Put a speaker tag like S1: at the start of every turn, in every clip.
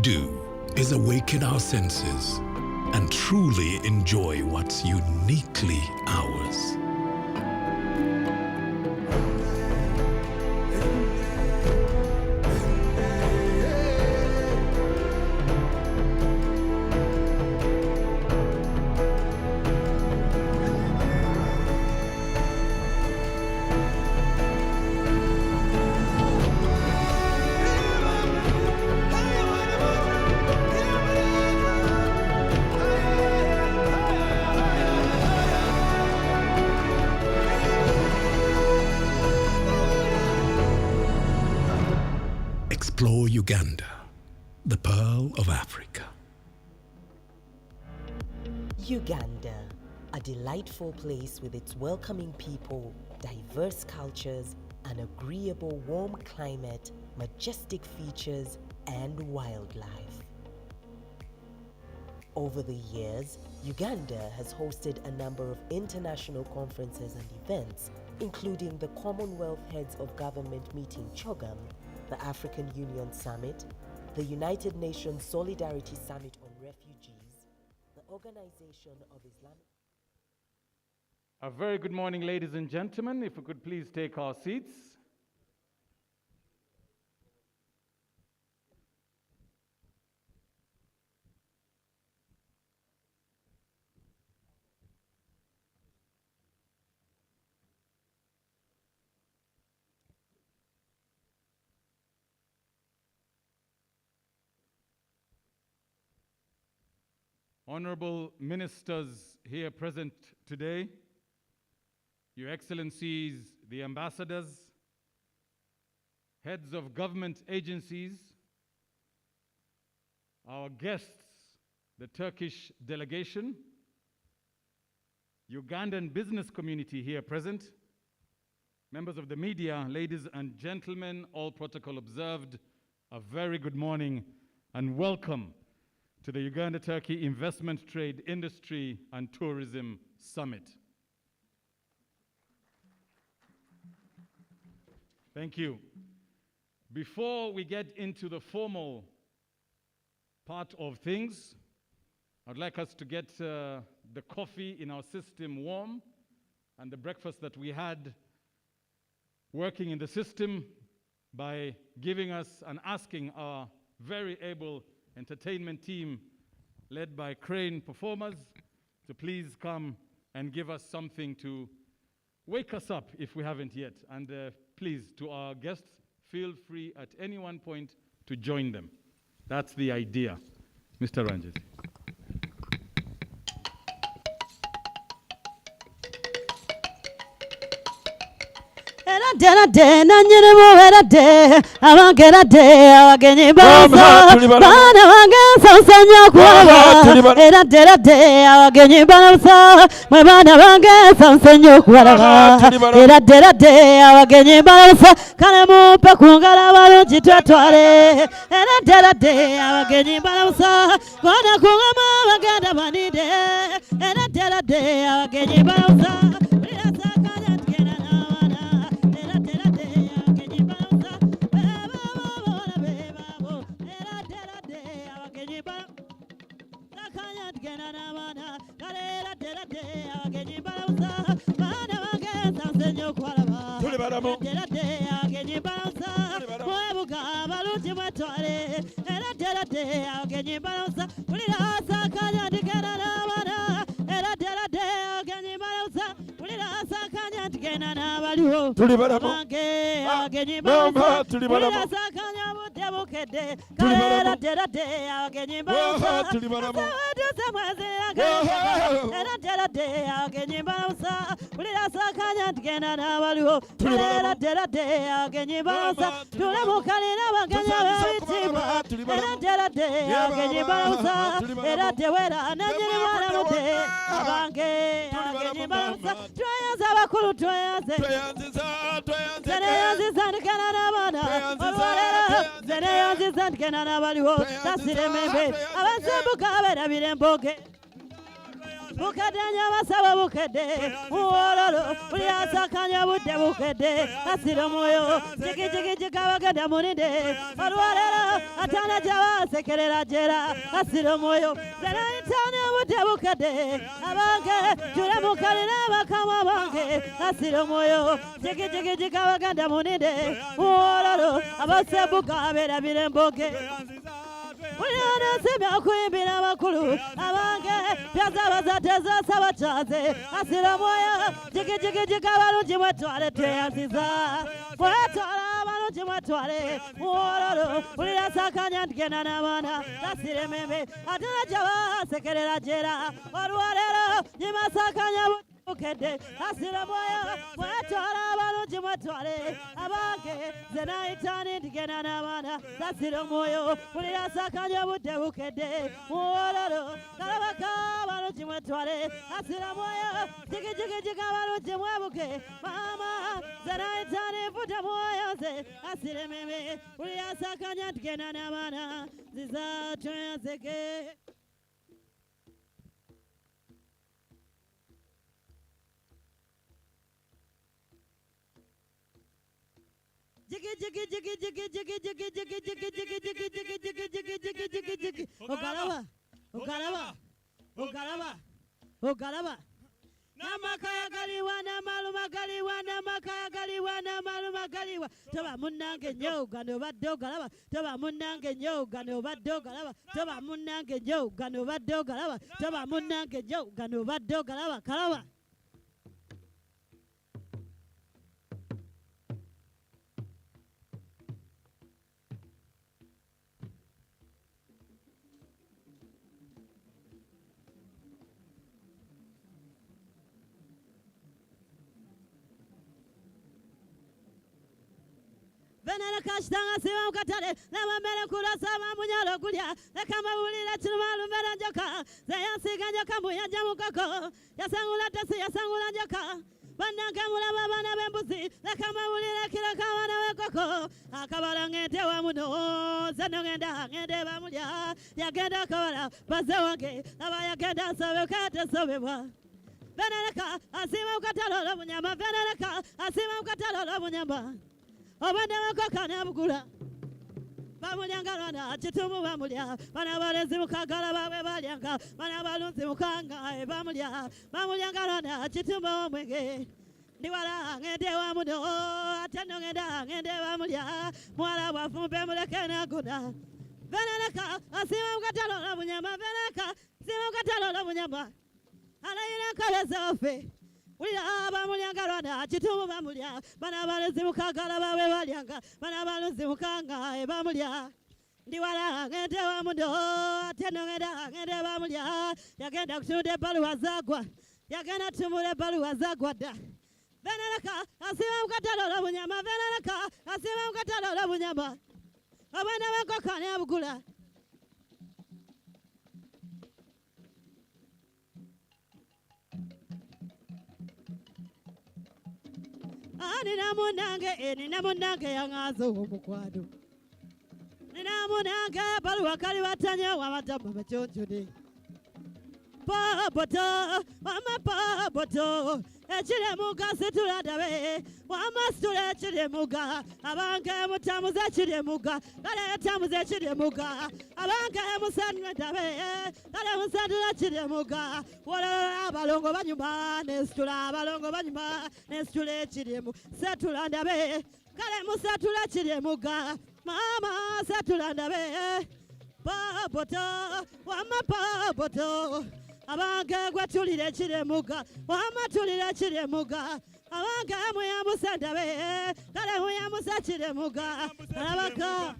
S1: do is awaken our senses and truly enjoy what's uniquely ours. Explore Uganda, the pearl of Africa.
S2: Uganda, a delightful place with its welcoming people, diverse cultures, an agreeable warm climate, majestic features, and wildlife. Over the years, Uganda has hosted a number of international conferences and events, including the Commonwealth Heads of Government meeting CHOGM, the African Union Summit, the United Nations Solidarity Summit on Refugees, the Organization of Islamic...
S3: A very good morning, ladies and gentlemen. If we could please take our seats. Honorable ministers here present today, Your Excellencies, the ambassadors, heads of government agencies, our guests, the Turkish delegation, Ugandan business community here present, members of the media, ladies and gentlemen, all protocol observed, a very good morning and welcome to the Uganda-Turkey Investment, Trade, Industry and Tourism Summit. Thank you. Before we get into the formal part of things, I'd like us to get the coffee in our system warm and the breakfast that we had working in the system by giving us and asking our very able entertainment team led by Crane Performers to please come and give us something to wake us up if we haven't yet. And please, to our guests, feel free at any one point to join them. That's the idea. Mr. Ranjit.
S4: Dena dena nyere mo vera de abangera de abagenyi baza bana bangenza sanyo kwaba era dera de abagenyi baza mwe bana bangenza sanyo kwaba era dera de abagenyi baza kale mupe kungala balungi twatwale era dera de abagenyi baza kona kungama bagenda banide era dera de abagenyi baza Bukadanya Masaba Bukade, Uororo, Priasakanya Bude Bukade, Asiro Moyo, Jiki Kawagada Munide, Arwara, Atana Java, Sekera Jera, Asiro Moyo, Zanitana Bude Bukade, Abanke, Juramukarina, Kamabanke, Asiro Moyo, Jiki Kawagada Munide, Uororo, Abasabuka, Biremboke. Uyana sema kuimbira makulu abange byazabaza teza sabachaze asira moya jiki balungi mwetwale tweyanziza mwetwala balungi mwetwale muwororo ulira sakanya ndigenda n'abaana tasire meme atena jaba sekerera jera olwalero nyima sakanya Ukede, asira moya, mwetwala balungi mwetwale abange zena itani ndigenda n'abaana tasira moyo ulira sakanya budde bukede muwororo kalabaka balungi mwetwale asira moya jiki balungi mwebuke mama zena itani budde moyo ze asire meme ulira sakanya ndigenda n'abaana ziza tweyanzeke. Ogalaba. Namakaya galiwa namaluma galiwa namakaya galiwa namaluma galiwa toba munnange nyoga no badde ogalaba toba munnange nyoga no badde ogalaba toba munnange nyoga no badde ogalaba toba munnange nyoga no badde ogalaba kalaba. Venera kashtanga siwa mkatale Nama mele kula sama munyalo kulia Leka mawulila chinumalu mele njoka Zayansiga njoka mbuya jamukako Yasangula tesi yasangula njoka Banda kamula babana bembusi Leka mawulila kila kawana wekoko Akabala ngente wa muno Zeno ngende bamulia Yagenda kawala Base wange Aba yagenda sobe kate sobe wa Venera asima mkatalo lo munyama Venera asima mkatalo lo munyama Obanda wakakana bugula Bamulyanga lwana chitumu bamulya Bana balezi mukagala bawe balyanga Bana balunzi mukanga bamulya Bamulyanga lwana chitumu omwenge Ndiwala ngende wa muno Atendo ngende bamulya Mwala wafumbe muleke naguna Veneleka asima mkatalo la munyama Veneleka asima mkatalo la munyama Alayina kaleza ofe Ulira bamulyanga lwana chitumu bamulya Bana balezi mukagala bawe balyanga Bana balunzi mukanga bamulya Ndiwala ngende wa mundo Atendo ngende bamulya Yagenda kutude baluwa zagwa Yagenda tumule baluwa zagwa da Veneleka asima mkatalo la munyama Veneleka asima mkatalo la munyama Abana wakakane abugula Nina munange yangazo omukwano Nina munange baluwa kali watanya wamatamba bachonjode Paboto, mama paboto Echile muga situla dawe Wama situla echile muga Abange mutamuze echile muga Kale etamuze echile muga Abange musanwe dawe Kale musanwe echile muga Wala balongo banyuma Nesitula balongo banyuma Nesitula echile muga Setula dawe Kale musatula echile muga Mama setula dawe Paboto, wama paboto Abange gwatulire chiremuga Wama tulire chiremuga Abange muya musandabe Kale muya musa chiremuga Alabaka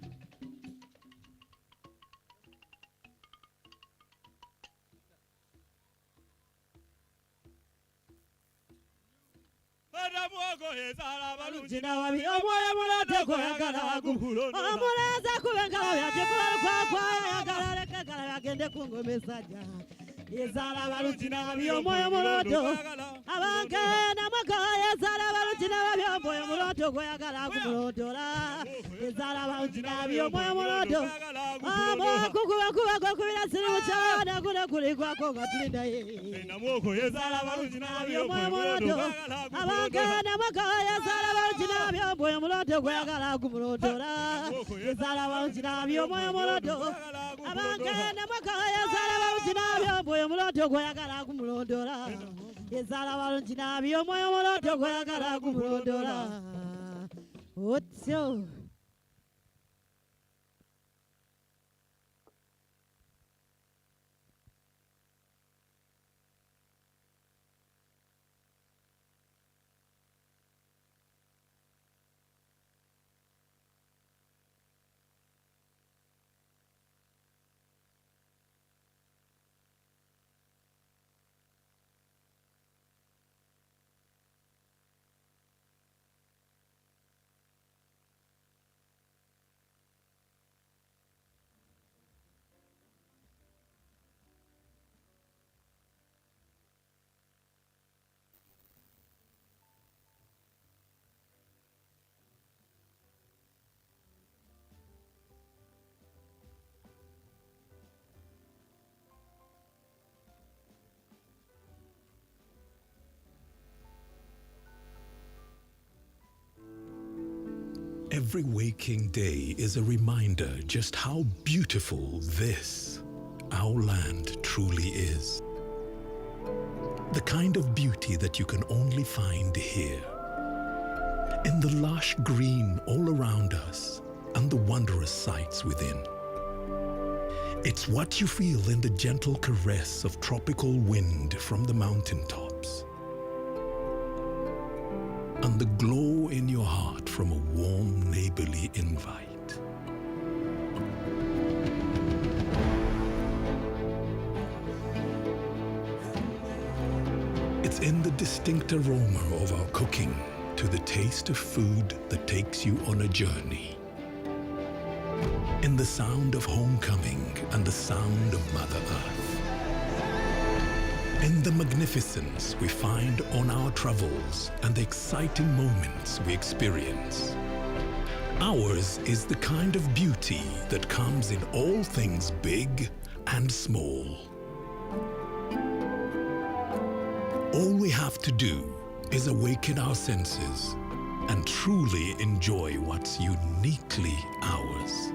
S4: Jina wabi omwoyo mulate koyagala waguhulo Omuleza kubengala byajekula kwa yagala leke gala yagende kungomesa jaha Yezala balutina wabi omwoyo muloto Abange namaka yezala balutina wabi omwoyo muloto koyagala kumulotola ezala balungi omwoyo mulondo kukuba sirimu kyana kule kulikwako nga tulindaye
S5: namwoko ezala balungi
S4: omwoyo mulondo abaganda mwaka ezala balungi omwoyo mulondo gweyagala gumulondola ezala balungi omwoyo mulondo abaganda mwaka ezala balungi omwoyo mulondo gweyagala gumulondola ezala balungi omwoyo mulondo gweyagala gumulondola otyo.
S1: Every waking day is a reminder just how beautiful this, our land, truly is. The kind of beauty that you can only find here. In the lush green all around us and the wondrous sights within. It's what you feel in the gentle caress of tropical wind from the mountaintops. And the glow in your heart from a warm neighborly invite. It's in the distinct aroma of our cooking, to the taste of food that takes you on a journey. In the sound of homecoming and the sound of Mother Earth. In the magnificence we find on our travels and the exciting moments we experience. Ours is the kind of beauty that comes in all things big and small. All we have to do is awaken our senses and truly enjoy what's uniquely ours.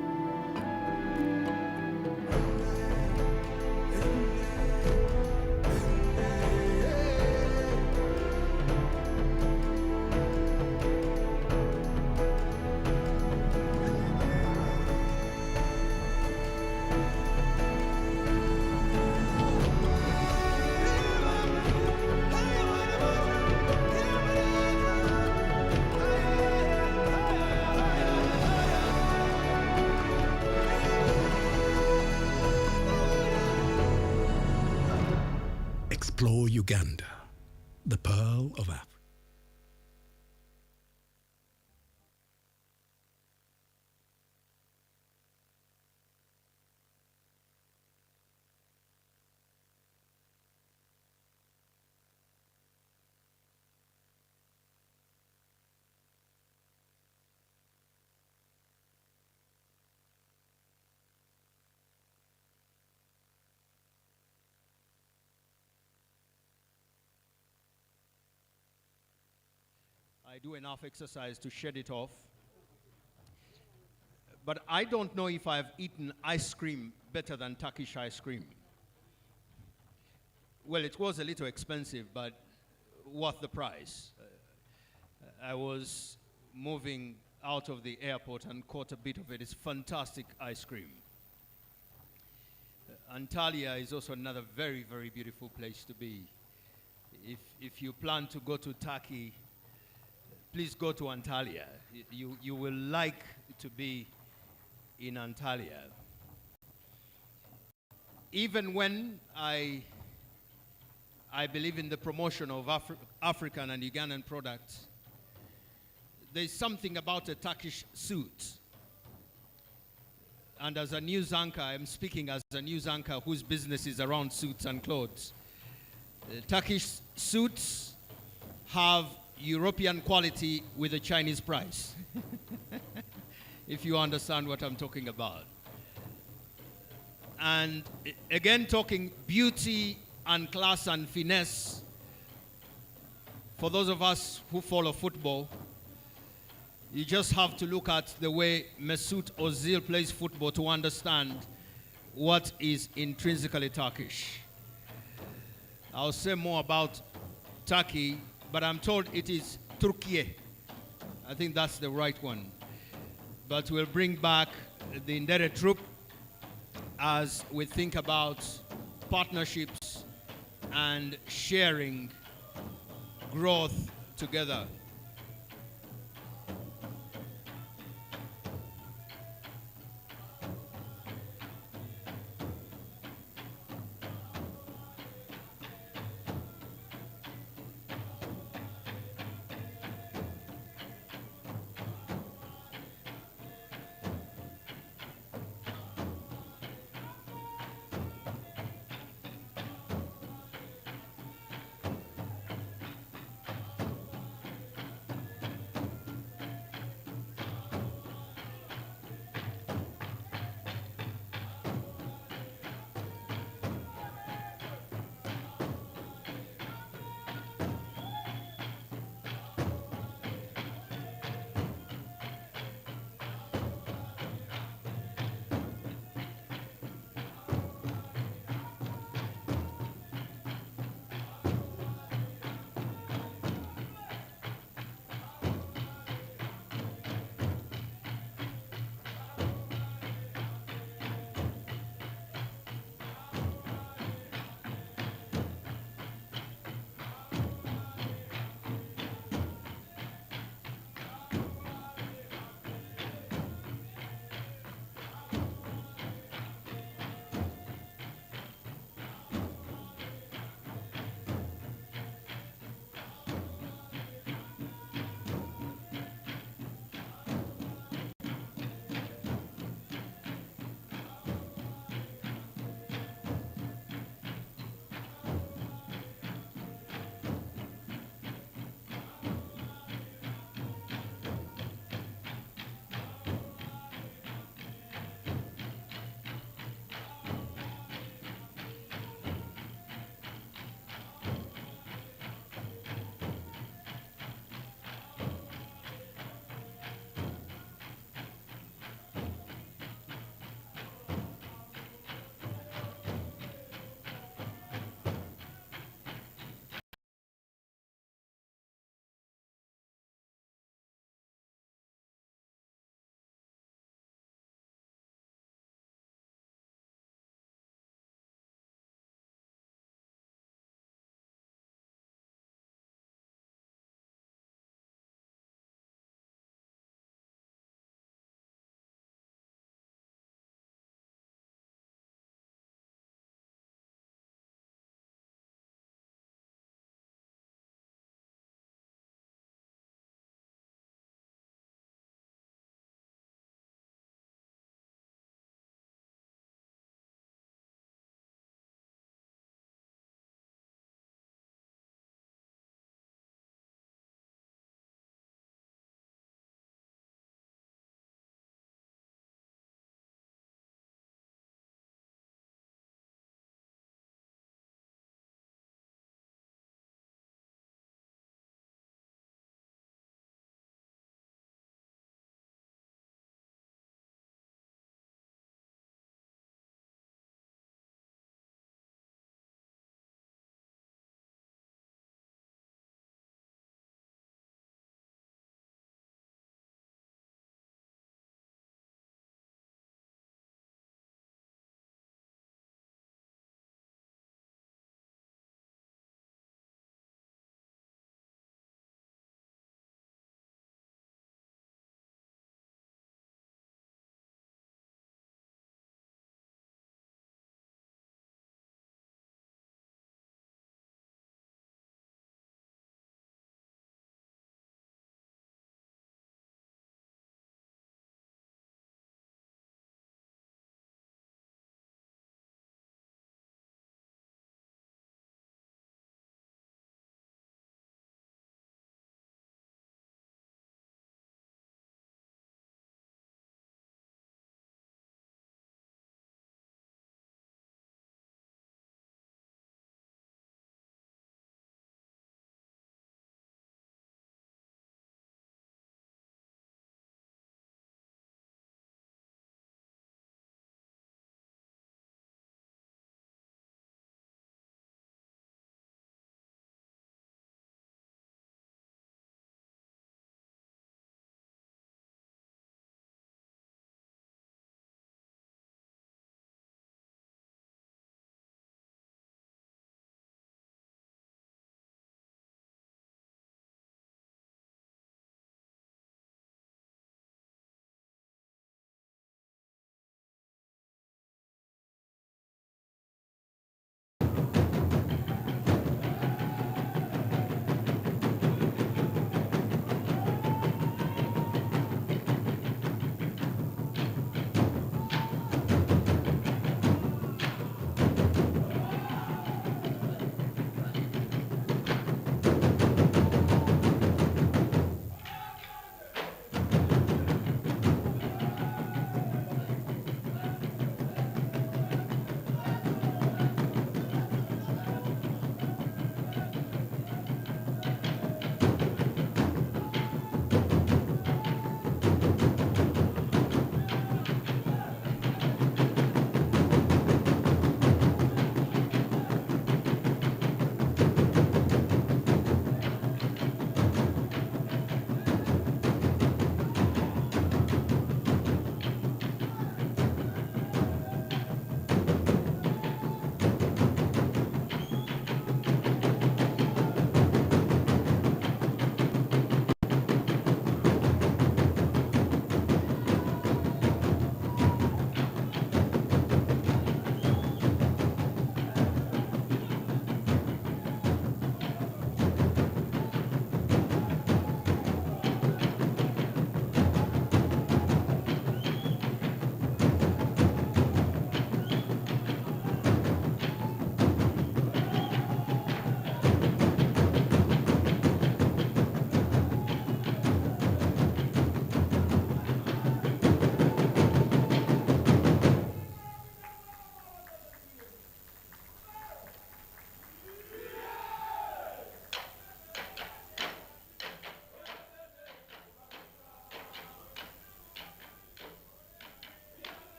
S1: Explore Uganda, the pearl of Africa.
S5: I do enough exercise to shed it off. But I don't know if I've eaten ice cream better than Turkish ice cream. Well, it was a little expensive, but worth the price. I was moving out of the airport and caught a bit of it. It's fantastic ice cream. Antalya is also another very, very beautiful place to be. If you plan to go to Turkey, please go to Antalya. You will like to be in Antalya. Even when I believe in the promotion of African and Ugandan products, there's something about a Turkish suit. And as a news anchor, I'm speaking as a news anchor whose business is around suits and clothes. Turkish suits have European quality with a Chinese price. if you understand what I'm talking about. And again, talking beauty and class and finesse, for those of us who follow football, you just have to look at the way Mesut Ozil plays football to understand what is intrinsically Turkish. I'll say more about Turkey, but I'm told it is Turkiye. I think that's the right one. But we'll bring back the Ndere troop as we think about partnerships and sharing growth together.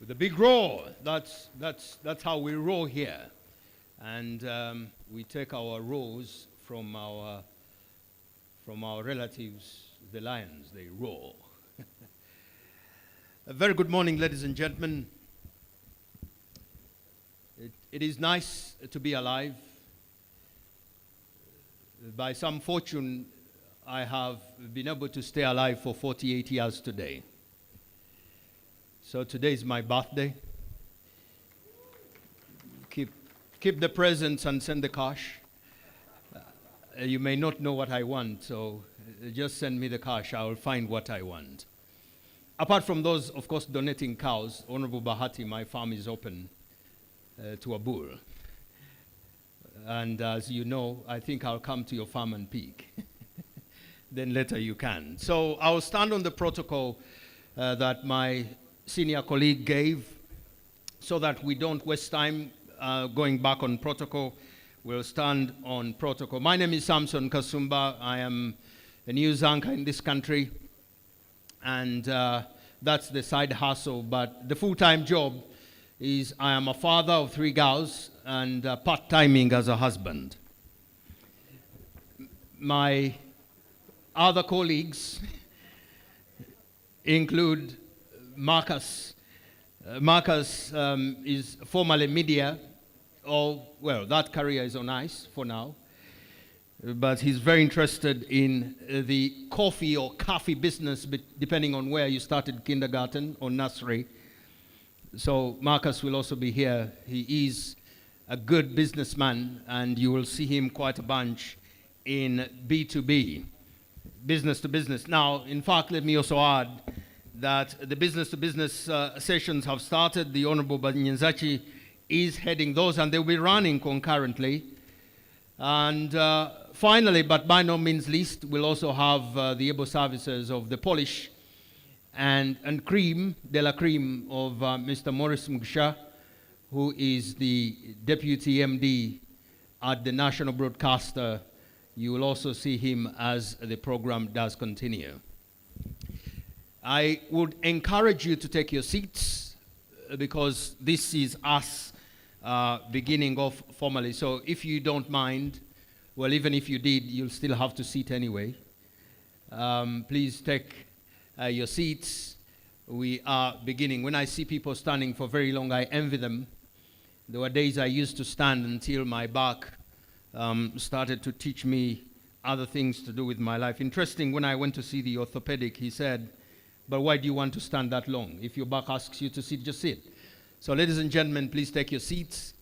S5: the big roar. That's how we roar here. And we take our roars from our relatives, the lions. They roar. A very good morning, ladies and gentlemen. It is nice to be alive. By some fortune, I have been able to stay alive for 48 years today. So today is my birthday. Keep the presents and send the cash. You may not know what I want, so just send me the cash. I will find what I want. Apart from those, of course, donating cows, Honorable Bahati, my farm is open to a bull. And as you know, I think I'll come to your farm and peek. Then later you can. So I'll stand on the protocol that my senior colleague gave so that we don't waste time going back on protocol. We'll stand on protocol. My name is Samson Kasumba. I am a news anchor in this country. And that's the side hustle. But the full-time job is I am a father of 3 girls and part-timing as a husband. My other colleagues include Marcus. Marcus is formerly media. Well, that career is on ice for now. But he's very interested in the coffee or coffee business, depending on where you started kindergarten or nursery. So Marcus will also be here. He is a good businessman, and you will see him quite a bunch in B2B, business to business. Now, in fact, let me also add that the business to business sessions have started. The Honorable Banyanzachi is heading those, and they'll be running concurrently. And finally, but by no means least, we'll also have the able services of the polish and cream, de la cream of Mr. Maurice Mugisha, who is the Deputy MD at the National Broadcaster. You will also see him as the program does continue. I would encourage you to take your seats because this is us beginning off formally. So if you don't mind, well, even if you did, you'll still have to sit anyway. Please take your seats. We are beginning. When I see people standing for very long, I envy them. There were days I used to stand until my back started to teach me other things to do with my life. Interesting, when I went to see the orthopedic, he said, but why do you want to stand that long? If your back asks you to sit, just sit. So ladies and gentlemen, please take your seats.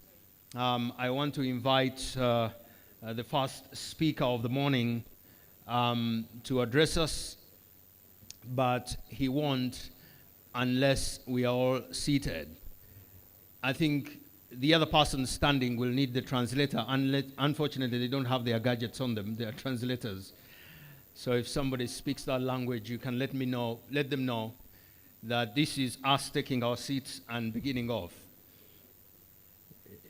S5: I want to invite the first speaker of the morning to address us, but he won't unless we are all seated. I think the other person standing will need the translator. Unfortunately, they don't have their gadgets on them. They are translators. So if somebody speaks that language, you can let them know that this is us taking our seats and beginning off.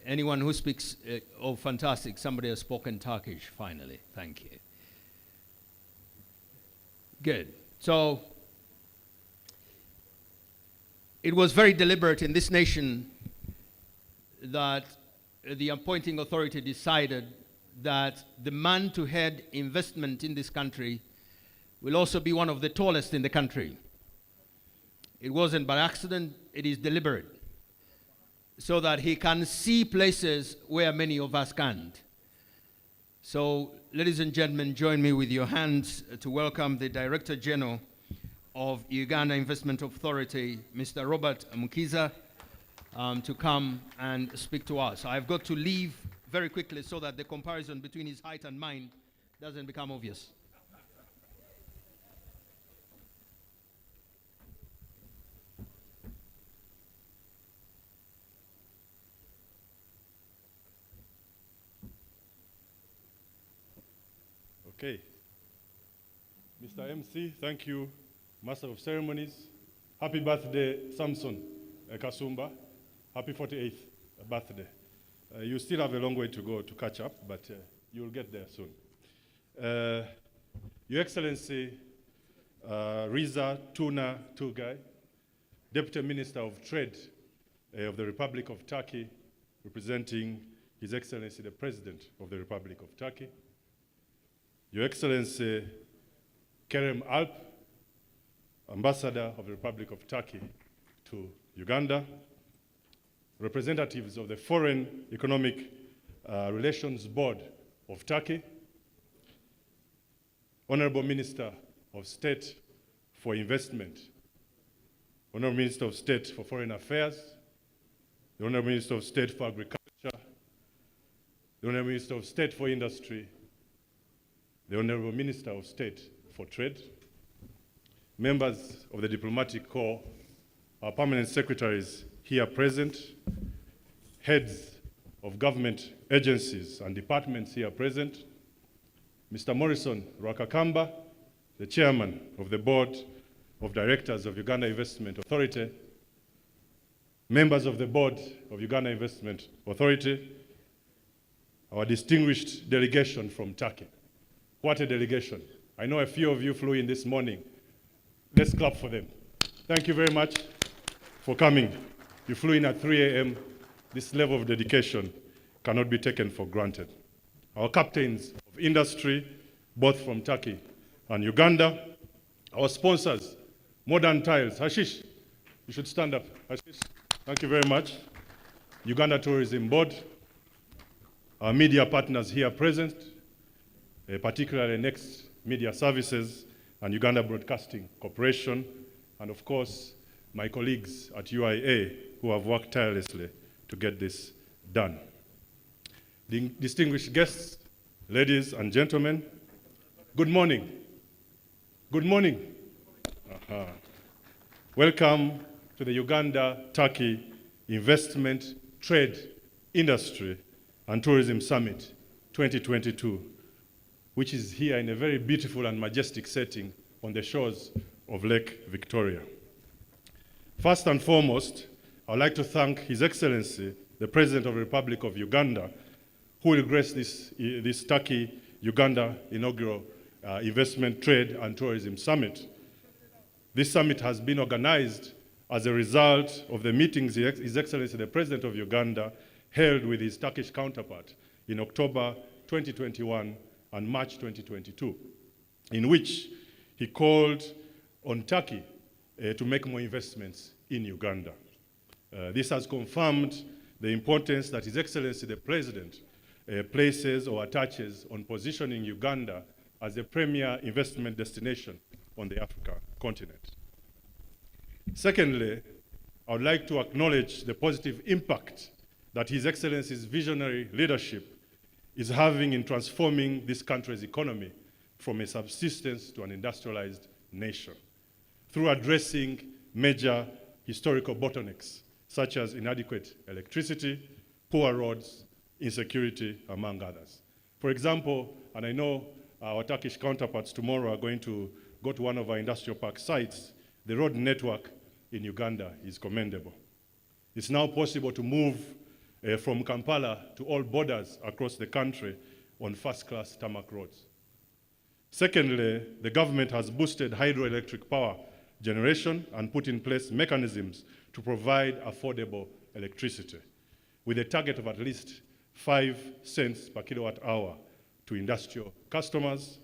S5: Anyone who speaks, oh, fantastic, somebody has spoken Turkish, finally. Thank you. Good. So, it was very deliberate in this nation that the appointing authority decided that the man to head investment in this country will also be one of the tallest in the country. It wasn't by accident, it is deliberate, so that he can see places where many of us can't. So, ladies and gentlemen, join me with your hands to welcome the Director General of Uganda Investment Authority, Mr. Robert Mukiza, to come and speak to us. I've got to leave very quickly so that the comparison between his height and mine doesn't become obvious.
S6: Okay. Mr. MC, thank you. Master of Ceremonies. Happy birthday, Samson Kasumba. Happy 48th birthday. You still have a long way to go to catch up, but you'll get there soon. Your Excellency, Riza Tuna Tugai, Deputy Minister of Trade of the Republic of Turkey, representing His Excellency the President of the Republic of Turkey, Your Excellency Kerem Alp, Ambassador of the Republic of Turkey to Uganda, representatives of the Foreign Economic Relations Board of Turkey, Honorable Minister of State for Investment, Honorable Minister of State for Foreign Affairs, the Honorable Minister of State for Agriculture, the Honorable Minister of State for Industry, the Honorable Minister of State for Trade, members of the Diplomatic Corps, our permanent secretaries here present, heads of government agencies and departments here present, Mr. Morrison Rwakakamba, the Chairman of the Board of Directors of Uganda Investment Authority, members of the Board of Uganda Investment Authority, our distinguished delegation from Turkey. What a delegation. I know a few of you flew in this morning. Let's clap for them. Thank you very much for coming. You flew in at 3 a.m. This level of dedication cannot be taken for granted. Our captains of industry, both from Turkey and Uganda, our sponsors, Modern Tiles, Hashish, you should stand up, Hashish. Thank you very much. Uganda Tourism Board, our media partners here present, particularly Next Media Services and Uganda Broadcasting Corporation, and of course, my colleagues at UIA who have worked tirelessly to get this done. The distinguished guests, ladies and gentlemen, good morning. Good morning. Welcome to the Uganda-Turkey Investment, Trade, Industry and Tourism Summit 2022, which is here in a very beautiful and majestic setting on the shores of Lake Victoria. First and foremost, I would like to thank His Excellency, the President of the Republic of Uganda, who will grace this Turkey-Uganda inaugural Investment, Trade and Tourism Summit. This summit has been organized as a result of the meetings His Excellency, the President of Uganda, held with his Turkish counterpart in October 2021 and March 2022, in which he called on Turkey to make more investments in Uganda. This has confirmed the importance that His Excellency the President places or attaches on positioning Uganda as a premier investment destination on the African continent. Secondly, I would like to acknowledge the positive impact that His Excellency's visionary leadership is having in transforming this country's economy from a subsistence to an industrialized nation through addressing major historical bottlenecks such as inadequate electricity, poor roads, insecurity, among others. For example, and I know our Turkish counterparts tomorrow are going to go to one of our industrial park sites, the road network in Uganda is commendable. It's now possible to move from Kampala to all borders across the country on first-class tarmac roads. Secondly, the government has boosted hydroelectric power generation and put in place mechanisms to provide affordable electricity, with a target of at least 5 cents per kilowatt hour to industrial customers,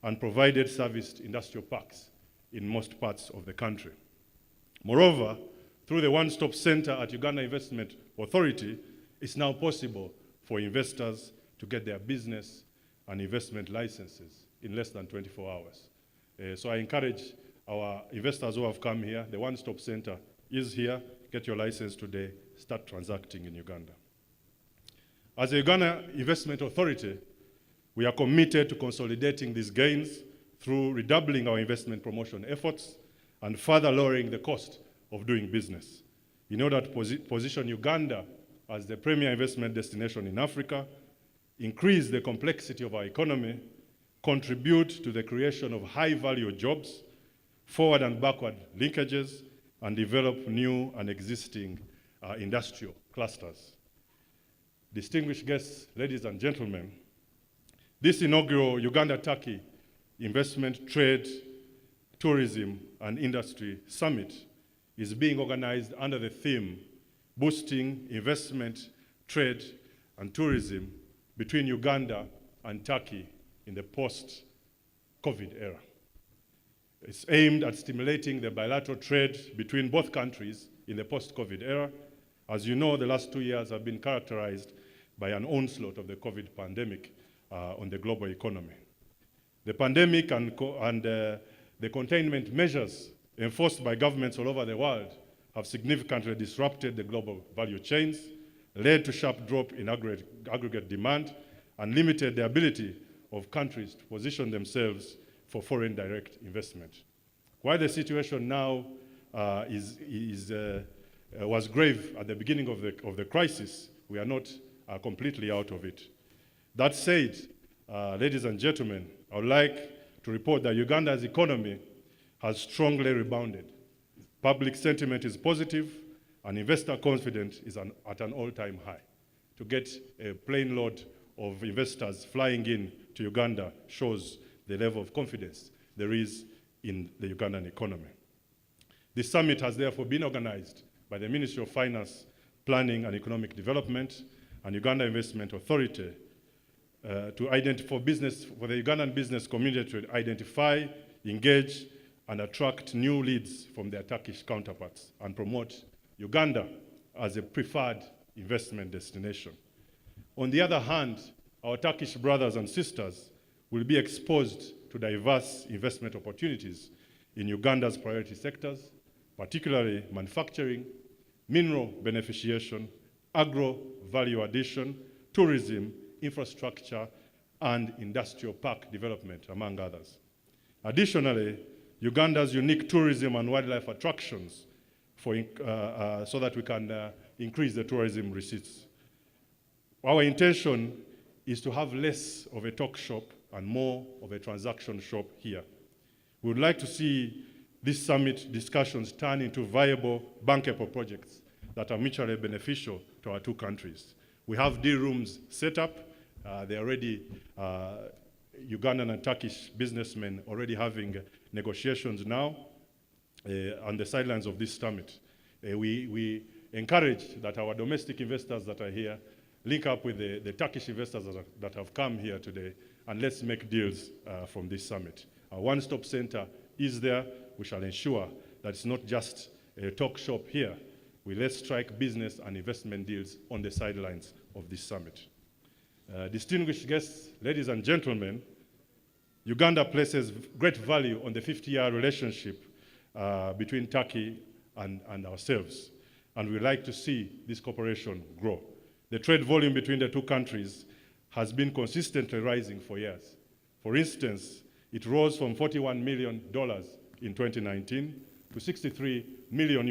S6: and provided serviced industrial parks in most parts of the country. Moreover, through the one-stop center at Uganda Investment Authority, it's now possible for investors to get their business and investment licenses in less than 24 hours. So I encourage our investors who have come here, the one-stop center is here. Get your license today, start transacting in Uganda. As the Uganda Investment Authority, we are committed to consolidating these gains through redoubling our investment promotion efforts and further lowering the cost of doing business in order to position Uganda as the premier investment destination in Africa, increase the complexity of our economy, contribute to the creation of high-value jobs, forward and backward linkages, and develop new and existing industrial clusters. Distinguished guests, ladies and gentlemen, this inaugural Uganda-Turkey Investment, Trade, Tourism and Industry Summit is being organized under the theme, boosting investment, trade, and tourism between Uganda and Turkey in the post-COVID era. It's aimed at stimulating the bilateral trade between both countries in the post-COVID era. As you know, the last 2 years have been characterized by an onslaught of the COVID pandemic on the global economy. The pandemic and the containment measures enforced by governments all over the world have significantly disrupted the global value chains, led to sharp drop in aggregate demand, and limited the ability of countries to position themselves for foreign direct investment. While the situation now was grave at the beginning of the crisis, we are not completely out of it. That said, ladies and gentlemen, I would like to report that Uganda's economy has strongly rebounded. Public sentiment is positive, and investor confidence is at an all-time high. To get a plane load of investors flying in to Uganda shows the level of confidence there is in the Ugandan economy. This summit has therefore been organized by the Ministry of Finance, Planning and Economic Development and Uganda Investment Authority for the Ugandan business community to identify, engage, and attract new leads from their Turkish counterparts and promote Uganda as a preferred investment destination. On the other hand, our Turkish brothers and sisters will be exposed to diverse investment opportunities in Uganda's priority sectors, particularly manufacturing, mineral beneficiation, agro-value addition, tourism, infrastructure, and industrial park development, among others. Additionally, Uganda's unique tourism and wildlife attractions so that we can increase the tourism receipts. Our intention is to have less of a talk shop and more of a transaction shop here. We would like to see these summit discussions turn into viable, bankable projects that are mutually beneficial to our two countries. We have deal rooms set up. They're already, Ugandan and Turkish businessmen already having negotiations now on the sidelines of this summit. We encourage that our domestic investors that are here link up with the Turkish investors that have come here today, and let's make deals from this summit. Our one-stop center is there. We shall ensure that it's not just a talk shop here. Let's strike business and investment deals on the sidelines of this summit. Distinguished guests, ladies and gentlemen, Uganda places great value on the 50-year relationship between Turkey and ourselves, and we'd like to see this cooperation grow. The trade volume between the two countries has been consistently rising for years. For instance, it rose from $41 million in 2019 to $63 million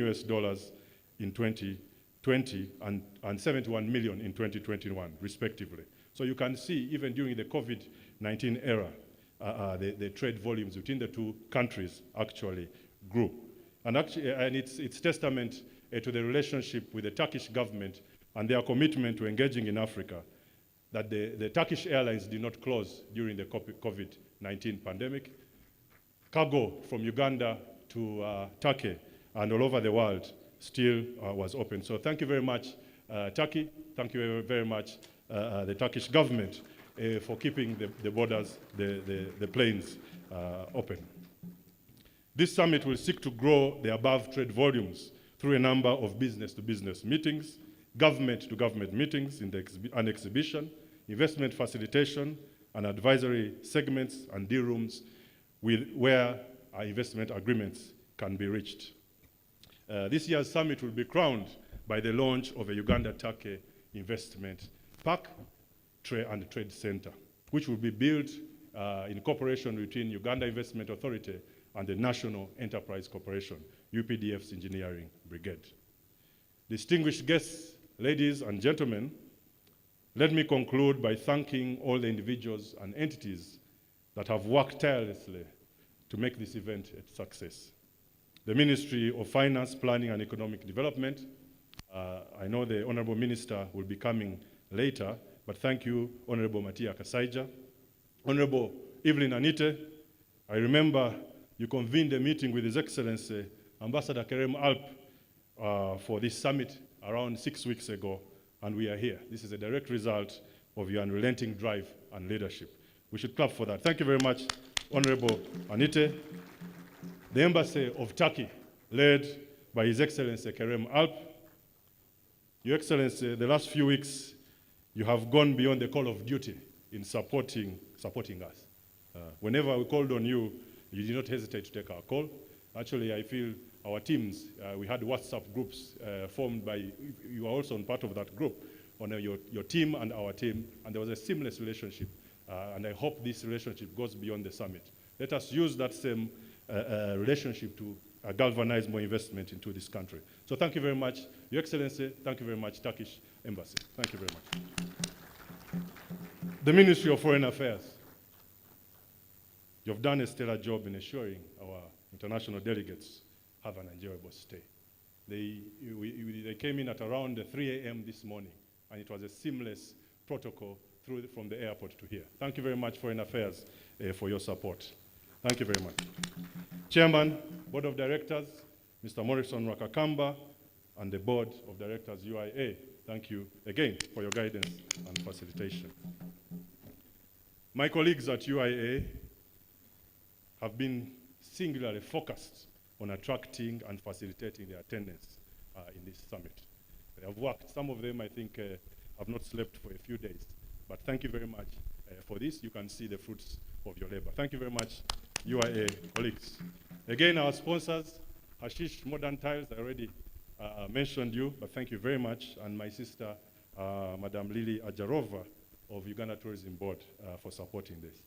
S6: in 2020 and $71 million in 2021, respectively. So you can see, even during the COVID-19 era, the trade volumes between the two countries actually grew. And it's testament to the relationship with the Turkish government and their commitment to engaging in Africa that the Turkish airlines did not close during the COVID-19 pandemic. Cargo from Uganda to Turkey and all over the world still was open. So thank you very much, Turkey. Thank you very much, the Turkish government, for keeping the borders, the planes open. This summit will seek to grow the above trade volumes through a number of business-to-business meetings, government-to-government meetings and exhibition, investment facilitation, and advisory segments and deal rooms where our investment agreements can be reached. This year's summit will be crowned by the launch of a Uganda-Turkey investment park and trade center, which will be built in cooperation between Uganda Investment Authority and the National Enterprise Corporation, UPDF's engineering brigade. Distinguished guests, ladies and gentlemen, let me conclude by thanking all the individuals and entities that have worked tirelessly to make this event a success. The Ministry of Finance, Planning and Economic Development, I know the Honorable Minister will be coming later, but thank you, Honorable Matia Kasaija. Honorable Evelyn Anite, I remember you convened a meeting with His Excellency Ambassador Kerem Alp for this summit around 6 weeks ago, and we are here. This is a direct result of your unrelenting drive and leadership. We should clap for that. Thank you very much, Honorable Anite. The Embassy of Turkey, led by His Excellency Kerem Alp. Your Excellency, the last few weeks, you have gone beyond the call of duty in supporting us. Whenever we called on you, you did not hesitate to take our call. Actually, I feel our teams, we had WhatsApp groups formed by, you are also part of that group, on your team and our team, and there was a seamless relationship. And I hope this relationship goes beyond the summit. Let us use that same relationship to galvanize more investment into this country. So thank you very much, Your Excellency. Thank you very much, Turkish Embassy. Thank you very much. The Ministry of Foreign Affairs. You've done a stellar job in ensuring our international delegates have an enjoyable stay. They came in at around 3 a.m. this morning, and it was a seamless protocol from the airport to here. Thank you very much, Foreign Affairs, for your support. Thank you very much. Chairman, Board of Directors, Mr. Morrison Rakakamba, and the Board of Directors, UIA, thank you again for your guidance and facilitation. My colleagues at UIA have been singularly focused on attracting and facilitating the attendance in this summit. They have worked. Some of them, I think, have not slept for a few days. But thank you very much for this. You can see the fruits of your labor. Thank you very much, UIA colleagues. Again, our sponsors, Hashish Modern Tiles, I already mentioned you, but thank you very much. And my sister, Madam Lily Ajarova of Uganda Tourism Board for supporting this.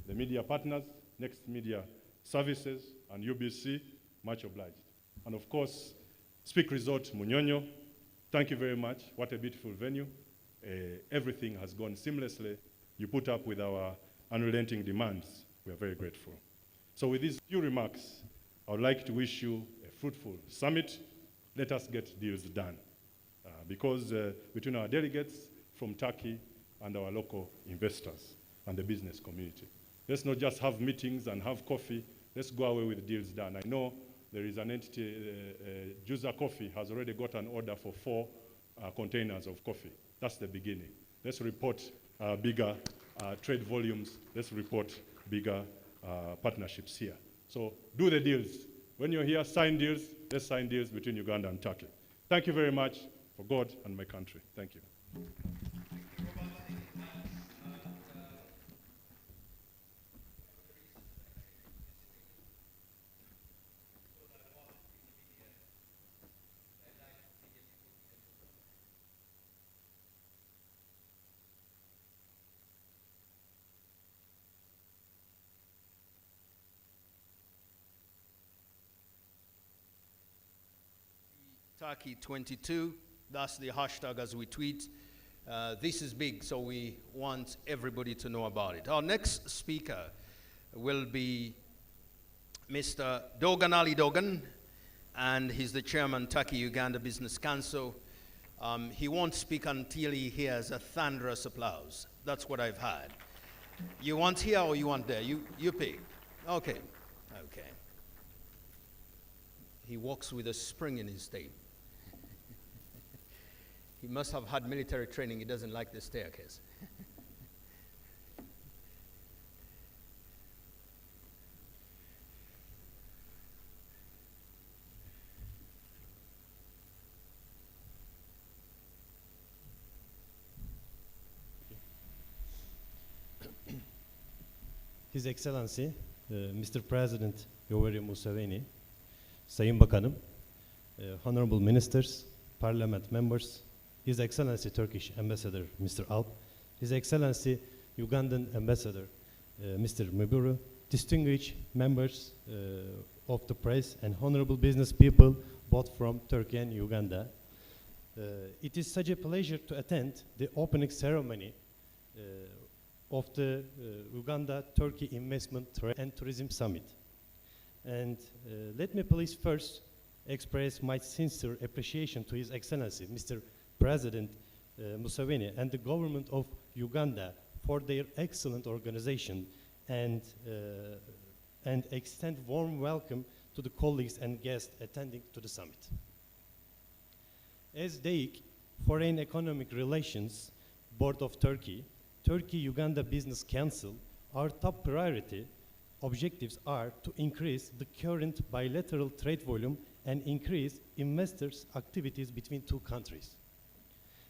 S6: The media partners, Next Media Services, and UBC, much obliged. And of course, Speak Resort Munyonyo, thank you very much. What a beautiful venue. Everything has gone seamlessly. You put up with our unrelenting demands. We are very grateful. So with these few remarks, I would like to wish you a fruitful summit. Let us get deals done. Because between our delegates from Turkey and our local investors and the business community, let's not just have meetings and have coffee. Let's go away with deals done. I know there is an entity, Juza Coffee has already got an order for 4 containers of coffee. That's the beginning. Let's report bigger trade volumes. Let's report bigger partnerships here. So do the deals. When you're here, sign deals. Let's sign deals between Uganda and Turkey. Thank you very much for God and my country. Thank you.
S5: Turkey 22, that's the hashtag as we tweet. This is big, so we want everybody to know about it. Our next speaker will be Mr. Dogan Ali Dogan, and he's the chairman, Turkey-Uganda Business Council. He won't speak until he hears a thunderous applause. That's what I've heard. You want here or you want there? You pick. Okay. Okay. He walks with a spring in his step. He must have had military training. He doesn't like the staircase.
S7: His Excellency, Mr. President Yoweri Museveni, Sayın Bakanım, Honorable Ministers, Parliament Members, His Excellency Turkish Ambassador Mr. Alp, His Excellency Ugandan Ambassador Mr. Miburu, distinguished members of the press and honorable business people both from Turkey and Uganda. It is such a pleasure to attend the opening ceremony of the Uganda-Turkey Investment and Tourism Summit. And let me please first express my sincere appreciation to His Excellency, Mr. President Museveni and the government of Uganda for their excellent organization and extend warm welcome to the colleagues and guests attending to the summit. As DEIC, Foreign Economic Relations Board of Turkey, Turkey-Uganda Business Council, our top priority objectives are to increase the current bilateral trade volume and increase investors' activities between two countries.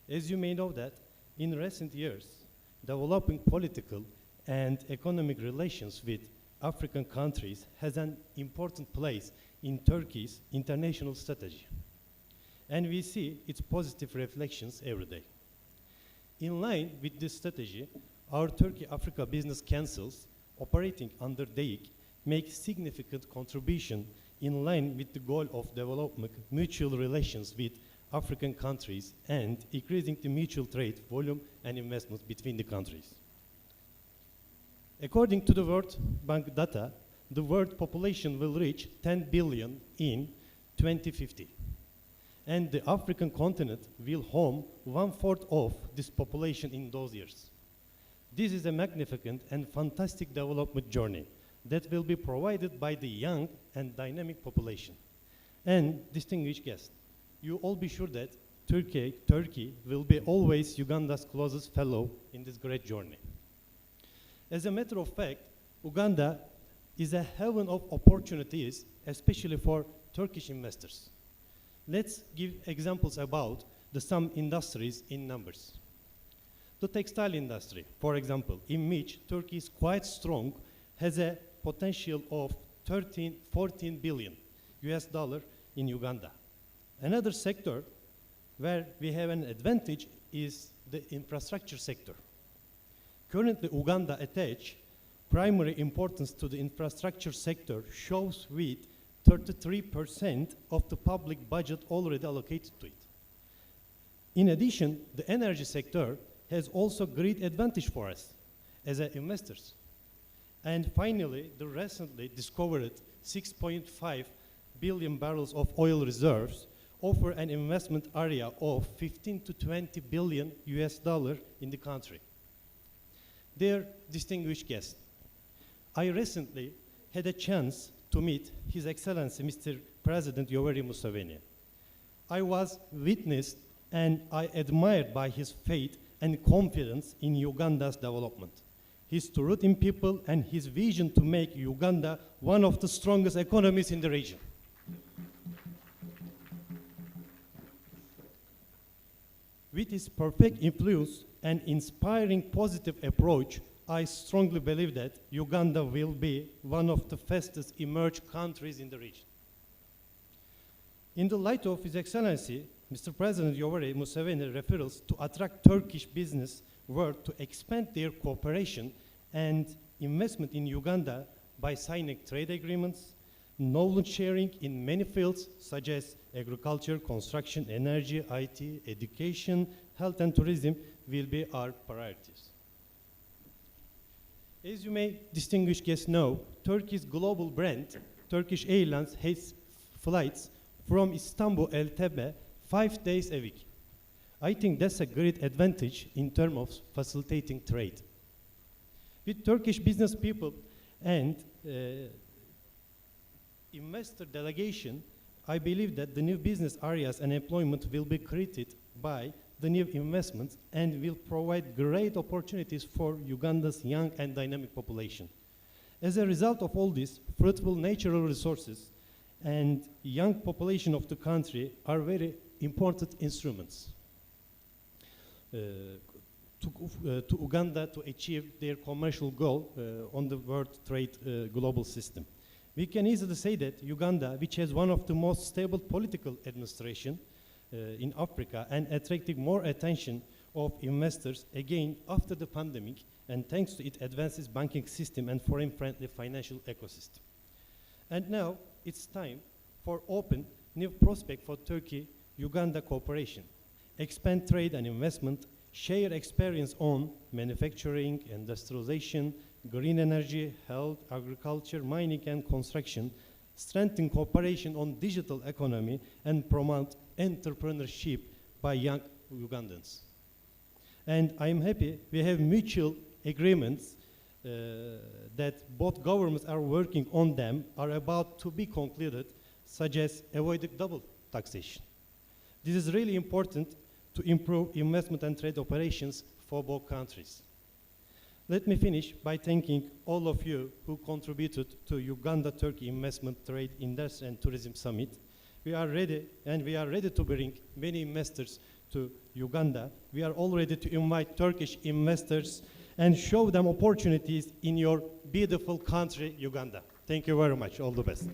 S7: As you may know that, in recent years, developing political and economic relations with African countries has an important place in Turkey's international strategy. And we see its positive reflections every day. In line with this strategy, our Turkey-Africa Business Councils operating under DEIC make significant contribution in line with the goal of developing mutual relations with African countries and increasing the mutual trade volume and investments between the countries. According to the World Bank data, the world population will reach 10 billion in 2050. And the African continent will home 1/4 of this population in those years. This is a magnificent and fantastic development journey that will be provided by the young and dynamic population. And distinguished guests, you all be sure that Turkey will be always Uganda's closest fellow in this great journey. As a matter of fact, Uganda is a heaven of opportunities, especially for Turkish investors. Let's give examples about some industries in numbers. The textile industry, for example, in which Turkey is quite strong, has a potential of 14 billion US dollar in Uganda. Another sector where we have an advantage is the infrastructure sector. Currently, Uganda attaches primary importance to the infrastructure sector, shows with 33% of the public budget already allocated to it. In addition, the energy sector has also great advantage for us as investors. And finally, the recently discovered 6.5 billion barrels of oil reserves offer an investment area of 15 to 20 billion US dollar in the country. Dear distinguished guests, I recently had a chance to meet His Excellency Mr. President Yoweri Museveni. I was witnessed and I admired by his faith and confidence in Uganda's development, his truth in people, and his vision to make Uganda one of the strongest economies in the region. With his perfect influence and inspiring positive approach, I strongly believe that Uganda will be one of the fastest emerged countries in the region. In the light of His Excellency, Mr. President Yoweri Museveni referrals to attract Turkish business world to expand their cooperation and investment in Uganda by signing trade agreements, knowledge sharing in many fields such as agriculture, construction, energy, IT, education, health and tourism will be our priorities. As you may distinguished guests know, Turkey's global brand, Turkish Airlines, has flights from Istanbul Entebbe 5 days a week. I think that's a great advantage in terms of facilitating trade. With Turkish business people and investor delegation, I believe that the new business areas and employment will be created by the new investments and will provide great opportunities for Uganda's young and dynamic population. As a result of all this, fruitful natural resources and young population of the country are very important instruments to Uganda to achieve their commercial goal on the world trade global system. We can easily say that Uganda, which has one of the most stable political administration in Africa and attracting more attention of investors again after the pandemic, and thanks to its advances banking system and foreign-friendly financial ecosystem. And now it's time for open new prospect for Turkey-Uganda cooperation, expand trade and investment, share experience on manufacturing, industrialization, green energy, health, agriculture, mining and construction, strengthen cooperation on digital economy, and promote entrepreneurship by young Ugandans. And I'm happy we have mutual agreements that both governments are working on them, are about to be concluded, such as avoiding double taxation. This is really important to improve investment and trade operations for both countries. Let me finish by thanking all of you who contributed to Uganda-Turkey Investment, Trade, Industry and Tourism Summit. We are ready to bring many investors to Uganda. We are all ready to invite Turkish investors and show them opportunities in your beautiful country, Uganda. Thank you very much. All the best.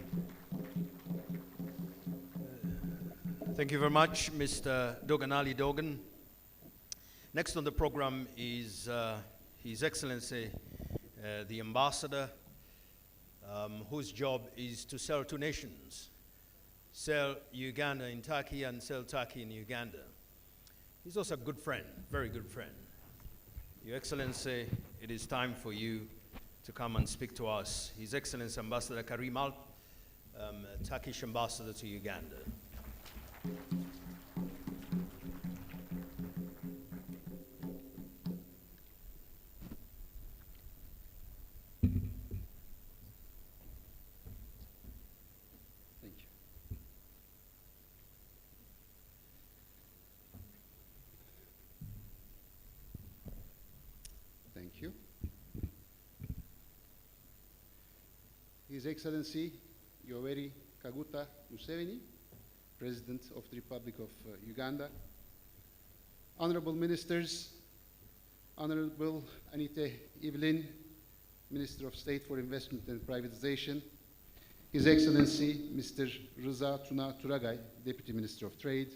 S5: Thank you very much, Mr. Dogan Ali Dogan. Next on the program is His Excellency, the Ambassador, whose job is to sell to nations. Sell Uganda in Turkey and sell Turkey in Uganda. He's also a good friend, very good friend. Your Excellency, it is time for you to come and speak to us. His Excellency Ambassador Karim Alp, Turkish Ambassador to Uganda.
S8: Thank you. Thank you. His Excellency Yoweri Kaguta Museveni, President of the Republic of Uganda, Honorable Ministers, Honorable Anita Evelyn, Minister of State for Investment and Privatization, His Excellency Mr. Rıza Tuna Turagay, Deputy Minister of Trade,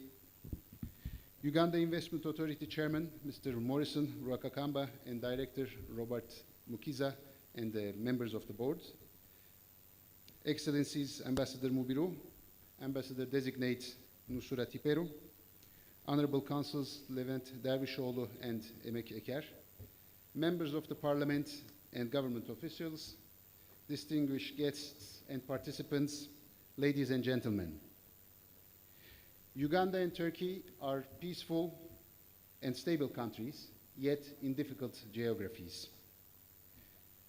S8: Uganda Investment Authority Chairman Mr. Morrison Ruakakamba and Director Robert Mukiza and the members of the board, Excellencies Ambassador Mubiru, Ambassador-designate Nusura Tiperu, Honorable Consuls Levent Dervishoğlu and Emek Eker, members of the Parliament and government officials, distinguished guests and participants, ladies and gentlemen. Uganda and Turkey are peaceful and stable countries, yet in difficult geographies.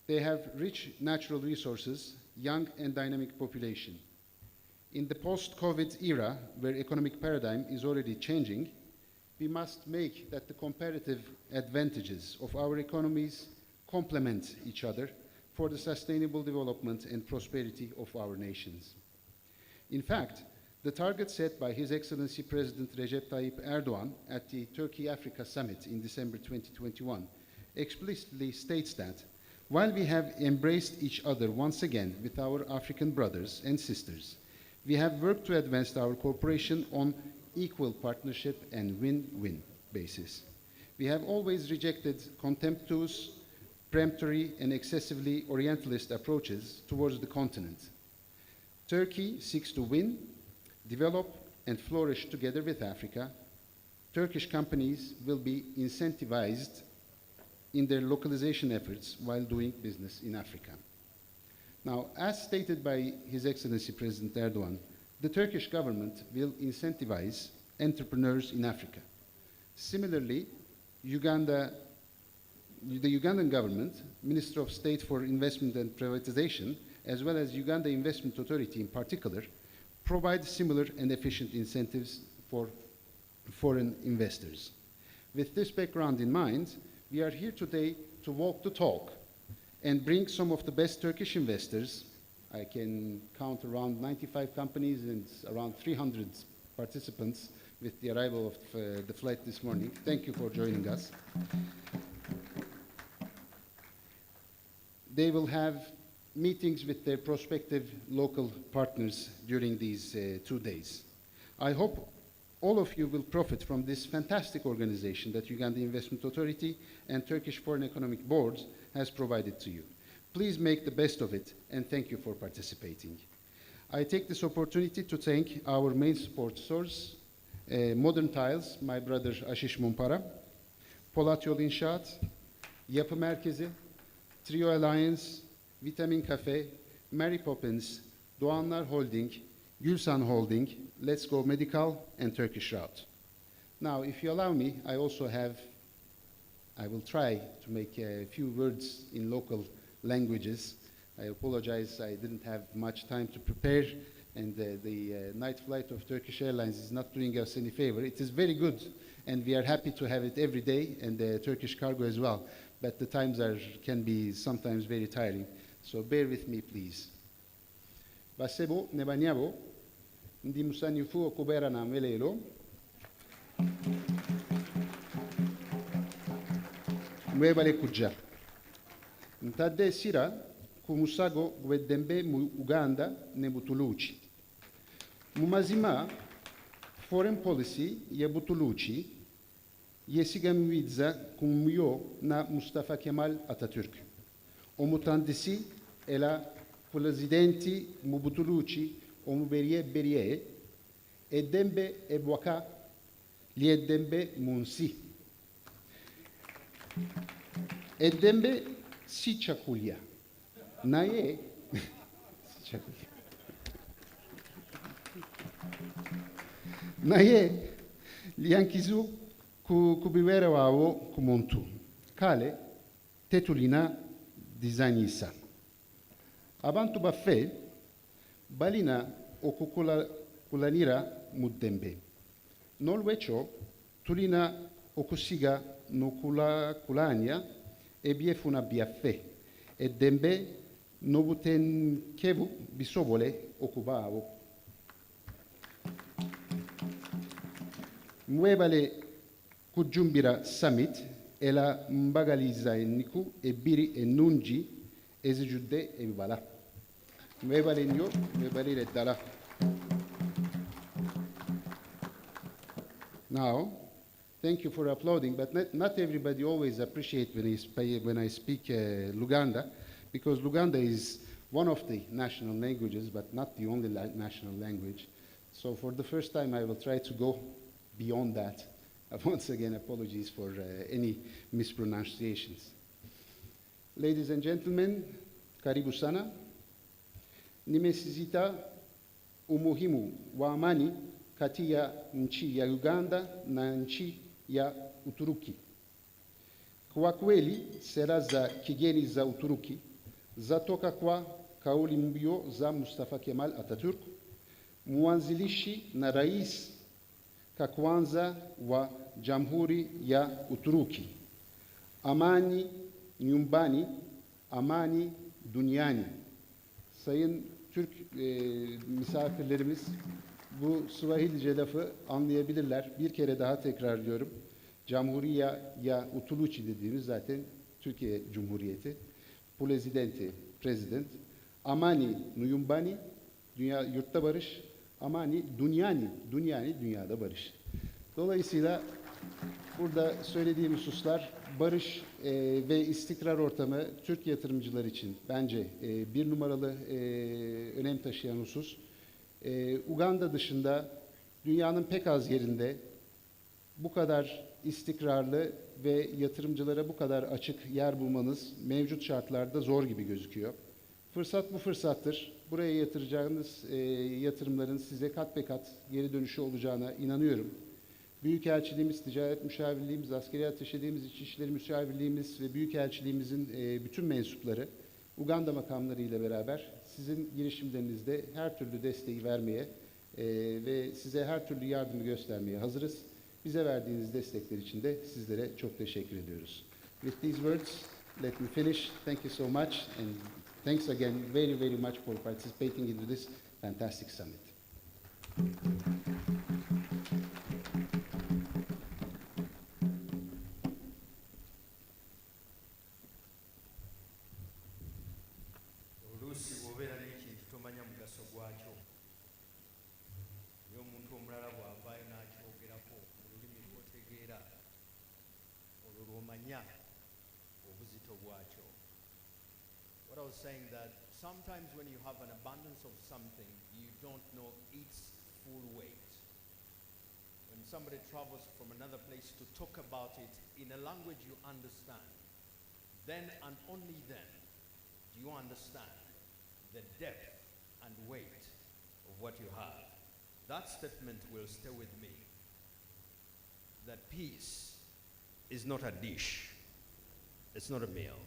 S8: They have rich natural resources, young and dynamic population. In the post-COVID era, where economic paradigm is already changing, we must make that the comparative advantages of our economies complement each other for the sustainable development and prosperity of our nations. In fact, the target set by His Excellency President Recep Tayyip Erdogan at the Turkey-Africa Summit in December 2021 explicitly states that while we have embraced each other once again with our African brothers and sisters, we have worked to advance our cooperation on equal partnership and win-win basis. We have always rejected contemptuous, peremptory, and excessively Orientalist approaches towards the continent. Turkey seeks to win, develop, and flourish together with Africa. Turkish companies will be incentivized in their localization efforts while doing business in Africa. Now, as stated by His Excellency President Erdogan, the Turkish government will incentivize entrepreneurs in Africa. Similarly, the Ugandan government, Minister of State for Investment and Privatization, as well as Uganda Investment Authority in particular, provide similar and efficient incentives for foreign investors. With this background in mind, we are here today to walk the talk and bring some of the best Turkish investors. I can count around 95 companies and around 300 participants with the arrival of the flight this morning. Thank you for joining us. They will have meetings with their prospective local partners during these 2 days. I hope all of you will profit from this fantastic organization that Uganda Investment Authority and Turkish Foreign Economic Board has provided to you. Please make the best of it, and thank you for participating. I take this opportunity to thank our main sponsors, Modern Tiles, my brother Ashish Mumpara, Polat Yol İnşaat, Yapı Merkezi, Trio Alliance, Vitamin Cafe, Mary Poppins, Doğanlar Holding, Gülsan Holding, Let's Go Medical, and Turkish Route. Now, if you allow me, I will try to make a few words in local languages. I apologize, I didn't have much time to prepare and the night flight of Turkish Airlines is not doing us any favor. It is very good, and we are happy to have it every day, and Turkish cargo as well. But the times can be sometimes very tiring. So bear with me, please. Basebo nebanyabo ndi musanifu okubera na melelo. Mwebale kujja. Ntadde sira ku musago gw'eddembe mu Uganda ne Butuluki. Mu mazima, foreign policy ya Butuluki yesigamirizza ku myo na Mustafa Kemal Atatürk. Omutandisi era pulezidenti mu Butuluki omuberiye beriye eddembe ebwaka ly'eddembe mu nsi. Eddembe si kyakulya naye naye lyankizo ku bibeera waawo ku muntu kale tetulina dizanyisa abantu baffe balina okukulanira mu ddembe n'olwekyo tulina okusiga n'okulakulanya ebyefuna byaffe eddembe n'obutenkevu bisobole okubaawo. Mwebale kujjumbira summit era mbagaliza enniku ebbiri ennungi ezijjudde ebibala. Mwebale nnyo, mwebalire ddala. Now, thank you for applauding, but not everybody always appreciates when I speak Luganda, because Luganda is one of the national languages, but not the only national language. So for the first time, I will try to go beyond that. Once again, apologies for any mispronunciations. Ladies and gentlemen, karibu sana. Nimesisitiza umuhimu wa amani kati ya nchi ya Uganda na nchi ya Uturuki. Kwa kweli, sera za kigeni za Uturuki zatoka kwa kauli mbiu za Mustafa Kemal Atatürk, mwanzilishi na rais wa kwanza wa Jamhuri ya Uturuki. Amani nyumbani, amani duniani. Sayın Türk misafirlerimiz bu Swahilice lafı anlayabilirler. Bir kere daha tekrarlıyorum. Jamhuriya ya Utuluci dediğimiz zaten Türkiye Cumhuriyeti. Presidenti, president. Amani nyumbani, dünya yurtta barış. Amani dünyani, dünyada barış. Dolayısıyla burada söylediğim hususlar barış ve istikrar ortamı Türk yatırımcılar için bence bir numaralı önem taşıyan husus. Uganda dışında dünyanın pek az yerinde bu kadar istikrarlı ve yatırımcılara bu kadar açık yer bulmanız mevcut şartlarda zor gibi gözüküyor. Fırsat bu fırsattır. Buraya yatıracağınız yatırımların size kat be kat geri dönüşü olacağına inanıyorum. Büyükelçiliğimiz, ticaret müşavirliğimiz, askeri ateşediğimiz, İçişleri Müşavirliğimiz ve Büyükelçiliğimizin bütün mensupları Uganda makamları ile beraber sizin girişimlerinizde her türlü desteği vermeye ve size her türlü yardımı göstermeye hazırız. Bize verdiğiniz destekler için de sizlere çok teşekkür ediyoruz. With these words, let me finish. Thank you so much and thanks again very, very much for participating in this fantastic summit.
S5: Oluusi bw'obeera n'ekintu tomanya mugaso gwakyo naye omuntu omulala bw'avaayo n'akyogerako mu lulimi lw'otegeera olwo lw'omanya obuzito bwakyo. What I was saying that sometimes when you have an abundance of something, you don't know its full weight. When somebody travels from another place to talk about it in a language you understand, then and only then do you understand the depth and weight of what you have. That statement will stay with me. That peace is not a dish. It's not a meal.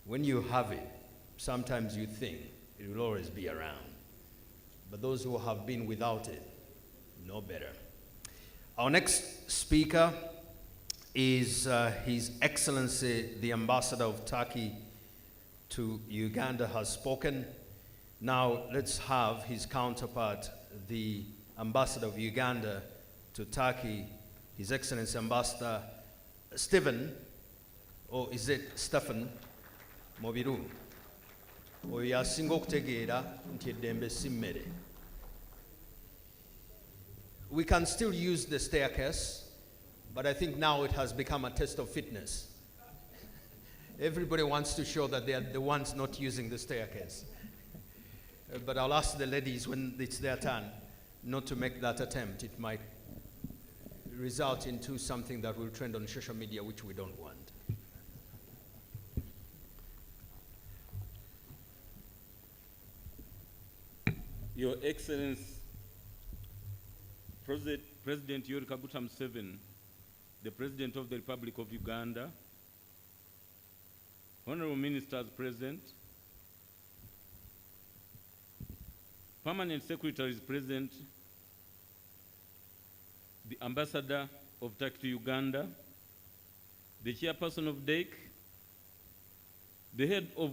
S5: When you have it, sometimes you think it will always be around. but those who have been without it know better. Our next speaker is His Excellency, the Ambassador of Turkey to Uganda has spoken. Now let's have his counterpart, the Ambassador of Uganda to Turkey, His Excellency Ambassador Stephen, or is it Stephen Mobiru? Oyo yasinga okutegeera nti eddembe si mmere. We can still use the staircase, but I think now it has become a test of fitness. Everybody wants to show that they are the ones not using the staircase. But I'll ask the ladies when it's their turn not to make that attempt. It might result into something that will trend on social media, which we don't want.
S9: Your Excellency, President Yoweri Kaguta Museveni, the President of the Republic of Uganda, Honorable Ministers present, Permanent Secretaries present, the Ambassador of Turkey to Uganda, the Chairperson of DEC, the Head of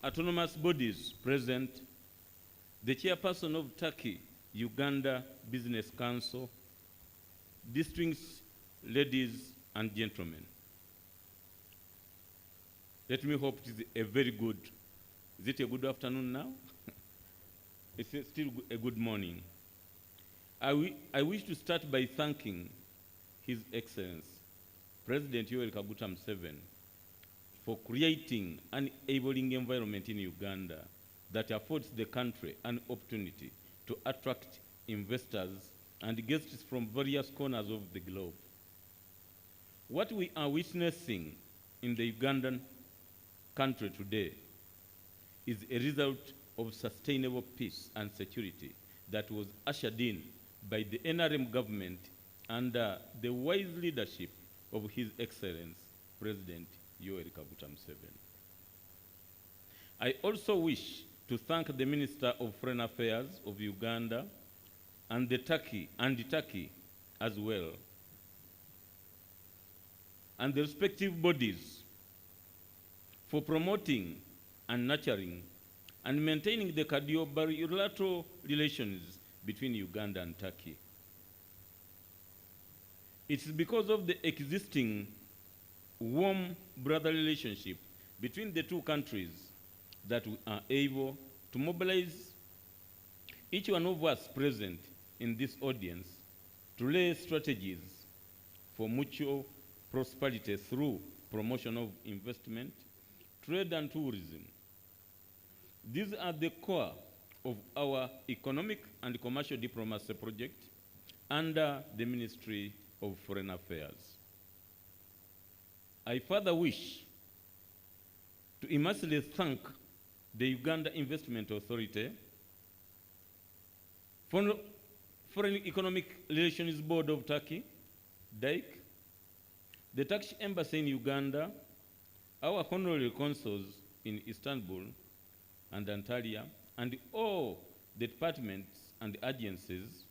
S9: Autonomous Bodies present, the Chairperson of Turkey Uganda Business Council, distinguished ladies and gentlemen. Let me hope it is a very good, is it a good afternoon now? It's still a good morning. I wish to start by thanking His Excellency, President Yoweri Kaguta Museveni, for creating an enabling environment in Uganda that affords the country an opportunity to attract investors and guests from various corners of the globe. What we are witnessing in the Ugandan country today is a result of sustainable peace and security that was ushered in by the NRM government under the wise leadership of His Excellency, President Yoweri Kaguta Museveni. I also wish to thank the Minister of Foreign Affairs of Uganda and Turkey as well, and the respective bodies for promoting and nurturing and maintaining the bilateral relations between Uganda and Turkey. It's because of the existing warm brotherly relationship between the two countries that we are able to mobilize each one of us present in this audience to lay strategies for mutual prosperity through promotion of investment, trade and tourism. These are the core of our economic and commercial diplomacy project under the Ministry of Foreign Affairs. I further wish to immensely thank the Uganda Investment Authority, Foreign Economic Relations Board of Turkey, DEC, the Turkish Embassy in Uganda, our honorary consuls in Istanbul and Antalya, and all the departments and agencies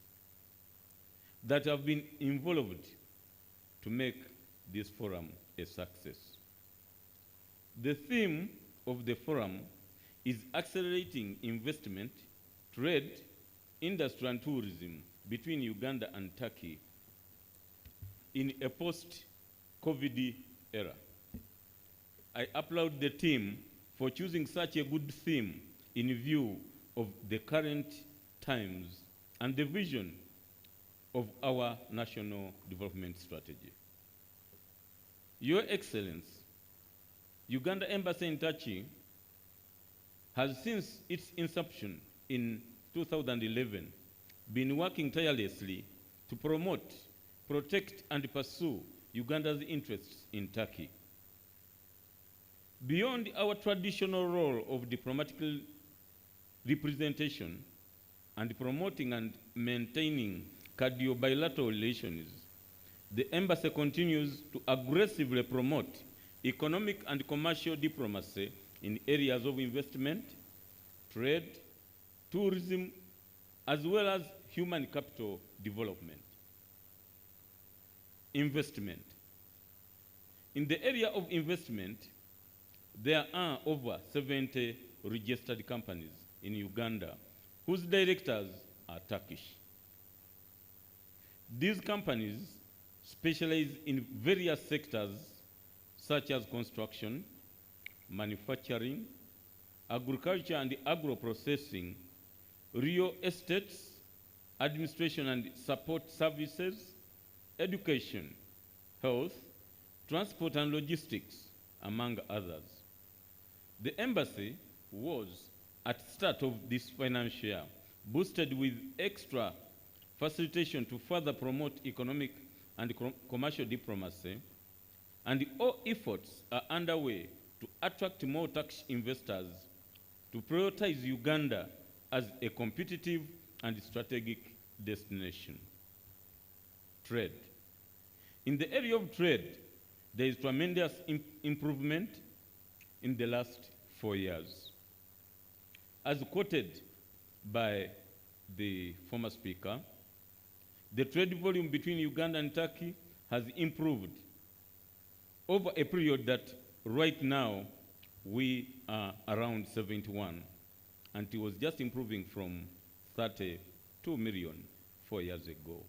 S9: that have been involved to make this forum a success. The theme of the forum is accelerating investment, trade, industry and tourism between Uganda and Turkey in a post-COVID era. I applaud the team for choosing such a good theme in view of the current times and the vision of our national development strategy. Your Excellency, Uganda Embassy in Turkey has since its inception in 2011 been working tirelessly to promote, protect and pursue Uganda's interests in Turkey. Beyond our traditional role of diplomatic representation and promoting and maintaining bilateral relations, the embassy continues to aggressively promote economic and commercial diplomacy in areas of investment, trade, tourism, as well as human capital development. Investment. In the area of investment, there are over 70 registered companies in Uganda whose directors are Turkish. These companies specialize in various sectors such as construction, manufacturing, agriculture and agro-processing, real estates, administration and support services, education, health, transport and logistics, among others. The embassy was, at the start of this financial year, boosted with extra facilitation to further promote economic and commercial diplomacy, and all efforts are underway to attract more tax investors to prioritize Uganda as a competitive and strategic destination. Trade. In the area of trade, there is tremendous improvement in the last 4 years. As quoted by the former speaker, the trade volume between Uganda and Turkey has improved over a period that right now we are around 71, and it was just improving from 32 million 4 years ago.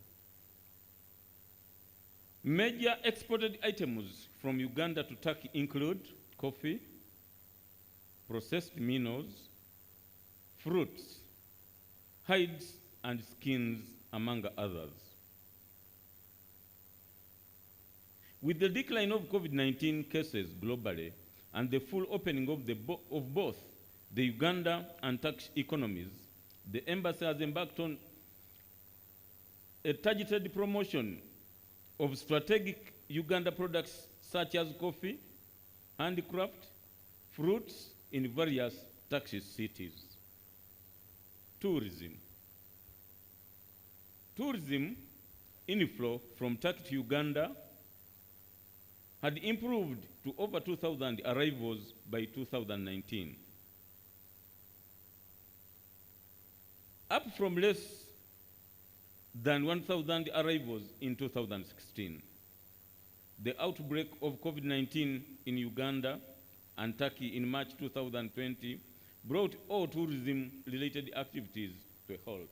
S9: Major exported items from Uganda to Turkey include coffee, processed minerals, fruits, hides and skins, among others. With the decline of COVID-19 cases globally and the full opening of both the Uganda and Turkish economies, the embassy has embarked on a targeted promotion of strategic Uganda products such as coffee, handicraft, fruits in various Turkish cities. Tourism. Tourism inflow from Turkey to Uganda had improved to over 2,000 arrivals by 2019, up from less than 1,000 arrivals in 2016. The outbreak of COVID-19 in Uganda and Turkey in March 2020 brought all tourism-related activities to a halt.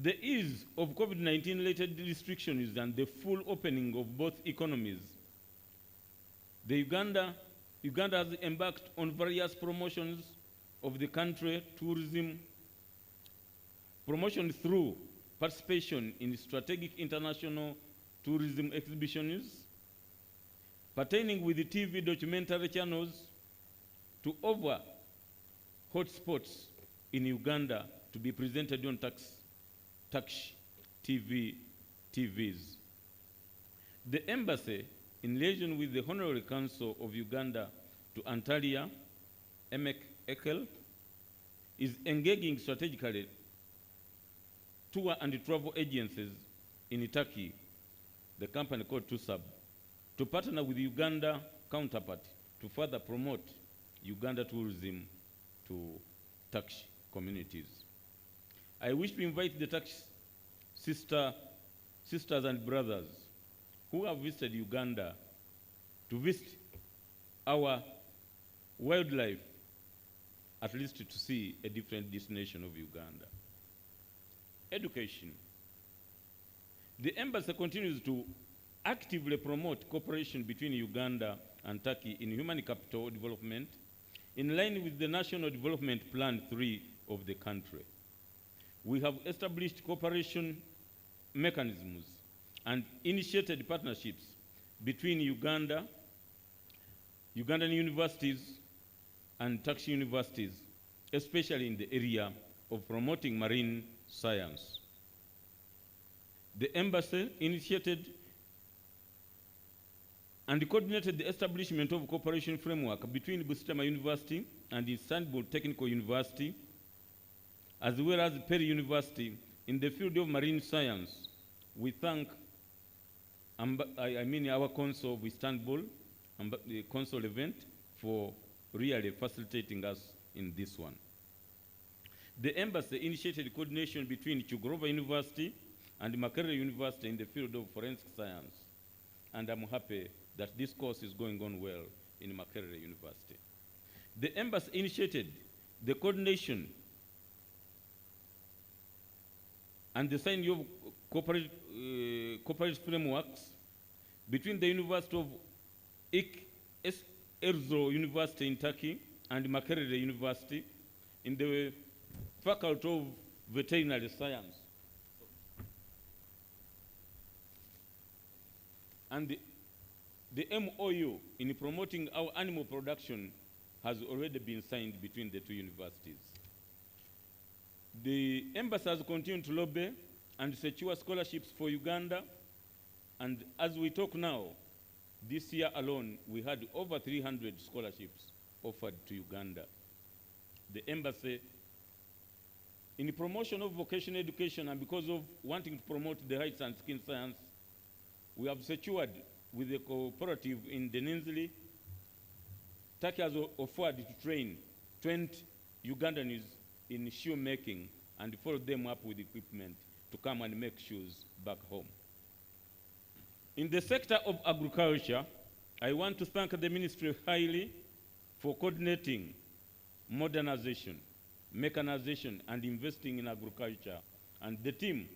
S9: The ease of COVID-19 related restrictions and the full opening of both economies, Uganda has embarked on various promotions of the country tourism, promotion through participation in strategic international tourism exhibitions, pertaining with the TV documentary channels to over hotspots in Uganda to be presented on Turkish TVs. The embassy, in liaison with the Honorary Council of Uganda to Antalya, Emek Ekel, is engaging strategically tour and travel agencies in Turkey, the company called TUSAB, to partner with Uganda counterpart to further promote Uganda tourism to Turkish communities. I wish to invite the Turkish sisters and brothers who have visited Uganda to visit our wildlife, at least to see a different destination of Uganda. Education. The embassy continues to actively promote cooperation between Uganda and Turkey in human capital development in line with the National Development Plan 3 of the country. We have established cooperation mechanisms and initiated partnerships between Ugandan universities and Turkish universities, especially in the area of promoting marine science. The embassy initiated and coordinated the establishment of cooperation framework between Busitama University and Istanbul Technical University, as well as Peri University in the field of marine science. We thank our Consul of Istanbul the council event for really facilitating us in this one. The embassy initiated coordination between Chugorova University and Makerere University in the field of forensic science. And I'm happy that this course is going on well in Makerere University. The embassy initiated the coordination and the signing of corporate frameworks between the University of Erzurum University in Turkey and Makerere University in the Faculty of Veterinary Science. And the MOU in promoting our animal production has already been signed between the two universities. The embassy has continued to lobby and secure scholarships for Uganda, and as we talk now, this year alone, we had over 300 scholarships offered to Uganda. The embassy, in the promotion of vocational education and because of wanting to promote the heights and skin science, we have secured with a cooperative in Denizli, Turkey has offered to train 20 Ugandans in shoe making and follow them up with equipment to come and make shoes back home. In the sector of agriculture, I want to thank the ministry highly for coordinating modernization, mechanization, and investing in agriculture, and the team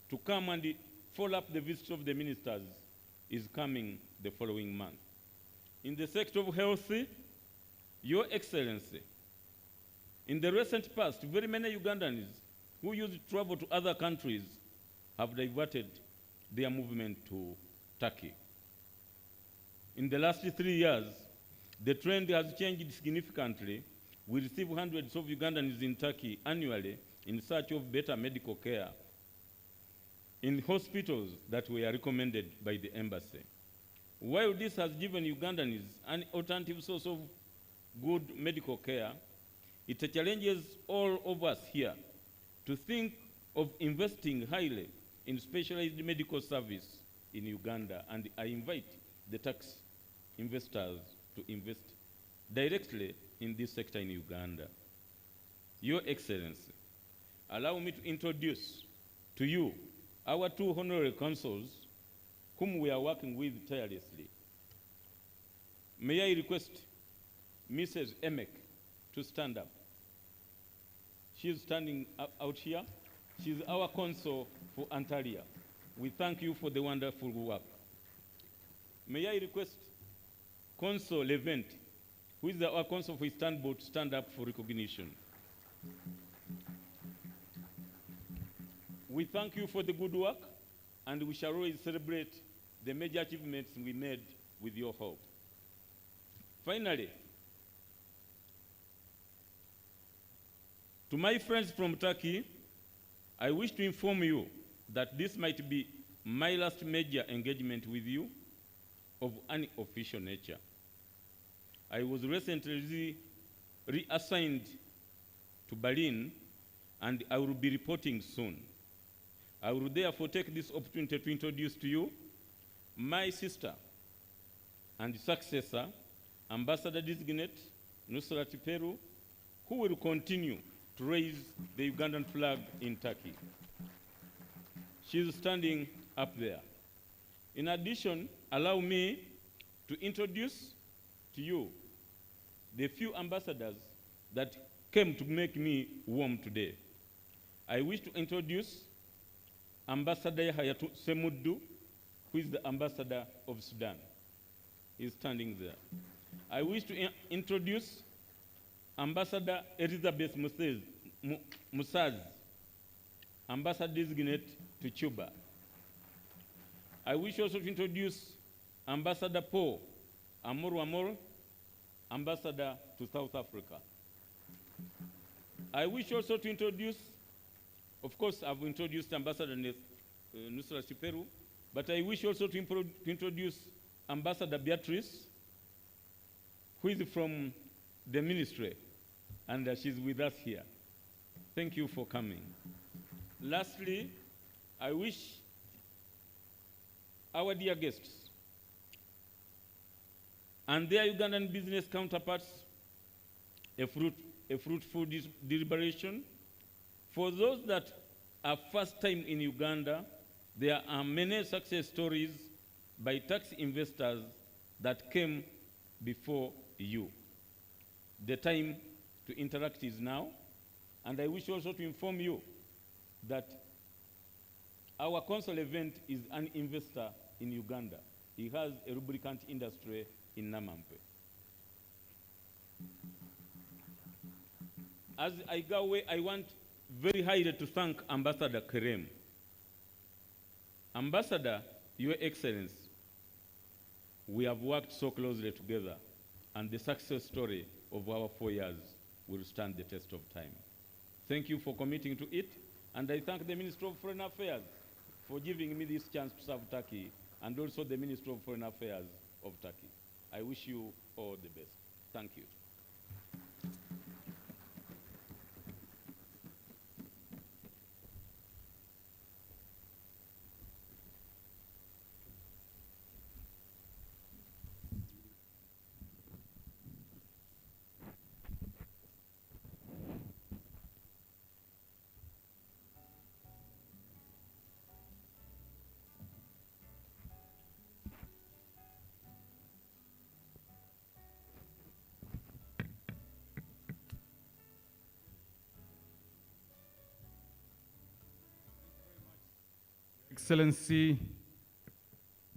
S9: to come and follow up the visit of the ministers is coming the following month. In the sector of health, Your Excellency, in the recent past, very many Ugandans who used to travel to other countries have diverted their movement to Turkey. In the last 3 years, the trend has changed significantly. We receive hundreds of Ugandans in Turkey annually in search of better medical care in hospitals that were recommended by the embassy. While this has given Ugandans an alternative source of good medical care, it challenges all of us here to think of investing highly in specialized medical service in Uganda, and I invite the tax investors to invest directly in this sector in Uganda. Your Excellency, allow me to introduce to you our two honorary consuls whom we are working with tirelessly. May I request Mrs. Emek to stand up. She is standing out here. She is our consul for Antalya. We thank you for the wonderful work. May I request Consul Levent, who is our consul for Istanbul, to stand up for recognition. We thank you for the good work, and we shall always celebrate the major achievements we made with your help. Finally, to my friends from Turkey, I wish to inform you that this might be my last major engagement with you of an official nature. I was recently reassigned to Berlin, and I will be reporting soon. I will therefore take this opportunity to introduce to you my sister and successor, Ambassador Designate Nusrat Peru, who will continue to raise the Ugandan flag in Turkey. She is standing up there. In addition, allow me to introduce to you the few ambassadors that came to make me warm today. I wish to introduce Ambassador Hayatu Semuddu, who is the ambassador of Sudan. He's standing there. I wish to introduce Ambassador Elizabeth Musaz, Ambassador Designate to Cuba. I wish also to introduce Ambassador Paul Amor, Ambassador to South Africa. I wish also to introduce, of course, I've introduced Ambassador Nusrat Peru, but I wish also to introduce Ambassador Beatrice, who is from the ministry, and she's with us here. Thank you for coming. Lastly, I wish our dear guests and their Ugandan business counterparts a fruitful deliberation. For those that are first time in Uganda, there are many success stories by tax investors that came before you. The time to interact is now, and I wish also to inform you that our council event is an investor in Uganda. He has a lubricant industry in Namampe. As I go away, I want very highly to thank Ambassador Kerem. Ambassador, Your Excellency, we have worked so closely together, and the success story of our 4 years will stand the test of time. Thank you for committing to it, and I thank the Minister of Foreign Affairs for giving me this chance to serve Turkey, and also the Minister of Foreign Affairs of Turkey. I wish you all the best. Thank you.
S3: Excellency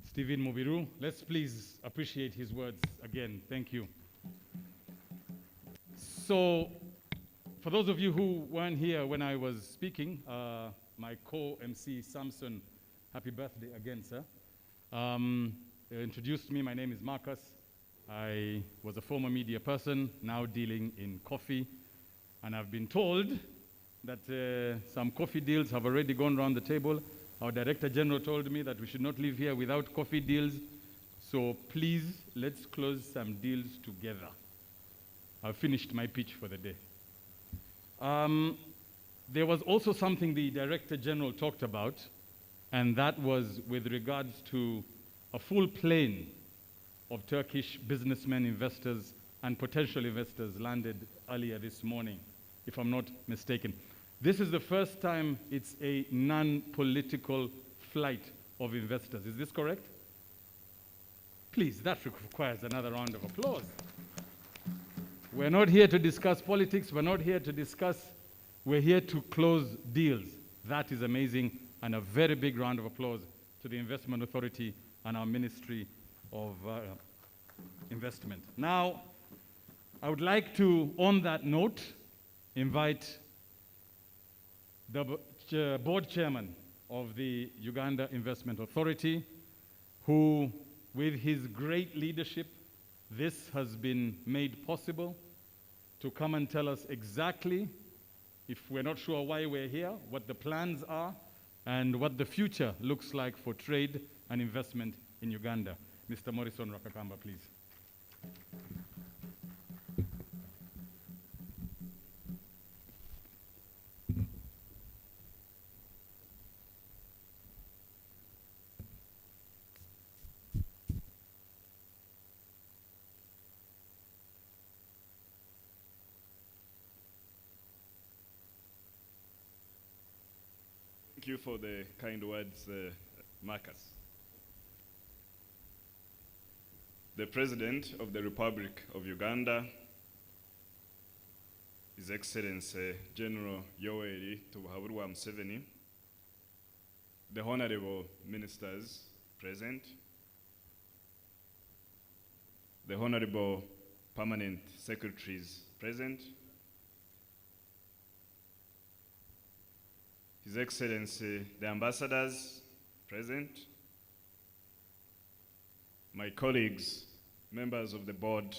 S3: Stephen Mubiru, let's please appreciate his words again. Thank you. So, for those of you who weren't here when I was speaking, my co-MC Samson, happy birthday again, sir. Introduced me, my name is Marcus. I was a former media person, now dealing in coffee, and I've been told that some coffee deals have already gone around the table. Our Director General told me that we should not leave here without coffee deals. So please, let's close some deals together. I've finished my pitch for the day. There was also something the Director General talked about, and that was with regards to a full plane of Turkish businessmen, investors, and potential investors landed earlier this morning, if I'm not mistaken. This is the first time it's a non-political flight of investors. Is this correct? Please, that requires another round of applause. We're not here to discuss politics. We're not here to discuss. We're here to close deals. That is amazing, and a very big round of applause to the Investment Authority and our Ministry of Investment. Now, I would like to, on that note, invite the board chairman of the Uganda Investment Authority, who, with his great leadership, this has been made possible, to come and tell us exactly, if we're not sure why we're here, what the plans are, and what the future looks like for trade and investment in Uganda. Mr. Morrison Rakakamba, please.
S10: Thank you for the kind words, Marcus. The President of the Republic of Uganda, His Excellency General Yoweri Tubuhaburwa Museveni, the Honorable Ministers present, the Honorable Permanent Secretaries present, His Excellency, the ambassadors present, my colleagues, members of the board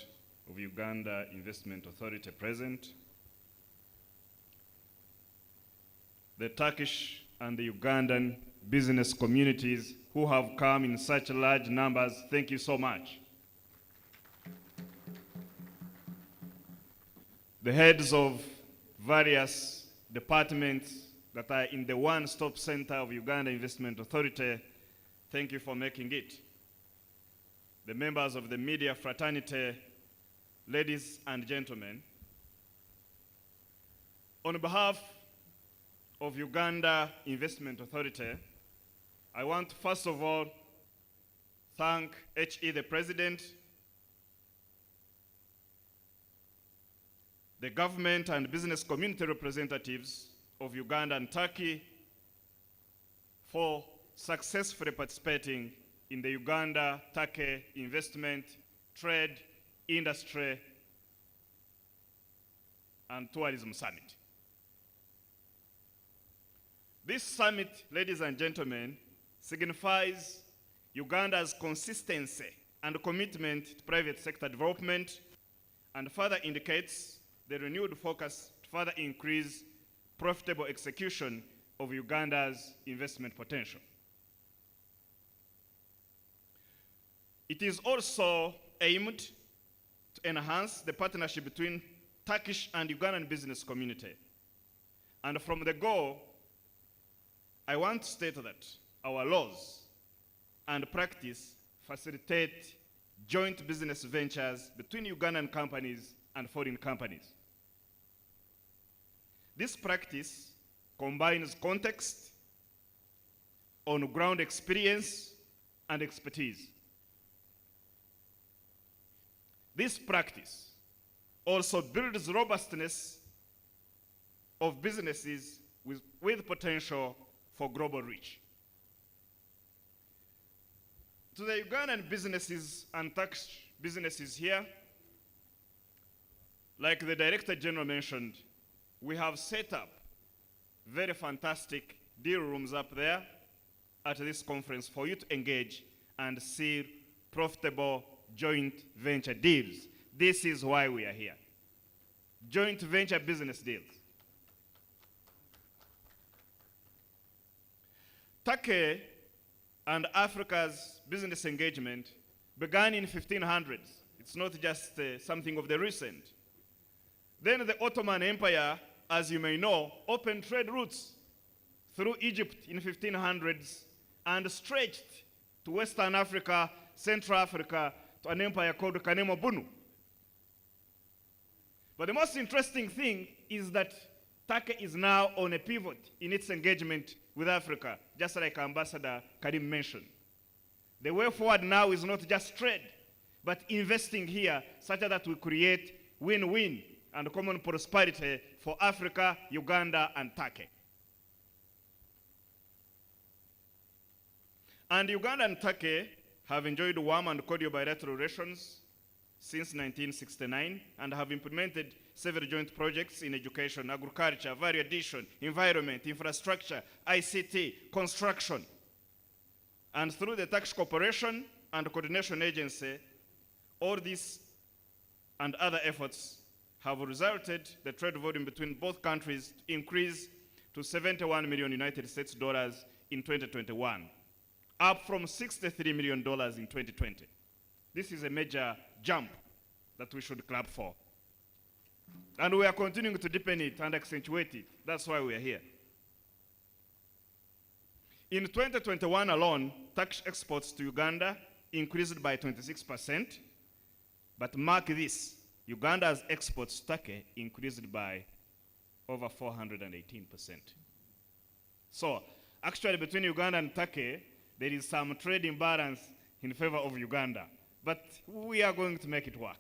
S10: of Uganda Investment Authority present, the Turkish and the Ugandan business communities who have come in such large numbers, thank you so much. The heads of various departments that are in the one-stop center of Uganda Investment Authority, thank you for making it. the members of the media fraternity, ladies and gentlemen, on behalf of Uganda Investment Authority, I want to first of all thank HE, the President, the government and business community representatives of Uganda and Turkey for successfully participating in the Uganda-Turkey Investment, Trade, Industry, and Tourism Summit. This summit, ladies and gentlemen, signifies Uganda's consistency and commitment to private sector development and further indicates the renewed focus to further increase profitable execution of Uganda's investment potential. It is also aimed to enhance the partnership between Turkish and Ugandan business community. And from the go, I want to state that our laws and practice facilitate joint business ventures between Ugandan companies and foreign companies. This practice combines context, on-ground experience, and expertise. This practice also builds robustness of businesses with potential for global reach. To the Ugandan businesses and tax businesses here, like the Director General mentioned, we have set up very fantastic deal rooms up there at this conference for you to engage and see profitable joint venture deals. This is why we are here. Joint venture business deals. Turkey and Africa's business engagement began in 1500s. It's not just something of the recent. Then the Ottoman Empire, as you may know, opened trade routes through Egypt in 1500s and stretched to Western Africa, Central Africa, to an empire called Kanemo Bunu. But the most interesting thing is that Turkey is now on a pivot in its engagement with Africa, just like Ambassador Karim mentioned. The way forward now is not just trade, but investing here such that we create win-win and common prosperity for Africa, Uganda, and Turkey. And Uganda and Turkey have enjoyed warm and cordial bilateral relations since 1969 and have implemented several joint projects in education, agriculture, value addition, environment, infrastructure, ICT, construction. And through the Tax Cooperation and Coordination Agency, all these and other efforts have resulted the trade volume between both countries to increase to 71 million United States dollars in 2021, up from $63 million in 2020. This is a major jump that we should clap for. And we are continuing to deepen it and accentuate it. That's why we are here. In 2021 alone, tax exports to Uganda increased by 26%. But mark this, Uganda's exports to Turkey increased by over 418%. So, actually between Uganda and Turkey, there is some trade imbalance in favor of Uganda. But we are going to make it work.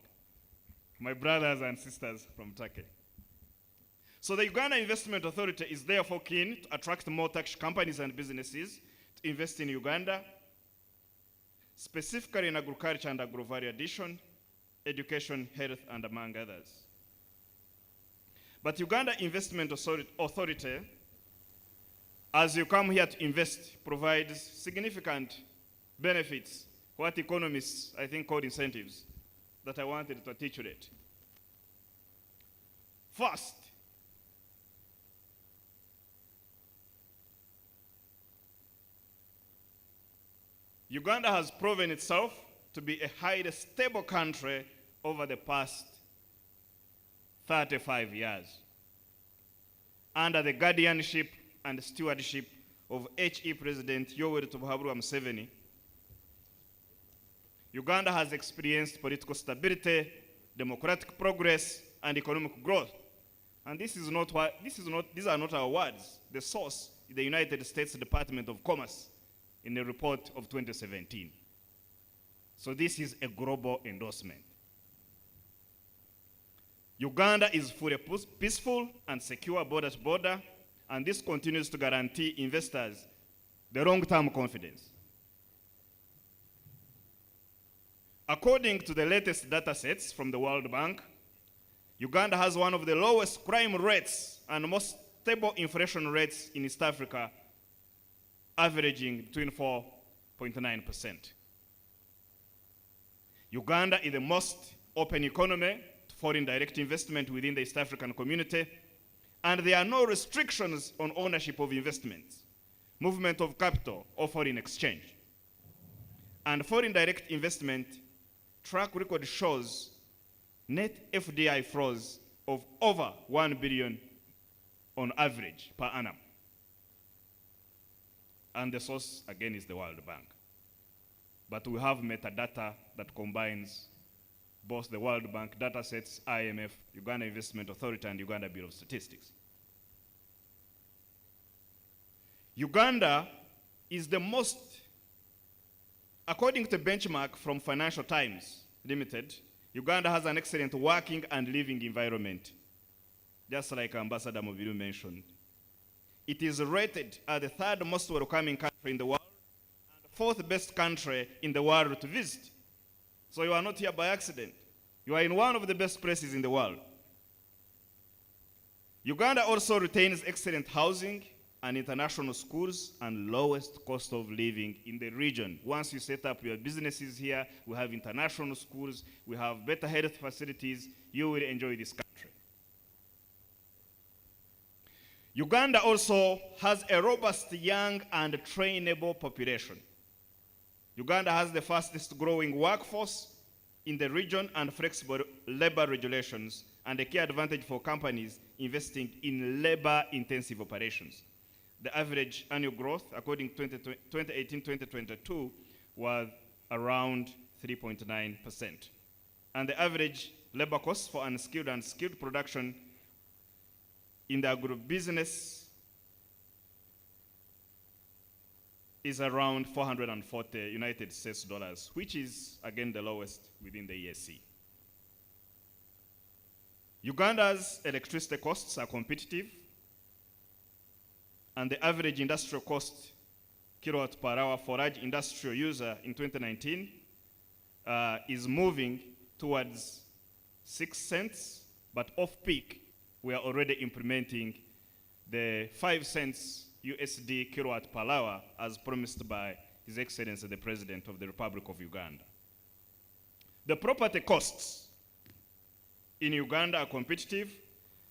S10: My brothers and sisters from Turkey. So the Uganda Investment Authority is therefore keen to attract more Turkish companies and businesses to invest in Uganda, specifically in agriculture and agro-value addition, education, health, and among others. But Uganda Investment Authority, as you come here to invest, provides significant benefits, what economists, I think, call incentives, that I wanted to articulate. First, Uganda has proven itself to be a highly stable country over the past 35 years, under the guardianship and stewardship of HE President Yoweri Museveni. Uganda has experienced political stability, democratic progress, and economic growth. And these are not our words. The source is the United States Department of Commerce in a report of 2017. So this is a global endorsement. Uganda is fully peaceful and secure border to border, and this continues to guarantee investors the long-term confidence. According to the latest data sets from the World Bank, Uganda has one of the lowest crime rates and most stable inflation rates in East Africa, averaging between 4.9%. Uganda is the most open economy to foreign direct investment within the East African community, and there are no restrictions on ownership of investments, movement of capital, or foreign exchange. And foreign direct investment track record shows net FDI flows of over 1 billion on average per annum. And the source, again, is the World Bank. But we have metadata that combines both the World Bank data sets, IMF, Uganda Investment Authority, and Uganda Bureau of Statistics. Uganda is the most, according to benchmark from Financial Times Limited, Uganda has an excellent working and living environment, just like Ambassador Mobiru mentioned. It is rated as the third most welcoming country in the world and the fourth best country in the world to visit. So you are not here by accident. You are in one of the best places in the world. Uganda also retains excellent housing and international schools and lowest cost of living in the region. Once you set up your businesses here, we have international schools, we have better health facilities, you will enjoy this country. Uganda also has a robust young and trainable population. Uganda has the fastest growing workforce in the region and flexible labor regulations, and a key advantage for companies investing in labor-intensive operations. The average annual growth, according to 2018-2022, was around 3.9%. And the average labor cost for unskilled and skilled production in the agribusiness is around 440 United States dollars, which is, again, the lowest within the ESC. Uganda's electricity costs are competitive, and the average industrial cost kilowatt per hour for large industrial user in 2019 is moving towards 6 cents, but off-peak, we are already implementing the 5 cents USD kilowatt per hour as promised by His Excellency the President of the Republic of Uganda. The property costs in Uganda are competitive,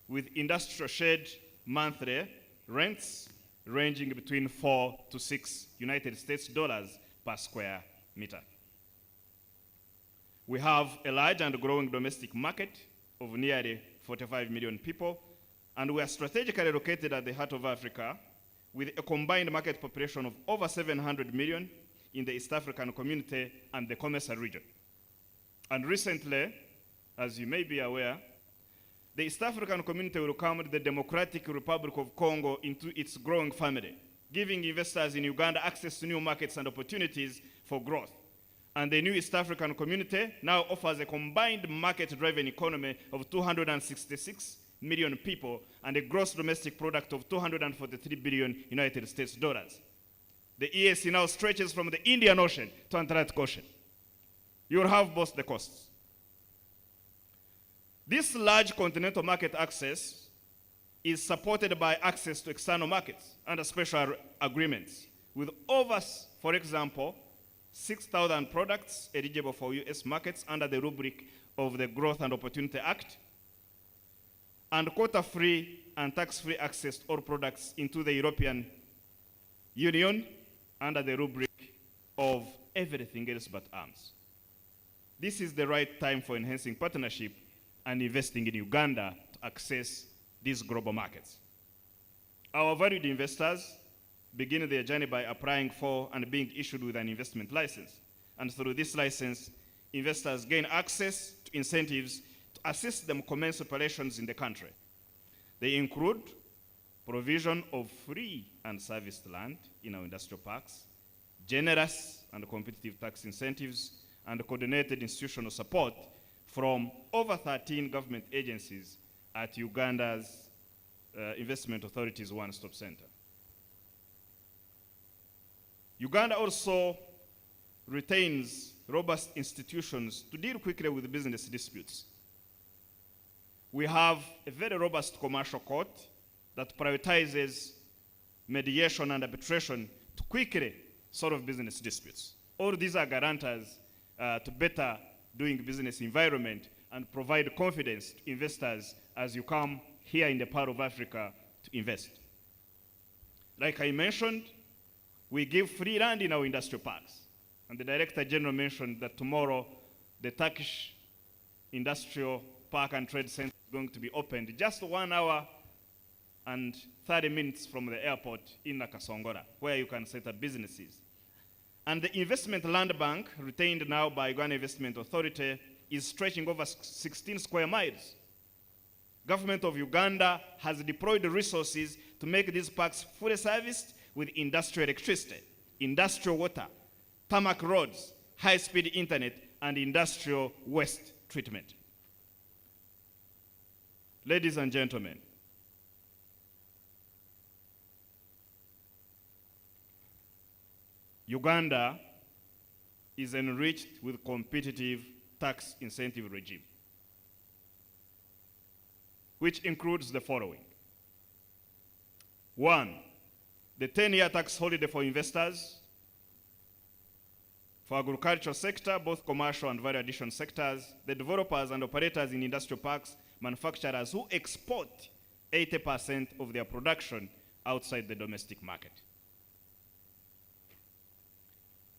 S10: with industrial shed monthly rents ranging between 4 to 6 United States dollars per square meter. We have a large and growing domestic market of nearly 45 million people, and we are strategically located at the heart of Africa with a combined market population of over 700 million in the East African community and the COMESA region. And recently, as you may be aware, the East African community welcomed the Democratic Republic of Congo into its growing family, giving investors in Uganda access to new markets and opportunities for growth. And the new East African community now offers a combined market-driven economy of 266 million people and a gross domestic product of 243 billion United States dollars. The EAC now stretches from the Indian Ocean to Atlantic Ocean. You will have both the costs. This large continental market access is supported by access to external markets under special agreements with over, for example, 6,000 products eligible for US markets under the rubric of the Growth and Opportunity Act, and quota-free and tax-free access to all products into the European Union under the rubric of everything else but arms. This is the right time for enhancing partnership and investing in Uganda to access these global markets. Our valued investors begin their journey by applying for and being issued with an investment license. and through this license, investors gain access to incentives to assist them commence operations in the country. They include provision of free and serviced land in our industrial parks, generous and competitive tax incentives, and coordinated institutional support from over 13 government agencies at Uganda's Investment Authority's one-stop center. Uganda also retains robust institutions to deal quickly with business disputes. We have a very robust commercial court that prioritizes mediation and arbitration to quickly solve business disputes. All these are guarantors to better doing business environment and provide confidence to investors as you come here in the part of Africa to invest. Like I mentioned, we give free land in our industrial parks. And the Director General mentioned that tomorrow the Turkish Industrial Park and Trade Center is going to be opened just 1 hour and 30 minutes from the airport in Nakasongola, where you can set up businesses. And the investment land bank, retained now by Uganda Investment Authority, is stretching over 16 square miles. Government of Uganda has deployed resources to make these parks fully serviced with industrial electricity, industrial water, tarmac roads, high-speed internet, and industrial waste treatment. Ladies and gentlemen, Uganda is enriched with competitive tax incentive regime, which includes the following. 1, the 10-year tax holiday for investors. For agricultural sector, both commercial and value addition sectors, the developers and operators in industrial parks, manufacturers who export 80% of their production outside the domestic market.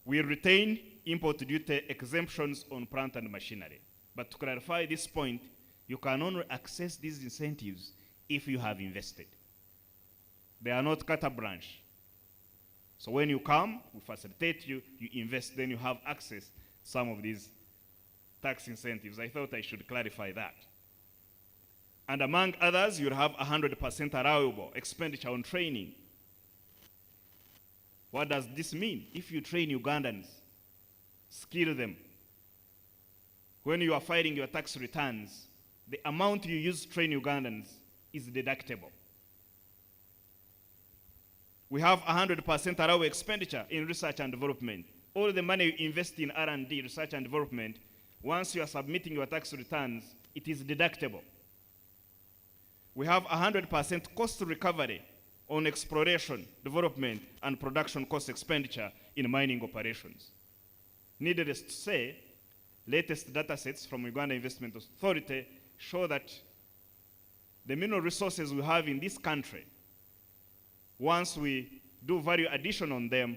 S10: We retain import duty exemptions on plant and machinery. But to clarify this point, you can only access these incentives if you have invested. They are not carte blanche. So when you come, we facilitate you, you invest, then you have access to some of these tax incentives. I thought I should clarify that. And among others, you'll have 100% allowable expenditure on training. What does this mean? If you train Ugandans, skill them, when you are filing your tax returns, the amount you use to train Ugandans is deductible. We have 100% allowable expenditure in research and development. All the money you invest in R&D, research and development, once you are submitting your tax returns, it is deductible. We have 100% cost recovery on exploration, development, and production cost expenditure in mining operations. Needless to say, latest data sets from Uganda Investment Authority show that the mineral resources we have in this country, once we do value addition on them,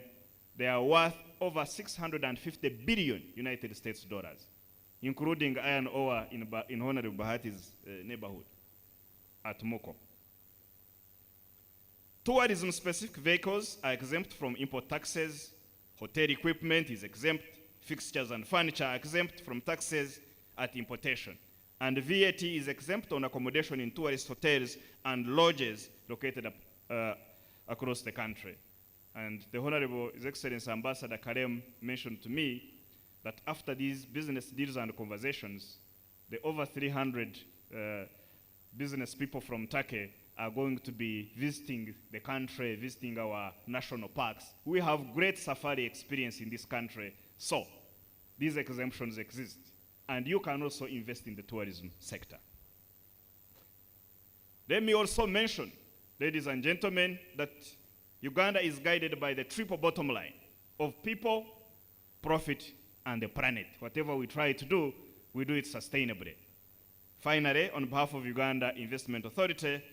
S10: they are worth over 650 billion United States dollars, including iron ore in Honorable Bahati's neighborhood at Moko. Tourism-specific vehicles are exempt from import taxes. Hotel equipment is exempt. Fixtures and furniture are exempt from taxes at importation. And VAT is exempt on accommodation in tourist hotels and lodges located across the country. And the Honorable His Excellency Ambassador Karem mentioned to me that after these business deals and conversations, the over 300 business people from Turkey are going to be visiting the country, visiting our national parks. We have great safari experience in this country, so these exemptions exist. And you can also invest in the tourism sector. Let me also mention, ladies and gentlemen, that Uganda is guided by the triple bottom line of people, profit, and the planet. Whatever we try to do, we do it sustainably. Finally, on behalf of Uganda Investment Authority,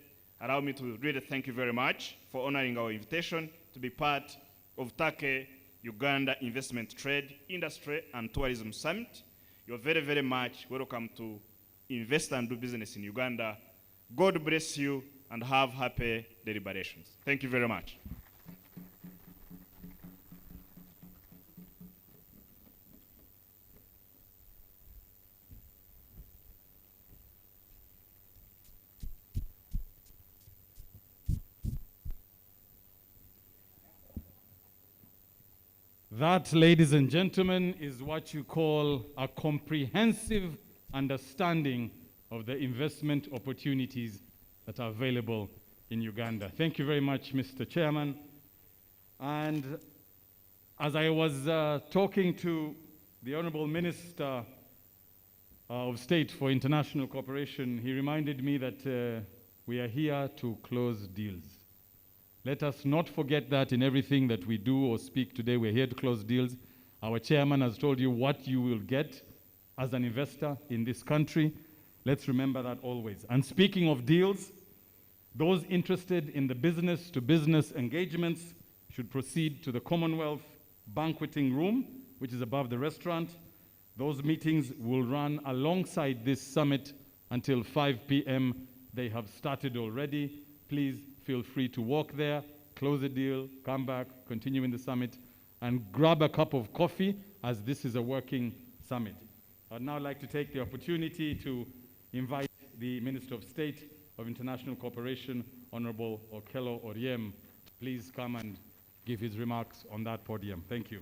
S10: allow me to really thank you very much for honoring our invitation to be part of Turkey-Uganda Investment Trade, Industry, and Tourism Summit. You're very, very much welcome to invest and do business in Uganda. God bless you and have happy deliberations. Thank you very much.
S3: That, ladies and gentlemen, is what you call a comprehensive understanding of the investment opportunities that are available in Uganda. Thank you very much, Mr. Chairman. And as I was talking to the Honorable Minister of State for International Cooperation, he reminded me that we are here to close deals. Let us not forget that in everything that we do or speak today. We're here to close deals. Our chairman has told you what you will get as an investor in this country. Let's remember that always. And speaking of deals, those interested in the business-to-business engagements should proceed to the Commonwealth banqueting room, which is above the restaurant. Those meetings will run alongside this summit until 5 p.m. They have started already. Please feel free to walk there, close the deal, come back, continue in the summit, and grab a cup of coffee, as this is a working summit. I'd now like to take the opportunity to invite the Minister of State of International Cooperation, Honorable Okello Oryem. Please come and give his remarks on that podium. Thank you.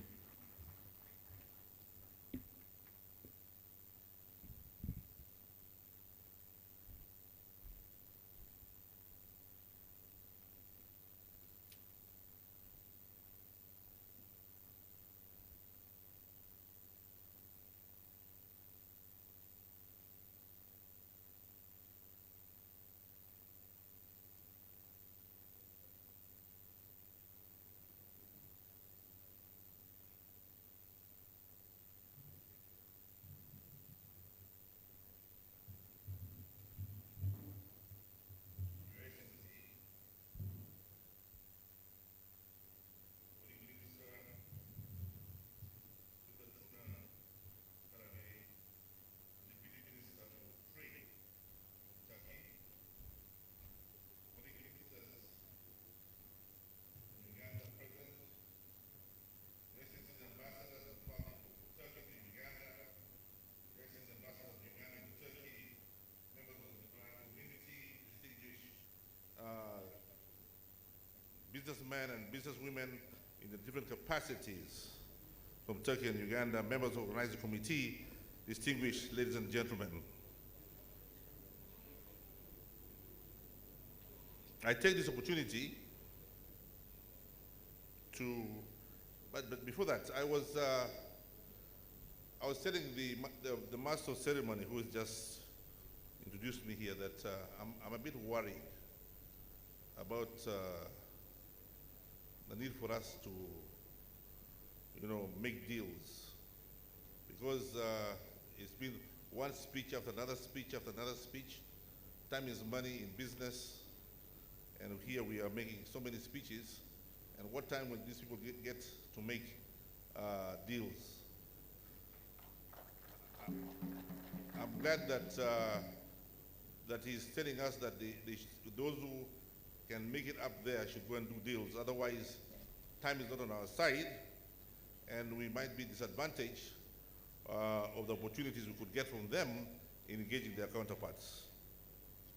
S11: Businessmen and businesswomen in the different capacities from Turkey and Uganda, members of the organizing committee, distinguished ladies and gentlemen. I take this opportunity to, but before that, I was telling the master of ceremony, who has just introduced me here, that I'm a bit worried about the need for us to, make deals, because it's been one speech after another speech after another speech. Time is money in business, and here we are making so many speeches. And what time will these people get to make deals? I'm glad that he's telling us that those who can make it up there should go and do deals. Otherwise, time is not on our side, and we might be disadvantaged of the opportunities we could get from them in engaging their counterparts.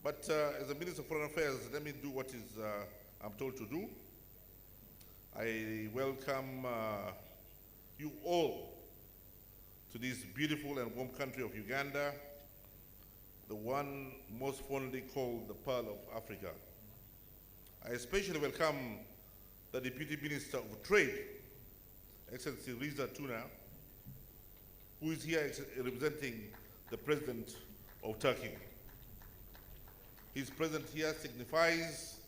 S11: But as a Minister of Foreign Affairs, let me do what is I'm told to do. I welcome you all to this beautiful and warm country of Uganda, the one most fondly called the Pearl of Africa. I especially welcome the Deputy Minister of Trade, Excellency Riza Tuna, who is here representing the President of Turkey. His presence here signifies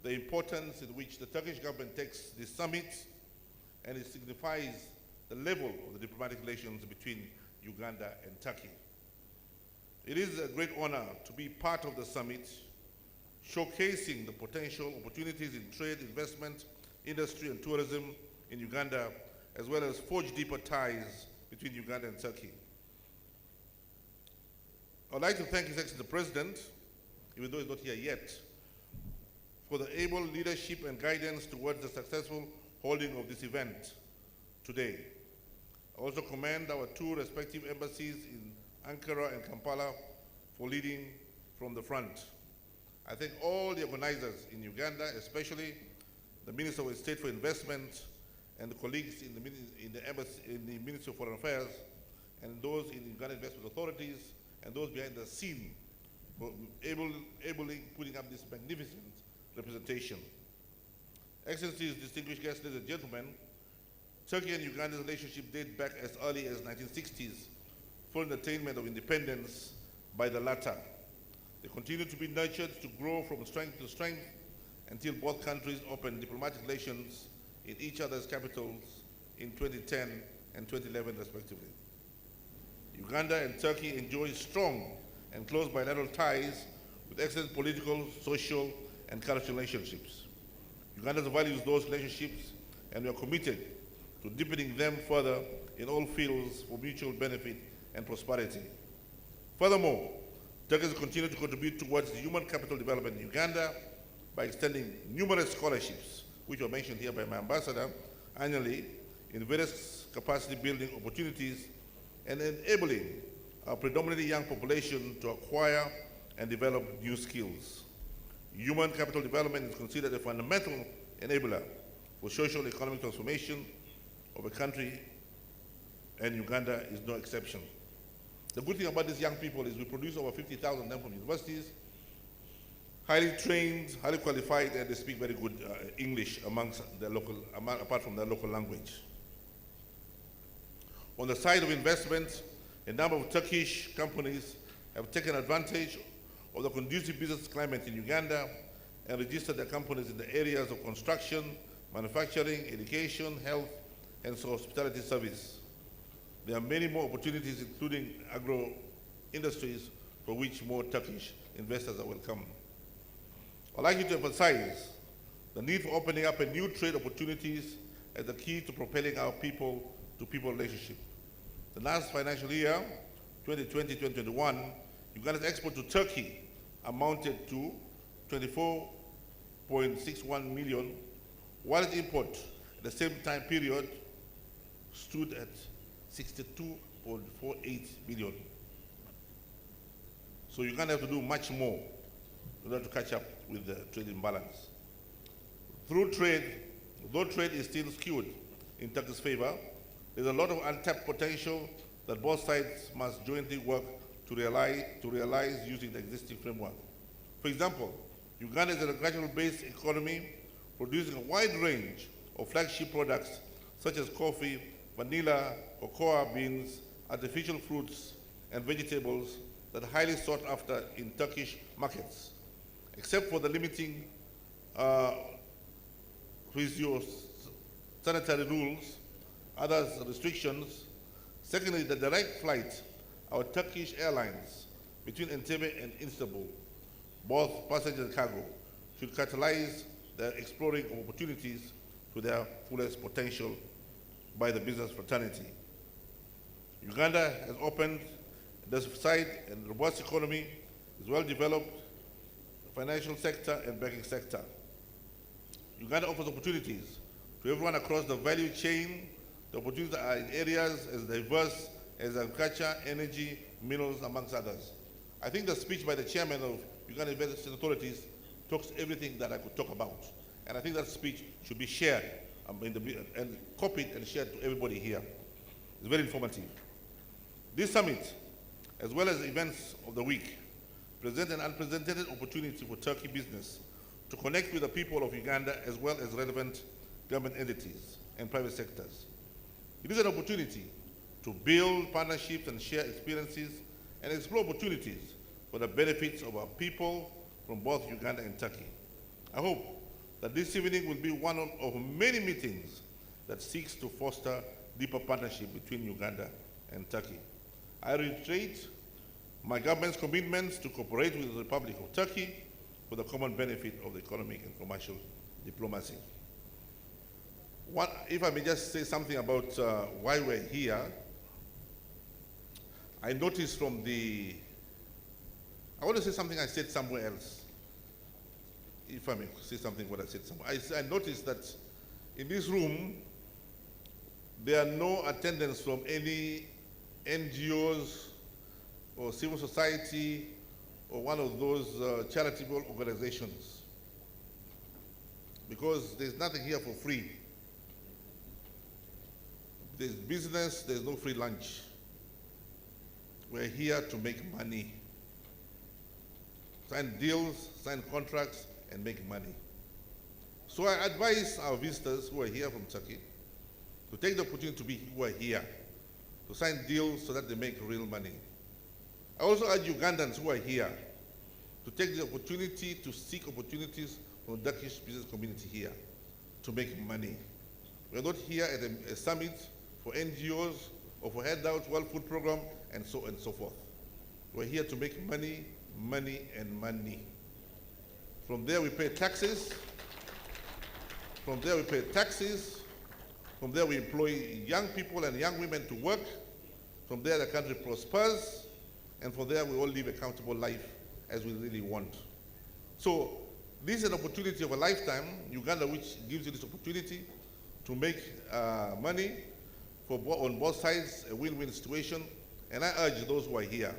S11: the importance in which the Turkish government takes this summit, and it signifies the level of the diplomatic relations between Uganda and Turkey. It is a great honor to be part of the summit, showcasing the potential opportunities in trade, investment, industry, and tourism in Uganda, as well as forge deeper ties between Uganda and Turkey. I'd like to thank His Excellency the President, even though he's not here yet, for the able leadership and guidance towards the successful holding of this event today. I also commend our two respective embassies in Ankara and Kampala for leading from the front. I thank all the organizers in Uganda, especially the Minister of State for Investment and the colleagues in the embassy, in the Ministry of Foreign Affairs, and those in Uganda investment authorities, and those behind the scene, for ably putting up this magnificent representation. Excellencies, distinguished guests, ladies and gentlemen, Turkey and Uganda's relationship dates back as early as 1960s, following the attainment of independence by the latter. They continue to be nurtured to grow from strength to strength until both countries opened diplomatic relations in each other's capitals in 2010 and 2011 respectively. Uganda and Turkey enjoy strong and close bilateral ties with excellent political, social, and cultural relationships. Uganda values those relationships, and we are committed to deepening them further in all fields for mutual benefit and prosperity. Furthermore, Turkey has continued to contribute towards the human capital development in Uganda by extending numerous scholarships, which were mentioned here by my ambassador, annually in various capacity building opportunities and enabling our predominantly young population to acquire and develop new skills. Human capital development is considered a fundamental enabler for social economic transformation of a country, and Uganda is no exception. The good thing about these young people is we produce over 50,000 of them from universities, highly trained, highly qualified, and they speak very good English apart from their local language. On the side of investment, a number of Turkish companies have taken advantage of the conducive business climate in Uganda and registered their companies in the areas of construction, manufacturing, education, health, and hospitality service. There are many more opportunities, including agro industries, for which more Turkish investors are welcome. I'd like you to emphasize the need for opening up a new trade opportunities as the key to propelling our people-to-people relationship. The last financial year, 2020-2021, Uganda's export to Turkey amounted to 24.61 million, while its import at the same time period stood at 62.48 million. So Uganda has to do much more in order to catch up with the trade imbalance. Through trade, though trade is still skewed in Turkey's favor, there's a lot of untapped potential that both sides must jointly work to realize using the existing framework. For example, Uganda is an agricultural-based economy producing a wide range of flagship products such as coffee, vanilla, cocoa beans, artificial fruits, and vegetables that are highly sought after in Turkish markets. Except for the limiting phytosanitary rules, other restrictions. Secondly, the direct flight, our Turkish airlines between Entebbe and Istanbul, both passenger and cargo, should catalyze the exploring of opportunities to their fullest potential by the business fraternity. Uganda has opened a diversified and robust economy, is well developed financial sector and banking sector. Uganda offers opportunities to everyone across the value chain. The opportunities are in areas as diverse as agriculture, energy, minerals, amongst others. I think the speech by the chairman of Uganda Investment Authorities talks everything that I could talk about. And I think that speech should be shared and copied and shared to everybody here. It's very informative. This summit, as well as the events of the week, present an unprecedented opportunity for Turkey business to connect with the people of Uganda as well as relevant government entities and private sectors. It is an opportunity to build partnerships and share experiences and explore opportunities for the benefits of our people from both Uganda and Turkey. I hope that this evening will be one of many meetings that seeks to foster deeper partnership between Uganda and Turkey. I reiterate my government's commitments to cooperate with the Republic of Turkey for the common benefit of the economic and commercial diplomacy. If I may just say something about why we're here, I noticed I want to say something I said somewhere else. If I may say something what I said somewhere. I noticed that in this room, there are no attendants from any NGOs or civil society or one of those charitable organizations. Because there's nothing here for free. there's business, there's no free lunch. We're here to make money. Sign deals, sign contracts, and make money. So I advise our visitors who are here from Turkey to take the opportunity to be who are here, to sign deals so that they make real money. I also urge Ugandans who are here to take the opportunity to seek opportunities from the Turkish business community here to make money. We're not here at a summit for NGOs or for handouts, World Food Program, and so on and so forth. We're here to make money, money, and money. From there we pay taxes. From there we pay taxes. From there we employ young people and young women to work. From there the country prospers. And from there we all live a comfortable life as we really want. So this is an opportunity of a lifetime, Uganda, which gives you this opportunity to make money on both sides, a win-win situation. And I urge those who are here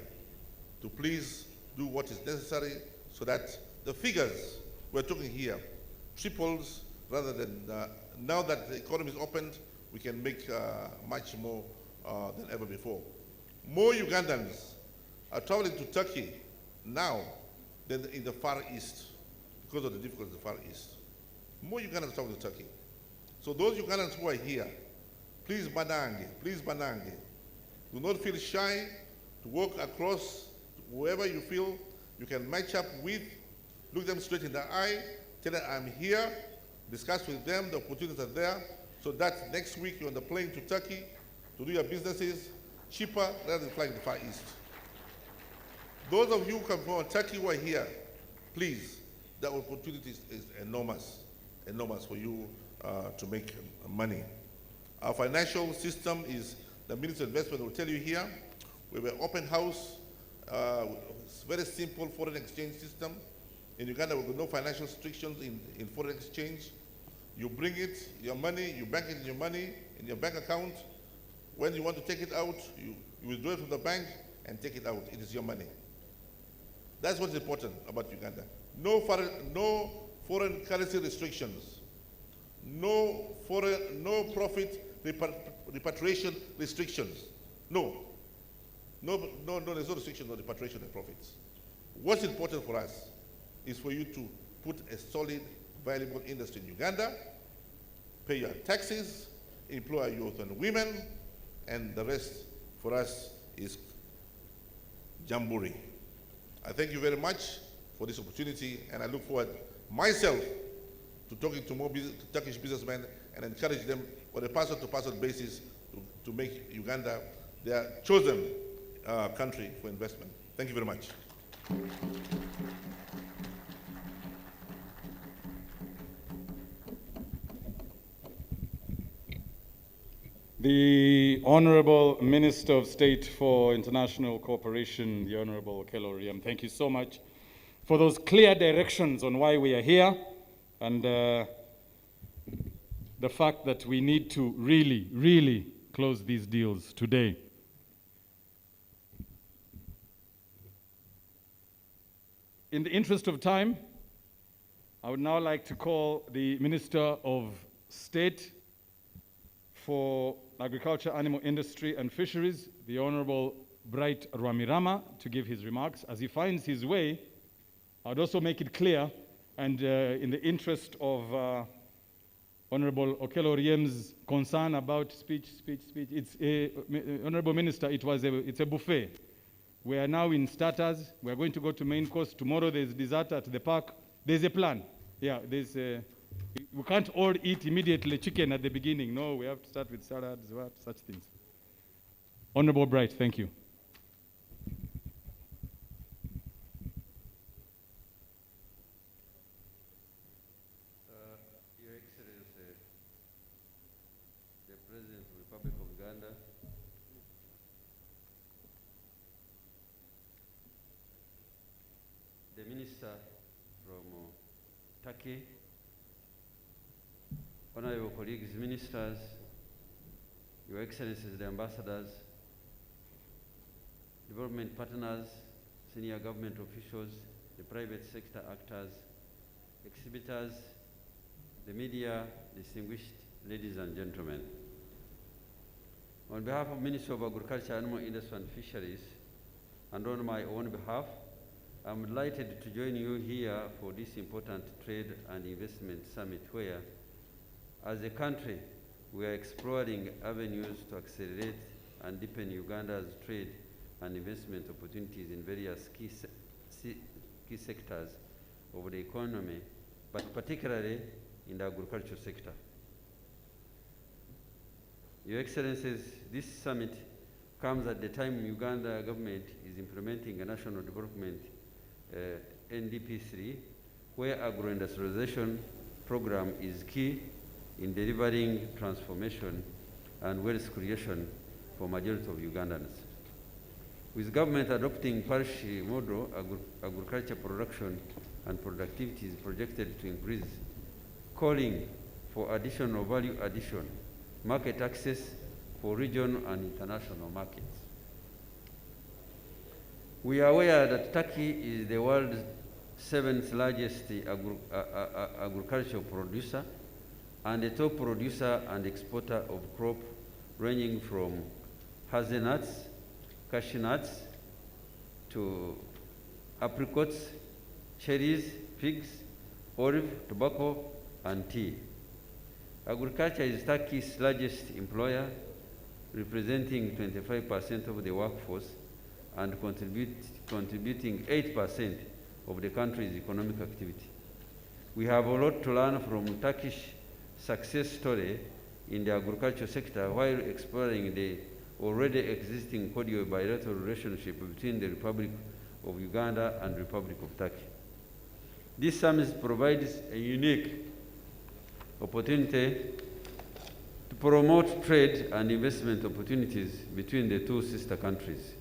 S11: to please do what is necessary so that the figures we're talking here triples rather than now that the economy is opened, we can make much more than ever before. More Ugandans are traveling to Turkey now than in the Far East because of the difficulties in the Far East. More Ugandans traveling to Turkey. So those Ugandans who are here, please banange, do not feel shy to walk across to wherever you feel you can match up with, look them straight in the eye, tell them I'm here, discuss with them, the opportunities are there, so that next week you're on the plane to Turkey to do your businesses cheaper rather than flying to the Far East. Those of you who come from Turkey who are here, please, the opportunity is enormous for you to make money. Our financial system is, the Minister of Investment will tell you here, we have an open house, it's very simple foreign exchange system. In Uganda, we've got no financial restrictions in foreign exchange. You bring it, your money, you bank it in your money, in your bank account. When you want to take it out, you withdraw it from the bank and take it out. It is your money. That's what's important about Uganda. No foreign currency restrictions. No profit repatriation restrictions. No, there's no restriction on repatriation and profits. What's important for us is for you to put a solid, valuable industry in Uganda, pay your taxes, employ youth and women, and the rest for us is jamboree. I thank you very much for this opportunity, and I look forward myself to talking to more Turkish businessmen and encourage them on a person-to-person basis to make Uganda their chosen country for investment. Thank you very much.
S3: The Honorable Minister of State for International Cooperation, the Honorable Okello Oryem, thank you so much for those clear directions on why we are here and the fact that we need to really close these deals today. In the interest of time, I would now like to call the Minister of State for Agriculture, Animal Industry and Fisheries, the Honorable Bright Rwamirama, to give his remarks. As he finds his way, I would also make it clear, and in the interest of Honorable Okello Oryem's concern about speech, it's Honorable Minister, it's a buffet. We are now in starters. We are going to go to main course. Tomorrow there's dessert at the park. There's a plan. Yeah, we can't all eat immediately chicken at the beginning. No, we have to start with salads, such things. Honorable Bright, thank you.
S12: Your Excellency, the President of the Republic of Uganda, the Minister from Turkey, honorable colleagues, ministers, Your Excellencies, the ambassadors, development partners, senior government officials, the private sector actors, exhibitors, the media, distinguished ladies and gentlemen. On behalf of Ministry of Agriculture, Animal Industry and Fisheries, and on my own behalf, I'm delighted to join you here for this important trade and investment summit where, as a country, we are exploring avenues to accelerate and deepen Uganda's trade and investment opportunities in various key sectors of the economy, but particularly in the agricultural sector. Your Excellencies, this summit comes at the time Uganda government is implementing a national development NDP3, where agro-industrialization program is key in delivering transformation and wealth creation for majority of Ugandans. With government adopting parish model, agriculture production and productivity is projected to increase, calling for additional value addition, market access for regional and international markets. We are aware that Turkey is the world's 7th largest agricultural producer and the top producer and exporter of crop ranging from hazelnuts, cashew nuts, to apricots, cherries, figs, olive, tobacco, and tea. Agriculture is Turkey's largest employer, representing 25% of the workforce and contributing 8% of the country's economic activity. We have a lot to learn from Turkish success story in the agriculture sector while exploring the already existing cordial bilateral relationship between the Republic of Uganda and Republic of Turkey. This summit provides a unique opportunity to promote trade and investment opportunities between the two sister countries.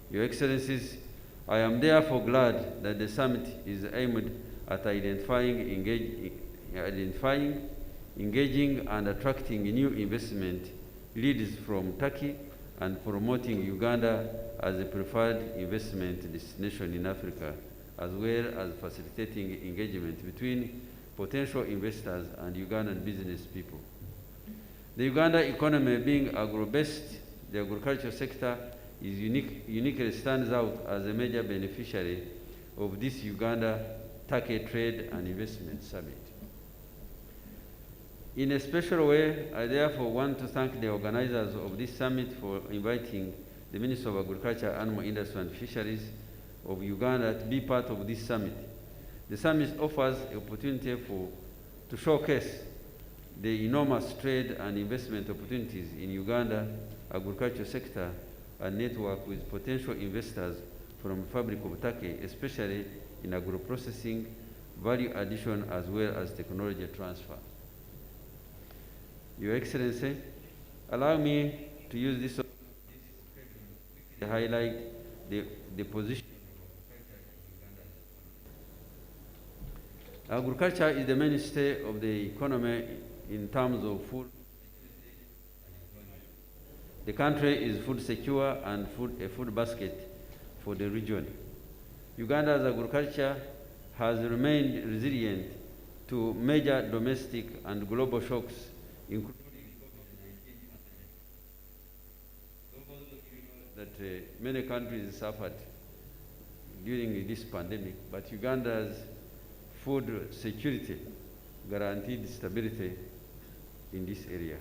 S12: Your Excellencies, I am therefore glad that the summit is aimed at identifying, engaging, and attracting new investment leads from Turkey and promoting Uganda as a preferred investment destination in Africa, as well as facilitating engagement between potential investors and Ugandan business people. The Uganda economy being agro-based, the agriculture sector is uniquely stands out as a major beneficiary of this Uganda-Turkey Trade and Investment Summit. In a special way, I therefore want to thank the organizers of this summit for inviting the Minister of Agriculture, Animal Industry and Fisheries of Uganda to be part of this summit. The summit offers an opportunity to showcase the enormous trade and investment opportunities in Uganda agriculture sector and network with potential investors from the Republic of Turkey, especially in agro-processing, value addition, as well as technology transfer. Your Excellency, allow me to use this to highlight the position. Agriculture is the mainstay of the economy in terms of food. The country is food secure and a food basket for the region. Uganda's agriculture has remained resilient to major domestic and global shocks, including that many countries suffered during this pandemic, but Uganda's food security guaranteed stability in this area.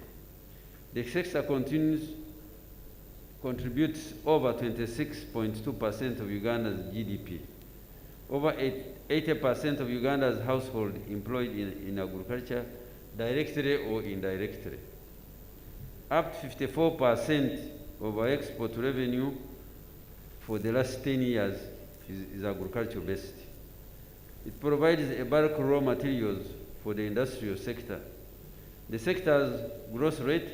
S12: The sector contributes over 26.2% of Uganda's GDP. Over 80% of Uganda's households employed in agriculture, directly or indirectly. Up to 54% of our export revenue for the last 10 years is agriculture based. It provides a bulk raw materials for the industrial sector. The sector's growth rate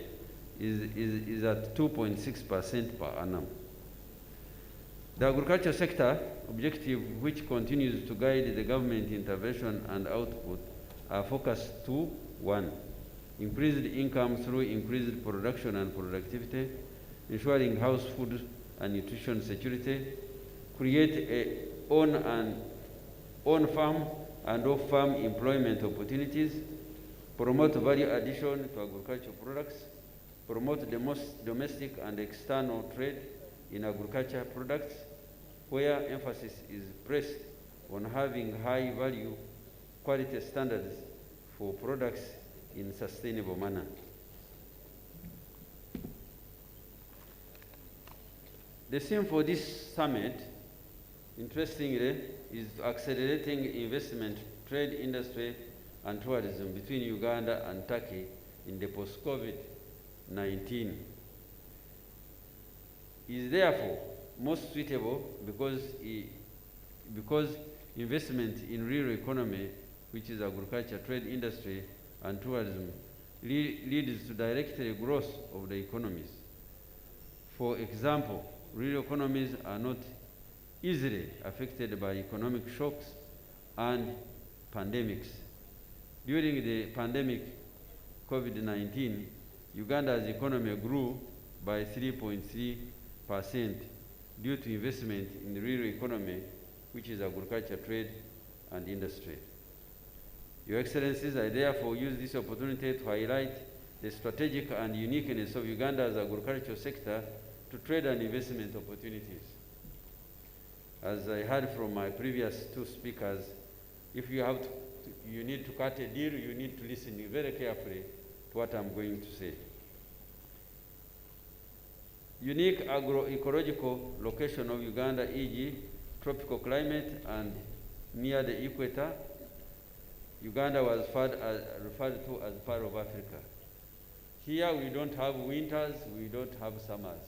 S12: is at 2.6% per annum. The agriculture sector objective, which continues to guide the government intervention and output, are focused to: 1, increased income through increased production and productivity, ensuring house food and nutrition security, create a on-farm and off-farm employment opportunities, promote value addition to agricultural products, promote domestic and external trade in agriculture products, where emphasis is placed on having high value quality standards for products in a sustainable manner. The theme for this summit, interestingly, is accelerating investment, trade, industry, and tourism between Uganda and Turkey in the post-COVID-19. It is therefore most suitable because investment in real economy, which is agriculture, trade, industry, and tourism, leads to directly growth of the economies. For example, real economies are not easily affected by economic shocks and pandemics. During the pandemic, COVID-19, Uganda's economy grew by 3.3% due to investment in the real economy, which is agriculture, trade, and industry. Your Excellencies, I therefore use this opportunity to highlight the strategic and uniqueness of Uganda's agricultural sector to trade and investment opportunities. As I heard from my previous two speakers, if you need to cut a deal, you need to listen very carefully to what I'm going to say. Unique agroecological location of Uganda, e.g., tropical climate and near the equator, Uganda was referred to as part of Africa. Here we don't have winters, we don't have summers.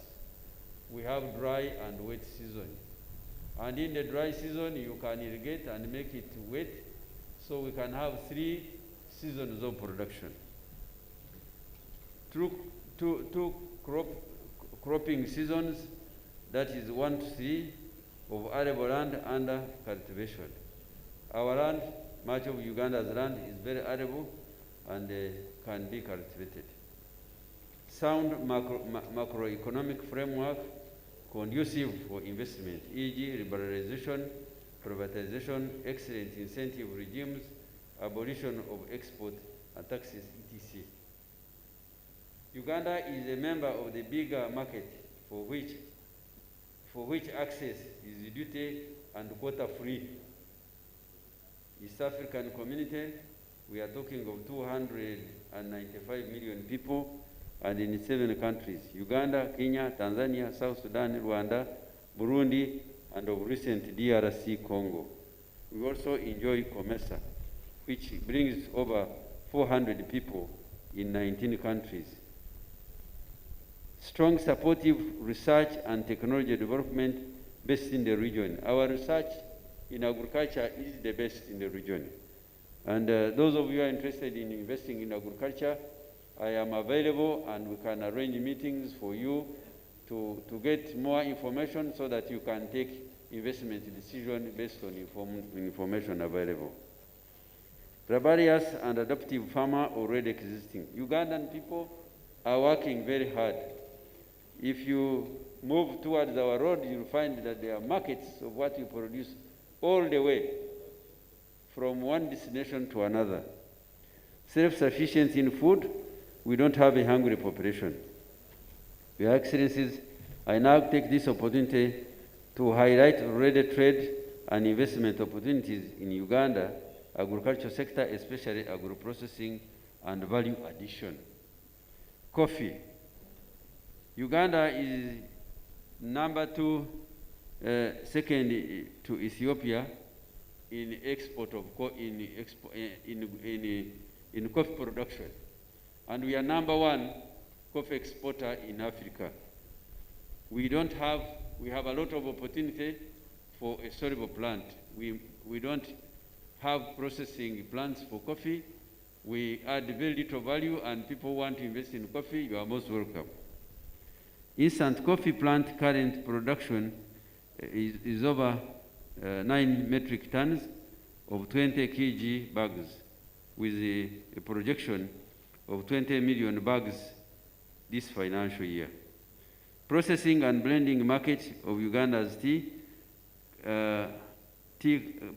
S12: We have dry and wet season. And in the dry season, you can irrigate and make it wet, so we can have 3 seasons of production. Two cropping seasons, that is 1 to 3, of arable land under cultivation. Our land, much of Uganda's land, is very arable and can be cultivated. Sound macroeconomic framework conducive for investment, e.g. liberalization, privatization, excellent incentive regimes, abolition of export and taxes, etc. Uganda is a member of the bigger market for which access is duty and quota free. East African community, we are talking of 295 million people, and in 7 countries, Uganda, Kenya, Tanzania, South Sudan, Rwanda, Burundi, and of recent DRC Congo. We also enjoy COMESA, which brings over 400 people in 19 countries. Strong supportive research and technology development based in the region. Our research in agriculture is the best in the region. And those of you who are interested in investing in agriculture, I am available and we can arrange meetings for you to get more information so that you can take investment decision based on information available. Rebellious and adaptive farmer already existing. Ugandan people are working very hard. If you move towards our road, you'll find that there are markets of what you produce all the way from one destination to another. Self-sufficiency in food, we don't have a hungry population. Your Excellencies, I now take this opportunity to highlight already trade and investment opportunities in Uganda, agriculture sector, especially agro-processing and value addition. Coffee. Uganda is number 2, second to Ethiopia in export of in coffee production, and we are number 1 coffee exporter in Africa. We have a lot of opportunity for a soluble plant. We don't have processing plants for coffee. We add very little value, and people want to invest in coffee, you are most welcome. Instant coffee plant current production is over 9 metric tons of 20 kg bags, with a projection of 20 million bags this financial year. Processing and blending market of Uganda's tea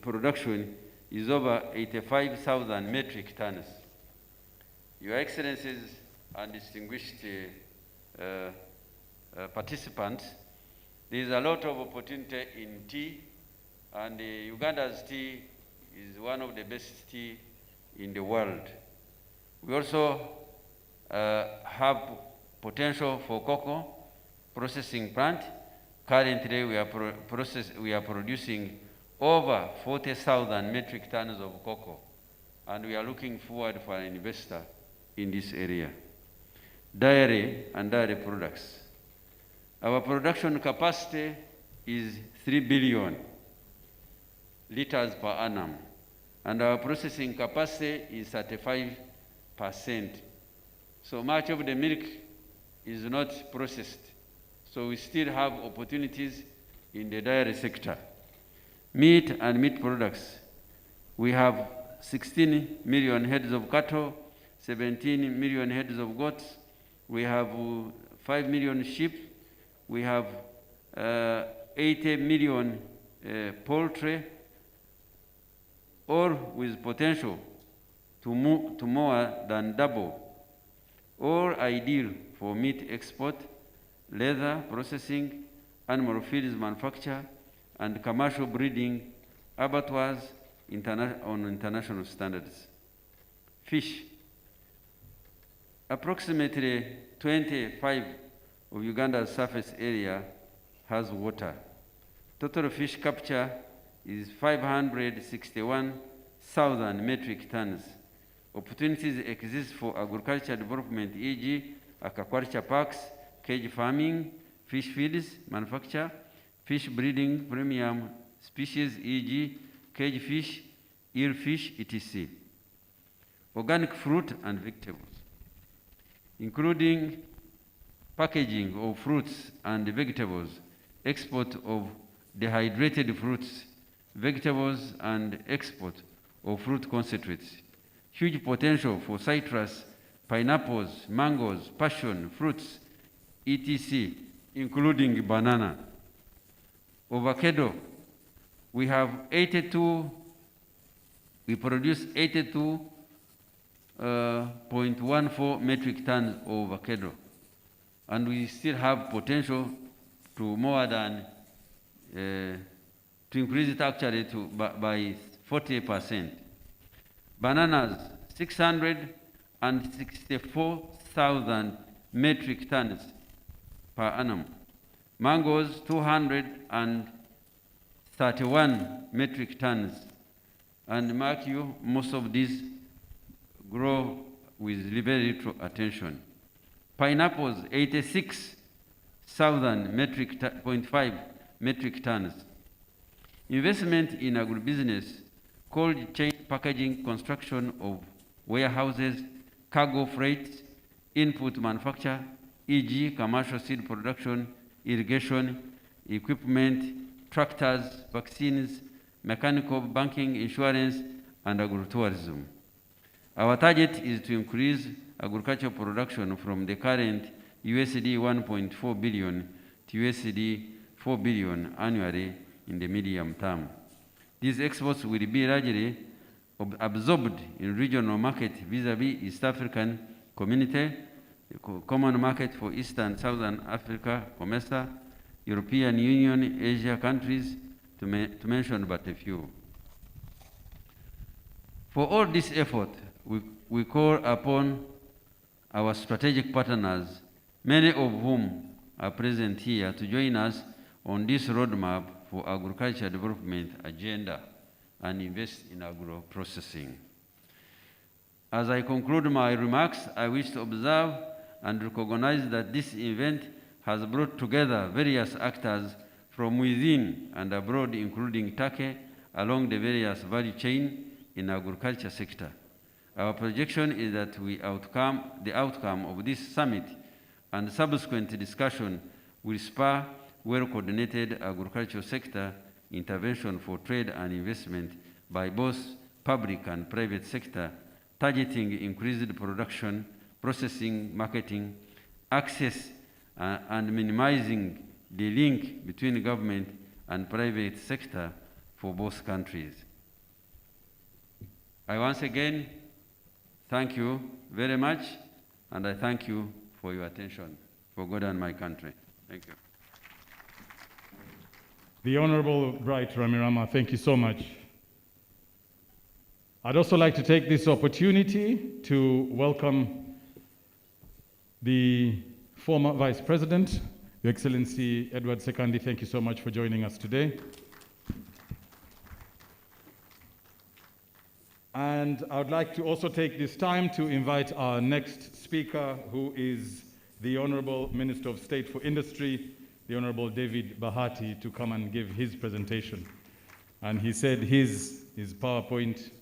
S12: production is over 85,000 metric tons. Your Excellencies and distinguished participants. There is a lot of opportunity in tea, and Uganda's tea is one of the best tea in the world. We also have potential for cocoa processing plant. Currently, we are producing over 40,000 metric tons of cocoa, and we are looking forward for an investor in this area. Dairy and dairy products. Our production capacity is 3 billion liters per annum, and our processing capacity is 35%. So much of the milk is not processed. So we still have opportunities in the dairy sector. Meat and meat products. We have 16 million heads of cattle, 17 million heads of goats. We have 5 million sheep. We have 80 million poultry, all with potential to more than double, all ideal for meat export, leather processing, animal feeds manufacture, and commercial breeding, abattoirs on international standards. Fish. Approximately 25 of Uganda's surface area has water. Total fish capture is 561,000 metric tons. Opportunities exist for agriculture development, e.g. aquaculture parks, cage farming, fish feeds manufacture, fish breeding, premium species, e.g. cage fish, eel fish, etc. Organic fruit and vegetables, including packaging of fruits and vegetables, export of dehydrated fruits, vegetables, and export of fruit concentrates. Huge potential for citrus, pineapples, mangoes, passion fruits, etc., including banana. Avocado, we produce 82.14 metric tons of avocado, and we still have potential to more than, to increase it actually by 40%. Bananas, 664,000 metric tons per annum. Mangoes, 231 metric tons. And mark you, most of these grow with very little attention. Pineapples, 86,000 0.5 metric tons. Investment in agribusiness, cold chain packaging, construction of warehouses, cargo freight, input manufacture, e.g. commercial seed production, irrigation, equipment, tractors, vaccines, mechanical banking, insurance, and agritourism. Our target is to increase agricultural production from the current USD 1.4 billion to USD 4 billion annually in the medium term. These exports will be largely absorbed in regional market vis-à-vis East African community, common market for East and Southern Africa, COMESA, European Union, Asia countries, to mention but a few. For all this effort, we call upon our strategic partners, many of whom are present here, to join us on this roadmap for agriculture development agenda and invest in agro-processing. As I conclude my remarks, I wish to observe and recognize that this event has brought together various actors from within and abroad, including Turkey, along the various value chain in agriculture sector. Our projection is that the outcome of this summit and subsequent discussion will spur well-coordinated agricultural sector intervention for trade and investment by both public and private sector, targeting increased production, processing, marketing, access, and minimizing the link between government and private sector for both countries. I once again thank you very much, and I thank you for your attention. for God and my country. Thank you.
S3: The Honorable Bright Ramirama, thank you so much. I'd also like to take this opportunity to welcome the former Vice President, Your Excellency Edward Sekandi. Thank you so much for joining us today. And I would like to also take this time to invite our next speaker, who is the Honorable Minister of State for Industry, the Honorable David Bahati, to come and give his presentation. And he said his PowerPoint,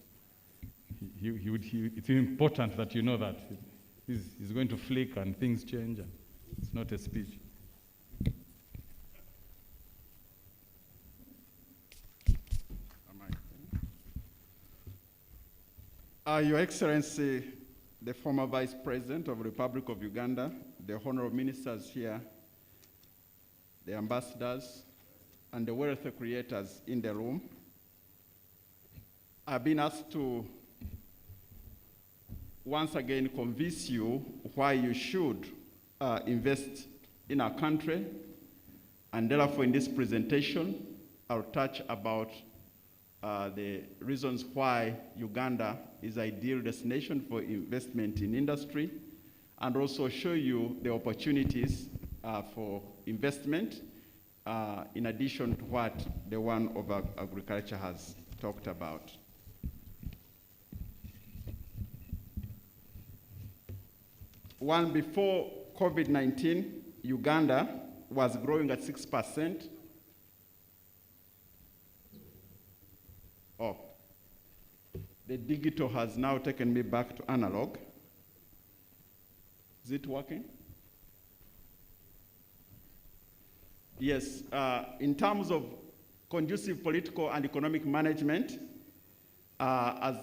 S3: it's important that you know that. He's going to flick and things change, and it's not a speech.
S13: Your Excellency, the former Vice President of the Republic of Uganda, the honorable ministers here, the ambassadors, and the wealth creators in the room, I've been asked to once again convince you why you should invest in our country, and therefore in this presentation, I'll touch about the reasons why Uganda is an ideal destination for investment in industry, and also show you the opportunities for investment in addition to what the one of agriculture has talked about. One, before COVID-19, Uganda was growing at 6%. Oh, the digital has now taken me back to analog. Is it working? Yes, in terms of conducive political and economic management, as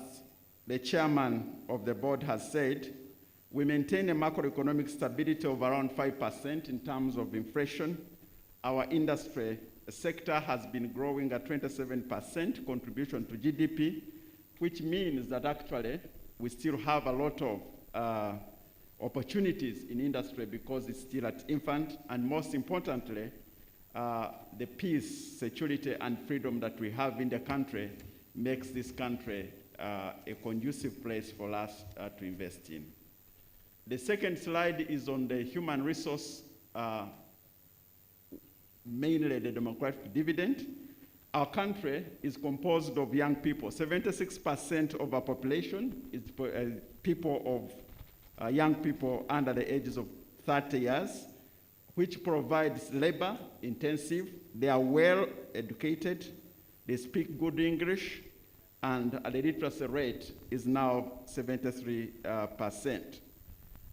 S13: the chairman of the board has said, we maintain a macroeconomic stability of around 5% in terms of inflation. Our industry sector has been growing at 27% contribution to GDP, which means that actually we still have a lot of opportunities in industry because it's still at infant, and most importantly, the peace, security, and freedom that we have in the country makes this country a conducive place for us to invest in. The second slide is on the human resource, mainly the demographic dividend. Our country is composed of young people. 76% of our population is people of young people under the ages of 30 years, which provides labor intensive. They are well educated, they speak good English, and the literacy rate is now 73%.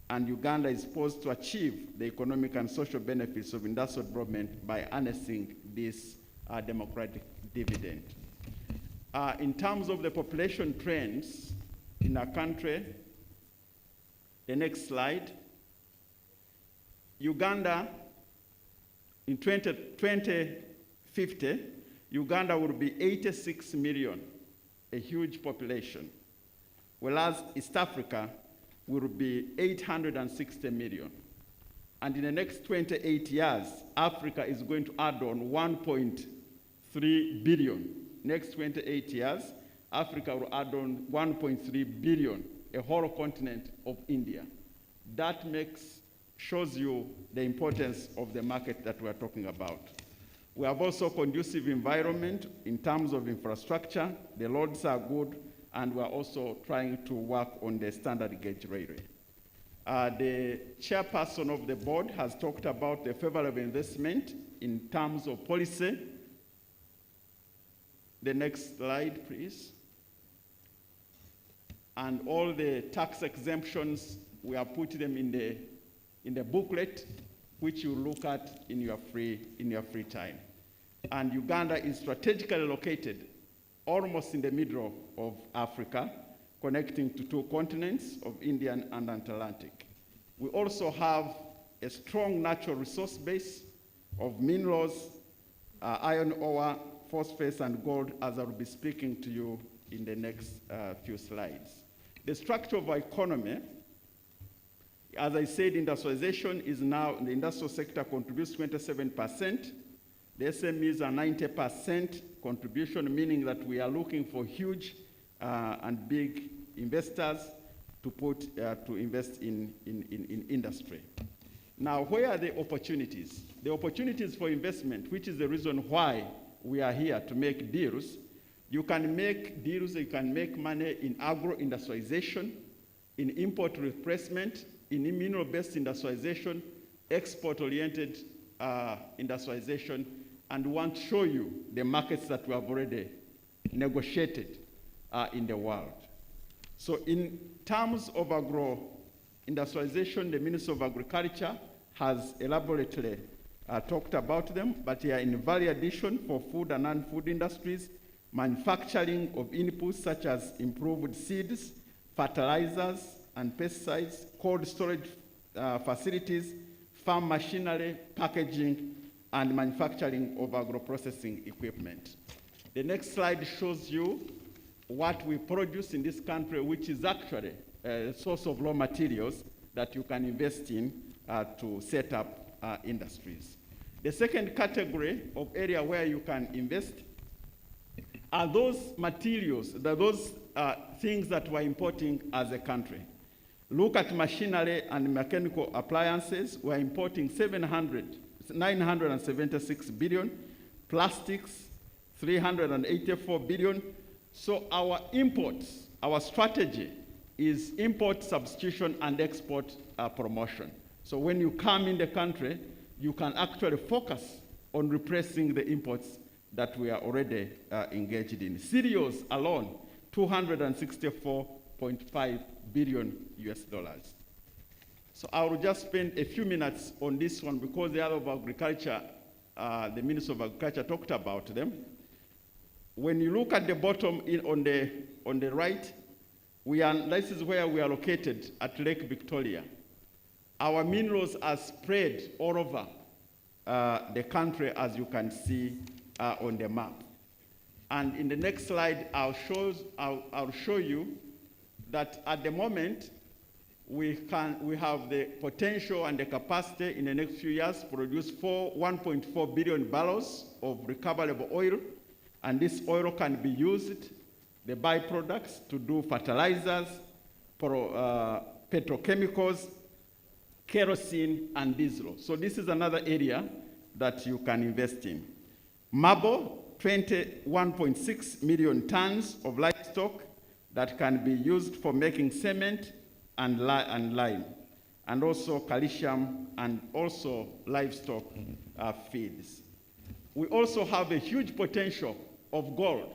S13: And Uganda is supposed to achieve the economic and social benefits of industrial development by harnessing this democratic dividend. In terms of the population trends in our country, the next slide, Uganda, in 2050, Uganda will be 86 million, a huge population, whereas East Africa will be 860 million. And in the next 28 years, Africa is going to add on 1.3 billion. Next 28 years, Africa will add on 1.3 billion, a whole continent of India. That shows you the importance of the market that we're talking about. We have also conducive environment in terms of infrastructure. The roads are good, and we're also trying to work on the standard gauge railway. The chairperson of the board has talked about the favorable investment in terms of policy. The next slide, please. And all the tax exemptions, we have put them in the booklet, which you look at in your free time. And Uganda is strategically located almost in the middle of Africa, connecting to two continents of Indian and Atlantic. We also have a strong natural resource base of minerals, iron ore, phosphates, and gold, as I will be speaking to you in the next few slides. The structure of our economy As I said, industrialization is now, the industrial sector contributes 27%. The SMEs are 90% contribution, meaning that we are looking for huge and big investors to invest in industry. Now, where are the opportunities? The opportunities for investment, which is the reason why we are here to make deals. You can make deals, you can make money in agro-industrialization, in import replacement, in mineral-based industrialization, export-oriented industrialization, and want to show you the markets that we have already negotiated in the world. So in terms of agro-industrialization, the Minister of Agriculture has elaborately talked about them, but here in value addition for food and non-food industries, manufacturing of inputs such as improved seeds, fertilizers and pesticides, cold storage facilities, farm machinery, packaging, and manufacturing of agro-processing equipment. The next slide shows you what we produce in this country, which is actually a source of raw materials that you can invest in to set up industries. The second category of area where you can invest are those materials, those things that we're importing as a country. Look at machinery and mechanical appliances. We're importing 976 billion, plastics, 384 billion. So our imports, our strategy is import substitution and export promotion. So when you come in the country, you can actually focus on replacing the imports that we are already engaged in. Cereals alone, $264.5 billion US. So I will just spend a few minutes on this one because the other of agriculture, the Minister of Agriculture talked about them. When you look at the bottom on the right, this is where we are located at Lake Victoria. Our minerals are spread all over the country, as you can see on the map. And in the next slide, I'll show you that at the moment, we have the potential and the capacity in the next few years to produce 1.4 billion barrels of recoverable oil, and this oil can be used, the byproducts, to do fertilizers, petrochemicals, kerosene, and diesel. So this is another area that you can invest in. Marble, 21.6 million tons of livestock that can be used for making cement and lime, and also calcium and also livestock feeds. We also have a huge potential of gold.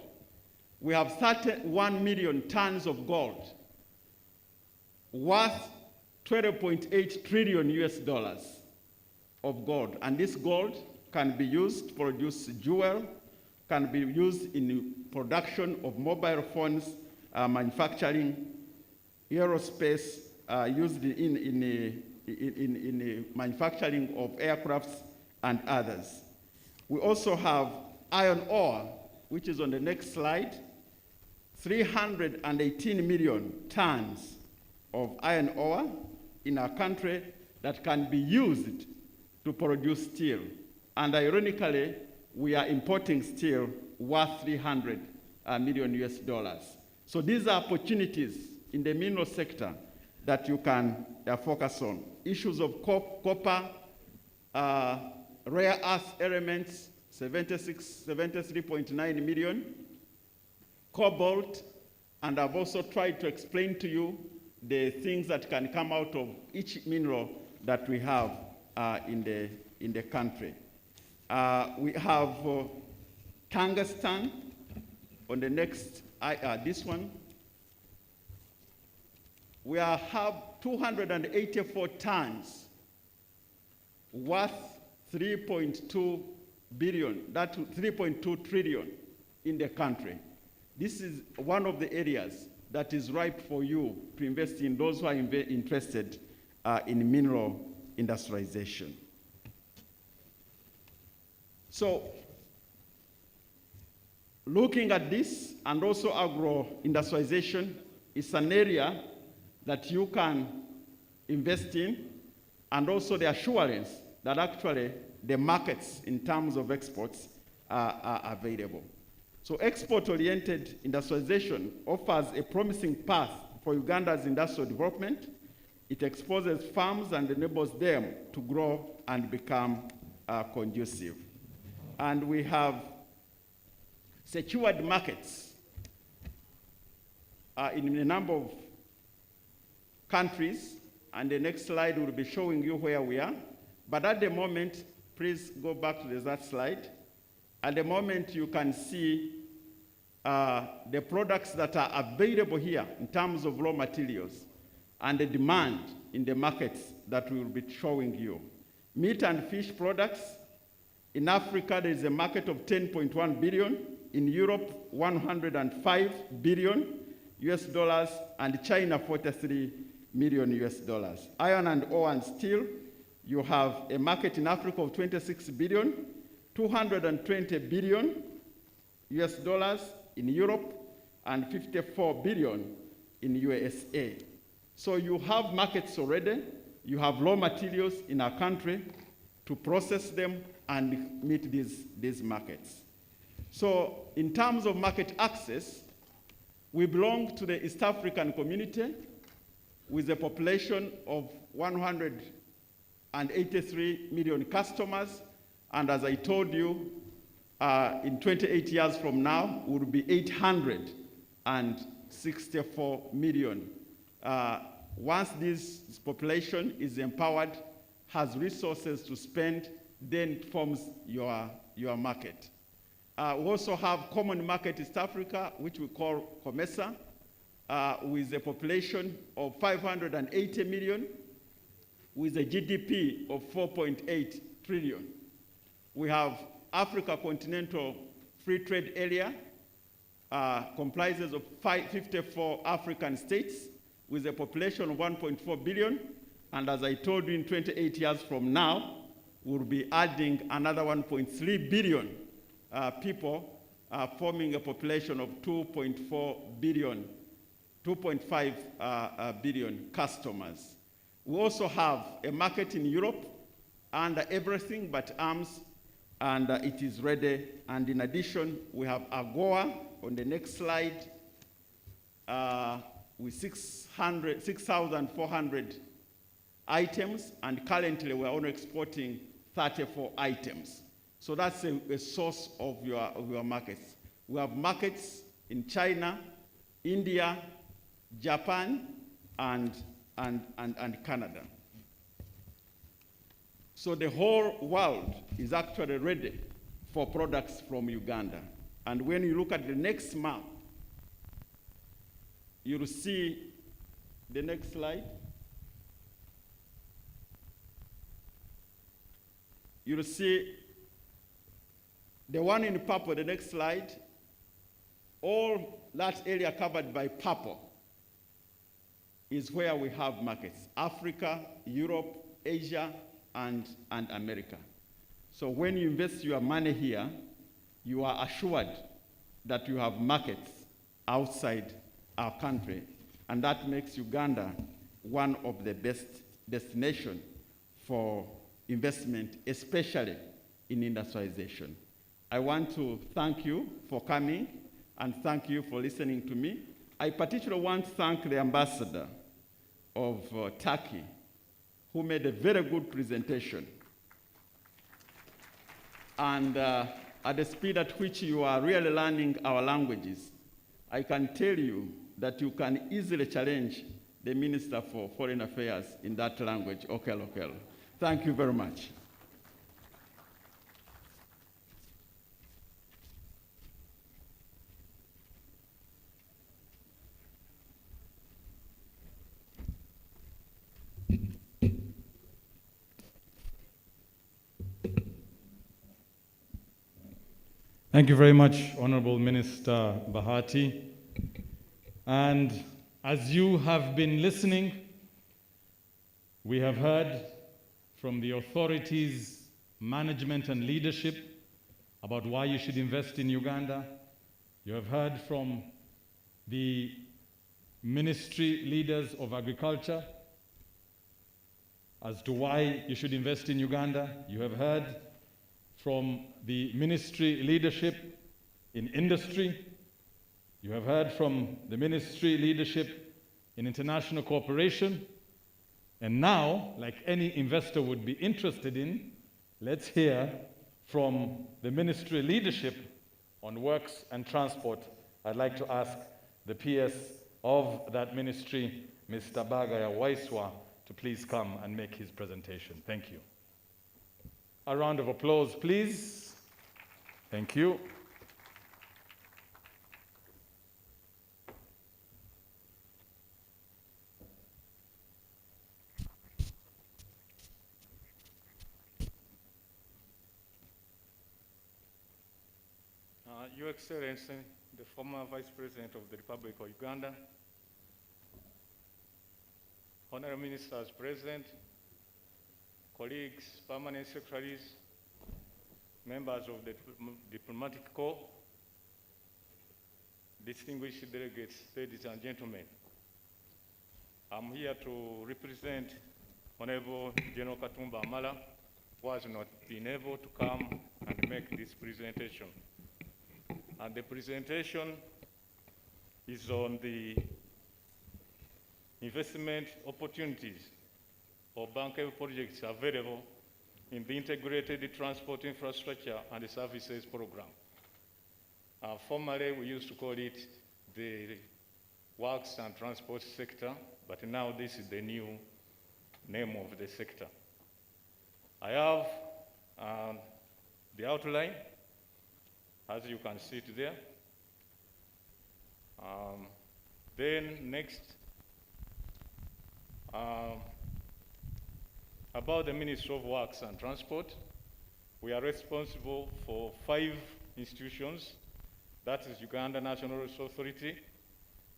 S13: We have 31 million tons of gold, worth $12.8 trillion US of gold. And this gold can be used to produce jewel, can be used in production of mobile phones, manufacturing, aerospace, used in the manufacturing of aircrafts and others. We also have iron ore, which is on the next slide, 318 million tons of iron ore in our country that can be used to produce steel. And ironically, we are importing steel worth 300 million US dollars. So these are opportunities in the mineral sector that you can focus on. Issues of copper, rare earth elements, 73.9 million, cobalt, and I've also tried to explain to you the things that can come out of each mineral that we have in the country. We have tungsten on the next, this one. We have 284 tons worth 3.2 billion, that's 3.2 trillion in the country. This is one of the areas that is ripe for you to invest in, those who are interested in mineral industrialization. So, looking at this and also agro-industrialization is an area that you can invest in, and also the assurance that actually the markets in terms of exports are available. So export-oriented industrialization offers a promising path for Uganda's industrial development. It exposes farms and enables them to grow and become conducive. And we have secured markets in a number of countries, and the next slide will be showing you where we are. But at the moment, please go back to that slide. At the moment, you can see the products that are available here in terms of raw materials and the demand in the markets that we will be showing you. Meat and fish products, in Africa, there is a market of 10.1 billion. In Europe, 105 billion US dollars, and China, 43 million US dollars. Iron and ore and steel, you have a market in Africa of 26 billion, 220 billion US dollars in Europe, and 54 billion in USA. So you have markets already, you have raw materials in our country to process them and meet these markets. So in terms of market access, we belong to the East African community with a population of 183 million customers. And as I told you, in 28 years from now, will be 864 million. Once this population is empowered, has resources to spend, then it forms your market. We also have common market East Africa, which we call COMESA, with a population of 580 million, with a GDP of 4.8 trillion. We have Africa Continental Free Trade Area, comprises of 54 African states, with a population of 1.4 billion. And as I told you, in 28 years from now, we'll be adding another 1.3 billion people, forming a population of 2.4 billion, 2.5 billion customers. We also have a market in Europe under everything but arms, and it is ready. And in addition, we have AGOA on the next slide with 6,400 items, and currently we're only exporting 34 items. So that's a source of your markets. We have markets in China, India, Japan, and Canada. So the whole world is actually ready for products from Uganda. And when you look at the next map, you'll see the next slide. You'll see the one in purple, the next slide, all that area covered by purple is where we have markets: Africa, Europe, Asia, and America. So when you invest your money here, you are assured that you have markets outside our country, and that makes Uganda one of the best destinations for investment, especially in industrialization. I want to thank you for coming and thank you for listening to me. I particularly want to thank the ambassador of Turkey, who made a very good presentation. And at the speed at which you are really learning our languages, I can tell you that you can easily challenge the Minister for Foreign Affairs in that language, Okel Okel. Thank you very much.
S3: Thank you very much, Honorable Minister Bahati. And as you have been listening, we have heard from the authorities, management and leadership about why you should invest in Uganda. You have heard from the ministry leaders of agriculture as to why you should invest in Uganda. You have heard from the ministry leadership in industry. You have heard from the ministry leadership in international cooperation. And now, like any investor would be interested in, let's hear from the ministry leadership on works and transport. I'd like to ask the PS of that ministry, Mr. Bagaya Waiswa, to please come and make his presentation. Thank you. A round of applause, please. Thank you.
S14: Your Excellency, the former Vice President of the Republic of Uganda, Honorable Ministers present, colleagues, permanent secretaries, members of the diplomatic corps, distinguished delegates, ladies and gentlemen. I'm here to represent Honorable General Katumba Amala, who has not been able to come and make this presentation. And the presentation is on the investment opportunities or bankable projects available in the Integrated Transport Infrastructure and Services Program. Formerly, we used to call it the Works and Transport Sector, but now this is the new name of the sector. I have the outline, as you can see it there. Then next, about the Ministry of Works and Transport, we are responsible for 5 institutions. That is Uganda National Resource Authority,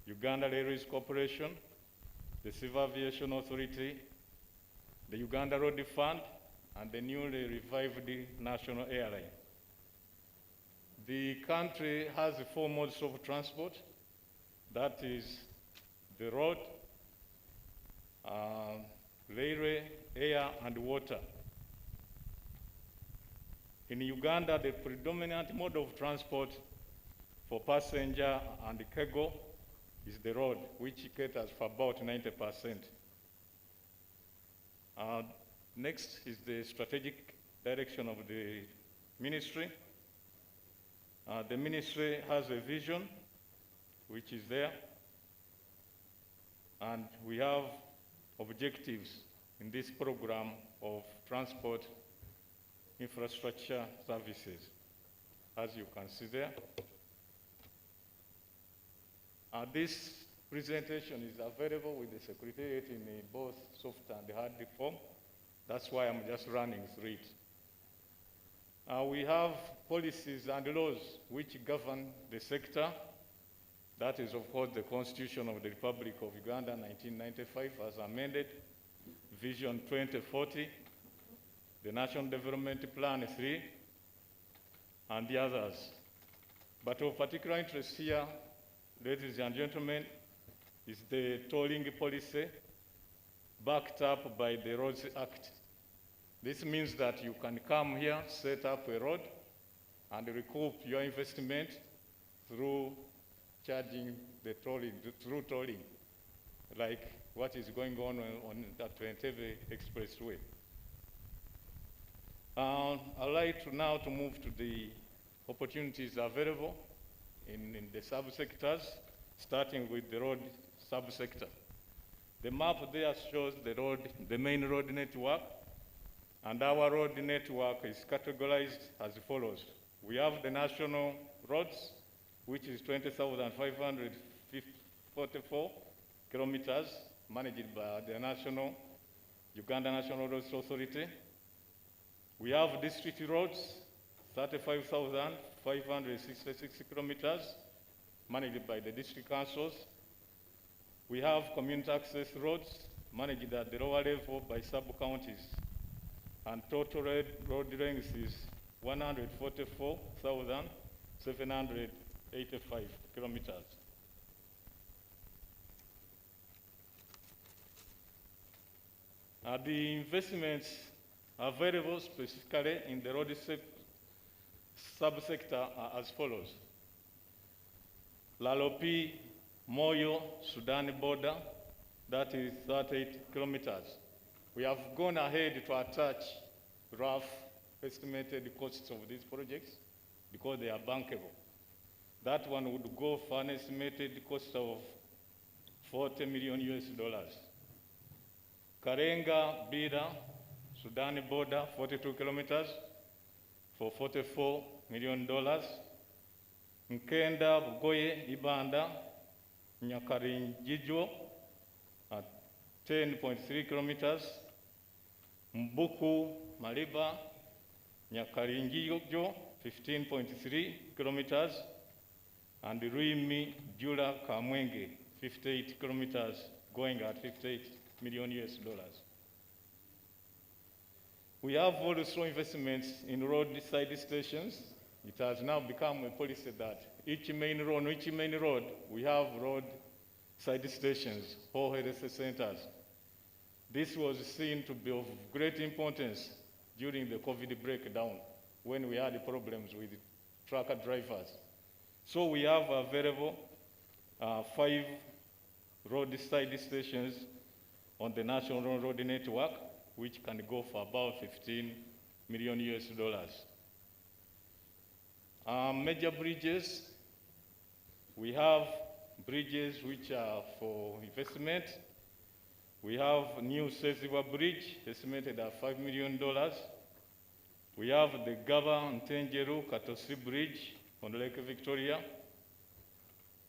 S14: Uganda Railways Corporation, the Civil Aviation Authority, the Uganda Road Fund, and the newly revived National Airline. The country has 4 modes of transport. That is the road, railway, air, and water. In Uganda, the predominant mode of transport for passenger and cargo is the road, which caters for about 90%. Next is the strategic direction of the ministry. The ministry has a vision, which is there, and we have objectives in this program of transport infrastructure services, as you can see there. This presentation is available with the Secretariat in both soft and hard form. That's why I'm just running through it. We have policies and laws which govern the sector. That is, of course, the Constitution of the Republic of Uganda, 1995, as amended, Vision 2040, the National Development Plan 3, and the others. But of particular interest here, ladies and gentlemen, is the tolling policy backed up by the Roads Act. This means that you can come here, set up a road, and recoup your investment through charging the tolling, through tolling, like what is going on that Entebbe Expressway. I'd like to now to move to the opportunities available in the subsectors, starting with the road subsector. The map there shows the main road network, and our road network is categorized as follows. We have the national roads, which is 20,544 kilometers, managed by the Uganda National Roads Authority. We have district roads, 35,566 kilometers, managed by the district councils. We have community access roads, managed at the lower level by sub-counties. And total road length is 144,785 kilometers. The investments available specifically in the road subsector are as follows. Lalopi, Moyo, Sudan border, that is 38 kilometers. We have gone ahead to attach rough estimated costs of these projects because they are bankable. That one would go for an estimated cost of 40 million US dollars. Karenga, Bida, Sudan border, 42 kilometers for $44 million. Nkenda, Bugoye, Ibanda, Nyakarinjijo at 10.3 kilometers. Mbuku, Maliba, Nyakarinjijo, 15.3 kilometers. And Ruimi, Jula, Kamwenge, 58 kilometers, going at 58 million US dollars. We have also investments in road side stations. It has now become a policy that each main road, we have road side stations or health centers. This was seen to be of great importance during the COVID breakdown when we had problems with trucker drivers. So we have available 5 road side stations on the national road network, which can go for about 15 million US dollars. Major bridges, we have bridges which are for investment. We have new Seziwa Bridge, estimated at $5 million. We have the Gaba Ntenjeru Katosi Bridge on Lake Victoria.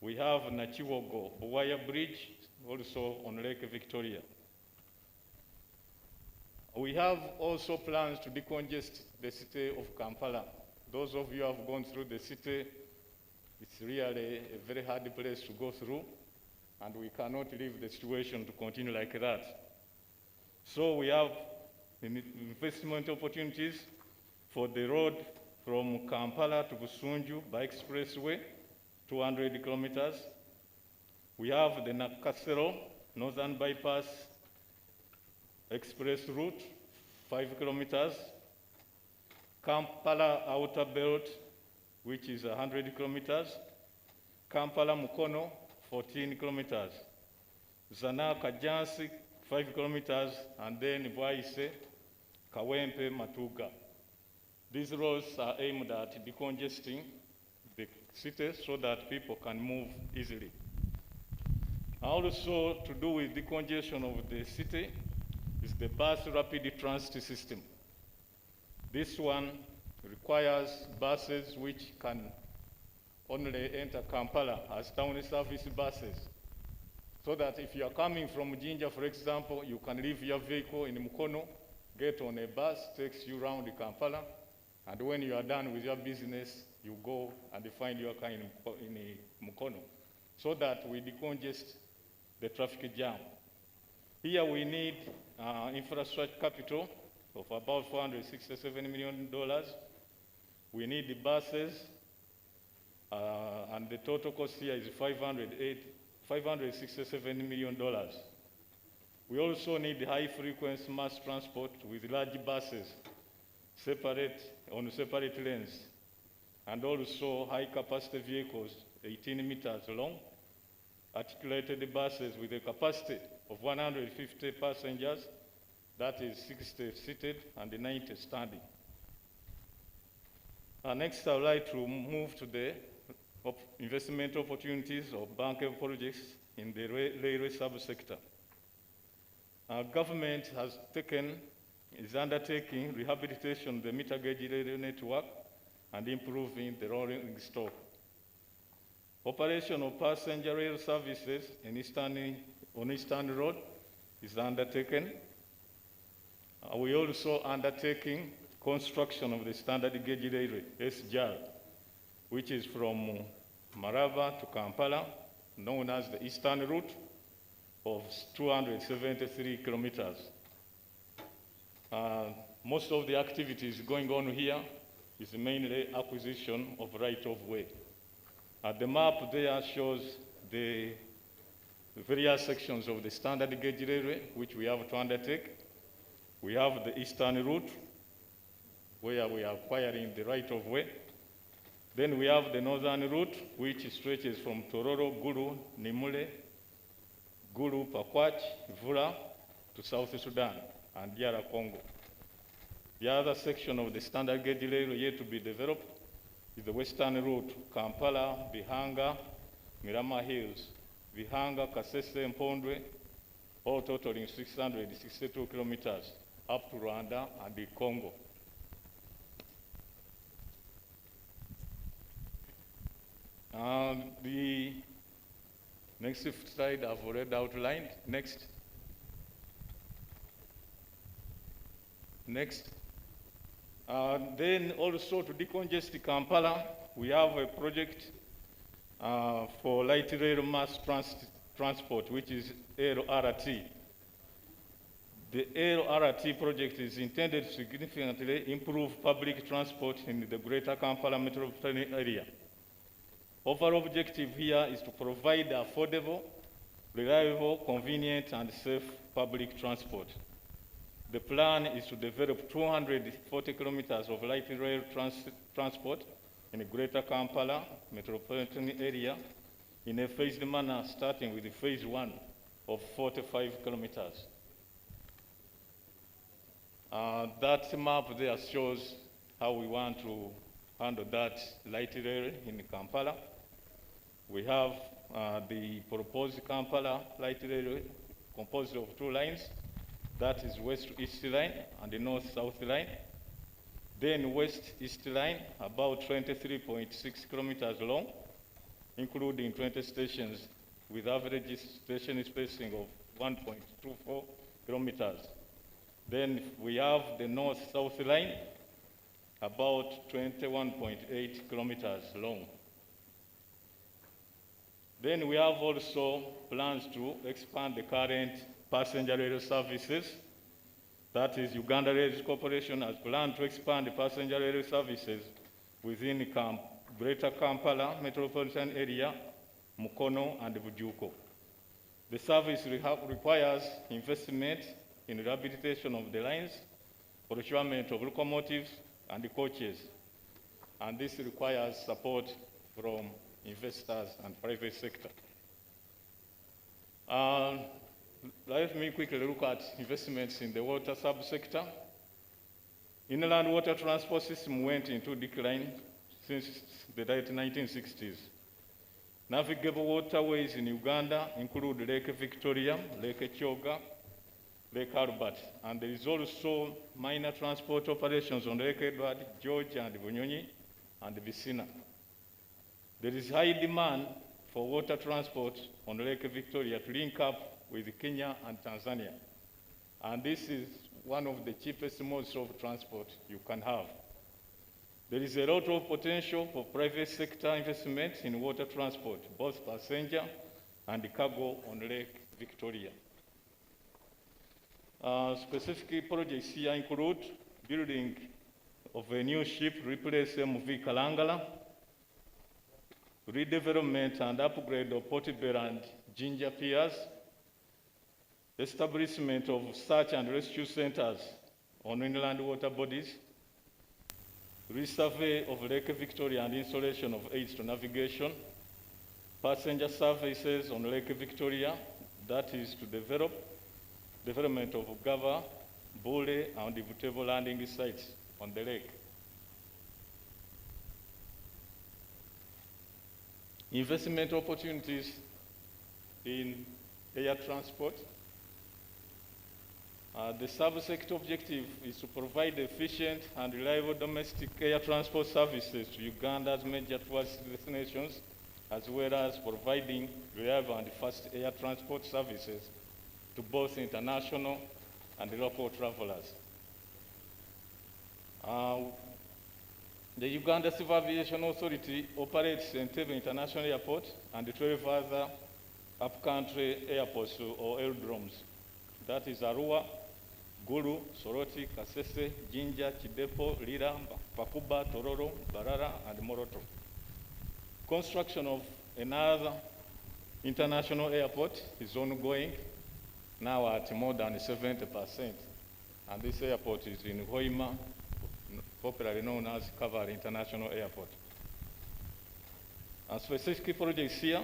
S14: We have Nachiwogo Buwaya Bridge, also on Lake Victoria. We have also plans to decongest the city of Kampala. Those of you who have gone through the city, it's really a very hard place to go through, and we cannot leave the situation to continue like that. So we have investment opportunities for the road from Kampala to Busunju by expressway, 200 kilometers. We have the Nakasero Northern Bypass Express route, 5 kilometers. Kampala Outer Belt, which is 100 kilometers. Kampala Mukono, 14 kilometers. Zana Kajansi, 5 kilometers. And then Bwaise, Kawempe, Matuga. These roads are aimed at decongesting the city so that people can move easily. Also, to do with decongestion of the city is the bus rapid transit system. This one requires buses which can only enter Kampala as town service buses. So that if you are coming from Jinja, for example, you can leave your vehicle in Mukono, get on a bus, takes you around Kampala, and when you are done with your business, you go and find your car in Mukono, so that we decongest the traffic jam. Here we need infrastructure capital of about $467 million. We need the buses, and the total cost here is $567 million. We also need high-frequency mass transport with large buses on separate lanes, and also high-capacity vehicles, 18 meters long, articulated buses with a capacity of 150 passengers, that is 60 seated and 90 standing. Next, I would like to move to the investment opportunities of bankable projects in the railway subsector. Our government is undertaking rehabilitation of the meter gauge railway network and improving the rolling stock. Operation of passenger rail services on Eastern Road is undertaken. We also undertaking construction of the standard gauge railway, SGR, which is from Maraba to Kampala, known as the Eastern Route, of 273 kilometers. Most of the activities going on here is mainly acquisition of right-of-way. The map there shows the various sections of the standard gauge railway, which we have to undertake. We have the eastern route, where we are acquiring the right of way. Then we have the northern route, which stretches from Tororo, Gulu, Nimule, Gulu, Pakwach, Vura to South Sudan and Yara Congo. The other section of the standard gauge rail yet to be developed is the western route, Kampala, Bihanga, Mirama Hills, Bihanga, Kasese, Mpondwe, all totaling 662 kilometers up to Rwanda and the Congo. The next slide I've already outlined. Next. Then also to decongest Kampala, we have a project for light rail mass transport, which is LRT. The LRT project is intended to significantly improve public transport in the greater Kampala metropolitan area. Overall objective here is to provide affordable, reliable, convenient, and safe public transport. The plan is to develop 240 kilometers of light rail transport in the greater Kampala metropolitan area in a phased manner, starting with phase 1 of 45 kilometers. That map there shows how we want to handle that light rail in Kampala. We have the proposed Kampala light rail composed of 2 lines. That is west-east line and the north-south line. Then west-east line, about 23.6 kilometers long, including 20 stations with average station spacing of 1.24 kilometers. Then we have the north-south line, about 21.8 kilometers long. Then we have also plans to expand the current passenger rail services. That is, Uganda Rail Corporation has planned to expand the passenger rail services within Greater Kampala metropolitan area, Mukono, and Bujuko. The service requires investment in rehabilitation of the lines, procurement of locomotives and the coaches, and this requires support from investors and private sector. Let me quickly look at investments in the water subsector. Inland water transport system went into decline since the late 1960s. Navigable waterways in Uganda include Lake Victoria, Lake Kyoga, Lake Albert, and there is also minor transport operations on Lake Edward, George, and Bunyonyi, and Bisina. There is high demand for water transport on Lake Victoria to link up with Kenya and Tanzania. And this is one of the cheapest modes of transport you can have. There is a lot of potential for private sector investment in water transport, both passenger and cargo on Lake Victoria. Specific projects here include building of a new ship, replace MV Kalangala, redevelopment and upgrade of Portobello and Jinja piers, establishment of search and rescue centers on inland water bodies, resurvey of Lake Victoria and installation of aids to navigation, passenger services on Lake Victoria, that is to development of Gava, Bule, and the Butevo landing sites on the lake. Investment opportunities in air transport. The subsector objective is to provide efficient and reliable domestic air transport services to Uganda's major tourist destinations, as well as providing reliable and fast air transport services to both international and local travelers. The Uganda Civil Aviation Authority operates Entebbe International Airport and 12 other upcountry airports or aerodromes. That is Arua, Gulu, Soroti, Kasese, Jinja, Chidepo, Lira, Pakuba, Tororo, Barara, and Moroto. Construction of another international airport is ongoing, now at more than 70%. and this airport is in Hoima, popularly known as Kaval International Airport. And specific projects here,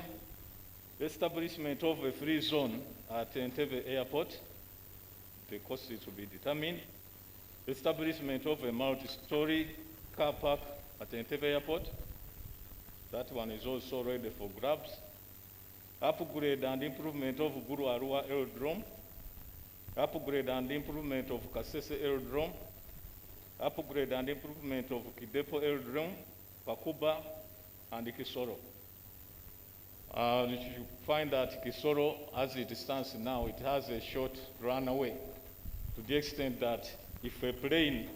S14: the establishment of a free zone at Entebbe Airport, the cost is to be determined. Establishment of a multi-story car park at Entebbe Airport, that one is also ready for grabs. Upgrade and improvement of Guru Arua Aerodrome, upgrade and improvement of Kasese Aerodrome, upgrade and improvement of Kidepo Aerodrome, Pakuba, and Kisoro. You find that Kisoro, as it stands now, it has a short runway to the extent that if a plane,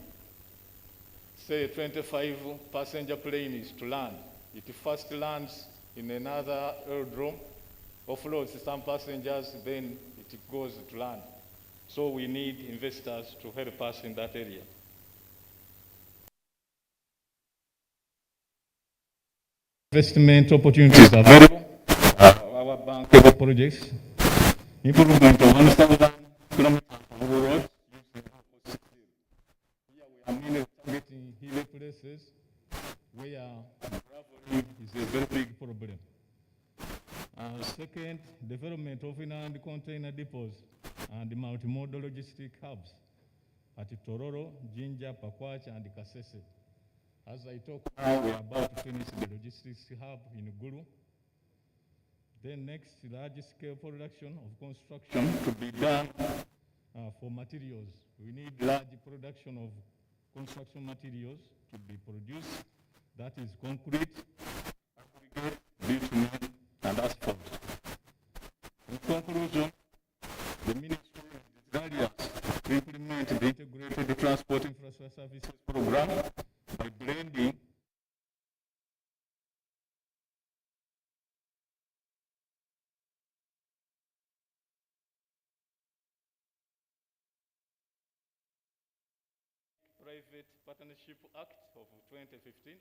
S14: say a 25-passenger plane is to land, it first lands in another aerodrome, offloads some passengers, then it goes to land. So we need investors to help us in that area. Investment opportunities available, our bankable projects, improvement of 1,000 kilometers of roads. Here we are mainly targeting hilly places where traveling is a very big problem. Second, development of inland container depots and multimodal logistic hubs at Tororo, Jinja, Pakwach, and Kasese. As I talk now, we are about to finish the logistics hub in Gulu. Then next, large-scale production of construction to be done for materials. We need large production of construction materials to be produced. That is concrete, aggregate, bitumen, and asphalt. In conclusion, the Ministry is desirous to implement the Integrated Transport Infrastructure Services Program by blending Private Partnership Act of 2015.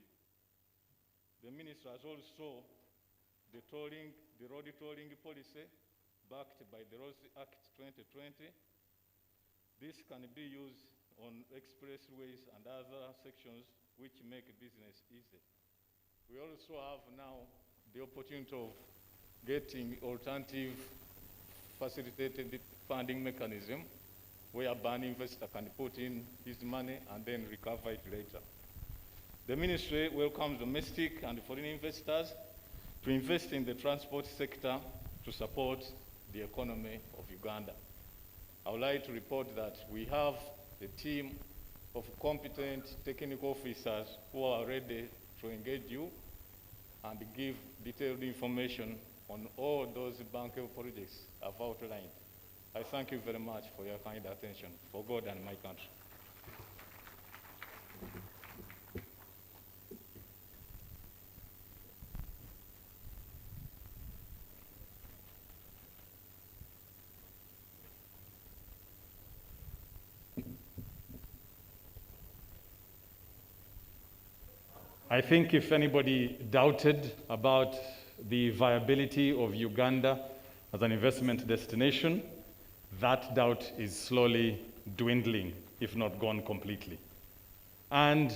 S14: The Minister has also the road tolling policy backed by the Roads Act 2020. This can be used on expressways and other sections which make business easy. We also have now the opportunity of getting alternative facilitated funding mechanism whereby an investor can put in his money and then recover it later. The Ministry welcomes domestic and foreign investors to invest in the transport sector to support the economy of Uganda. I would like to report that we have a team of competent technical officers who are ready to engage you and give detailed information on all those bankable projects I've outlined. I thank you very much for your kind attention, for God and my country. I think if anybody doubted about the viability of Uganda as an investment destination, that doubt is slowly dwindling, if not gone completely. And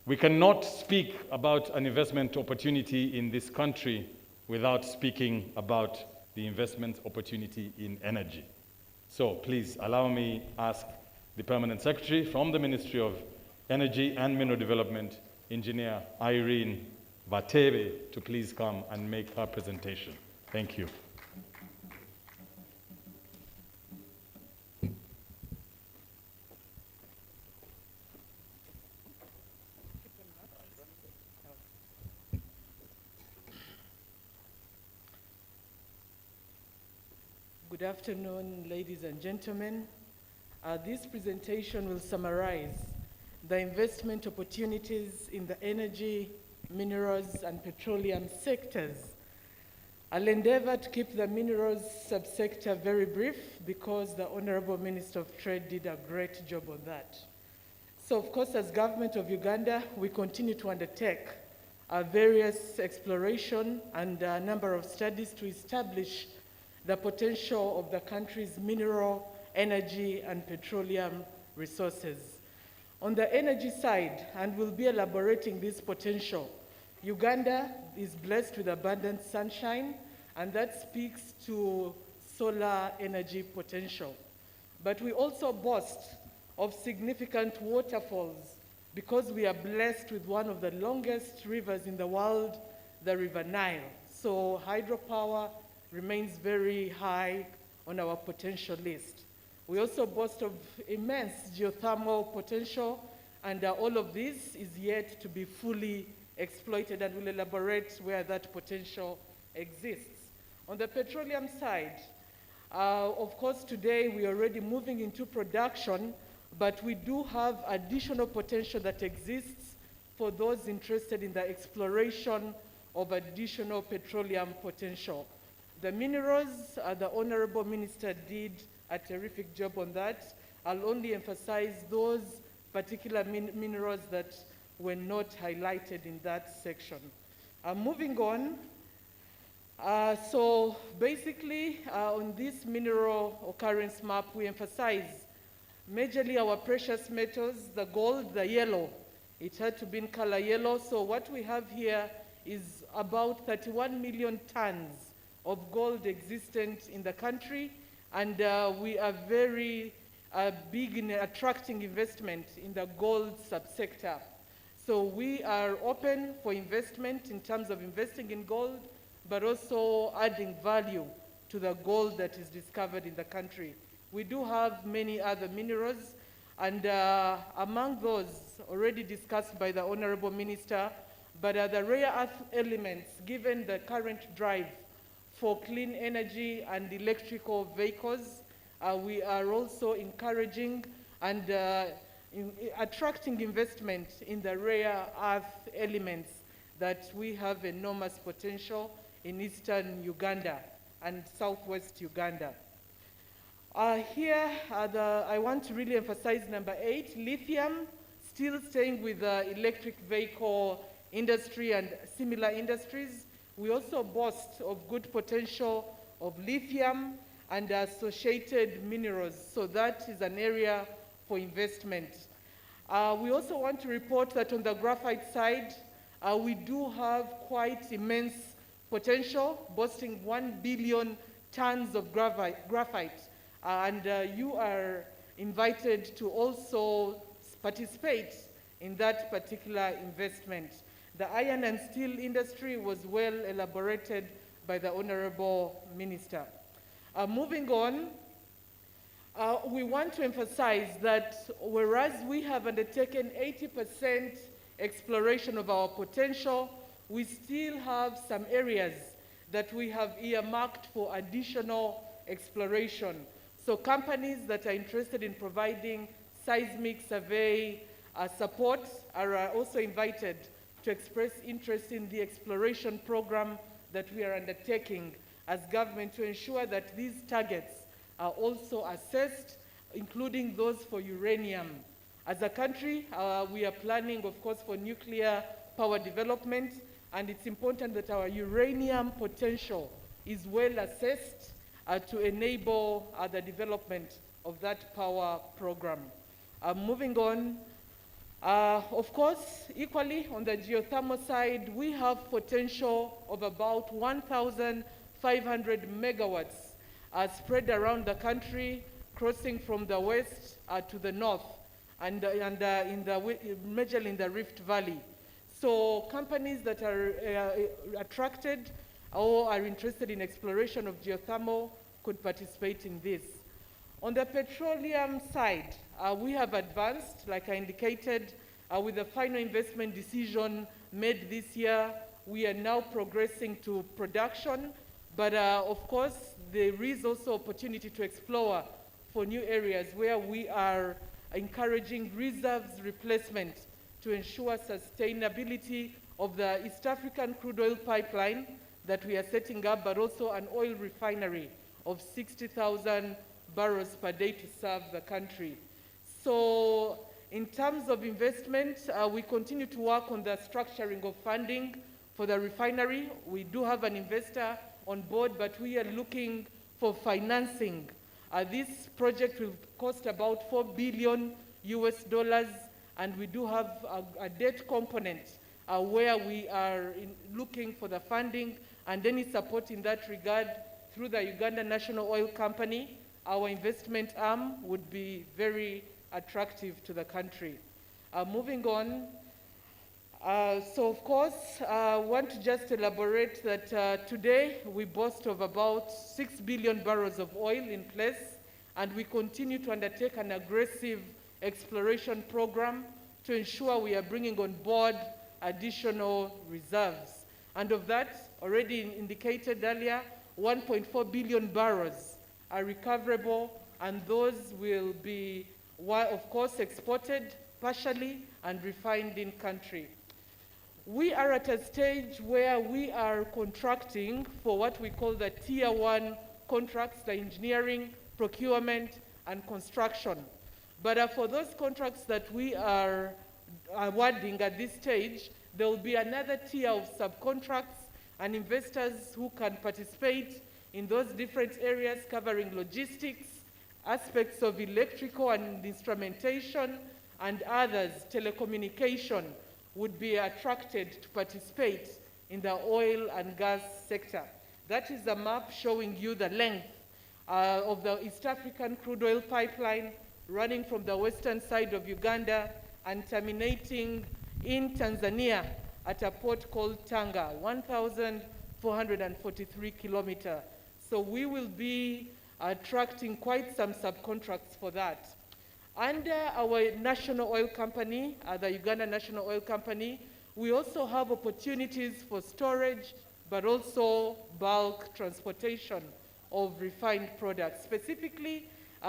S14: we cannot speak about an investment opportunity in this country without speaking about the investment opportunity in energy. So please allow me ask the Permanent Secretary from the Ministry of Energy and Mineral Development, Engineer Irene Vatebe, to please come and make her presentation. Thank you.
S15: Good afternoon, ladies and gentlemen. This presentation will summarize the investment opportunities in the energy, minerals, and petroleum sectors. I'll endeavor to keep the minerals subsector very brief because the Honorable Minister of Trade did a great job on that. So, of course, as Government of Uganda, we continue to undertake various exploration and a number of studies to establish the potential of the country's mineral, energy, and petroleum resources. On the energy side, and we'll be elaborating this potential, Uganda is blessed with abundant sunshine, and that speaks to solar energy potential. But we also boast of significant waterfalls because we are blessed with one of the longest rivers in the world, the River Nile. So hydropower remains very high on our potential list. We also boast of immense geothermal potential, and all of this is yet to be fully exploited, and we'll elaborate where that potential exists. On the petroleum side, of course, today we are already moving into production, but we do have additional potential that exists for those interested in the exploration of additional petroleum potential. The minerals, the Honorable Minister did a terrific job on that. I'll only emphasize those particular minerals that were not highlighted in that section. Moving on, so basically on this mineral occurrence map, we emphasize majorly our precious metals, the gold, the yellow. It had to be in color yellow. So what we have here is about 31 million tons of gold existent in the country, and we are very big in attracting investment in the gold subsector. So we are open for investment in terms of investing in gold, but also adding value to the gold that is discovered in the country. We do have many other minerals, and among those already discussed by the Honorable Minister, but the rare earth elements, given the current drive for clean energy and electrical vehicles, we are also encouraging and attracting investment in the rare earth elements that we have enormous potential in eastern Uganda and southwest Uganda. Here, I want to really emphasize number 8, lithium, still staying with the electric vehicle industry and similar industries. We also boast of good potential of lithium and associated minerals, so that is an area for investment. We also want to report that on the graphite side, we do have quite immense potential, boasting 1 billion tons of graphite. And you are invited to also participate in that particular investment. The iron and steel industry was well elaborated by the Honorable Minister. Moving on, we want to emphasize that whereas we have undertaken 80% exploration of our potential, we still have some areas that we have earmarked for additional exploration. So companies that are interested in providing seismic survey support are also invited to express interest in the exploration program that we are undertaking as government to ensure that these targets are also assessed, including those for uranium. As a country, we are planning, of course, for nuclear power development, and it's important that our uranium potential is well assessed to enable the development of that power program. Moving on, of course, equally on the geothermal side, we have potential of about 1,500 megawatts spread around the country, crossing from the west to the north, and majorly in the Rift Valley. So companies that are attracted or are interested in exploration of geothermal could participate in this. On the petroleum side, we have advanced, like I indicated, with the final investment decision made this year. We are now progressing to production, but of course, there is also opportunity to explore for new areas where we are encouraging reserves replacement to ensure sustainability of the East African crude oil pipeline that we are setting up, but also an oil refinery of 60,000 barrels per day to serve the country. So in terms of investment, we continue to work on the structuring of funding for the refinery. We do have an investor on board, but we are looking for financing This project will cost about $4 billion US, and we do have a debt component where we are looking for the funding and any support in that regard through the Uganda National Oil Company. Our investment arm would be very attractive to the country. Moving on, so of course, I want to just elaborate that today we boast of about 6 billion barrels of oil in place, and we continue to undertake an aggressive exploration program to ensure we are bringing on board additional reserves. And of that, already indicated earlier, 1.4 billion barrels are recoverable, and those will be, of course, exported partially and refined in country. We are at a stage where we are contracting for what we call the Tier 1 contracts, the engineering, procurement, and construction. But for those contracts that we are awarding at this stage, there will be another tier of subcontracts and investors who can participate in those different areas covering logistics, aspects of electrical and instrumentation, and others, telecommunication, would be attracted to participate in the oil and gas sector. That is a map showing you the length of the East African crude oil pipeline running from the western side of Uganda and terminating in Tanzania at a port called Tanga, 1,443 kilometers. So we will be attracting quite some subcontracts for that. Under our national oil company, the Uganda National Oil Company, we also have opportunities for storage, but also bulk transportation of refined products. Specifically,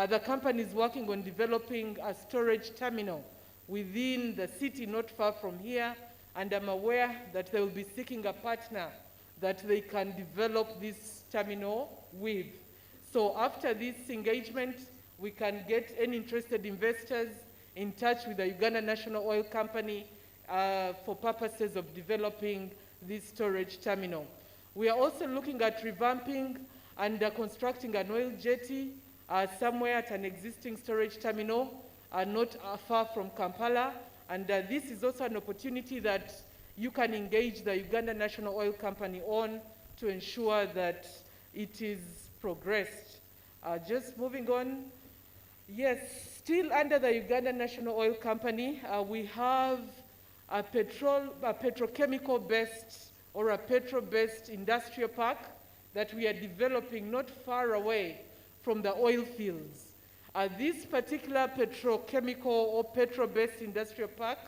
S15: the company is working on developing a storage terminal within the city not far from here, and I'm aware that they will be seeking a partner that they can develop this terminal with. So after this engagement, we can get any interested investors in touch with the Uganda National Oil Company for purposes of developing this storage terminal. We are also looking at revamping and constructing an oil jetty somewhere at an existing storage terminal not far from Kampala. And this is also an opportunity that you can engage the Uganda National Oil Company on to ensure that it is progressed. Just moving on. Yes, still under the Uganda National Oil Company, we have a petrochemical-based or a petro-based industrial park that we are developing not far away from the oil fields. This particular petrochemical or petro-based industrial park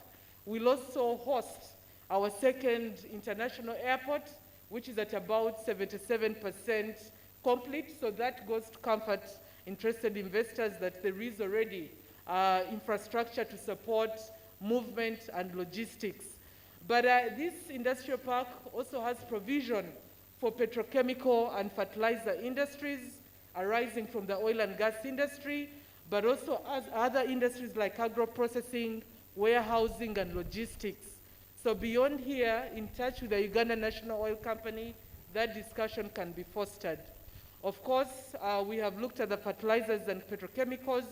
S15: will also host our second international airport, which is at about 77% complete. So that goes to comfort interested investors that there is already infrastructure to support movement and logistics. But this industrial park also has provision for petrochemical and fertilizer industries arising from the oil and gas industry, but also as other industries like agro-processing, warehousing, and logistics. So beyond here, in touch with the Uganda National Oil Company, that discussion can be fostered. Of course, we have looked at the fertilizers and petrochemicals,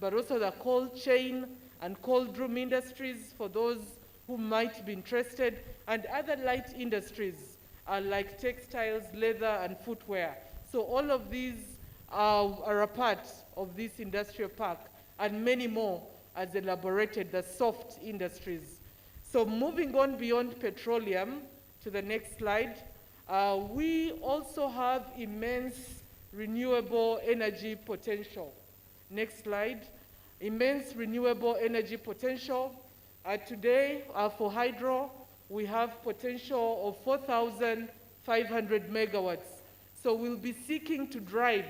S15: but also the cold chain and cold room industries for those who might be interested, and other light industries like textiles, leather, and footwear. So all of these are a part of this industrial park, and many more as elaborated, the soft industries. So moving on beyond petroleum to the next slide, we also have immense renewable energy potential. Next slide. Immense renewable energy potential. Today, for hydro, we have potential of 4,500 megawatts. So we'll be seeking to drive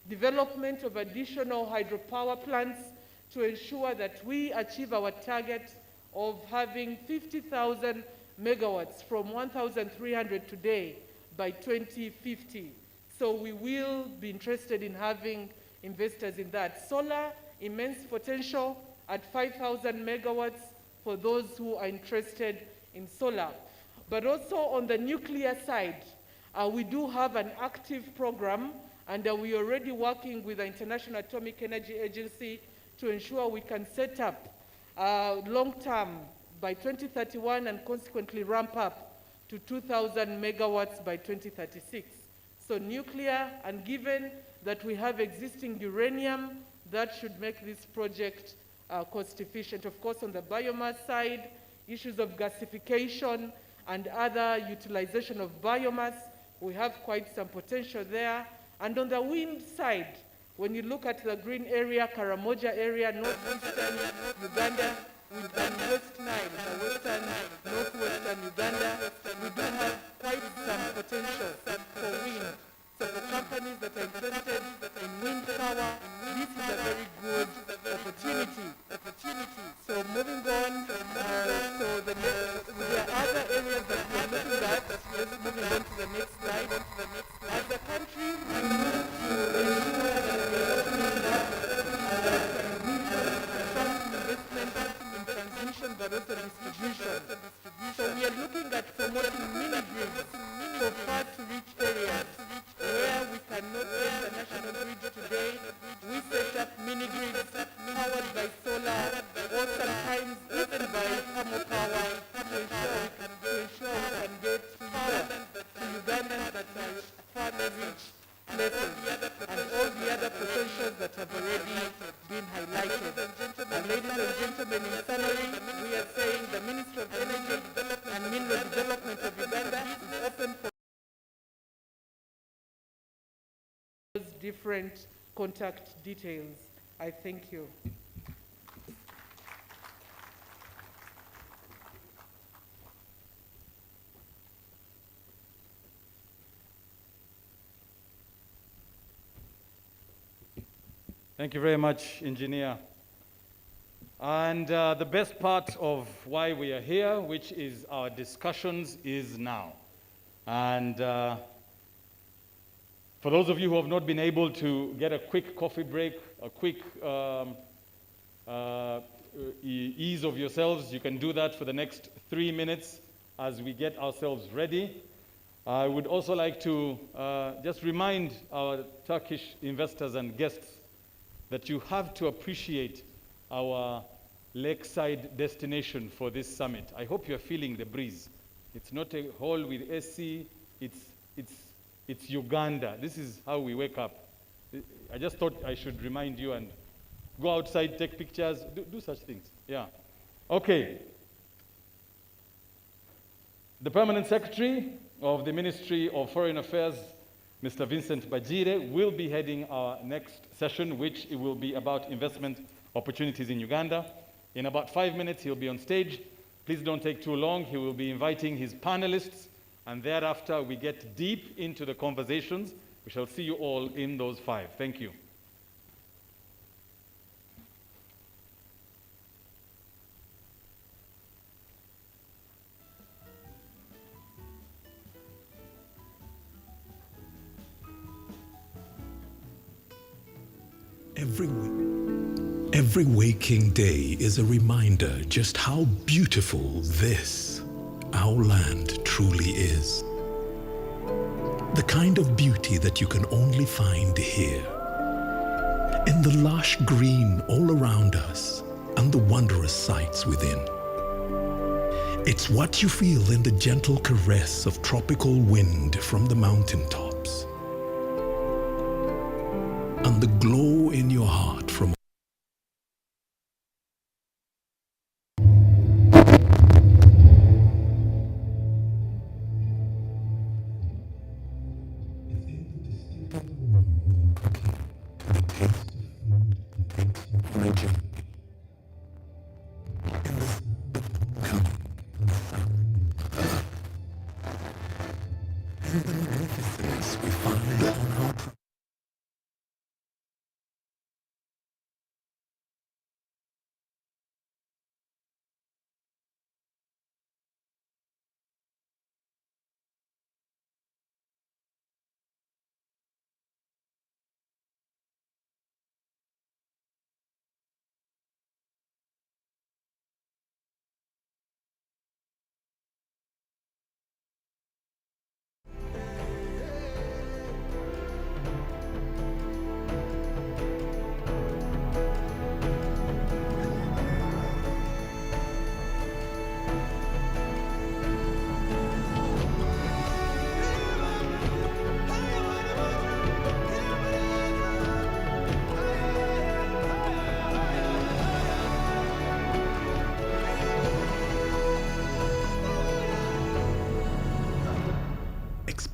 S15: development of additional hydropower plants to ensure that we achieve our target of having 50,000 megawatts from 1,300 today by 2050. So we will be interested in having investors in that. Solar, immense potential at 5,000 megawatts for those who are interested in solar. But also on the nuclear side, we do have an active program And we're already working with the International Atomic Energy Agency to ensure we can set up long-term by 2031 and consequently ramp up to 2,000 megawatts by 2036. So nuclear, and given that we have existing uranium, that should make this project cost efficient. Of course, on the biomass side, issues of gasification and other utilization of biomass, we have quite some potential there. And on the wind side, when you look at the green area, Karamoja area, northeastern Uganda, with the West Nile, the northwestern Uganda, we do have quite some potential for wind. So for companies that are interested in wind power, this is a very good opportunity. So moving on, there are other areas that we are looking at. Just moving on to the next slide. As a country, we need to ensure that we are opening up investment in transmission but also distribution. So we are looking at promoting mini grids for far-to-reach areas where we cannot get the national grid today. We set up mini grids powered by solar or sometimes even by thermal power to ensure we can get power to Ugandans that are far-to-reach places and all the other potentials that have already been highlighted. And ladies and gentlemen, in summary, we are saying the Ministry of Energy and Mineral Development of Uganda is open for different contact details. I thank you.
S3: Thank you very much, Engineer. And the best part of why we are here, which is our discussions, is now. And for those of you who have not been able to get a quick coffee break, a quick ease of yourselves, you can do that for the next 3 minutes as we get ourselves ready. I would also like to just remind our Turkish investors and guests that you have to appreciate our lakeside destination for this summit. I hope you're feeling the breeze. It's not a hall with AC, it's Uganda. This is how we wake up. I just thought I should remind you and go outside, take pictures, do such things. Yeah. Okay. The Permanent Secretary of the Ministry of Foreign Affairs, Mr. Vincent Bajire, will be heading our next session, which will be about investment opportunities in Uganda. In about 5 minutes, he'll be on stage. Please don't take too long. He will be inviting his panelists, and thereafter we get deep into the conversations. We shall see you all in those 5. Thank you.
S1: Every waking day is a reminder just how beautiful this, our land, truly is. The kind of beauty that you can only find here. In the lush green all around us and the wondrous sights within. It's what you feel in the gentle caress of tropical wind from the mountaintops. And the glow in your heart from we find on our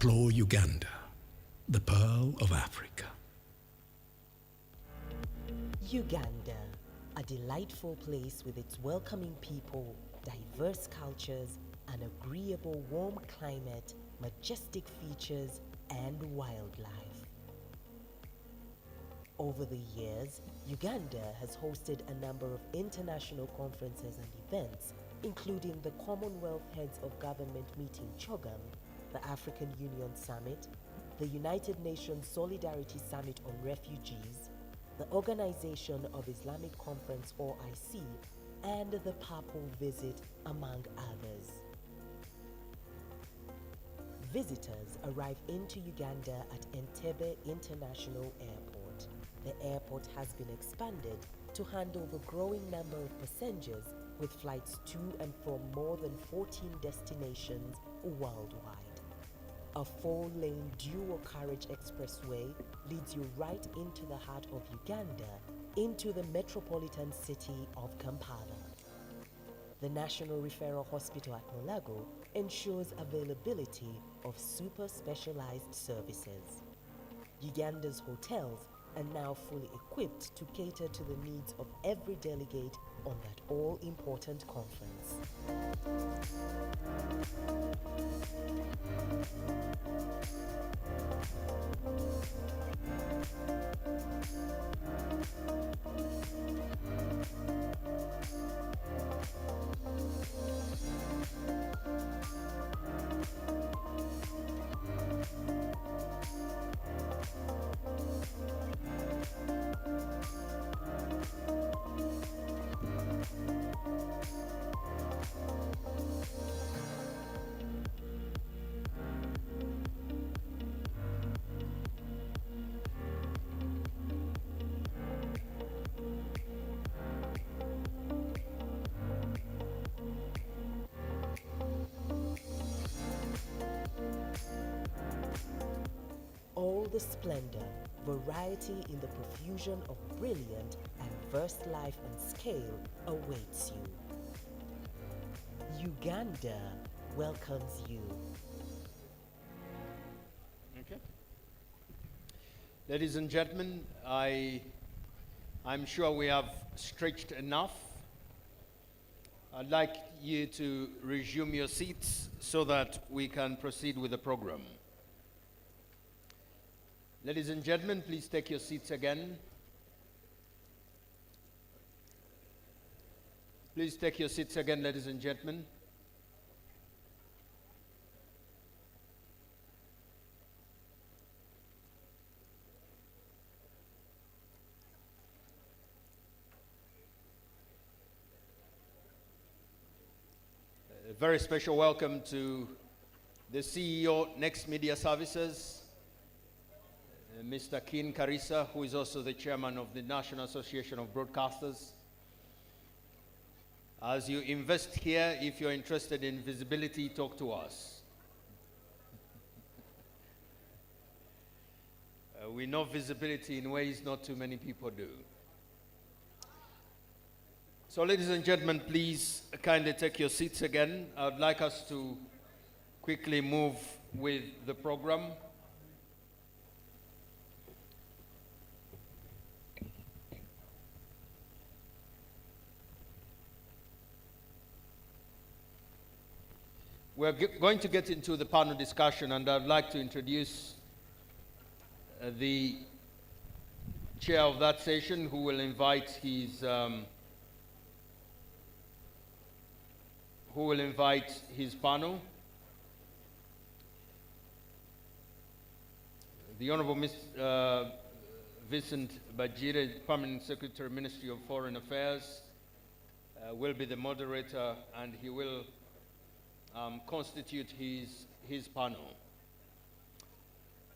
S1: explore Uganda, the Pearl of Africa.
S2: Uganda, a delightful place with its welcoming people, diverse cultures, an agreeable warm climate, majestic features, and wildlife. Over the years, Uganda has hosted a number of international conferences and events, including the Commonwealth Heads of Government meeting CHOGM, the African Union Summit, the United Nations Solidarity Summit on Refugees, the Organization of Islamic Conference OIC, and the Papal Visit, among others. Visitors arrive into Uganda at Entebbe International Airport. The airport has been expanded to handle the growing number of passengers with flights to and from more than 14 destinations worldwide. A 4-lane dual-carriage expressway leads you right into the heart of Uganda, into the metropolitan city of Kampala. The National Referral Hospital at Mulago ensures availability of super specialized services. Uganda's hotels are now fully equipped to cater to the needs of every delegate on that all-important conference. All the splendor, variety in the profusion of brilliant and versed life and scale awaits you. Uganda welcomes you.
S5: Okay. Ladies and gentlemen, I'm sure we have stretched enough. I'd like you to resume your seats so that we can proceed with the program. Ladies and gentlemen, please take your seats again. Please take your seats again, ladies and gentlemen. A very special welcome to the CEO, Next Media Services, Mr. Kin Karisa, who is also the chairman of the National Association of Broadcasters. As you invest here, if you're interested in visibility, talk to us. We know visibility in ways not too many people do. So ladies and gentlemen, please kindly take your seats again. I would like us to quickly move with the program. We're going to get into the panel discussion, and I'd like to introduce the chair of that session, who will invite his panel. The Honorable Vincent Bajire, Permanent Secretary, Ministry of Foreign Affairs, will be the moderator, and he will constitute his panel.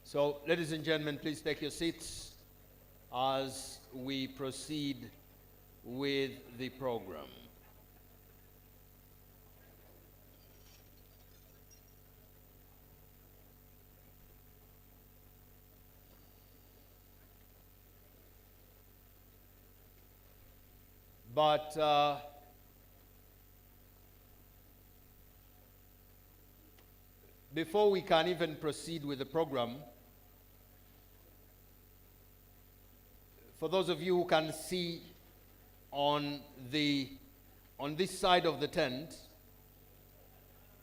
S5: So, ladies and gentlemen, please take your seats as we proceed with the program. But before we can even proceed with the program, for those of you who can see on this side of the tent,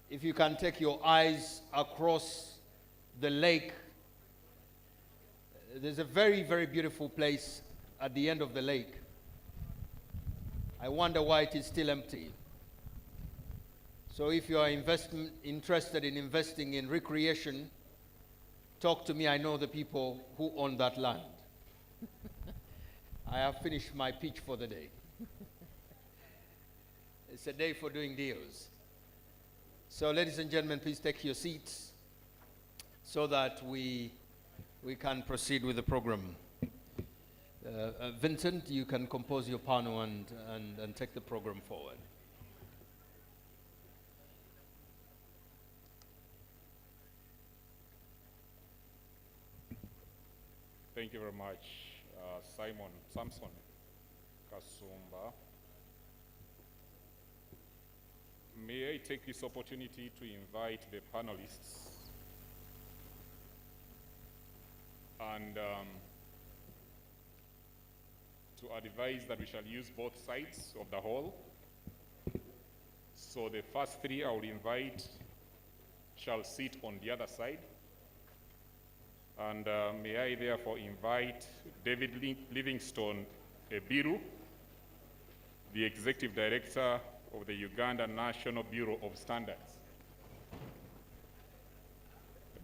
S5: if you can take your eyes across the lake, there's a very, very beautiful place at the end of the lake. I wonder why it is still empty. So if you are interested in investing in recreation, talk to me. I know the people who own that land. I have finished my pitch for the day. It's a day for doing deals. So ladies and gentlemen, please take your seats so that we can proceed with the program. Vincent, you can compose your panel and take the program forward.
S16: Thank you very much, Samson Kasumba. May I take this opportunity to invite the panelists and to advise that we shall use both sides of the hall. So the first three I will invite shall sit on the other side. And may I therefore invite David Livingstone Ebiru, the Executive Director of the Uganda National Bureau of Standards.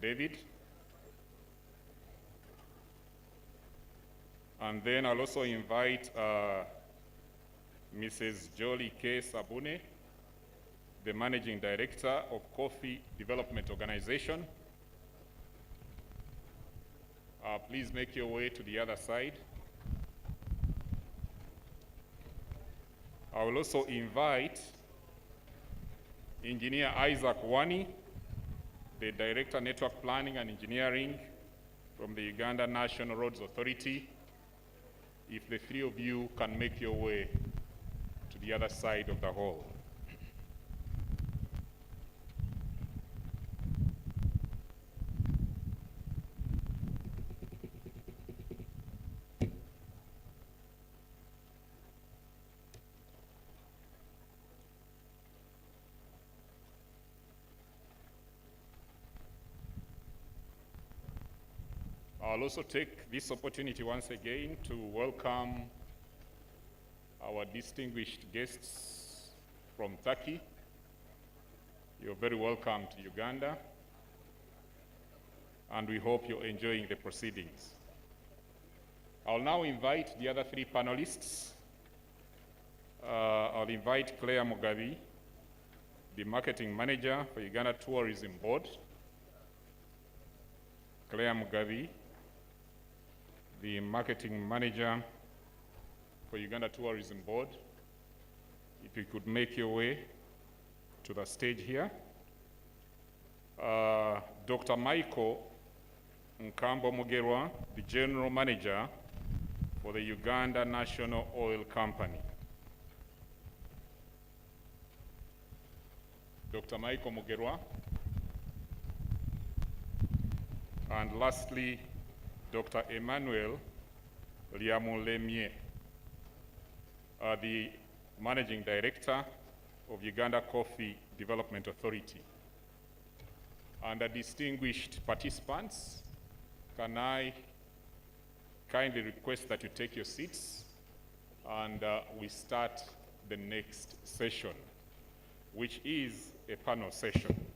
S16: David. And then I'll also invite Mrs. Jolie K. Sabune, the Managing Director of Coffee Development Organization. Please make your way to the other side. I will also invite Engineer Isaac Wani, the Director Network Planning and Engineering from the Uganda National Roads Authority, if the three of you can make your way to the other side of the hall. I'll also take this opportunity once again to welcome our distinguished guests from Turkey. You're very welcome to Uganda, and we hope you're enjoying the proceedings. I'll now invite the other three panelists. I'll invite Claire Mugabi, the Marketing Manager for Uganda Tourism Board. Claire Mugabi, the Marketing Manager for Uganda Tourism Board. If you could make your way to the stage here. Dr. Michael Nkambo Mugerwa, the General Manager for the Uganda National Oil Company. Dr. Michael Mugerwa. And lastly, Dr. Emmanuel Liamulemie, the Managing Director of Uganda Coffee Development Authority. And the distinguished participants, can I kindly request that you take your seats and we start the next session, which is a panel session.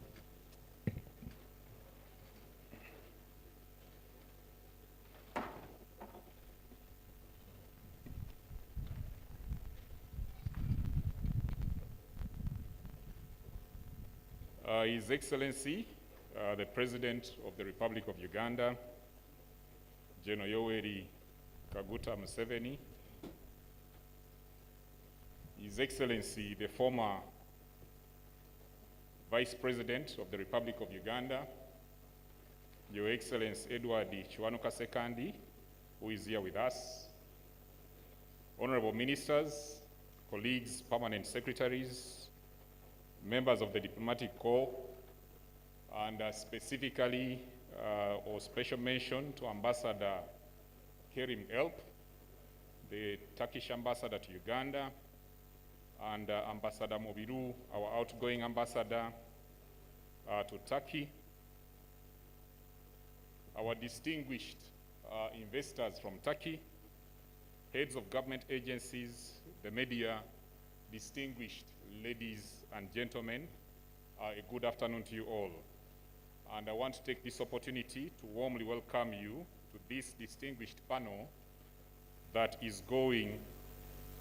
S16: His Excellency, the President of the Republic of Uganda, General Yoweri Kaguta Museveni, His Excellency, the former Vice President of the Republic of Uganda, Your Excellency Edward Chiwanuka Sekandi, who is here with us, Honorable Ministers, colleagues, permanent secretaries, members of the diplomatic corps, and specifically or special mention to Ambassador Kerim Elp, the Turkish ambassador to Uganda, and Ambassador Mobiru, our outgoing ambassador to Turkey, our distinguished investors from Turkey, heads of government agencies, the media, distinguished ladies and gentlemen, a good afternoon to you all. And I want to take this opportunity to warmly welcome you to this distinguished panel that is going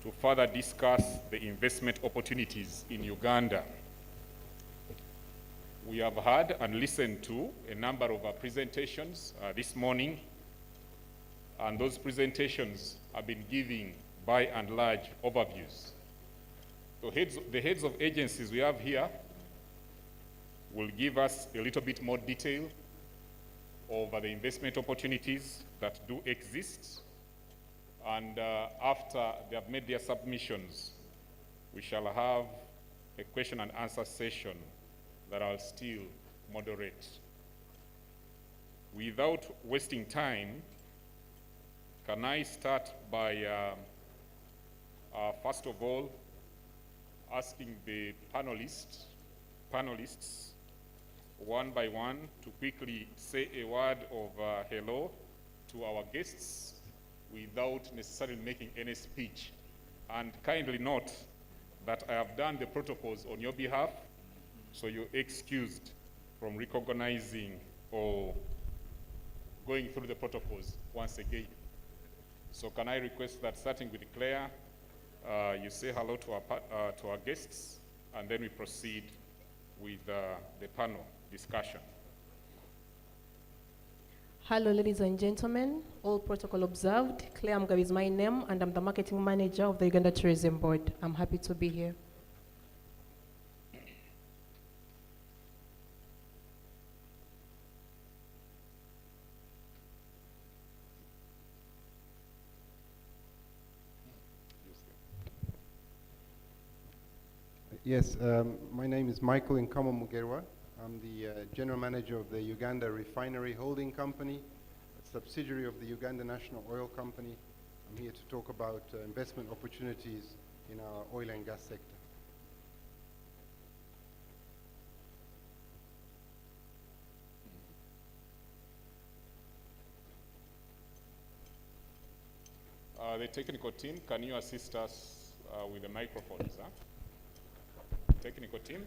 S16: to further discuss the investment opportunities in Uganda. We have heard and listened to a number of presentations this morning, and those presentations have been giving by and large overviews. The heads of agencies we have here will give us a little bit more detail over the investment opportunities that do exist. And after they have made their submissions, we shall have a question and answer session that I'll still moderate. Without wasting time, can I start by, first of all, asking the panelists one by one to quickly say a word of hello to our guests without necessarily making any speech. And kindly note that I have done the protocols on your behalf, so you're excused from recognizing or going through the protocols once again. So can I request that, starting with Claire, you say hello to our guests, and then we proceed with the panel discussion.
S17: Hello, ladies and gentlemen. All protocol observed. Claire Mugabe is my name, and I'm the marketing manager of the Uganda Tourism Board. I'm happy to be here.
S18: Yes, my name is Michael Nkama Mugerwa. I'm the General Manager of the Uganda Refinery Holding Company, a subsidiary of the Uganda National Oil Company. I'm here to talk about investment opportunities in our oil and gas sector.
S16: The technical team, can you assist us with the microphones? Technical team.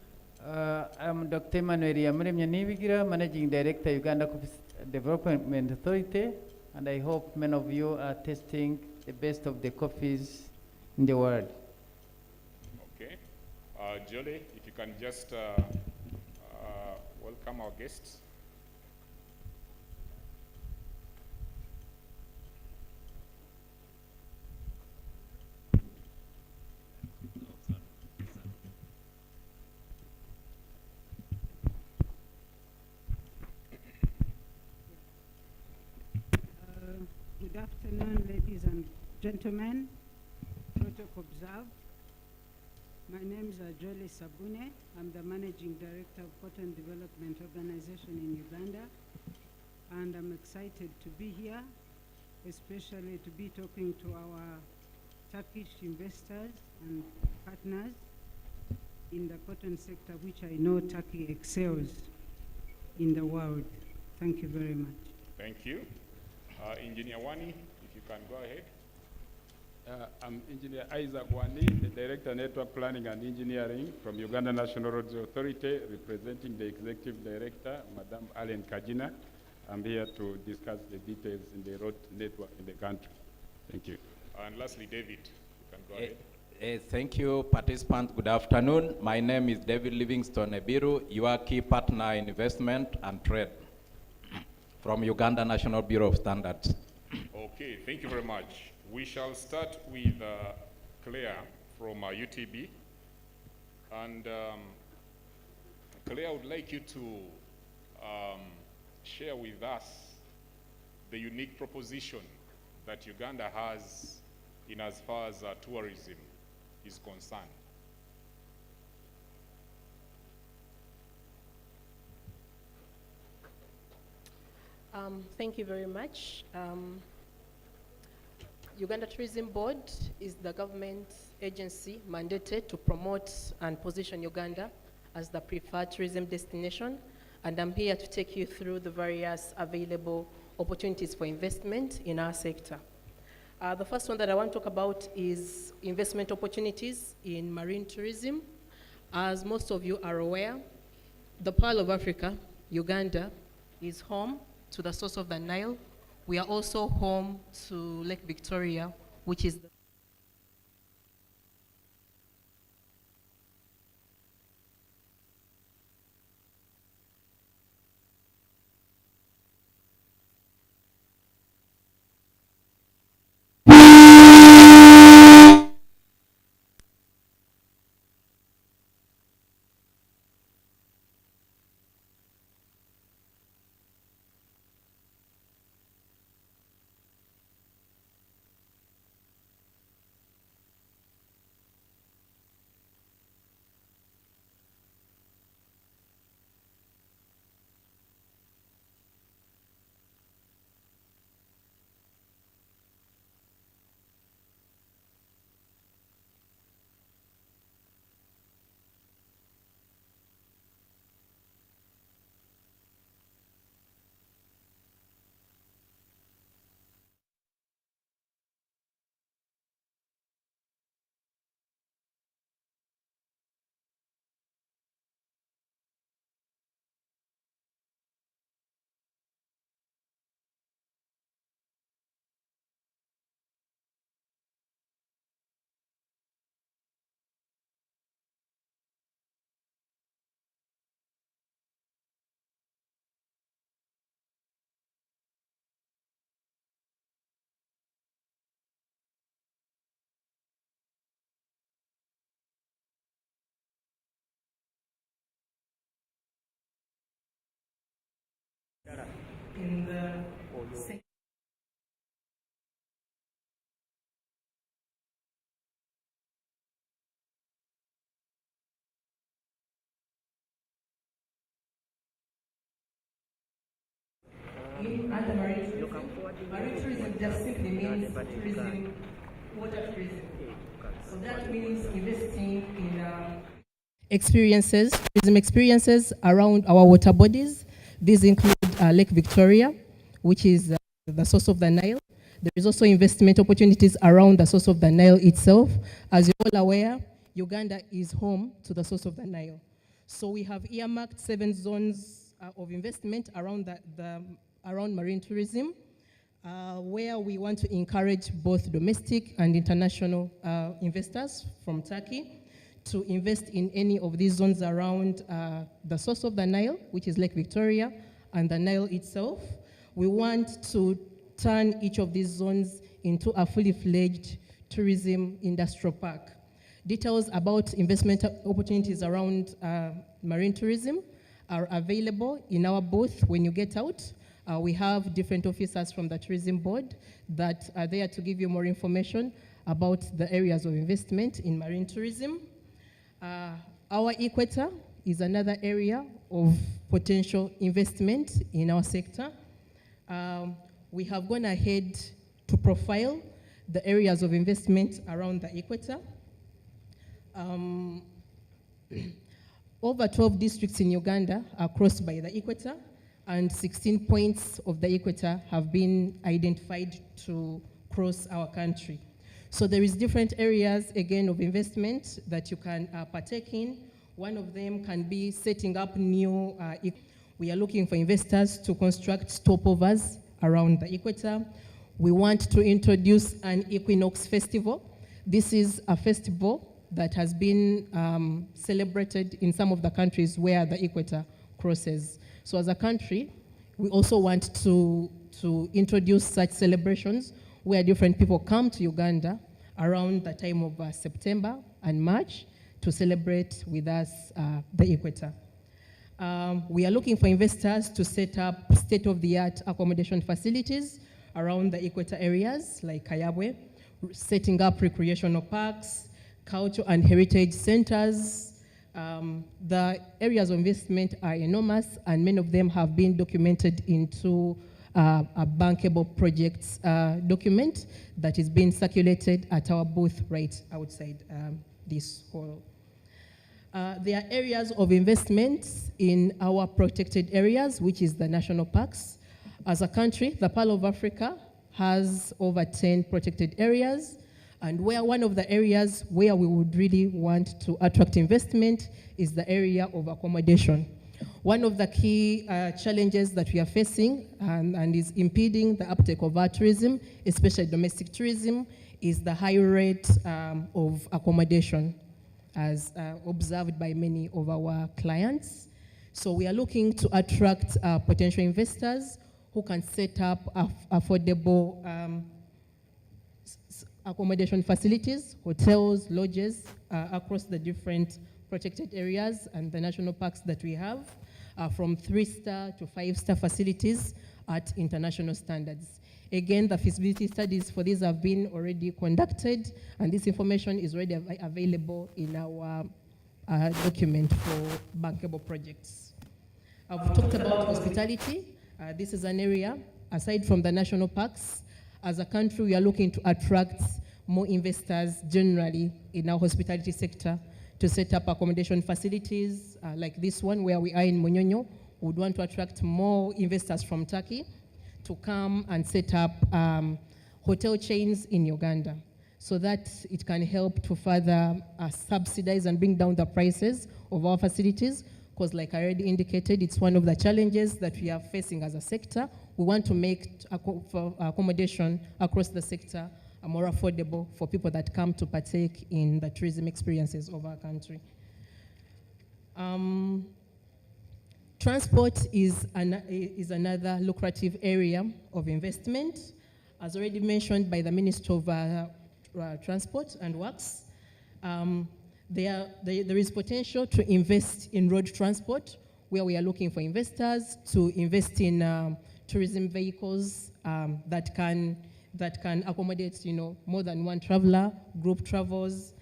S19: I'm Dr. Emmanuel Yamuremye Nibigira, Managing Director, Uganda Coffee Development Authority, and I hope many of you are tasting the best of the coffees in the world.
S16: Okay. Jolie, if you can just welcome our guests.
S20: Good afternoon, ladies and gentlemen. Protocol observed. My name is Jolie Sabune. I'm the Managing Director of Cotton Development Organization in Uganda. And I'm excited to be here, especially to be talking to our Turkish investors and partners in the cotton sector, which I know Turkey excels in the world. Thank you very much.
S16: Thank you. Engineer Wani, if you can go ahead.
S21: I'm Engineer Isaac Wani, the Director Network Planning and Engineering from Uganda National Roads Authority, representing the Executive Director, Madam Allen Kajina. I'm here to discuss the details in the road network in the country. Thank you.
S16: And lastly, David, you can go ahead.
S22: Thank you, participants. Good afternoon. My name is David Livingstone Ebiru, your key partner in investment and trade from Uganda National Bureau of Standards.
S16: Okay, thank you very much. We shall start with Claire from UTB. And Claire, I would like you to share with us the unique proposition that Uganda has in as far as tourism is concerned.
S17: Thank you very much. Uganda Tourism Board is the government agency mandated to promote and position Uganda as the preferred tourism destination, and I'm here to take you through the various available opportunities for investment in our sector. The first one that I want to talk about is investment opportunities in marine tourism. As most of you are aware, the Pearl of Africa, Uganda, is home to the source of the Nile. We are also home to Lake Victoria, which is the in the under marine tourism just simply means tourism, water tourism. So that means investing in tourism experiences around our water bodies. These include Lake Victoria, which is the source of the Nile. There is also investment opportunities around the source of the Nile itself. As you're all aware, Uganda is home to the source of the Nile. So we have earmarked 7 zones of investment around around marine tourism, where we want to encourage both domestic and international investors from Turkey to invest in any of these zones around the source of the Nile, which is Lake Victoria, and the Nile itself. We want to turn each of these zones into a fully fledged tourism industrial park. Details about investment opportunities around marine tourism are available in our booth when you get out. We have different officers from the tourism board that are there to give you more information about the areas of investment in marine tourism. Our equator is another area of potential investment in our sector. We have gone ahead to profile the areas of investment around the equator. Over 12 districts in Uganda are crossed by the equator, and 16 points of the equator have been identified to cross our country. So there is different areas, again, of investment that you can partake in. One of them can be setting up new, we are looking for investors to construct stopovers around the equator. We want to introduce an equinox festival. This is a festival that has been celebrated in some of the countries where the equator crosses. So as a country, we also want to introduce such celebrations where different people come to Uganda around the time of September and March to celebrate with us the equator. We are looking for investors to set up state-of-the-art accommodation facilities around the equator areas like Kayabwe, setting up recreational parks, culture and heritage centers. The areas of investment are enormous, and many of them have been documented into a bankable projects document that is being circulated at our booth right outside this hall. There are areas of investment in our protected areas, which is the national parks. As a country, the Pearl of Africa has over 10 protected areas, and where one of the areas where we would really want to attract investment is the area of accommodation. One of the key challenges that we are facing and is impeding the uptake of our tourism, especially domestic tourism, is the high rate of accommodation, as observed by many of our clients. So we are looking to attract potential investors who can set up affordable accommodation facilities, hotels, lodges across the different protected areas and the national parks that we have, from 3-star to 5-star facilities at international standards. Again, the feasibility studies for these have been already conducted, and this information is already available in our document for bankable projects. I've talked about hospitality. This is an area, aside from the national parks, as a country, we are looking to attract more investors generally in our hospitality sector to set up accommodation facilities like this one where we are in Munyonyo. We would want to attract more investors from Turkey to come and set up hotel chains in Uganda so that it can help to further subsidize and bring down the prices of our facilities, because like I already indicated, it's one of the challenges that we are facing as a sector. We want to make accommodation across the sector more affordable for people that come to partake in the tourism experiences of our country. Transport is another lucrative area of investment. As already mentioned by the Minister of Transport and Works, there is potential to invest in road transport, where we are looking for investors to invest in tourism vehicles that can accommodate, more than one traveler, group travels.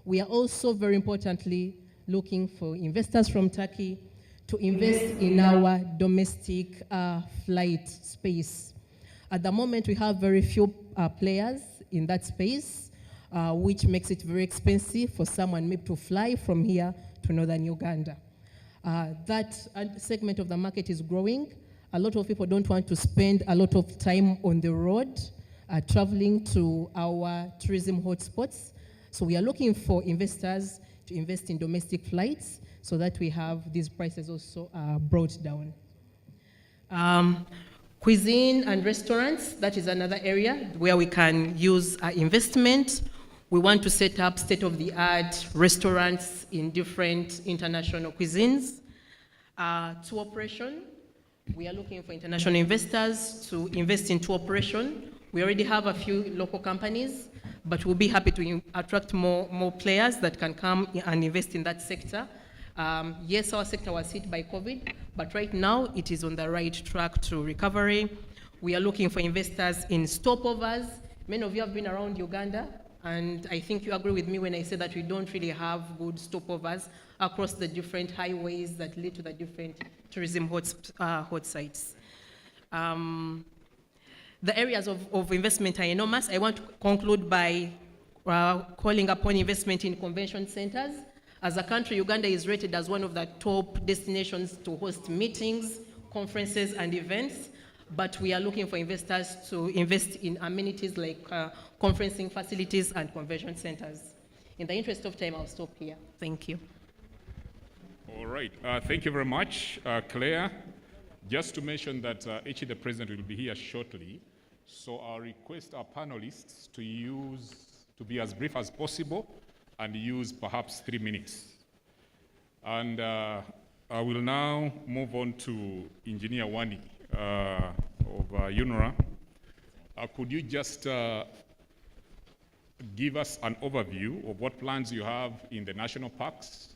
S17: We are also, very importantly, looking for investors from Turkey to invest in our domestic flight space. At the moment, we have very few players in that space, which makes it very expensive for someone maybe to fly from here to northern Uganda. That segment of the market is growing. A lot of people don't want to spend a lot of time on the road traveling to our tourism hotspots. So we are looking for investors to invest in domestic flights so that we have these prices also brought down. Cuisine and restaurants, that is another area where we can use investment. We want to set up state-of-the-art restaurants in different international cuisines. Tour operation, we are looking for international investors to invest in tour operation. We already have a few local companies, but we'll be happy to attract more players that can come and invest in that sector. Yes, our sector was hit by COVID, but right now it is on the right track to recovery. We are looking for investors in stopovers. Many of you have been around Uganda, and I think you agree with me when I say that we don't really have good stopovers across the different highways that lead to the different tourism hot sites. The areas of investment are enormous. I want to conclude by calling upon investment in convention centers. As a country, Uganda is rated as one of the top destinations to host meetings, conferences, and events, but we are looking for investors to invest in amenities like conferencing facilities and convention centers. In the interest of time, I'll stop here. Thank you.
S16: All right. Thank you very much, Claire. Just to mention that Ichi, the president, will be here shortly, so I'll request our panelists to be as brief as possible and use perhaps 3 minutes. And I will now move on to Engineer Wani of UNRA. Could you just give us an overview of what plans you have in the national parks,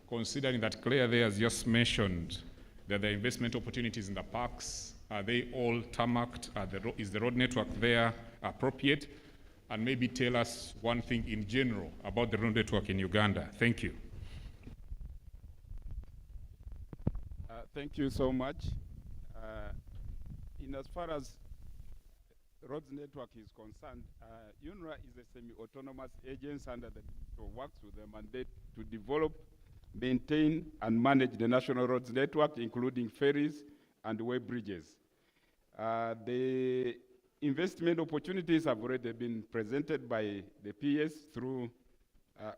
S16: considering that Claire there has just mentioned that the investment opportunities in the parks, are they all tarmacked? Is the road network there appropriate? And maybe tell us one thing in general about the road network in Uganda. Thank you.
S21: Thank you so much. in as far as roads network is concerned, UNRWA is a semi-autonomous agency under the Ministry of Works with a mandate to develop, maintain, and manage the national roads network, including ferries and way bridges. The investment opportunities have already been presented by the PS through,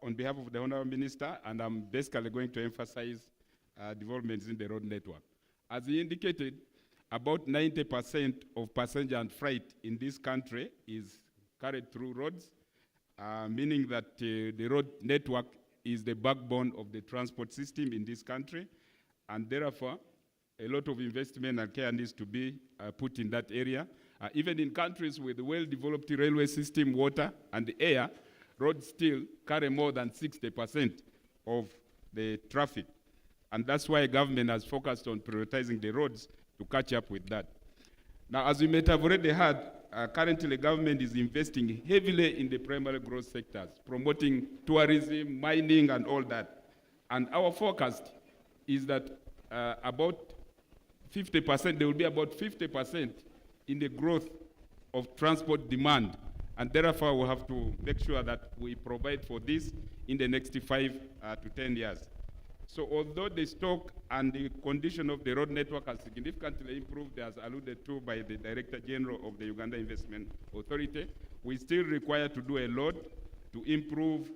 S21: on behalf of the Honorable Minister, and I'm basically going to emphasize developments in the road network. As he indicated, about 90% of passenger and freight in this country is carried through roads, meaning that the road network is the backbone of the transport system in this country, and therefore, a lot of investment and care needs to be put in that area. Even in countries with well-developed railway system, water, and air, roads still carry more than 60% of the traffic. And that's why government has focused on prioritizing the roads to catch up with that. Now, as you may have already heard, currently government is investing heavily in the primary growth sectors, promoting tourism, mining, and all that. And our forecast is that about 50%, there will be about 50% in the growth of transport demand. And therefore, we have to make sure that we provide for this in the next 5 to 10 years. So although the stock and the condition of the road network has significantly improved, as alluded to by the Director General of the Uganda Investment Authority, we still require to do a lot to improve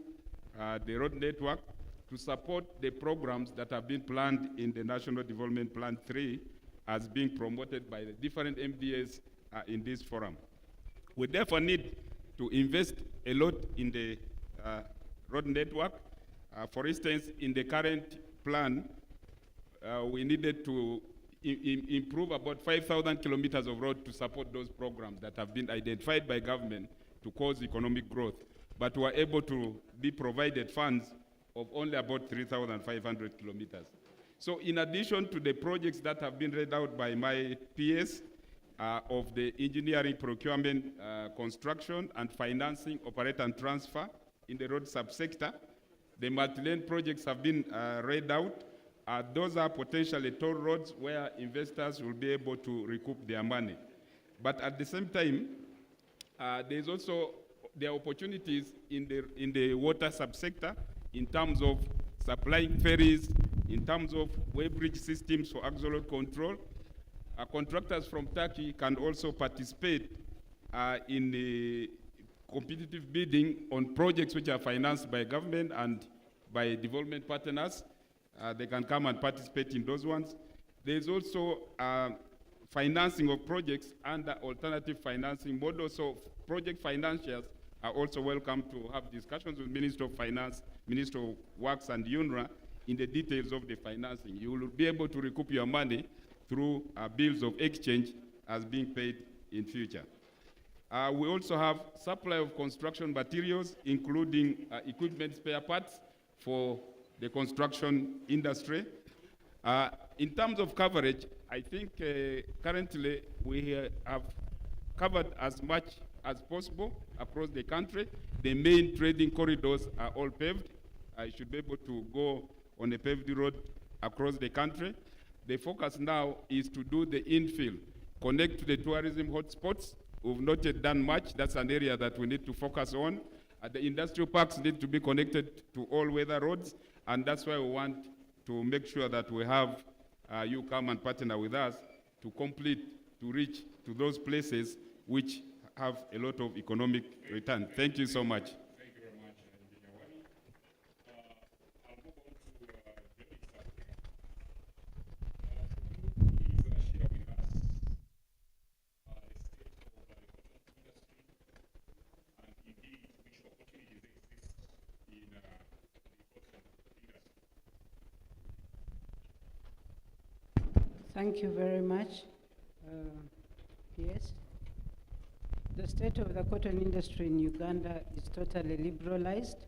S21: the road network, to support the programs that have been planned in the National Development Plan 3 as being promoted by the different MDAs in this forum. We therefore need to invest a lot in the road network. For instance, in the current plan, we needed to improve about 5,000 kilometers of road to support those programs that have been identified by government to cause economic growth. But we were able to be provided funds of only about 3,500 kilometers. So in addition to the projects that have been read out by my PS of the engineering, procurement, construction, and financing, operate and transfer in the road subsector, the multi-lane projects have been read out. Those are potentially toll roads where investors will be able to recoup their money. But at the same time, there's also the opportunities in the water subsector in terms of supplying ferries, in terms of weighbridge systems for axle control. Contractors from Turkey can also participate in the competitive bidding on projects which are financed by government and by development partners. They can come and participate in those ones. There's also financing of projects under alternative financing models. So project financiers are also welcome to have discussions with Minister of Finance, Minister of Works, and UNRWA in the details of the financing. You will be able to recoup your money through bills of exchange as being paid in future. We also have supply of construction materials, including equipment spare parts for the construction industry. In terms of coverage, I think currently we have covered as much as possible across the country. The main trading corridors are all paved. I should be able to go on a paved road across the country. The focus now is to do the infill, connect to the tourism hotspots. We've not yet done much. That's an area that we need to focus on. The industrial parks need to be connected to all-weather roads, and that's why we want to make sure that we have you come and partner with us to complete, to reach to those places which have a lot of economic return. Thank you so much.
S16: Thank you very much, Engineer Wali. I'll move on to Felix. Please share with us the state of the cotton industry and indeed which opportunities exist in the cotton industry.
S20: Thank you very much. Yes. The state of the cotton industry in Uganda is totally liberalized,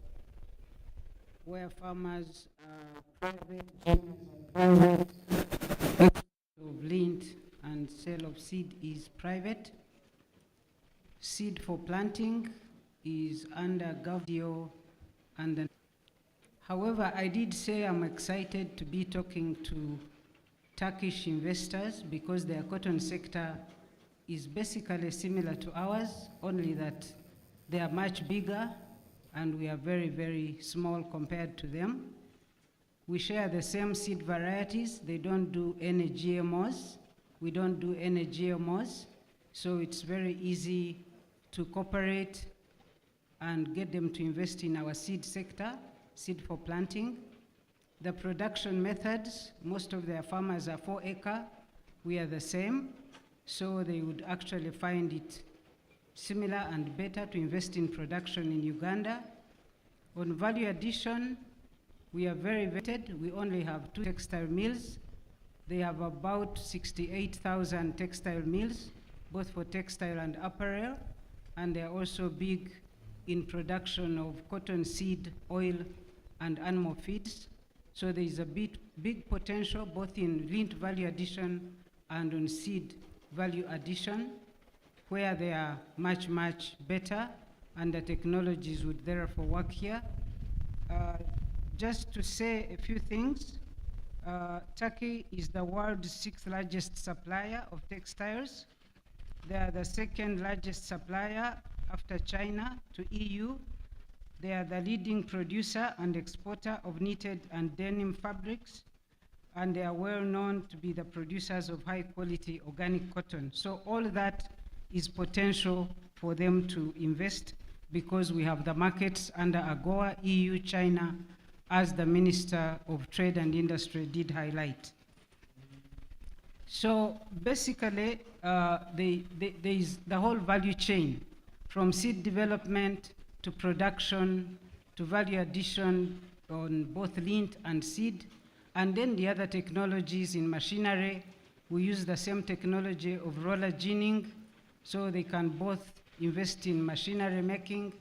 S20: where farmers are private of lint and sale of seed is private. Seed for planting is under government and however, I did say I'm excited to be talking to Turkish investors because their cotton sector is basically similar to ours, only that they are much bigger and we are very, very small compared to them. We share the same seed varieties. They don't do any GMOs. We don't do any GMOs. So it's very easy to cooperate and get them to invest in our seed sector, seed for planting. The production methods, most of their farmers are 4-acre. We are the same. So they would actually find it similar and better to invest in production in Uganda. On value addition, we are very vetted. We only have 2 textile mills. They have about 68,000 textile mills, both for textile and apparel, and they are also big in production of cotton seed, oil, and animal feeds. So there is a big potential both in lint value addition and on seed value addition, where they are much, much better, and the technologies would therefore work here. Just to say a few things, Turkey is the world's 6th largest supplier of textiles. They are the 2nd largest supplier after China to EU. They are the leading producer and exporter of knitted and denim fabrics, and they are well known to be the producers of high quality organic cotton. So all that is potential for them to invest because we have the markets under AGOA, EU, China, as the Minister of Trade and Industry did highlight. So basically, there is the whole value chain, from seed development to production to value addition on both lint and seed, and then the other technologies in machinery. We use the same technology of roller ginning, so they can both invest in machinery making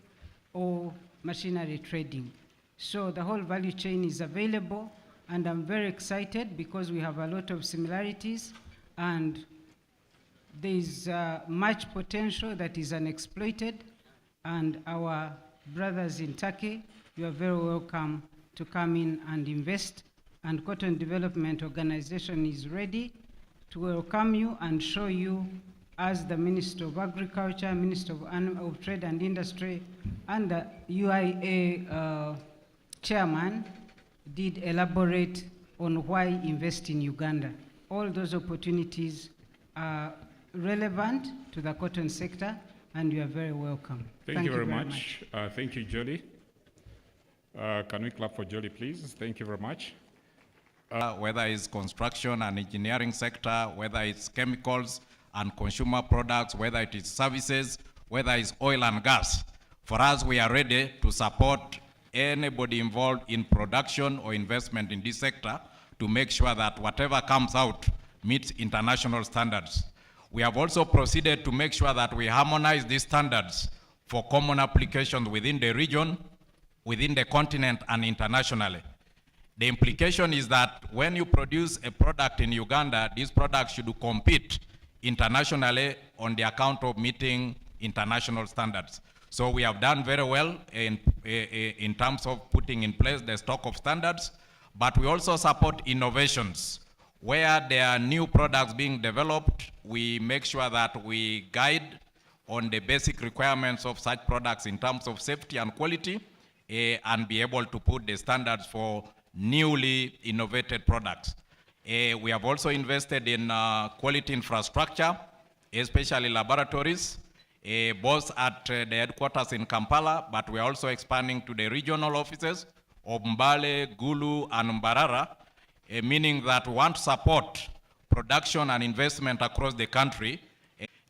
S20: or machinery trading. So the whole value chain is available, and I'm very excited because we have a lot of similarities, and there's much potential that is unexploited, and our brothers in Turkey, you are very welcome to come in and invest, and Cotton Development Organization is ready to welcome you and show you, as the Minister of Agriculture, Minister of Trade and Industry, and the UIA chairman did elaborate on why invest in Uganda. All those opportunities are relevant to the cotton sector, and you are very welcome.
S16: Thank you very much. Thank you, Jolie. Can we clap for Jolie, please? Thank you very much.
S22: Whether it's construction and engineering sector, whether it's chemicals and consumer products, whether it is services, whether it's oil and gas, for us, we are ready to support anybody involved in production or investment in this sector to make sure that whatever comes out meets international standards. We have also proceeded to make sure that we harmonize these standards for common applications within the region, within the continent, and internationally. The implication is that when you produce a product in Uganda, this product should compete internationally on the account of meeting international standards. So we have done very well in terms of putting in place the stock of standards, but we also support innovations. Where there are new products being developed, we make sure that we guide on the basic requirements of such products in terms of safety and quality, and be able to put the standards for newly innovated products. We have also invested in quality infrastructure, especially laboratories, both at the headquarters in Kampala, but we are also expanding to the regional offices of Mbale, Gulu, and Mbarara, meaning that we want to support production and investment across the country.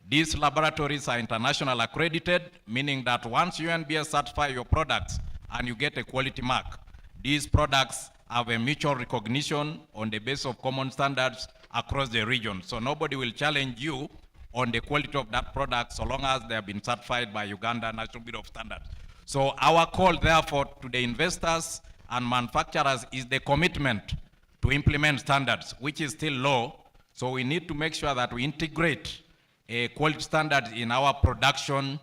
S22: These laboratories are international accredited, meaning that once UNBS certify your products and you get a quality mark, these products have a mutual recognition on the basis of common standards across the region. So nobody will challenge you on the quality of that product so long as they have been certified by Uganda National Bureau of Standards. So our call, therefore, to the investors and manufacturers is the commitment to implement standards, which is still low. So we need to make sure that we integrate quality standards in our production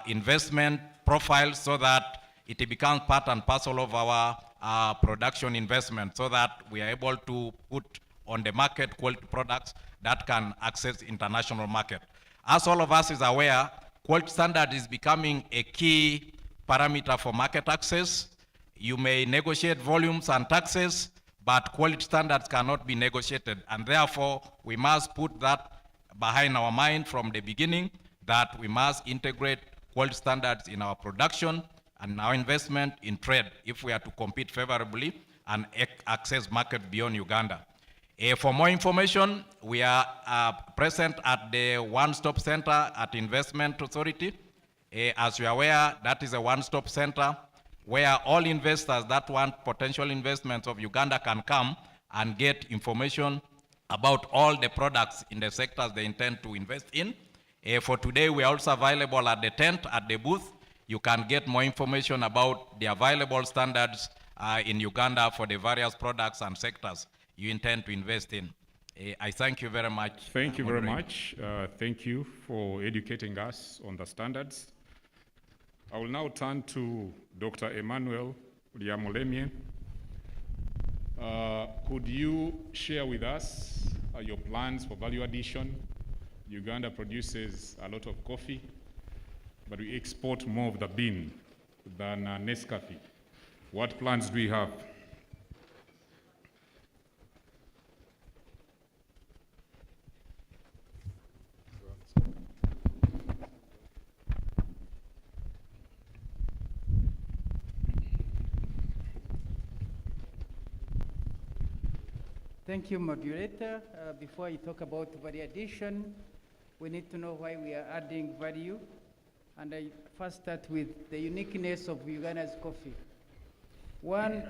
S22: investment profile so that it becomes part and parcel of our production investment, so that we are able to put on the market quality products that can access international market. As all of us is aware, quality standard is becoming a key parameter for market access. You may negotiate volumes and taxes, but quality standards cannot be negotiated. And therefore, we must put that behind our mind from the beginning, that we must integrate quality standards in our production and our investment in trade if we are to compete favorably and access market beyond Uganda. For more information, we are present at the One-Stop Center at Investment Authority. As you are aware, that is a one-stop center where all investors that want potential investments of Uganda can come and get information about all the products in the sectors they intend to invest in. For today, we are also available at the tent, at the booth. You can get more information about the available standards in Uganda for the various products and sectors you intend to invest in. I thank you very much.
S16: Thank you very much. Thank you for educating us on the standards. I will now turn to Dr. Emmanuel Liamolemie. Could you share with us your plans for value addition? Uganda produces a lot of coffee, but we export more of the bean than Nescafe. What plans do we have?
S19: Thank you, moderator. Before I talk about value addition, we need to know why we are adding value. And I first start with the uniqueness of Uganda's coffee. One,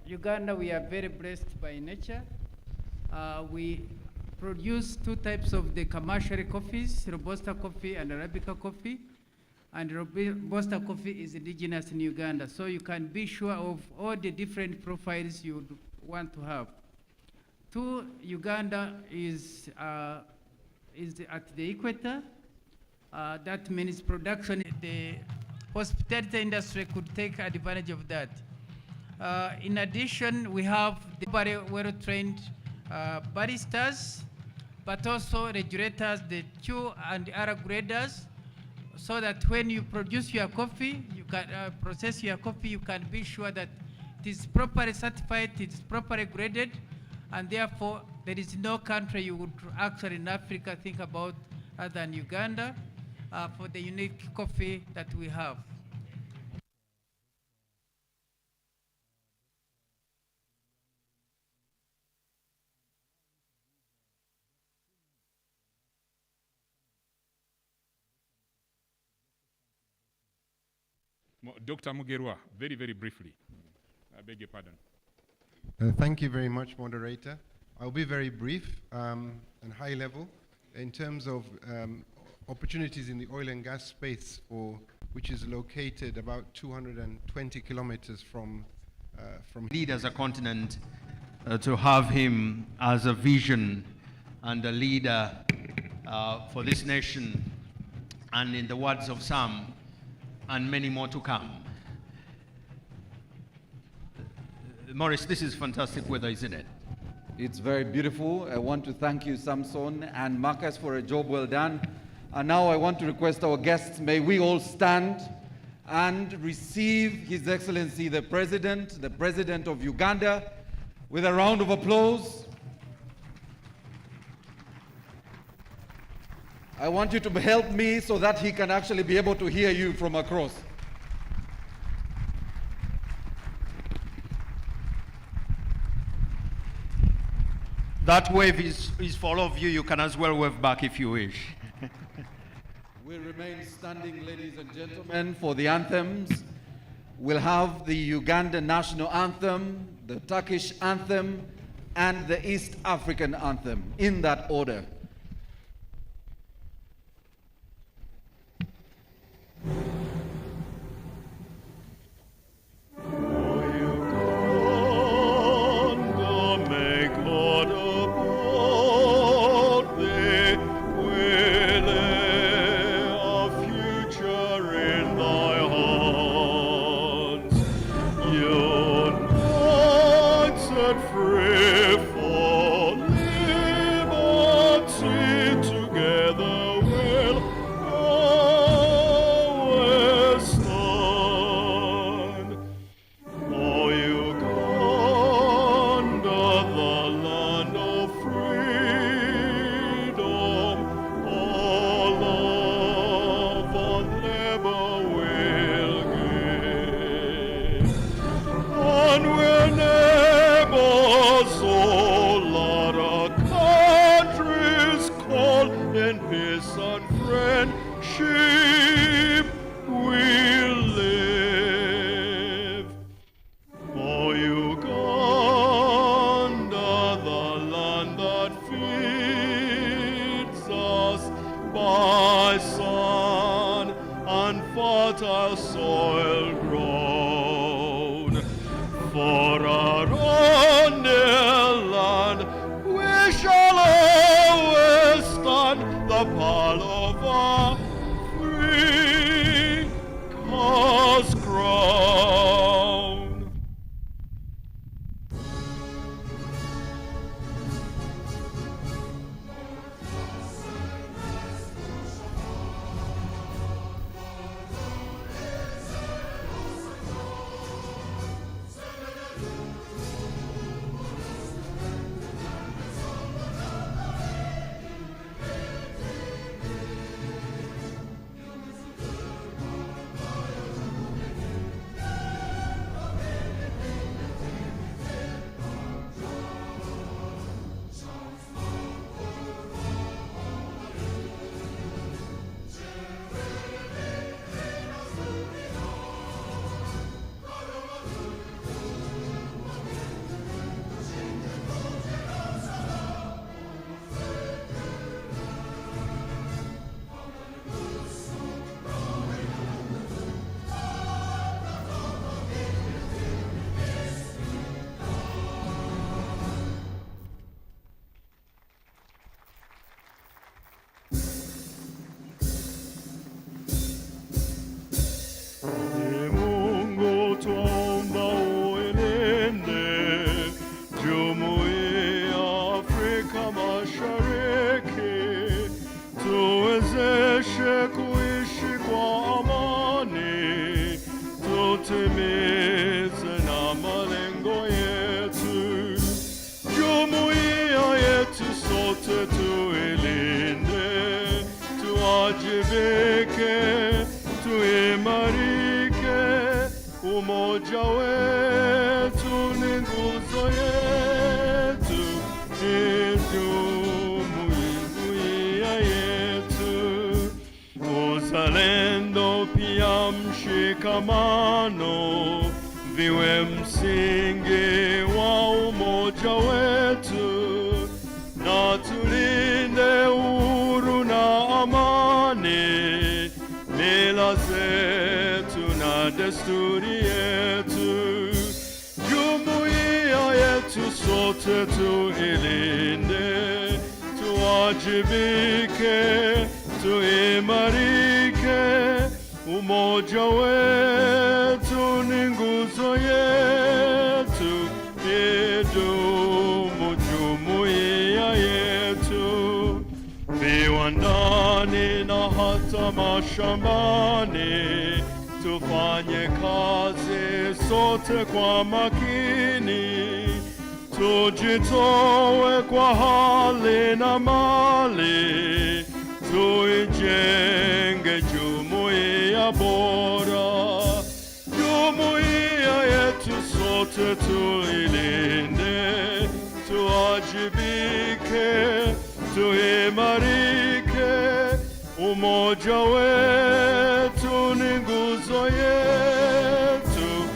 S19: Uganda, we are very blessed by nature. We produce two types of the commercial coffees, Robusta coffee and Arabica coffee. And Robusta coffee is indigenous in Uganda. So you can be sure of all the different profiles you would want to have. Two, Uganda is at the equator. That means production, the hospitality industry could take advantage of that. In addition, we have the very well-trained baristas, but also regulators, the chew and the other graders, so that when you produce your coffee, you can process your coffee, you can be sure that it is properly certified, it is properly graded, and therefore there is no country you would actually in Africa think about other than Uganda for the unique coffee that we have.
S16: Dr. Mugerwa, very, very briefly. I beg your pardon.
S18: Thank you very much, moderator. I'll be very brief and high level in terms of opportunities in the oil and gas space, which is located about 220 kilometers from
S5: Lead as a continent to have him as a vision and a leader for this nation, and in the words of some, and many more to come. Morris, this is fantastic weather, isn't it?
S4: It's very beautiful. I want to thank you, Samson and Marcus, for a job well done. And now I want to request our guests, may we all stand and receive His Excellency the President of Uganda, with a round of applause. I want you to help me so that he can actually be able to hear you from across.
S5: That wave is for all of you. You can as well wave back if you wish.
S4: We'll remain standing, ladies and gentlemen, for the anthems. We'll have the Uganda national anthem, the Turkish anthem, and the East African anthem, in that order.
S6: Free fall feeds us by sun and fertile soil grown. For our own dear land, we shall always stand the pall of our free cause crown. Ni Mungu twaomba uilinde Jumuiya ya Afrika Mashariki, tuwezeshe kuishi kwa amani, tutimize na malengo yetu. Jumuiya yetu sote tuilinde, tuwajibike, tuimarike, umoja wetu ni nguzo yetu, ni jumuiya yetu. Uzalendo pia mshikamano viwe msingi wa umoja wetu, na tulinde uhuru na amani, mila zetu na desturi yetu. Jumuiya yetu sote tuilinde, tuwajibike, tuimarike, umoja wetu ni nguzo yetu, idumu jumuiya yetu. Viwandani na hata mashambani, tufanye kazi sote kwa makini, tujitoe kwa hali na mali, tuijenge jumuiya bora. Jumuiya yetu sote tuilinde, tuwajibike, tuimarike, umoja wetu ni nguzo yetu,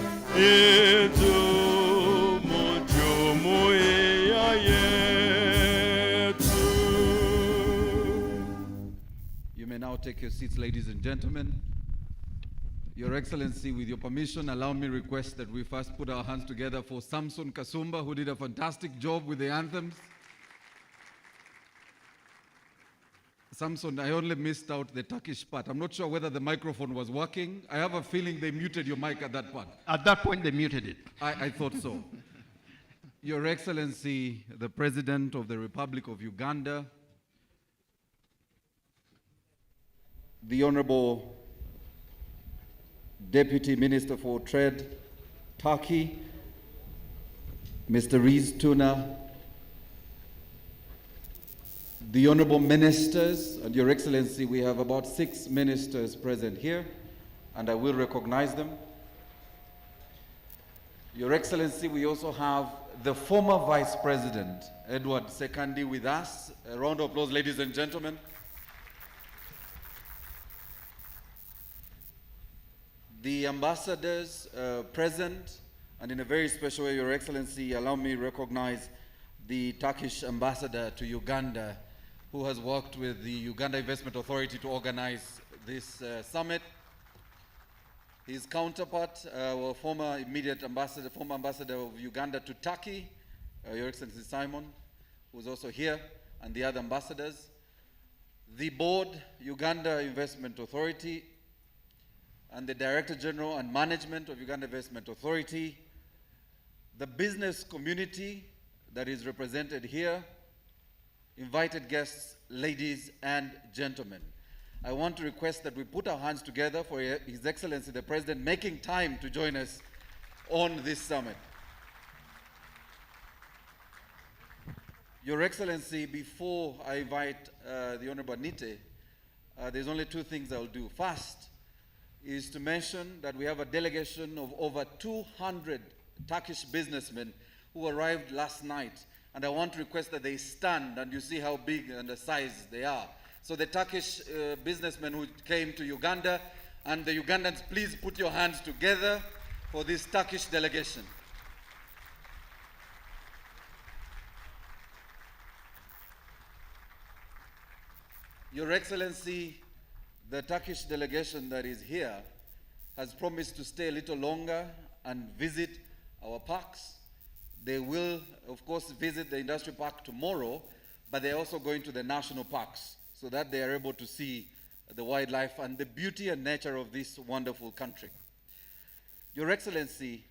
S6: idumu jumuiya yetu.
S4: You may now take your seats, ladies and gentlemen. Your Excellency, with your permission, allow me request that we first put our hands together for Samson Kasumba, who did a fantastic job with the anthems. Samson, I only missed out the Turkish part. I'm not sure whether the microphone was working. I have a feeling they muted your mic at that part.
S5: At that point, they muted it.
S4: I thought so. Your Excellency, the President of the Republic of Uganda, the Honorable Deputy Minister for Trade, Turkey, Mr. Rees Tuna, the Honorable Ministers, and Your Excellency, we have about 6 ministers present here, and I will recognize them. Your Excellency, we also have the former Vice President, Edward Sekandi, with us. A round of applause, ladies and gentlemen. The ambassadors present, and in a very special way, Your Excellency, allow me to recognize the Turkish ambassador to Uganda, who has worked with the Uganda Investment Authority to organize this summit. His counterpart, our former ambassador of Uganda to Turkey, Your Excellency Simon, who's also here, and the other ambassadors. The board, Uganda Investment Authority, and the Director General and Management of Uganda Investment Authority, the business community that is represented here, invited guests, ladies and gentlemen. I want to request that we put our hands together for His Excellency the President making time to join us on this summit. Your Excellency, before I invite the Honorable Anite, there's only two things I'll do. First is to mention that we have a delegation of over 200 Turkish businessmen who arrived last night, and I want to request that they stand, and you see how big and the size they are. So the Turkish businessmen who came to Uganda, and the Ugandans, please put your hands together for this Turkish delegation. Your Excellency, the Turkish delegation that is here has promised to stay a little longer and visit our parks. They will, of course, visit the industrial park tomorrow, but they're also going to the national parks so that they are able to see the wildlife and the beauty and nature of this wonderful country. Your Excellency,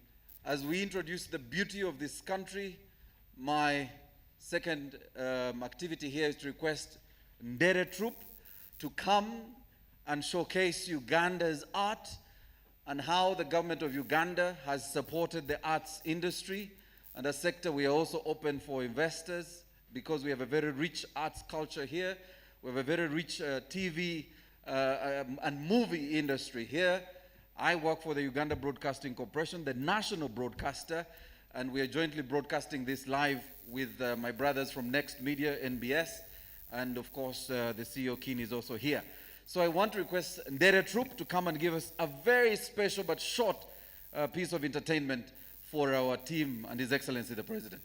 S4: as we introduce the beauty of this country, my second activity here is to request Ndere Troop to come and showcase Uganda's art and how the government of Uganda has supported the arts industry. And a sector we are also open for investors because we have a very rich arts culture here. We have a very rich TV and movie industry here. I work for the Uganda Broadcasting Corporation, the national broadcaster, and we are jointly broadcasting this live with my brothers from Next Media, NBS, and of course the CEO Keen is also here. So I want to request Ndere Troop to come and give us a very special but short piece of entertainment for our team and His Excellency the President.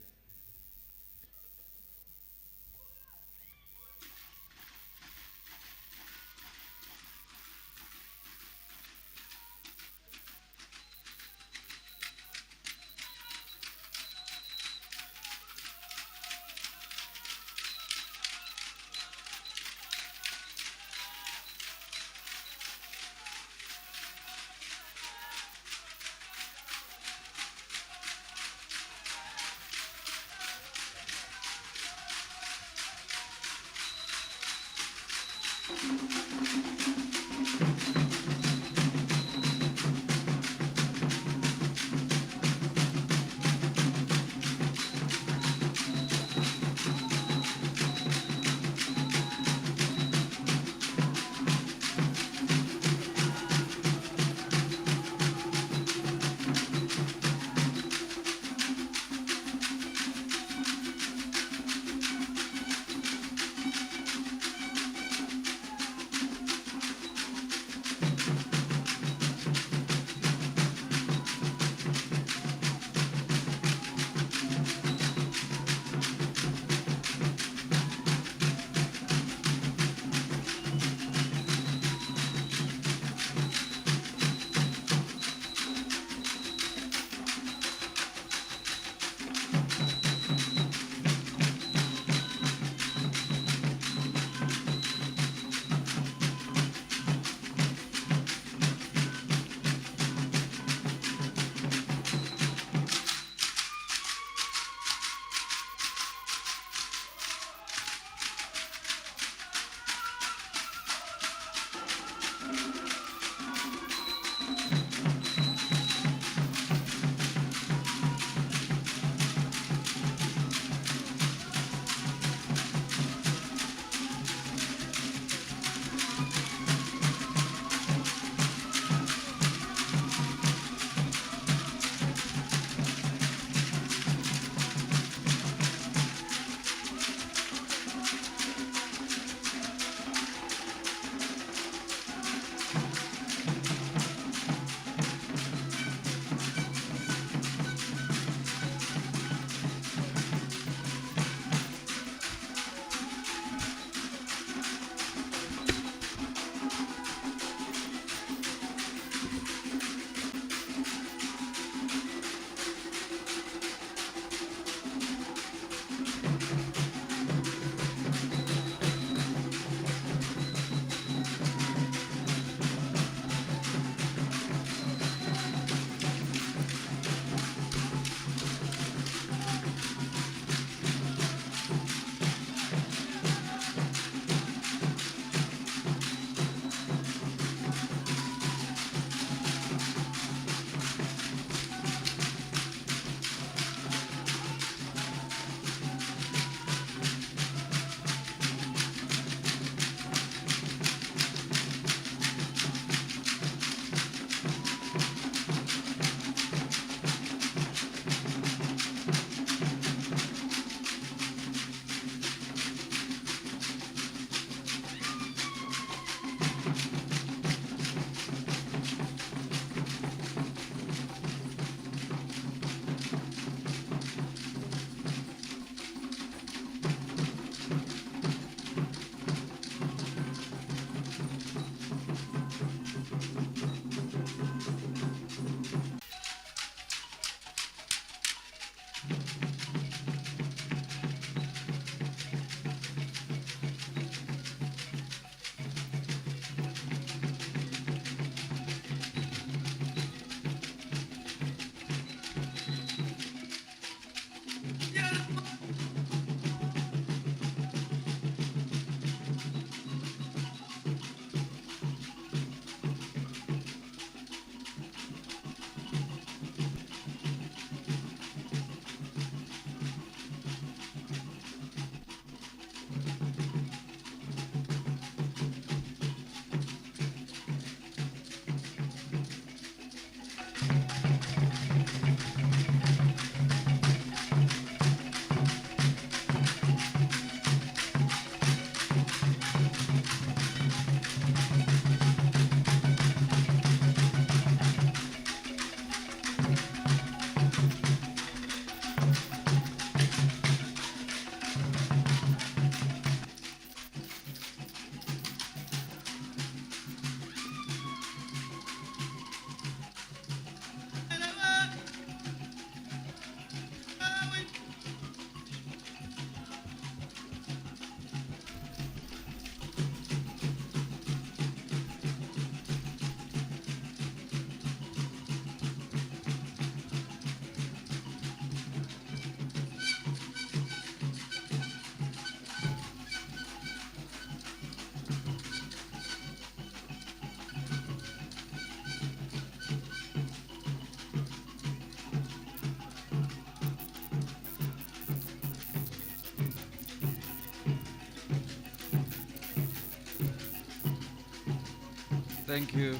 S4: Thank you.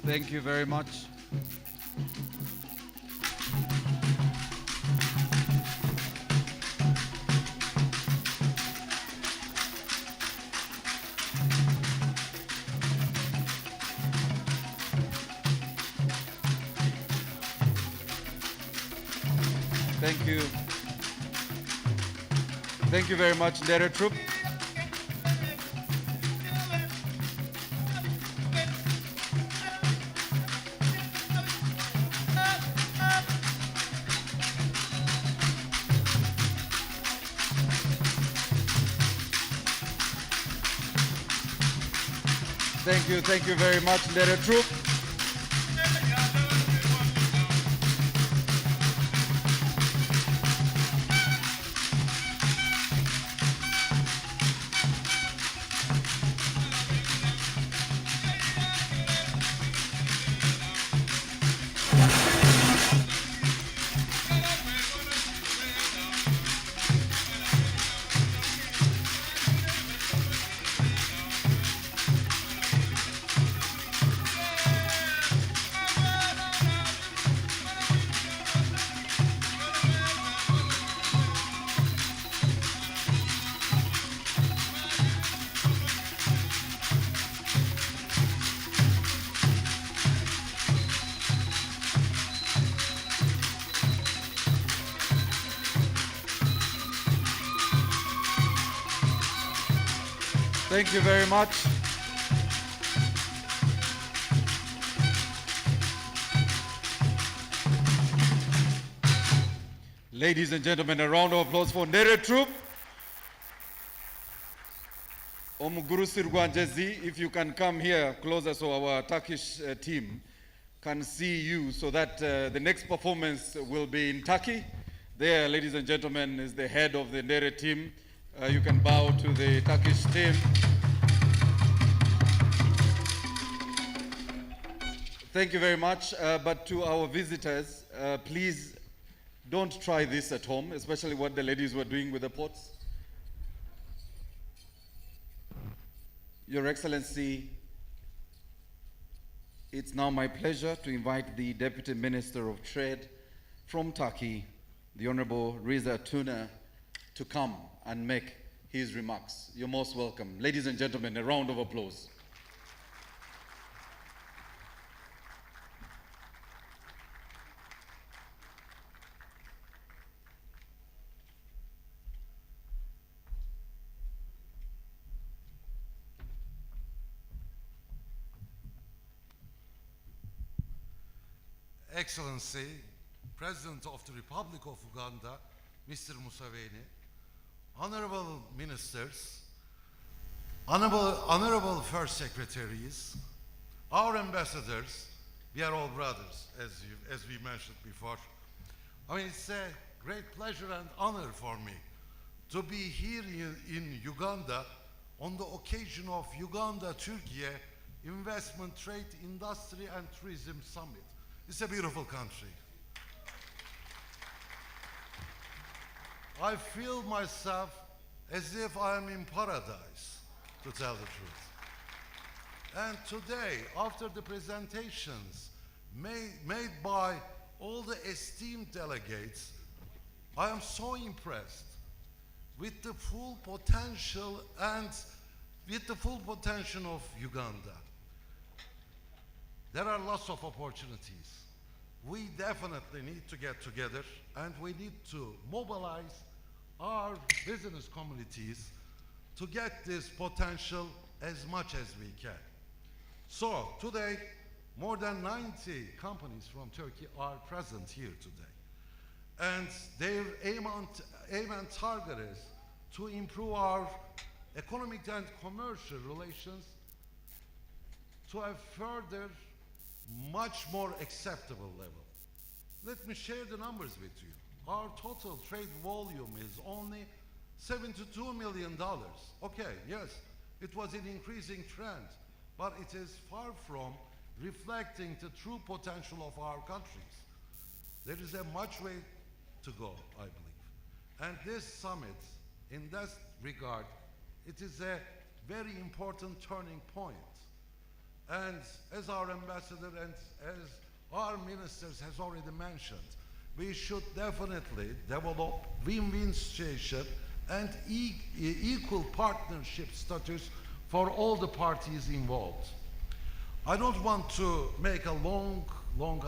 S4: Thank you very much. Thank you. Thank you very much, Ndere Troop. Thank you very much, Ndere Troop. Thank you very much. Ladies and gentlemen, a round of applause for Ndere Troop. Omuguru Sirgwanjezi, if you can come here closer so our Turkish team can see you so that the next performance will be in Turkey. There, ladies and gentlemen, is the head of the Ndere team. You can bow to the Turkish team. Thank you very much. But to our visitors, please don't try this at home, especially what the ladies were doing with the pots. Your Excellency, it's now my pleasure to invite the Deputy Minister of Trade from Turkey, the Honorable Riza Tuna, to come and make his remarks. You're most welcome. Ladies and gentlemen, a round of applause.
S7: Excellency, President of the Republic of Uganda, Mr. Museveni, honorable ministers, honorable first secretaries, our ambassadors, we are all brothers, as we mentioned before. I mean, it's a great pleasure and honor for me to be here in Uganda on the occasion of Uganda-Turkey Investment, Trade, Industry and Tourism Summit. It's a beautiful country. I feel myself as if I am in paradise, to tell the truth. And today, after the presentations made by all the esteemed delegates, I am so impressed with the full potential of Uganda. There are lots of opportunities. We definitely need to get together and we need to mobilize our business communities to get this potential as much as we can. So today, more than 90 companies from Turkey are present here today. And their aim and target is to improve our economic and commercial relations to a further, much more acceptable level. Let me share the numbers with you. Our total trade volume is only $72 million. Okay, yes, it was an increasing trend, but it is far from reflecting the true potential of our countries. There is a much way to go, I believe. And this summit, in that regard, it is a very important turning point. And as our ambassador and as our ministers has already mentioned, we should definitely develop win-win situation and equal partnership status for all the parties involved. I don't want to make a long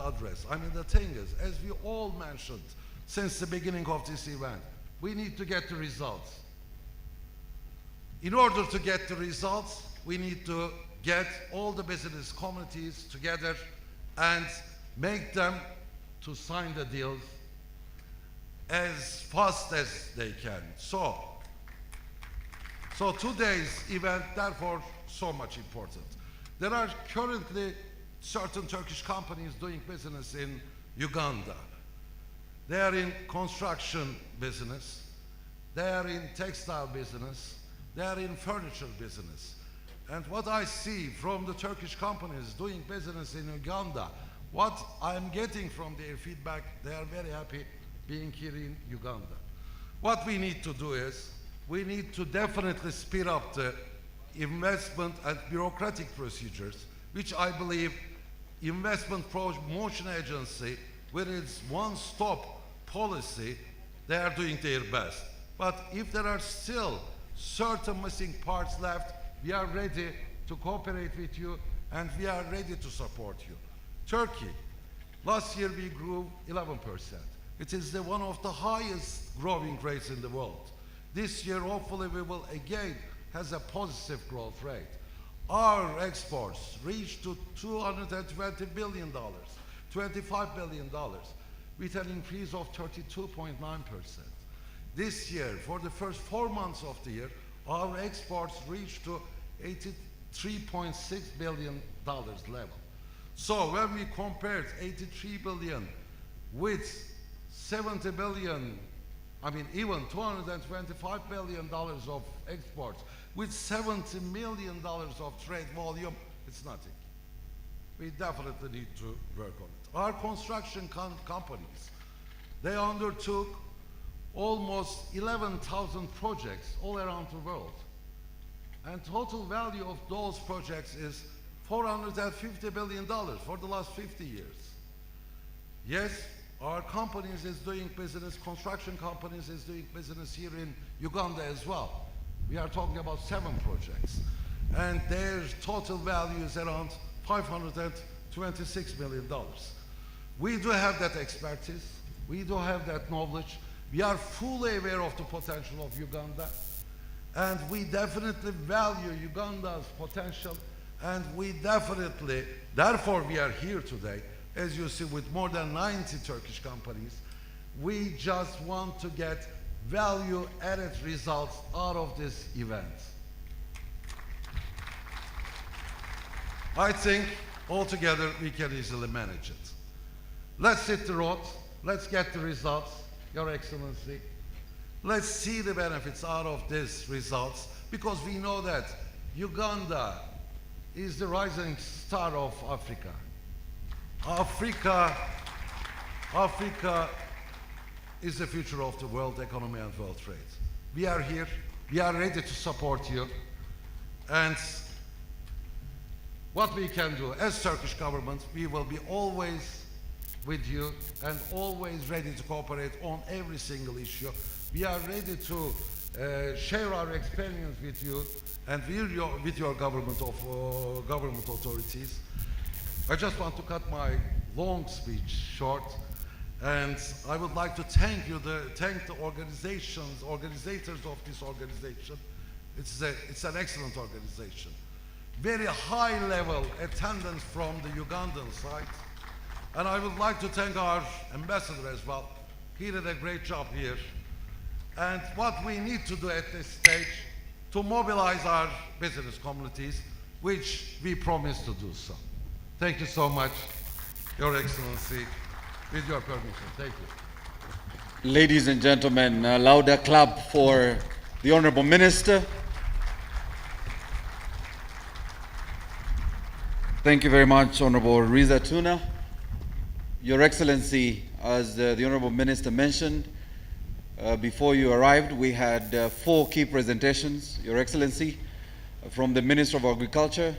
S7: address. I mean, the thing is, as we all mentioned since the beginning of this event, we need to get the results. In order to get the results, we need to get all the business communities together and make them to sign the deals as fast as they can. So today's event, therefore, so much important. There are currently certain Turkish companies doing business in Uganda. They are in construction business, they are in textile business, they are in furniture business. And what I see from the Turkish companies doing business in Uganda, what I'm getting from their feedback, they are very happy being here in Uganda. What we need to do is, we need to definitely speed up the investment and bureaucratic procedures, which I believe Investment Promotion Agency, with its one-stop policy, they are doing their best. But if there are still certain missing parts left, we are ready to cooperate with you and we are ready to support you. Turkey, last year we grew 11%. It is one of the highest growing rates in the world. This year, hopefully, we will again has a positive growth rate. Our exports reached to $220 billion, $25 billion, with an increase of 32.9%. This year, for the first 4 months of the year, our exports reached to $83.6 billion level. So when we compared 83 billion with 70 billion, I mean even $225 billion of exports, with $70 million of trade volume, it's nothing. We definitely need to work on it. Our construction companies, they undertook almost 11,000 projects all around the world. And total value of those projects is $450 billion for the last 50 years. Yes, our companies is doing business, construction companies is doing business here in Uganda as well. We are talking about 7 projects. And their total value is around $526 million. We do have that expertise. We do have that knowledge. We are fully aware of the potential of Uganda. And we definitely value Uganda's potential. And we definitely, therefore we are here today, as you see, with more than 90 Turkish companies. We just want to get value-added results out of this event. I think altogether we can easily manage it. Let's hit the road. Let's get the results, Your Excellency. Let's see the benefits out of these results, because we know that Uganda is the rising star of Africa. Africa is the future of the world economy and world trade. We are here. We are ready to support you. And what we can do as Turkish government, we will be always with you and always ready to cooperate on every single issue. We are ready to share our experience with you and with your government authorities. I just want to cut my long speech short, and I would like to thank the organizators of this organization. It's an excellent organization. Very high level attendance from the Ugandan side. And I would like to thank our ambassador as well. He did a great job here. And what we need to do at this stage to mobilize our business communities, which we promise to do so. Thank you so much, Your Excellency. With your permission, thank you.
S4: Ladies and gentlemen, a louder clap for the Honorable Minister. Thank you very much, Honorable Riza Tuna. Your Excellency, as the Honorable Minister mentioned, before you arrived, we had 4 key presentations, Your Excellency, from the Minister of Agriculture,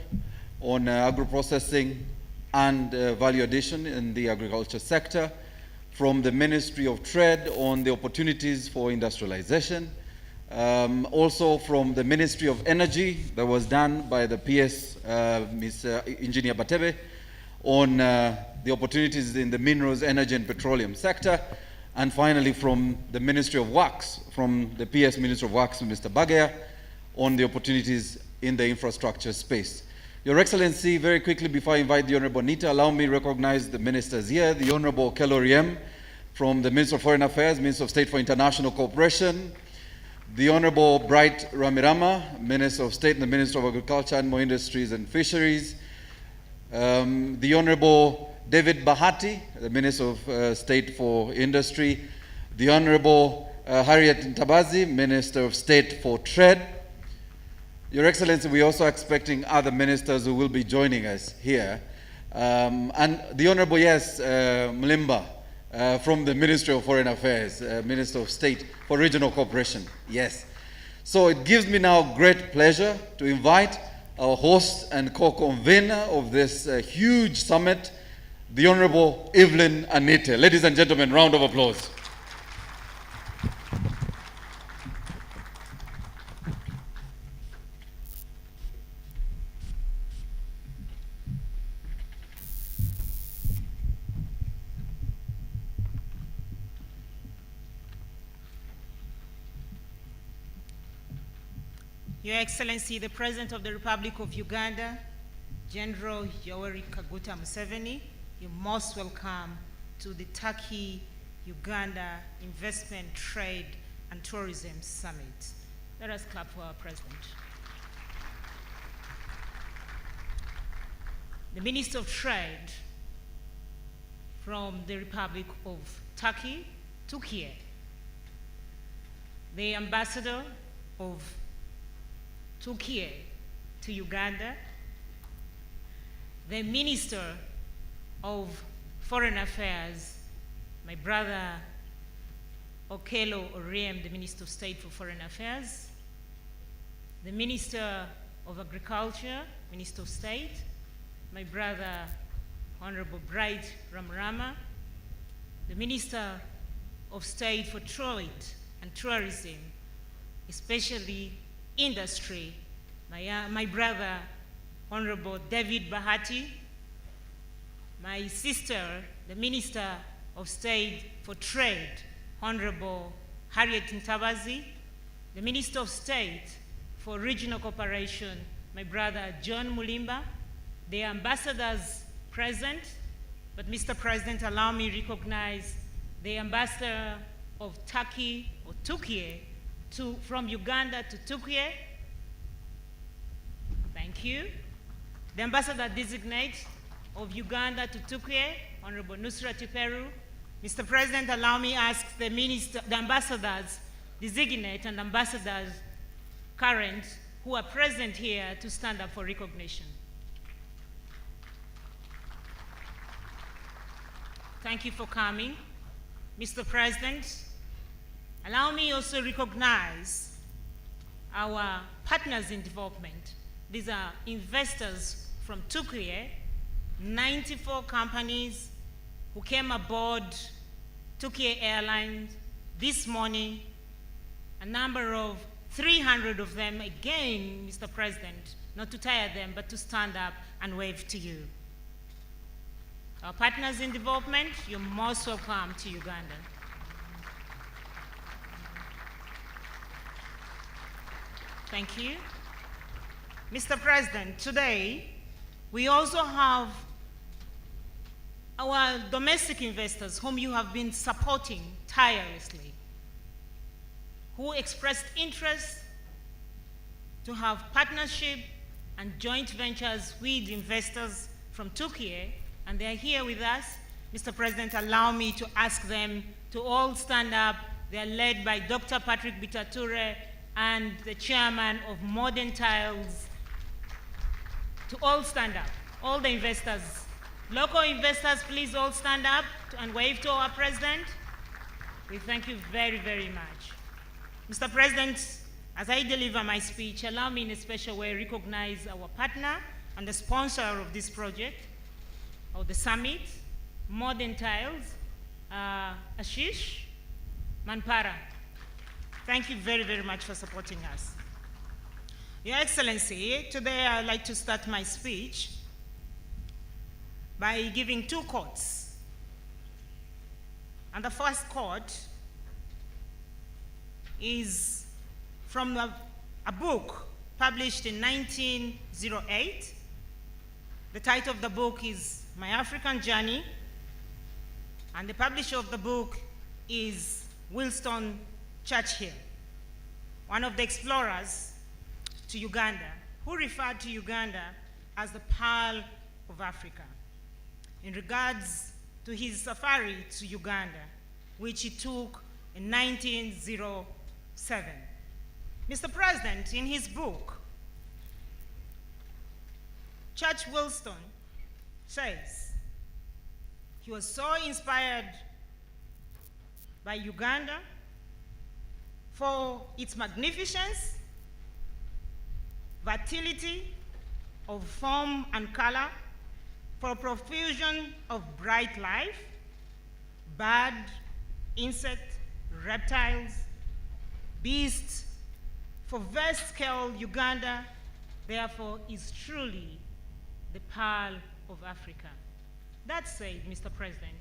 S4: on agro-processing and value addition in the agriculture sector, from the Ministry of Trade on the opportunities for industrialization, also from the Ministry of Energy that was done by the PS, Ms. Engineer Batebe, on the opportunities in the minerals, energy and petroleum sector, and finally from the Ministry of Works, from the PS Minister of Works, Mr. Bagaya, on the opportunities in the infrastructure space. Your Excellency, very quickly before I invite the Honorable Nita, allow me to recognize the ministers here, the Honorable Kello Riem from the Minister of Foreign Affairs, Minister of State for International Cooperation, the Honorable Bright Ramirama, Minister of State and the Minister of Agriculture, Animal Industries and Fisheries, the Honorable David Bahati, the Minister of State for Industry, the Honorable Harriet Ntabazi, Minister of State for Trade. Your Excellency, we're also expecting other ministers who will be joining us here. And the Honorable, yes, Mlimba, from the Ministry of Foreign Affairs, Minister of State for Regional Cooperation, yes. So it gives me now great pleasure to invite our host and co-convener of this huge summit, the Honorable Evelyn Anite. Ladies and gentlemen, round of applause.
S8: Your Excellency, the President of the Republic of Uganda, General Yoweri Kaguta Museveni, you're most welcome to the Turkey-Uganda Investment, Trade and Tourism Summit. Let us clap for our President. The Minister of Trade from the Republic of Turkey, Turkey, the Ambassador of Turkey to Uganda, the Minister of Foreign Affairs, my brother Okello Oriem, the Minister of State for Foreign Affairs, the Minister of Agriculture, Minister of State, my brother Honorable Bright Ramirama, the Minister of State for Trade and Tourism, especially Industry, my brother Honorable David Bahati, my sister, the Minister of State for Trade, Honorable Harriet Ntabazi, the Minister of State for Regional Cooperation, my brother John Mulimba, the ambassadors present, but Mr. President, allow me to recognize the Ambassador of Turkey, or Turkey, from Uganda to Turkey. Thank you. The Ambassador Designate of Uganda to Turkey, Honorable Nusrat Peru. Mr. President, allow me to ask the Ambassadors Designate and Ambassadors Current who are present here to stand up for recognition. Thank you for coming. Mr. President, allow me also recognize our partners in development. These are investors from Turkey, 94 companies who came aboard Turkey Airlines this morning, a number of 300 of them, again, Mr. President, not to tire them, but to stand up and wave to you. Our partners in development, you're most welcome to Uganda. Thank you. Mr. President, today, we also have our domestic investors whom you have been supporting tirelessly, who expressed interest to have partnership and joint ventures with investors from Turkey, and they're here with us. Mr. President, allow me to ask them to all stand up. They're led by Dr. Patrick Bitature and the chairman of Modern Tiles, to all stand up, all the investors. Local investors, please all stand up and wave to our president. We thank you very, very much. Mr. President, as I deliver my speech, allow me in a special way recognize our partner and the sponsor of this project, or the summit, Modern Tiles, Ashish Manpara. Thank you very, very much for supporting us. Your Excellency, today I'd like to start my speech by giving two quotes. And the first quote is from a book published in 1908. The title of the book is My African Journey, and the publisher of the book is Winston Churchill, one of the explorers to Uganda, who referred to Uganda as the Pearl of Africa in regards to his safari to Uganda, which he took in 1907. Mr. President, in his book, Church Wilston says he was so inspired by Uganda for its magnificence, fertility of form and color, for profusion of bright life, bird, insect, reptiles, beasts. For vast scale, Uganda, therefore, is truly the Pearl of Africa. That said, Mr. President,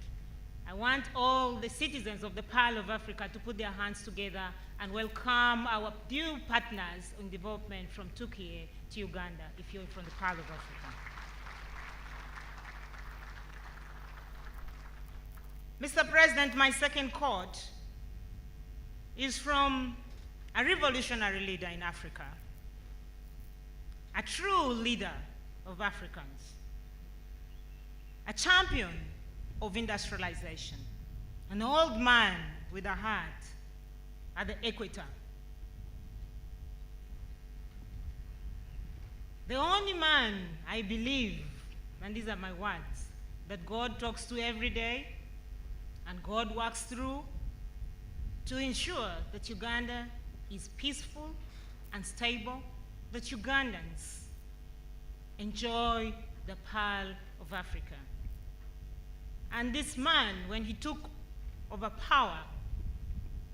S8: I want all the citizens of the Pearl of Africa to put their hands together and welcome our new partners in development from Turkey to Uganda, if you're from the Pearl of Africa. Mr. President, my second quote is from a revolutionary leader in Africa, a true leader of Africans, a champion of industrialization, an old man with a heart at the equator. The only man, I believe, and these are my words, that God talks to every day and God works through to ensure that Uganda is peaceful and stable, that Ugandans enjoy the Pearl of Africa. And this man, when he took over power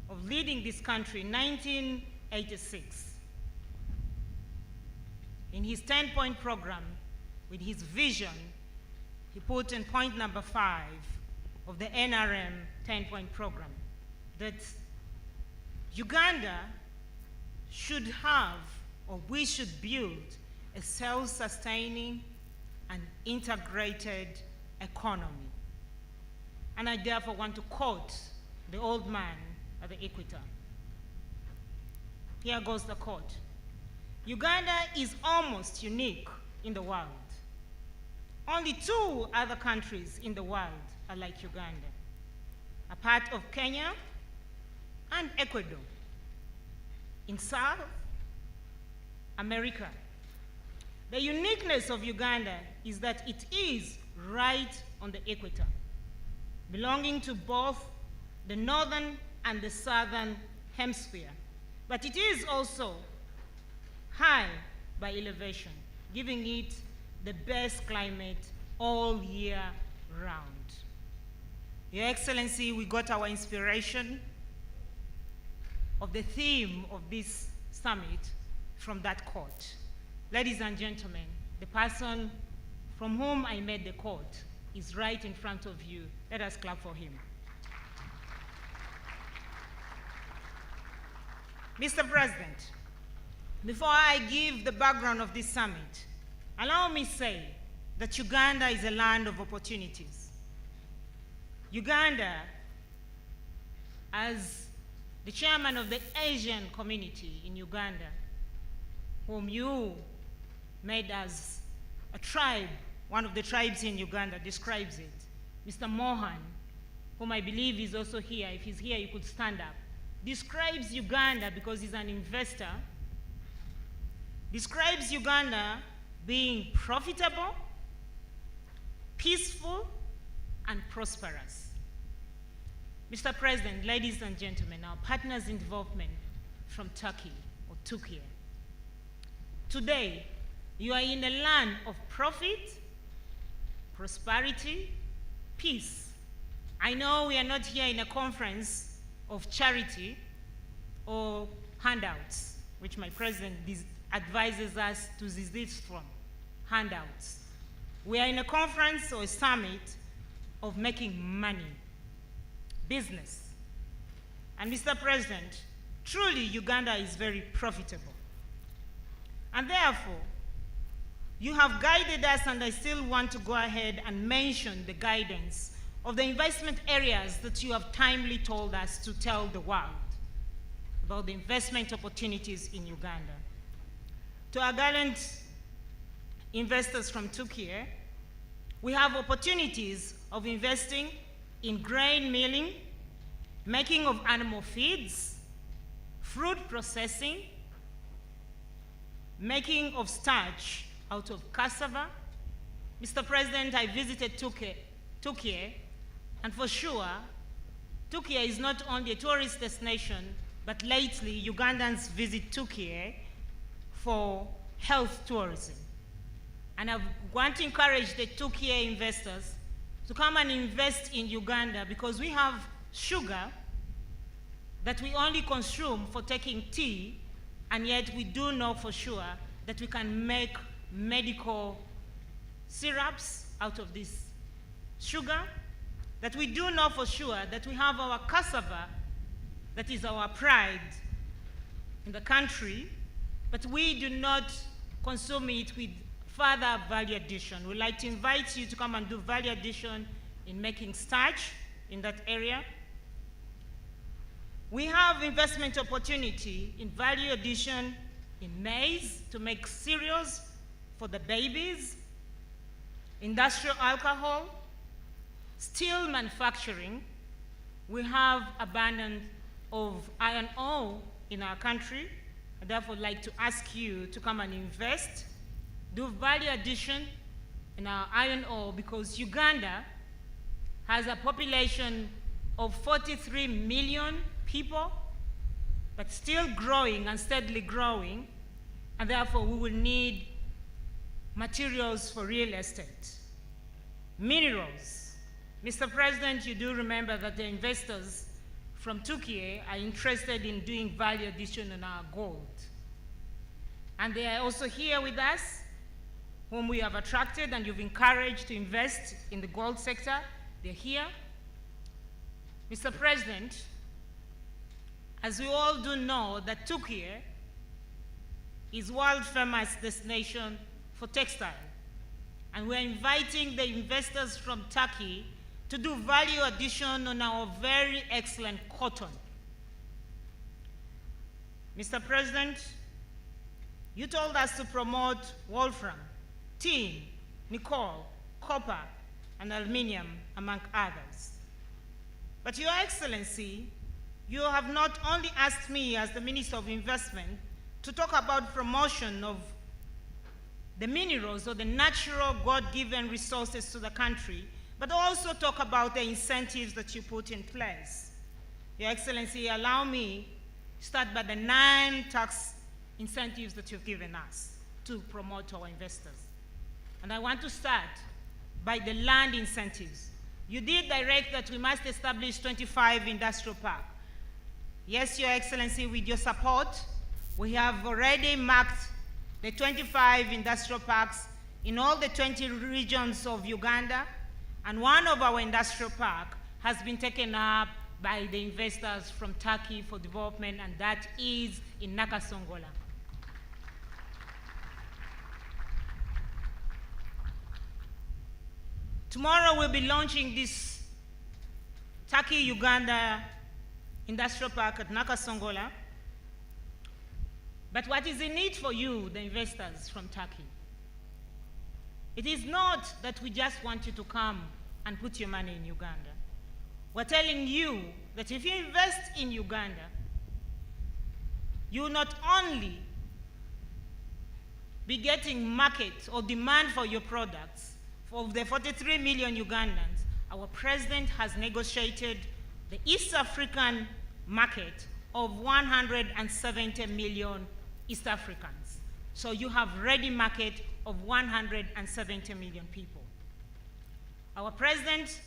S8: of leading this country in 1986, in his 10-point program, with his vision, he put in point number 5 of the NRM 10-point program that Uganda should have, or we should build, a self-sustaining and integrated economy. And I therefore want to quote the old man at the equator. Here goes the quote. Uganda is almost unique in the world. Only 2 other countries in the world are like Uganda, a part of Kenya and Ecuador in South America. The uniqueness of Uganda is that it is right on the equator, belonging to both the northern and the southern hemisphere. But it is also high by elevation, giving it the best climate all year round. Your Excellency, we got our inspiration of the theme of this summit from that quote. Ladies and gentlemen, the person from whom I made the quote is right in front of you. Let us clap for him. Mr. President, before I give the background of this summit, allow me to say that Uganda is a land of opportunities. Uganda, as the chairman of the Asian community in Uganda, whom you made as a tribe, one of the tribes in Uganda describes it, Mr. Mohan, whom I believe is also here, if he's here you could stand up, describes Uganda, because he's an investor, describes Uganda being profitable, peaceful, and prosperous. Mr. President, ladies and gentlemen, our partners in development from Turkey, or Turkey. Today, You are in a land of profit, prosperity, peace. I know we are not here in a conference of charity or handouts, which my president advises us to desist from, handouts. We are in a conference or a summit of making money, business. And Mr. President, truly Uganda is very profitable. And therefore, you have guided us, and I still want to go ahead and mention the guidance of the investment areas that you have timely told us to tell the world about the investment opportunities in Uganda. To our gallant investors from Turkey, we have opportunities of investing in grain milling, making of animal feeds, fruit processing, making of starch out of cassava. Mr. President, I visited Turkey, and for sure, Turkey is not only a tourist destination, but lately Ugandans visit Turkey for health tourism. And I want to encourage the Turkey investors to come and invest in Uganda, because we have sugar that we only consume for taking tea, and yet we do know for sure that we can make medical syrups out of this sugar, that we do know for sure that we have our cassava, that is our pride in the country, but we do not consume it with further value addition. We'd like to invite you to come and do value addition in making starch in that area. We have investment opportunity in value addition in maize to make cereals for the babies, industrial alcohol, steel manufacturing. We have abundance of iron ore in our country. I therefore like to ask you to come and invest, do value addition in our iron ore, because Uganda has a population of 43 million people, but still growing and steadily growing, and therefore we will need materials for real estate. Minerals. Mr. President, you do remember that the investors from Turkey are interested in doing value addition on our gold. And they are also here with us, whom we have attracted and you've encouraged to invest in the gold sector. They're here. Mr. President, as we all do know that Turkey is world famous destination for textile. And we're inviting the investors from Turkey to do value addition on our very excellent cotton. Mr. President, you told us to promote wolfram, tin, nickel, copper, and aluminium, among others. But Your Excellency, you have not only asked me as the Minister of Investment to talk about promotion of the minerals or the natural God-given resources to the country, but also talk about the incentives that you put in place. Your Excellency, allow me to start by the 9 tax incentives that you've given us to promote our investors. And I want to start by the land incentives. You did direct that we must establish 25 industrial parks. Yes, Your Excellency, with your support, we have already marked the 25 industrial parks in all the 20 regions of Uganda, and one of our industrial parks has been taken up by the investors from Turkey for development, and that is in Nakasongola. Tomorrow we'll be launching this Turkey-Uganda industrial park at Nakasongola. But what is in it for you, the investors from Turkey? It is not that we just want you to come and put your money in Uganda. We're telling you that if you invest in Uganda, you will not only be getting market or demand for your products. For the 43 million Ugandans, our president has negotiated the East African market of 170 million East Africans. So you have ready market of 170 million people. Our president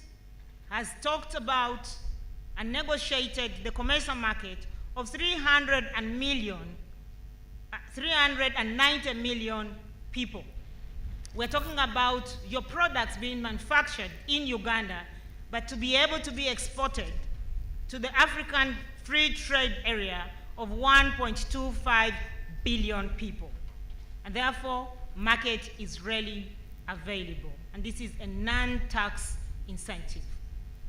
S8: has talked about and negotiated the commercial market of 390 million people. We're talking about your products being manufactured in Uganda, but to be able to be exported to the African Free Trade Area of 1.25 billion people. And therefore, market is really available. And this is a non-tax incentive.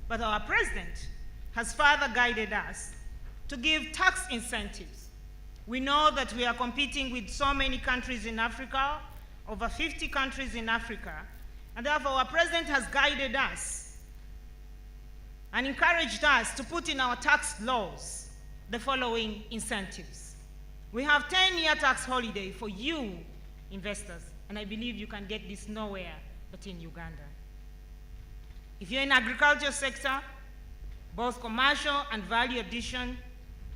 S8: But our president has further guided us to give tax incentives. We know that we are competing with so many countries in Africa, over 50 countries in Africa, and therefore our president has guided us and encouraged us to put in our tax laws the following incentives. We have 10-year tax holiday for you investors, and I believe you can get this nowhere but in Uganda. If you're in agriculture sector, both commercial and value addition,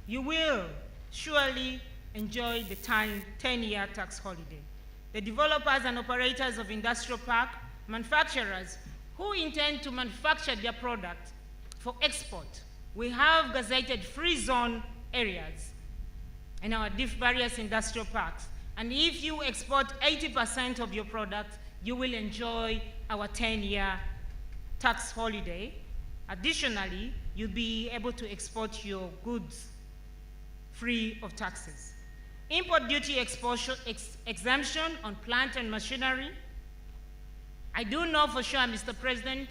S8: you will surely enjoy the 10-year tax holiday. The developers and operators of industrial park, manufacturers who intend to manufacture their product for export, we have gazetted free zone areas in our various industrial parks. And if you export 80% of your product, you will enjoy our 10-year tax holiday. Additionally, you'll be able to export your goods free of taxes. Import duty exemption on plant and machinery. I do know for sure, Mr. President,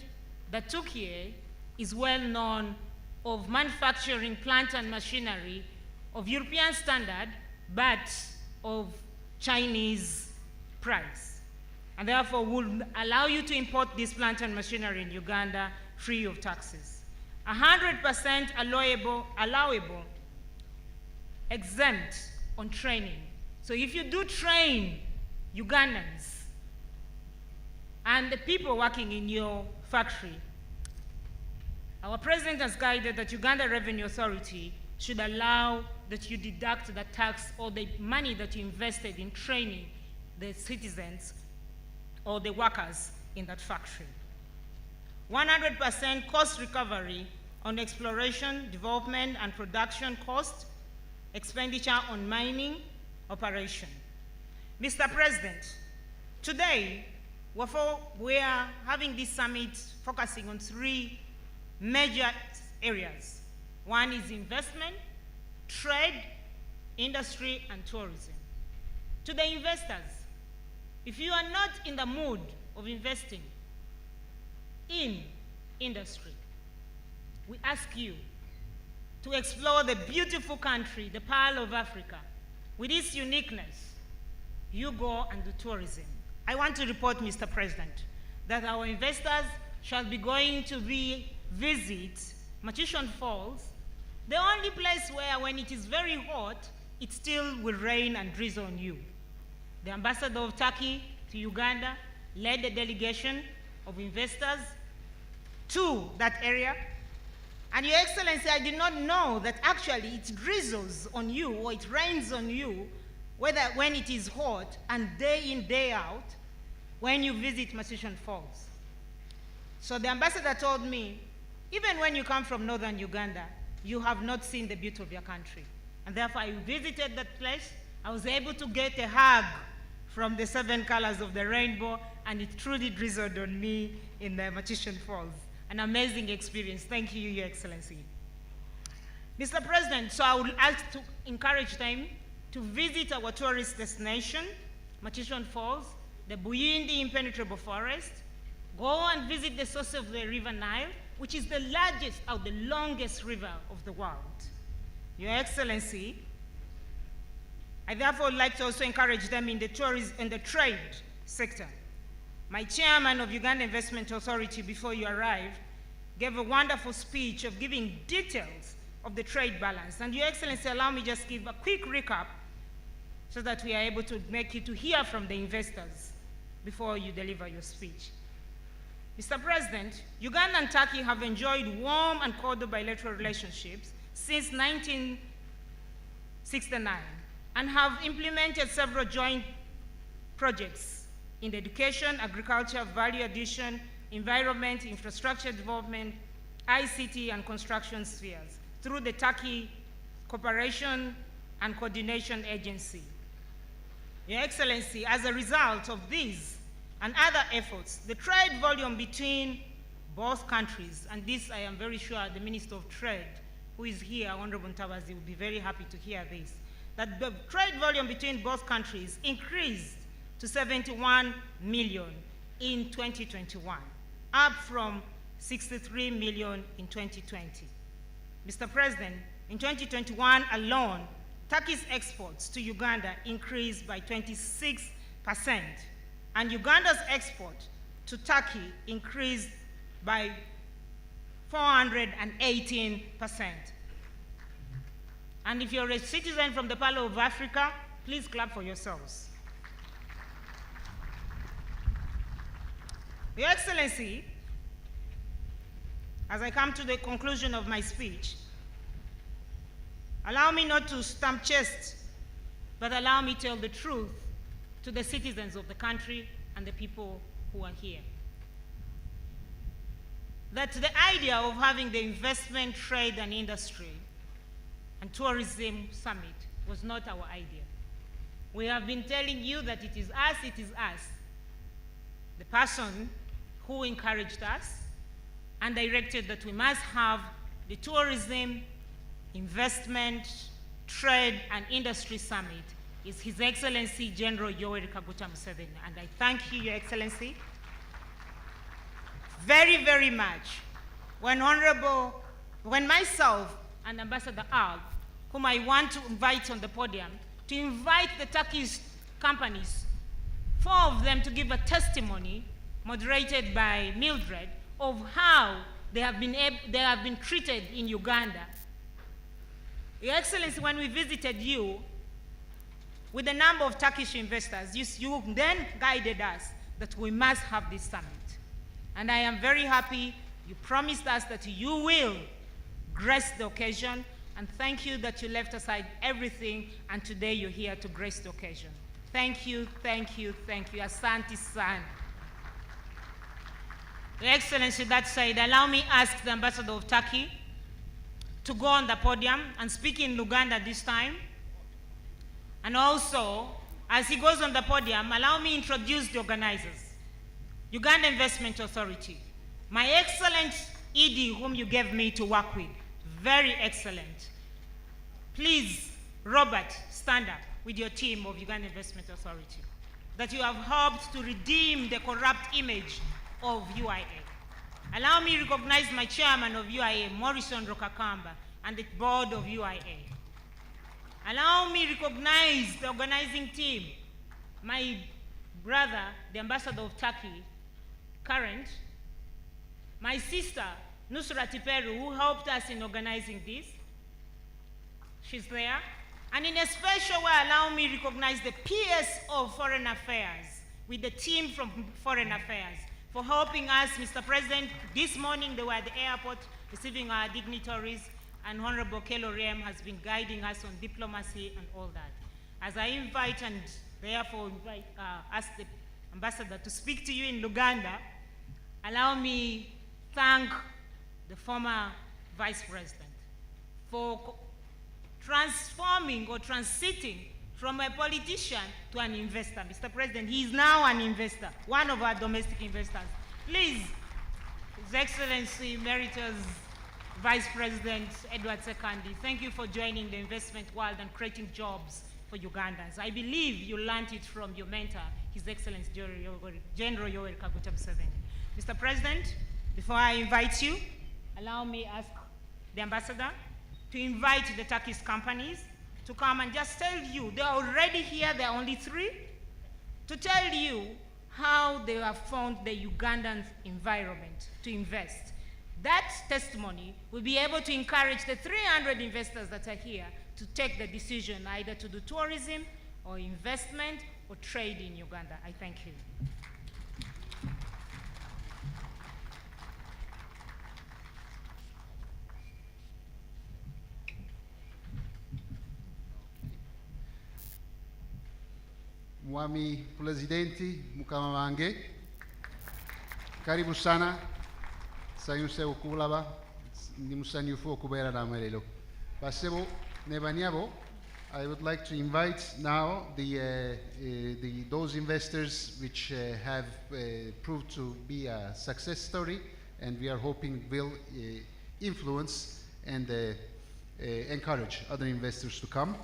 S8: that Turkey is well known of manufacturing plant and machinery of European standard, but of Chinese price. And therefore will allow you to import this plant and machinery in Uganda free of taxes. 100% allowable, exempt on training. So if you do train Ugandans and the people working in your factory, our president has guided that Uganda Revenue Authority should allow that you deduct the tax or the money that you invested in training the citizens or the workers in that factory. 100% cost recovery on exploration, development, and production cost, expenditure on mining operation. Mr. President, today we are having this summit focusing on 3 major areas. One is investment, trade, industry, and tourism. To the investors, if you are not in the mood of investing in industry, we ask you to explore the beautiful country, the Pearl of Africa. With its uniqueness, you go and do tourism. I want to report, Mr. President, that our investors shall be going to visit Machishon Falls, the only place where when it is very hot, it still will rain and drizzle on you. The ambassador of Turkey to Uganda led a delegation of investors to that area. And Your Excellency, I did not know that actually it drizzles on you or it rains on you when it is hot and day in, day out when you visit Machishon Falls. So the ambassador told me, even when you come from northern Uganda, you have not seen the beauty of your country. And therefore I visited that place. I was able to get a hug from the 7 colors of the rainbow, and it truly drizzled on me in the Machishon Falls. An amazing experience. Thank you, Your Excellency. Mr. President, so I would like to encourage them to visit our tourist destination, Machishon Falls, the Buyindi Impenetrable Forest, go and visit the source of the River Nile, which is the largest or the longest river of the world. Your Excellency, I therefore would like to also encourage them in the tourism and the trade sector. My chairman of Uganda Investment Authority before you arrived gave a wonderful speech of giving details of the trade balance. And Your Excellency, allow me just give a quick recap so that we are able to make you to hear from the investors before you deliver your speech. Mr. President, Uganda and Turkey have enjoyed warm and cordial bilateral relationships since 1969 and have implemented several joint projects in the education, agriculture, value addition, environment, infrastructure development, ICT, and construction spheres through the Turkey Cooperation and Coordination Agency. Your Excellency, as a result of these and other efforts, the trade volume between both countries, and this I am very sure the Minister of Trade, who is here, Honorable Ntabazi, will be very happy to hear this, that the trade volume between both countries increased to 71 million in 2021, up from 63 million in 2020. Mr. President, in 2021 alone, Turkey's exports to Uganda increased by 26%, and Uganda's export to Turkey increased by 418%. And if you're a citizen from the Pearl of Africa, please clap for yourselves. Your Excellency, as I come to the conclusion of my speech, allow me not to stamp chest, but allow me to tell the truth to the citizens of the country and the people who are here. That the idea of having the investment, trade, and industry and tourism summit was not our idea. We have been telling you that it is us, it is us. The person who encouraged us and directed that we must have the tourism, investment, trade, and industry summit is His Excellency General Yoweri Kaguta Museveni. And I thank you, Your Excellency, very, very much. When myself and Ambassador Al, whom I want to invite on the podium, to invite the Turkish companies, 4 of them to give a testimony moderated by Mildred of how they have been treated in Uganda. Your Excellency, when we visited you with a number of Turkish investors, you then guided us that we must have this summit. And I am very happy you promised us that you will grace the occasion, and thank you that you left aside everything and today you're here to grace the occasion. Thank you, thank you, thank you. Asante sana. Your Excellency, that said, allow me ask the Ambassador of Turkey to go on the podium and speak in Luganda this time. And also, as he goes on the podium, allow me introduce the organizers. Uganda Investment Authority, my excellent ED whom you gave me to work with, very excellent. Please, Robert, stand up with your team of Uganda Investment Authority, that you have helped to redeem the corrupt image of UIA. Allow me to recognize my chairman of UIA, Morrison Rokakamba, and the board of UIA. Allow me to recognize the organizing team, my brother, the ambassador of Turkey, current, my sister, Nusrat Peru, who helped us in organizing this. She's there. And in a special way, allow me to recognize the PS of Foreign Affairs with the team from Foreign Affairs for helping us, Mr. President. This morning they were at the airport receiving our dignitaries, and Honorable Kelo Riem has been guiding us on diplomacy and all that. As I invite and therefore ask the ambassador to speak to you in Luganda, allow me thank the former Vice President for transforming or transiting from a politician to an investor. Mr. President, he is now an investor, one of our domestic investors. Please, His Excellency Emeritus Vice President Edward Sekandi, thank you for joining the investment world and creating jobs for Ugandans. I believe you learned it from your mentor, His Excellency General Yoweri Kaguta Museveni. Mr. President, before I invite you, allow me ask the ambassador to invite the Turkish companies to come and just tell you, they're already here, there are only 3, to tell you how they have found the Ugandan environment to invest. That testimony will be able to encourage the 300 investors that are here to take the decision either to do tourism or investment or trade in Uganda. I thank you.
S9: Mwami Presidenti Mukama Mange, karibu sana, sayunse ukulaba, ndi musanyufu okubeera namwe leero. Basebo ne banyabo, I would like to invite now those investors which have proved to be a success story, and we are hoping will influence and encourage other investors to come.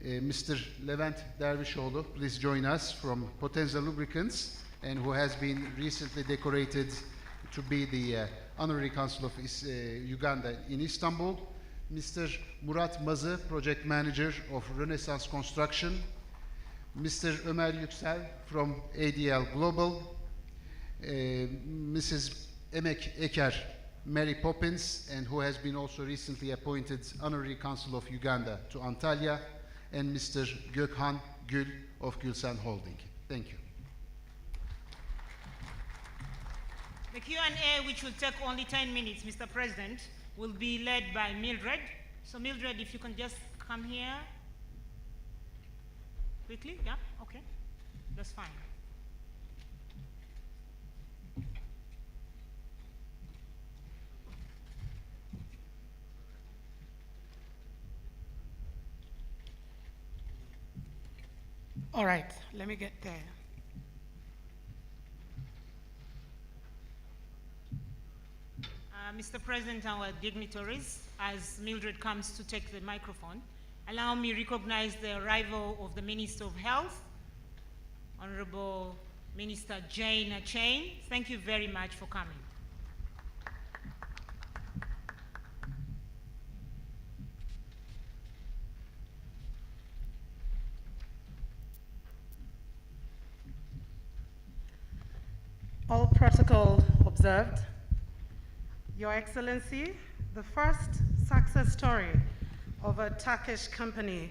S9: Mr. Levent Dervishoğlu, please join us from Potenza Lubricants, and who has been recently decorated to be the Honorary Consul of Uganda in Istanbul. Mr. Murat Mazı, Project Manager of Renaissance Construction. Mr. Ömer Yüksel from ADL Global. Mrs. Emek Eker, Mary Poppins, and who has been also recently appointed Honorary Consul of Uganda to Antalya. And Mr. Gökhan Gül of Gülsen Holding. Thank you.
S8: The Q&A, which will take only 10 minutes, Mr. President, will be led by Mildred. So Mildred, if you can just come here quickly. Yeah, okay, that's fine.
S10: All right, let me get there.
S8: Mr. President, our dignitaries, as Mildred comes to take the microphone, allow me to recognize the arrival of the Minister of Health, Honorable Minister Jane Achain. Thank you very much for coming.
S10: All protocol observed. Your Excellency, the first success story of a Turkish company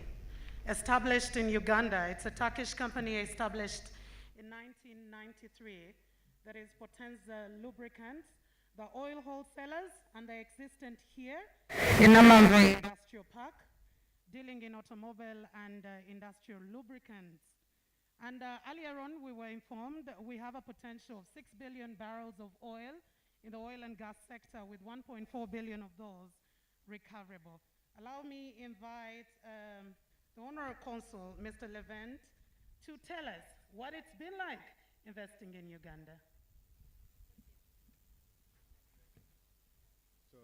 S10: established in Uganda. It's a Turkish company established in 1993 that is Potenza Lubricants, the oil wholesalers, and they're existent here in Namangwe Industrial Park, dealing in automobile and industrial lubricants. And earlier on, we were informed that we have a potential of 6 billion barrels of oil in the oil and gas sector, with 1.4 billion of those recoverable. Allow me invite the Honorary Consul, Mr. Levent, to tell us what it's been like investing in Uganda.
S23: So,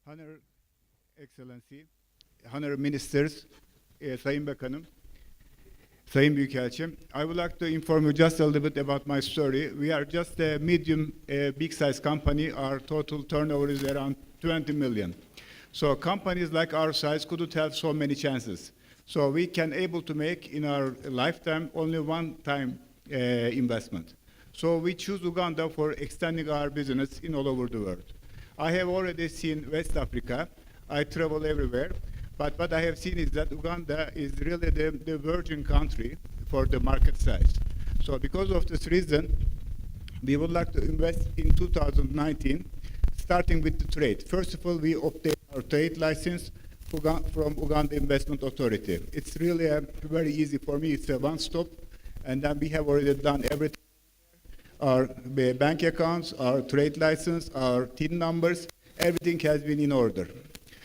S23: Honorable Excellency, Honorable Ministers, Sayın Bakanım, Sayın Büyükelçim, I would like to inform you just a little bit about my story. We are just a medium, big size company. Our total turnover is around 20 million. So companies like our size couldn't have so many chances. So we can able to make in our lifetime only one time investment. So we choose Uganda for extending our business in all over the world. I have already seen West Africa. I travel everywhere. But what I have seen is that Uganda is really the virgin country for the market size. So because of this reason, we would like to invest in 2019, starting with the trade. First of all, we obtained our trade license from Uganda Investment Authority. It's really very easy for me. It's a one-stop, and then we have already done everything. Our bank accounts, our trade license, our TIN numbers, everything has been in order.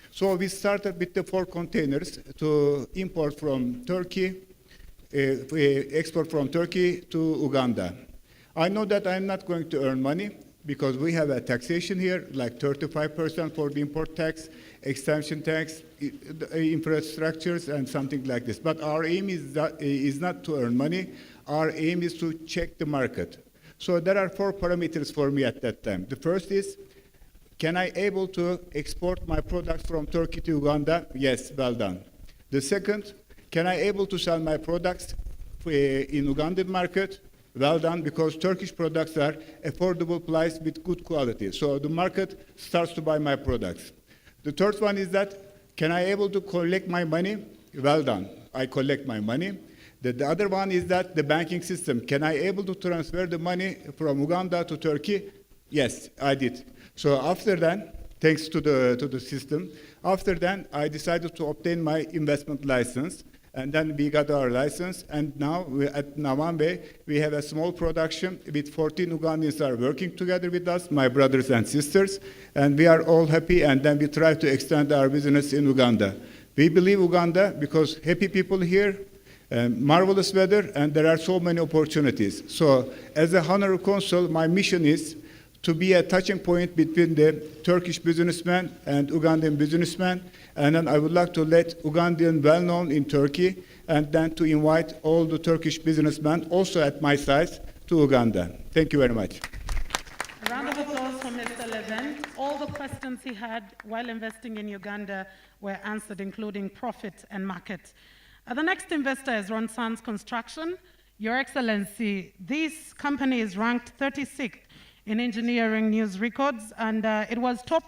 S23: So we started with the 4 containers to import from Turkey, export from Turkey to Uganda. I know that I'm not going to earn money because we have a taxation here, like 35% for the import tax, exemption tax, infrastructures, and something like this. But our aim is not to earn money. Our aim is to check the market. So there are 4 parameters for me at that time. The first is, can I able to export my products from Turkey to Uganda? Yes, well done. The second, can I able to sell my products in Ugandan market? Well done, because Turkish products are affordable price with good quality. So the market starts to buy my products. The third one is that, can I able to collect my money? Well done, I collect my money. The other one is that the banking system. Can I able to transfer the money from Uganda to Turkey? Yes, I did. So after that, thanks to the system, after that, I decided to obtain my investment license. And then we got our license, and now at Nawambe, we have a small production with 14 Ugandans are working together with us, my brothers and sisters, and we are all happy, and then we try to extend our business in Uganda. We believe Uganda because happy people here, marvelous weather, and there are so many opportunities. So as a honorary consul, my mission is to be a touching point between the Turkish businessman and Ugandan businessman. And then I would like to let Ugandan well known in Turkey, and then to invite all the Turkish businessmen also at my size to Uganda. Thank you very much.
S10: A round of applause for Mr. Levin. All the questions he had while investing in Uganda were answered, including profit and market. The next investor is Renaissance Construction. Your Excellency, this company is ranked 36th in engineering news records, and it was top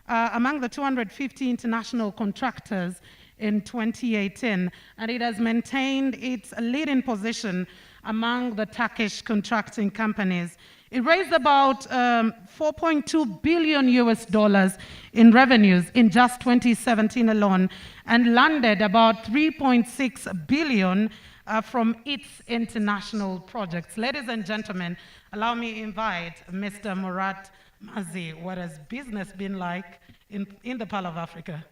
S10: among the 250 international contractors in 2018, and it has maintained its leading position among the Turkish contracting companies. It raised about 4.2 billion US dollars in revenues in just 2017 alone, and landed about 3.6 billion from its international projects. Ladies and gentlemen, allow me to invite Mr. Murat Mazi. What has business been like in the Pearl of Africa?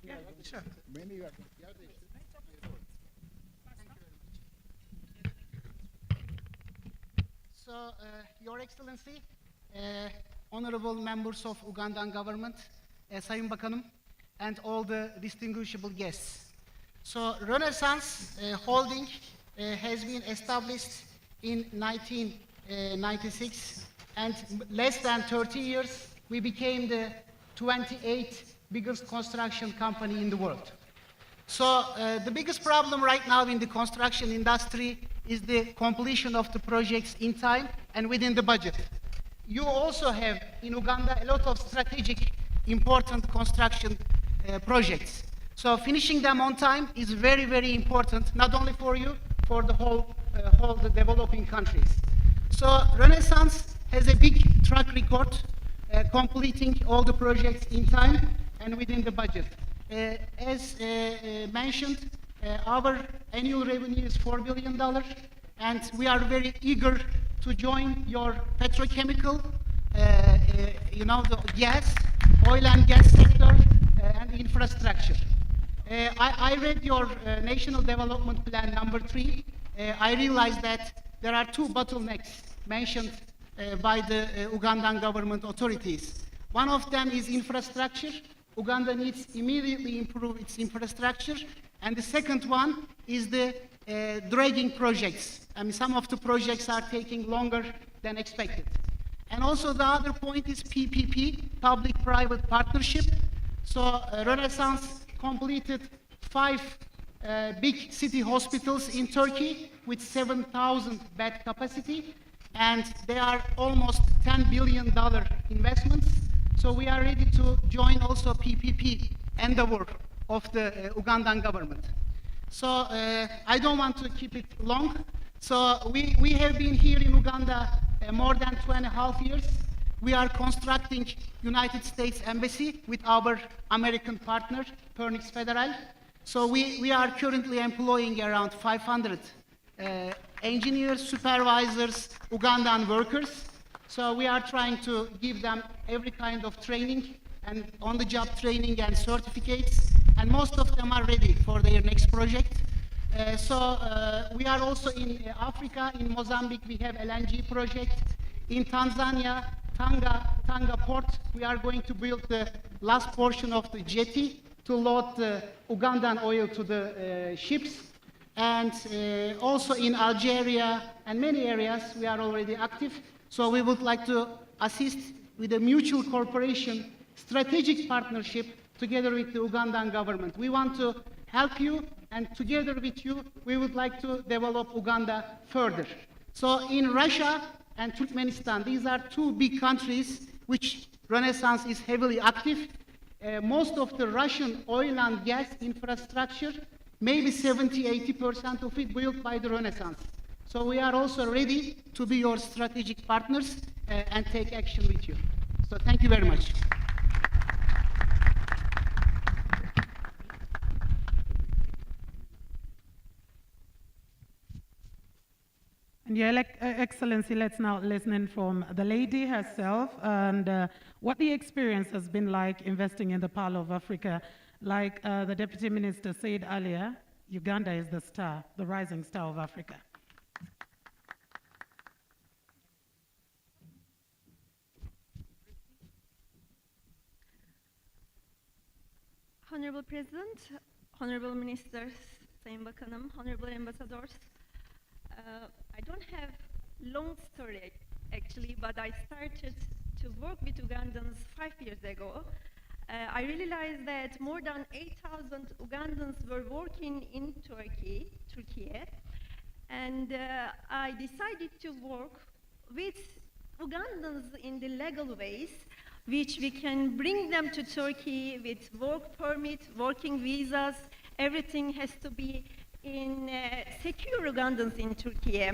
S10: Yeah, sure.
S11: So, Your Excellency, honorable members of Ugandan government, Sayın Bakanım, and all the distinguishable guests. So, Renaissance Holding has been established in 1996, and less than 30 years, we became the 28th biggest construction company in the world. So the biggest problem right now in the construction industry is the completion of the projects in time and within the budget. You also have in Uganda a lot of strategic, important construction projects. So finishing them on time is very, very important, not only for you, for the whole the developing countries. So Renaissance has a big track record completing all the projects in time and within the budget. As mentioned, our annual revenue is $4 billion, and we are very eager to join your petrochemical, the gas, oil and gas sector, and infrastructure. I read your National Development Plan number 3. I realized that there are two bottlenecks mentioned by the Ugandan government authorities. One of them is infrastructure. Uganda needs immediately improve its infrastructure. And the second one is the dragging projects. I mean, some of the projects are taking longer than expected. And also the other point is PPP, public-private partnership. So Renaissance completed 5 big city hospitals in Turkey with 7,000 bed capacity, and they are almost $10 billion investments. So we are ready to join also PPP endeavor of the Ugandan government. So I don't want to keep it long. So we have been here in Uganda more than 2.5 years. We are constructing United States Embassy with our American partner, Pernix Federal. So we are currently employing around 500 engineers, supervisors, Ugandan workers. So we are trying to give them every kind of training and on-the-job training and certificates, and most of them are ready for their next project. We are also in Africa. In Mozambique, we have LNG project. In Tanzania, Tanga port, we are going to build the last portion of the jetty to load the Ugandan oil to the ships. And also in Algeria and many areas, we are already active. So we would like to assist with a mutual cooperation, strategic partnership together with the Ugandan government. We want to help you, and together with you, we would like to develop Uganda further. So in Russia and Turkmenistan, these are two big countries which Renaissance is heavily active. Most of the Russian oil and gas infrastructure, maybe 70–80% of it built by the Renaissance. So we are also ready to be your strategic partners and take action with you. So thank you very much.
S10: And Your Excellency, let's now listen from the lady herself and what the experience has been like investing in the Pearl of Africa. Like the Deputy Minister said earlier, Uganda is the star, the rising star of Africa.
S12: Honorable President, Honorable Ministers, Sayın Bakanım, Honorable Ambassadors, I don't have long story actually, but I started to work with Ugandans 5 years ago. I realized that more than 8,000 Ugandans were working in Turkey, and I decided to work with Ugandans in the legal ways, which we can bring them to Turkey with work permit, working visas. Everything has to be in secure Ugandans in Turkey.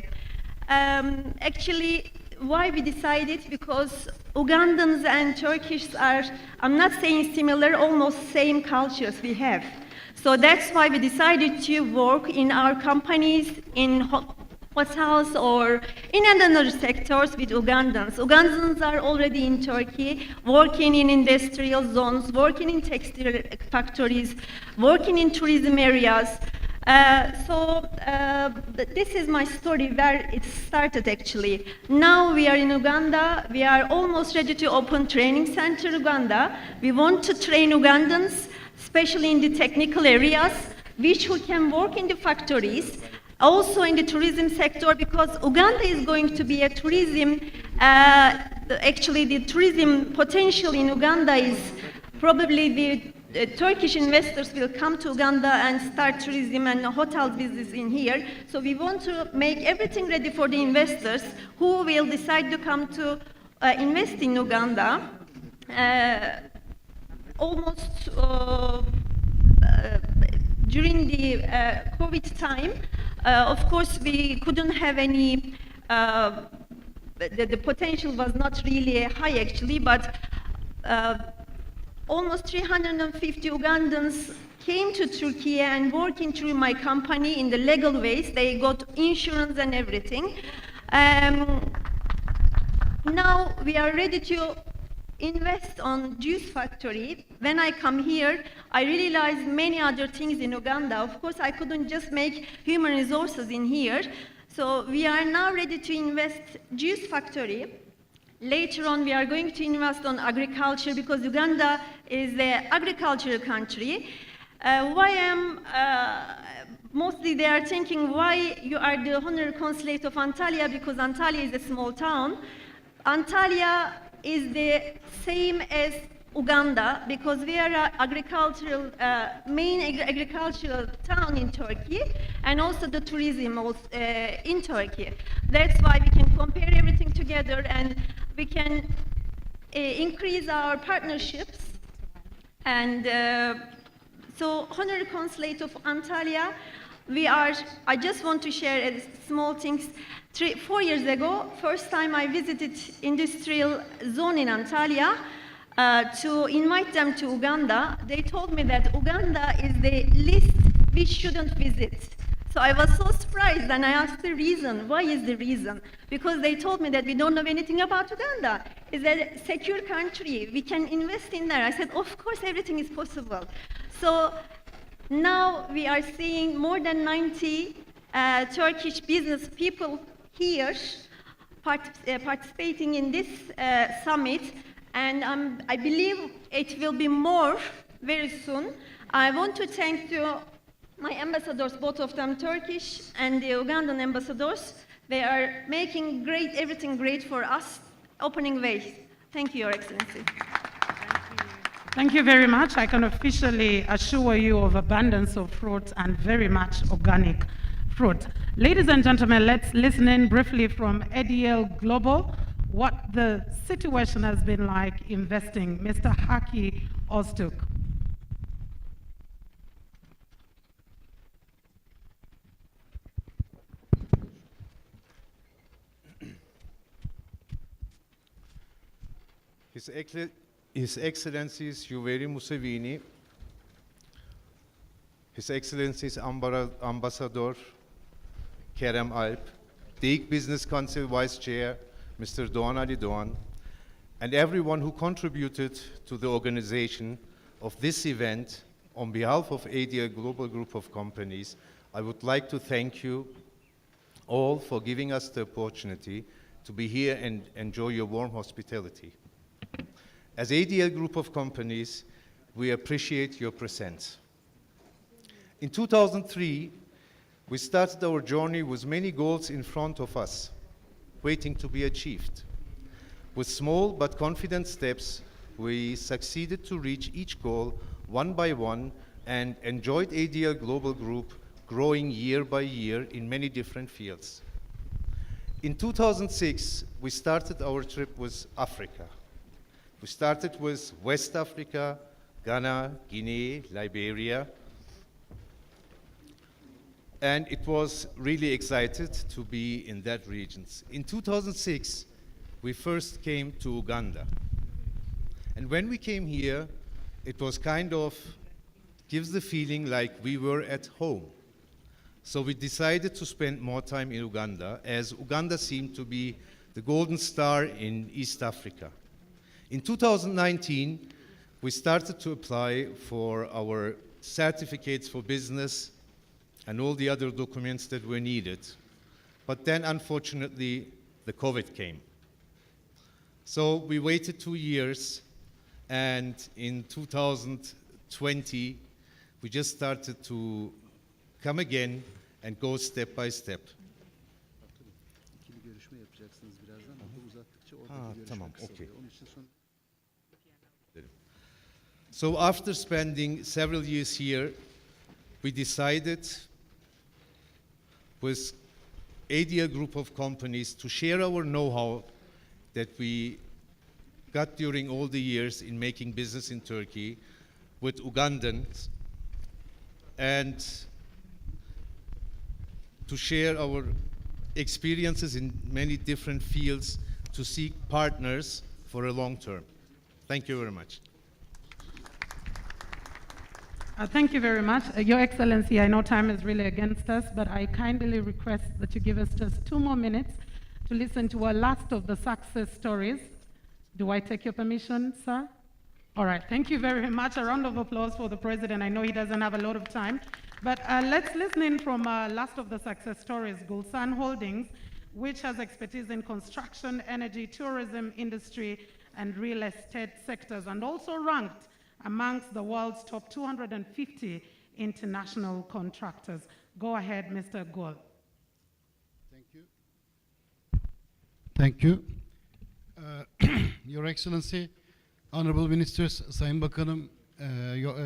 S12: Actually, why we decided? Because Ugandans and Turkish are, I'm not saying similar, almost same cultures we have. So that's why we decided to work in our companies, in hotels or in other sectors with Ugandans. Ugandans are already in Turkey, working in industrial zones, working in textile factories, working in tourism areas. This is my story where it started actually. Now we are in Uganda. We are almost ready to open training center in Uganda. We want to train Ugandans, especially in the technical areas, which who can work in the factories, also in the tourism sector, because Uganda is going to be a tourism, actually the tourism potential in Uganda is probably the Turkish investors will come to Uganda and start tourism and hotel business in here. So we want to make everything ready for the investors who will decide to come to invest in Uganda. Almost during the COVID time, of course, we couldn't have any, the potential was not really high actually, but almost 350 Ugandans came to Turkey and working through my company in the legal ways. They got insurance and everything. Now we are ready to invest on juice factory. When I come here, I realized many other things in Uganda. Of course, I couldn't just make human resources in here. So we are now ready to invest juice factory. Later on, we are going to invest on agriculture because Uganda is an agricultural country. Mostly they are thinking why you are the honorary consulate of Antalya, because Antalya is a small town. Antalya is the same as Uganda because we are an agricultural, main agricultural town in Turkey, and also the tourism in Turkey. That's why we can compare everything together and we can increase our partnerships. And so, Honorary Consulate of Antalya, I just want to share a small things. 4 years ago, first time I visited industrial zone in Antalya to invite them to Uganda. They told me that Uganda is the list we shouldn't visit. So I was so surprised and I asked the reason. Why is the reason? Because they told me that we don't know anything about Uganda. It's a secure country. We can invest in there. I said, of course, everything is possible. So now we are seeing more than 90 Turkish business people here participating in this summit. And I believe it will be more very soon. I want to thank my ambassadors, both of them Turkish and the Ugandan ambassadors. They are making everything great for us, opening ways. Thank you, Your Excellency.
S10: Thank you very much. I can officially assure you of abundance of fruit and very much organic fruit. Ladies and gentlemen, let's listen in briefly from ADL Global what the situation has been like investing. Mr. Haki Oztuk.
S13: His Excellencies Yoweri Museveni, His Excellencies Ambassador Kerem Alp, Stake Business Council Vice Chair, Mr. Doğan Ali Doğan, and everyone who contributed to the organization of this event. On behalf of ADL Global Group of Companies, I would like to thank you all for giving us the opportunity to be here and enjoy your warm hospitality. As ADL Group of Companies, we appreciate your presence. In 2003, we started our journey with many goals in front of us, waiting to be achieved. With small but confident steps, we succeeded to reach each goal one by one and enjoyed ADL Global Group growing year by year in many different fields. In 2006, we started our trip with Africa. We started with West Africa, Ghana, Guinea, Liberia, and it was really excited to be in that regions. In 2006, we first came to Uganda. And when we came here, it was kind of, gives the feeling like we were at home. So we decided to spend more time in Uganda, as Uganda seemed to be the golden star in East Africa. In 2019, we started to apply for our certificates for business and all the other documents that were needed. But then, unfortunately, the COVID came. So we waited 2 years, and in 2020, we just started to come again and go step by step. Okay. So after spending several years here, we decided with ADL Group of Companies to share our know-how that we got during all the years in making business in Turkey with Ugandans, and to share our experiences in many different fields to seek partners for a long term. Thank you very much.
S10: Thank you very much. Your Excellency, I know time is really against us, but I kindly request that you give us just 2 more minutes to listen to our last of the success stories. Do I take your permission, sir? All right, thank you very much. A round of applause for the President. I know he doesn't have a lot of time, but let's listen in from last of the success stories, Gulsan Holdings, which has expertise in construction, energy, tourism, industry, and real estate sectors, and also ranked amongst the world's top 250 international contractors. Go ahead, Mr. Gol.
S9: Thank you. Thank you. Your Excellency, Honorable Ministers, Sayın Bakanım,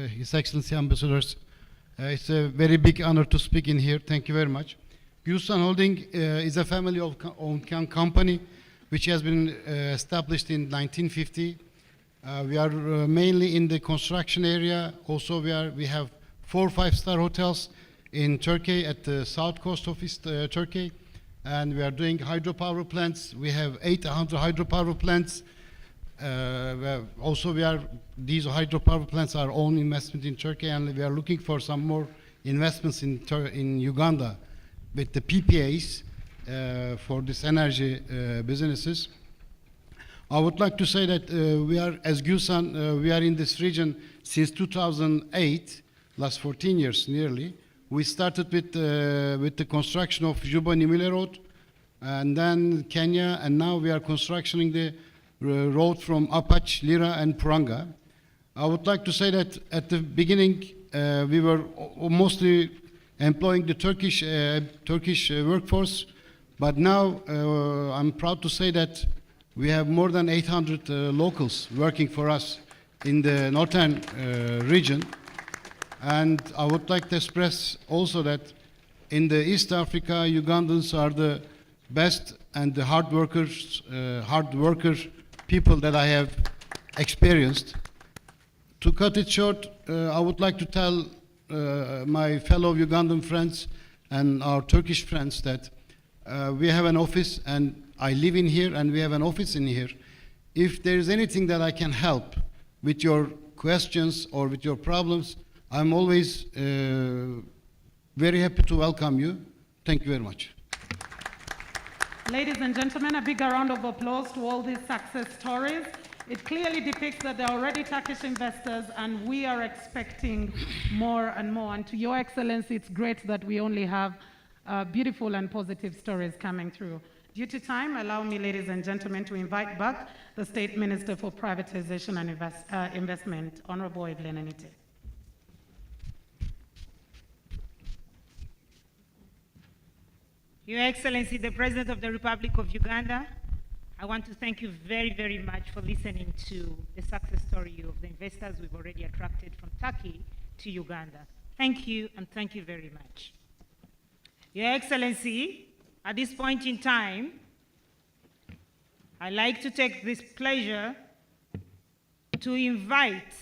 S9: His Excellency Ambassadors, it's a very big honor to speak in here. Thank you very much. Gulsan Holding is a family-owned company which has been established in 1950. We are mainly in the construction area. Also, we have 4 5-star hotels in Turkey at the south coast of East Turkey, and we are doing hydropower plants. We have 800 hydropower plants. Also, these hydropower plants are own investment in Turkey, and we are looking for some more investments in Uganda with the PPAs for this energy businesses. I would like to say that we are, as Gulsan, we are in this region since 2008, last 14 years nearly. We started with the construction of Juba-Nimule Road, and then Kenya, and now we are constructing the road from Apach, Lira, and Puranga. I would like to say that at the beginning, we were mostly employing the Turkish workforce, but now I'm proud to say that we have more than 800 locals working for us in the northern region. And I would like to express also that in the East Africa, Ugandans are the best and the hard worker people that I have experienced. To cut it short, I would like to tell my fellow Ugandan friends and our Turkish friends that we have an office, and I live in here, and we have an office in here. If there is anything that I can help with your questions or with your problems, I'm always very happy to welcome you. Thank you very much.
S10: Ladies and gentlemen, a bigger round of applause to all these success stories. It clearly depicts that they're already Turkish investors and we are expecting more and more. And to Your Excellency, it's great that we only have beautiful and positive stories coming through. Due to time, allow me, ladies and gentlemen, to invite back the State Minister for Privatization and Investment, Honorable Evelyn Enite.
S8: Your Excellency, the President of the Republic of Uganda, I want to thank you very, very much for listening to the success story of the investors we've already attracted from Turkey to Uganda. Thank you, and thank you very much. Your Excellency, at this point in time, I'd like to take this pleasure to invite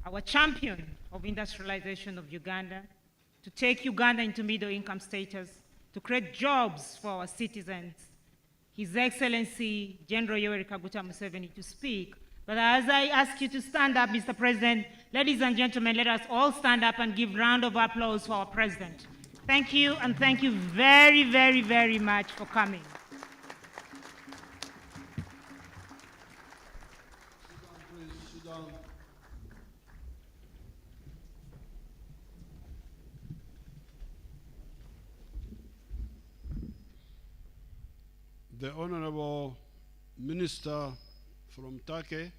S8: our champion of industrialization of Uganda to take Uganda into middle income status, to create jobs for our citizens, His Excellency General Yoweri Kaguta Museveni, to speak. But as I ask you to stand up, Mr. President, ladies and gentlemen, let us all stand up and give a round of applause for our President. Thank you, and thank you very, very, very much for coming.
S3: The Honorable Minister from Turkey,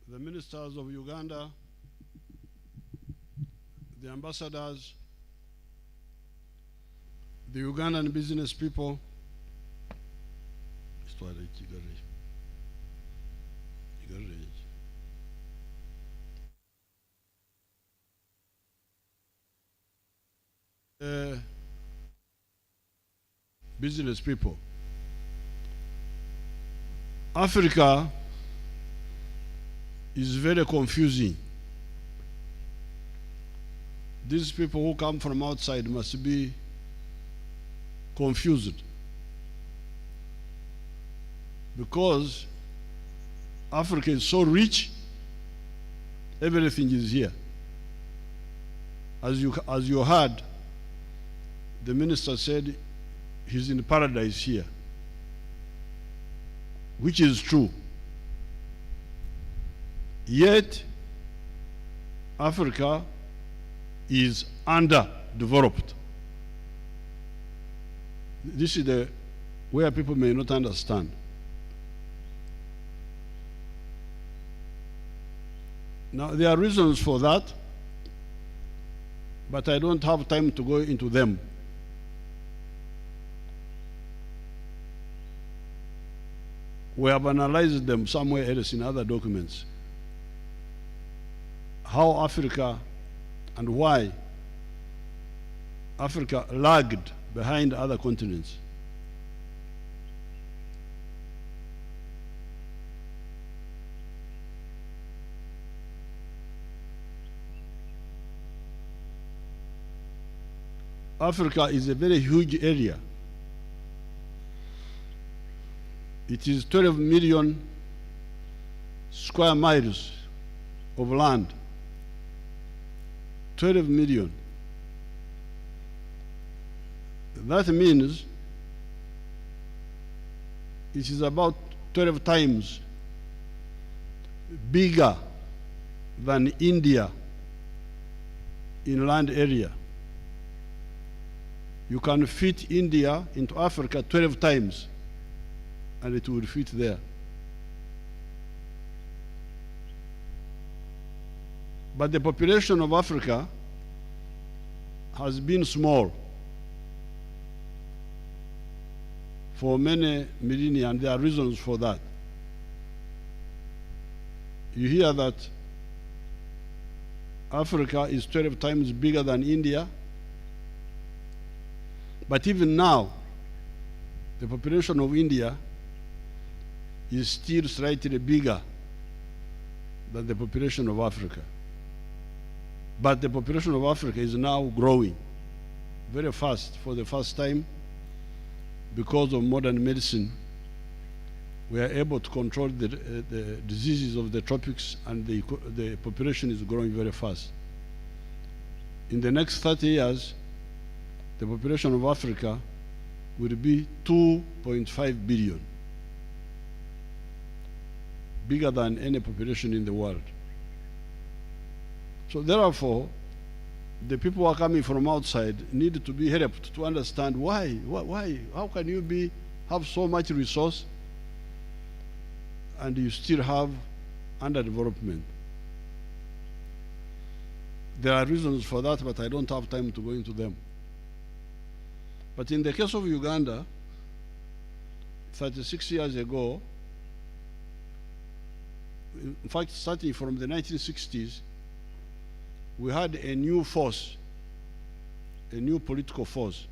S3: the ministers of Uganda, the ambassadors, the Ugandan business people, business people. Africa is very confusing. These people who come from outside must be confused because Africa is so rich, everything is here. As you heard, the minister said he's in paradise here, which is true. Yet, Africa is underdeveloped. This is where people may not understand. Now, there are reasons for that, but I don't have time to go into them. We have analyzed them somewhere else in other documents. How Africa and why Africa lagged behind other continents. Africa is a very huge area. It is 12 million square miles of land. 12 million. That means it is about 12 times bigger than India in land area. You can fit India into Africa 12 times and it will fit there. But the population of Africa has been small for many millennia, and there are reasons for that. You hear that Africa is 12 times bigger than India, but even now, the population of India is still slightly bigger than the population of Africa. But the population of Africa is now growing very fast for the first time because of modern medicine. We are able to control the diseases of the tropics, and the population is growing very fast. In the next 30 years, the population of Africa will be 2.5 billion, bigger than any population in the world. So therefore, the people who are coming from outside need to be helped to understand why, how can you have so much resource and you still have underdevelopment. There are reasons for that, but I don't have time to go into them. But in the case of Uganda, 36 years ago, in fact, starting from the 1960s, we had a new force, a new political force,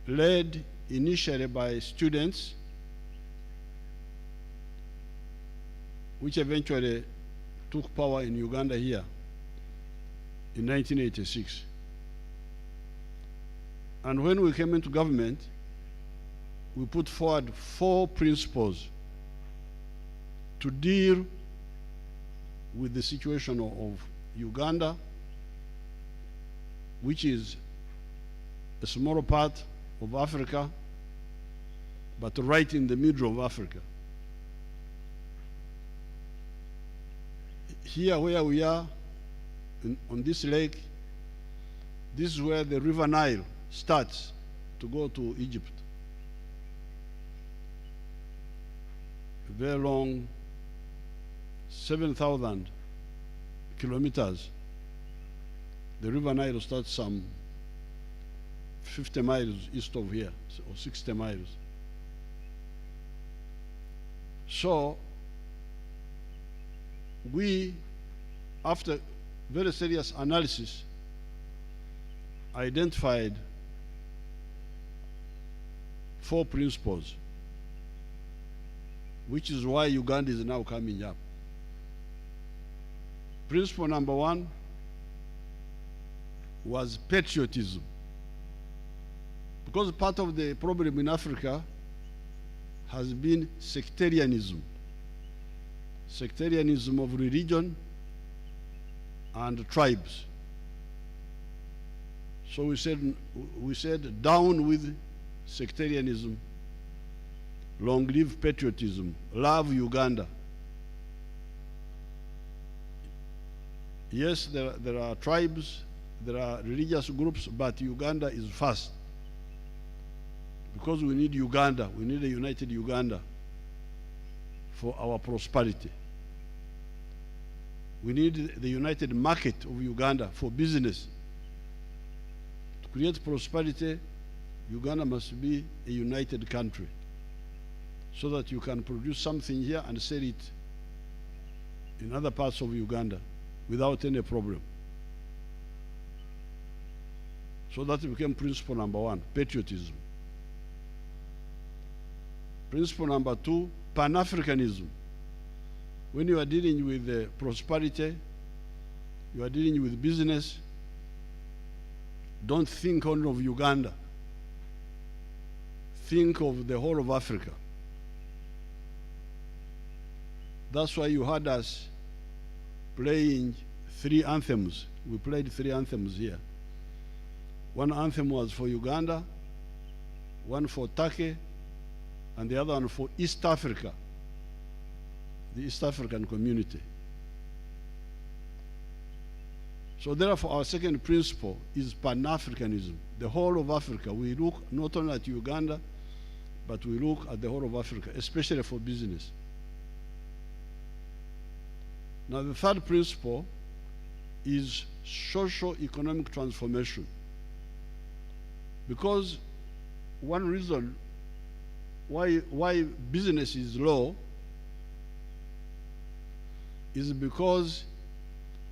S3: led initially by students, which eventually took power in Uganda here in 1986. And when we came into government, we put forward 4 principles to deal with the situation of Uganda, which is a smaller part of Africa, but right in the middle of Africa. Here where we are, on this lake, this is where the River Nile starts to go to Egypt. A very long, 7,000 kilometers. The River Nile starts some 50 miles east of here, or 60 miles. So we, after very serious analysis, identified 4 principles, which is why Uganda is now coming up. Principle number 1 was patriotism. Because part of the problem in Africa has been sectarianism. Sectarianism of religion and tribes. So we said down with sectarianism, long live patriotism, love Uganda. Yes, there are tribes, there are religious groups, but Uganda is first. Because we need Uganda, we need a united Uganda for our prosperity. We need the united market of Uganda for business. To create prosperity, Uganda must be a united country so that you can produce something here and sell it in other parts of Uganda without any problem. So that became principle number 1, patriotism. Principle number 2, Pan-Africanism. When you are dealing with prosperity, you are dealing with business, don't think only of Uganda. Think of the whole of Africa. That's why you had us playing 3 anthems. We played 3 anthems here. One anthem was for Uganda, one for Turkey, and the other one for East Africa, the East African community. So therefore, our second principle is Pan-Africanism. The whole of Africa. We look not only at Uganda, but we look at the whole of Africa, especially for business. Now, the third principle is socio-economic transformation. Because one reason why business is low is because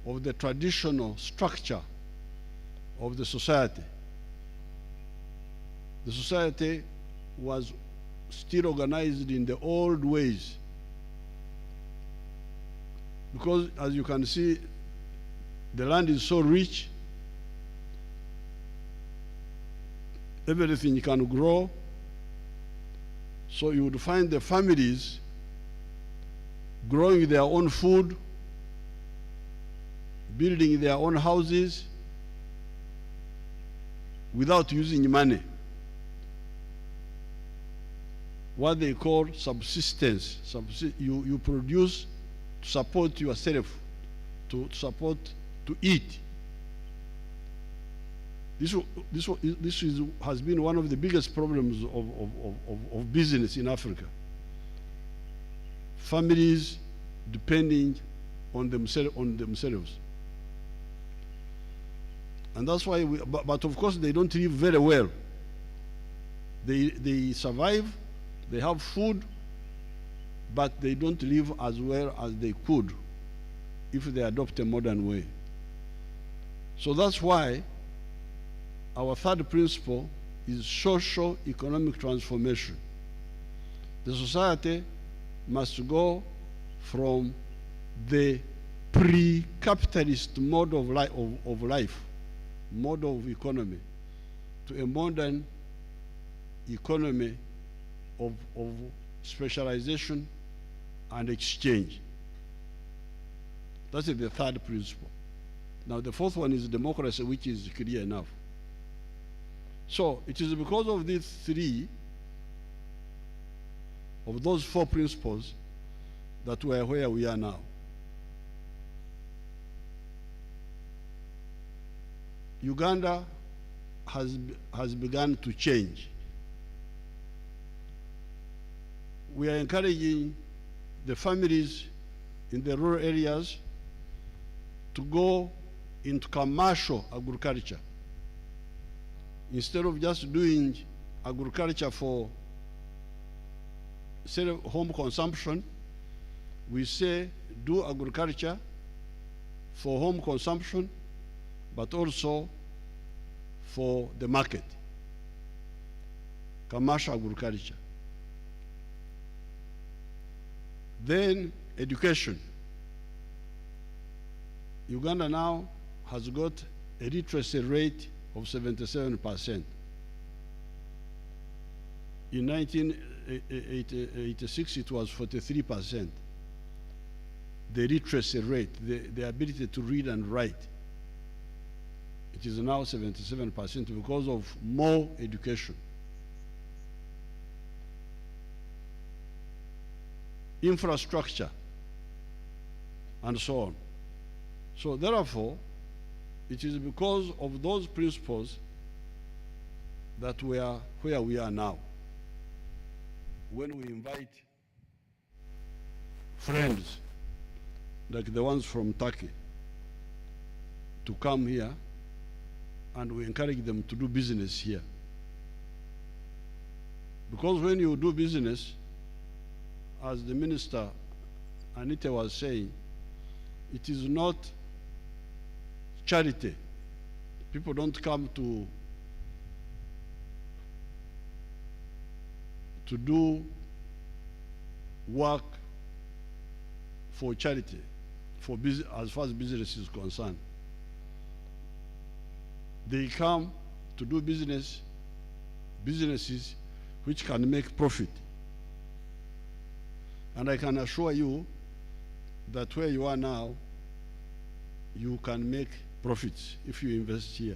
S3: of the traditional structure of the society. The society was still organized in the old ways. Because as you can see, the land is so rich, everything can grow. So you would find the families growing their own food, building their own houses, without using money. What they call subsistence. You produce to support yourself, to support, to eat. This has been one of the biggest problems of business in Africa. Families depending on themselves. And that's why, but of course they don't live very well. They survive, they have food, but they don't live as well as they could if they adopt a modern way. So that's why our third principle is social economic transformation. The society must go from the pre-capitalist mode of life, mode of economy, to a modern economy of specialization and exchange. That's the third principle. Now the fourth one is democracy, which is clear enough. So it is because of these three, of those four principles, that we are where we are now. Uganda has begun to change. We are encouraging the families in the rural areas to go into commercial agriculture. Instead of just doing agriculture for home consumption, we say do agriculture for home consumption, but also for the market, commercial agriculture. Then education. Uganda now has got a literacy rate of 77%. In 1986, it was 43%. The literacy rate, the ability to read and write, it is now 77% because of more education. Infrastructure, and so on. So therefore, it is because of those principles that we are where we are now. When we invite friends, like the ones from Turkey, to come here, and we encourage them to do business here. Because when you do business, as the Minister Anita was saying, it is not charity. People don't come to do work for charity, for business, as far as business is concerned. They come to do businesses which can make profit. And I can assure you that where you are now, you can make profits if you invest here.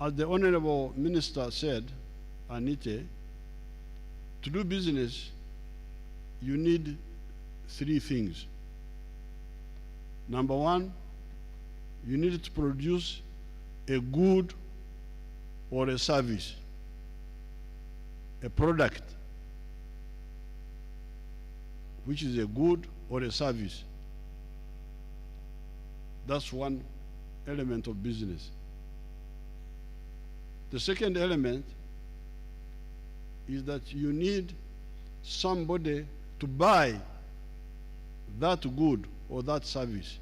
S3: As the Honorable Minister said, Anite, to do business, you need three things. Number one, you need to produce a good or a service, a product which is a good or a service. That's one element of business. The second element is that you need somebody to buy that good or that service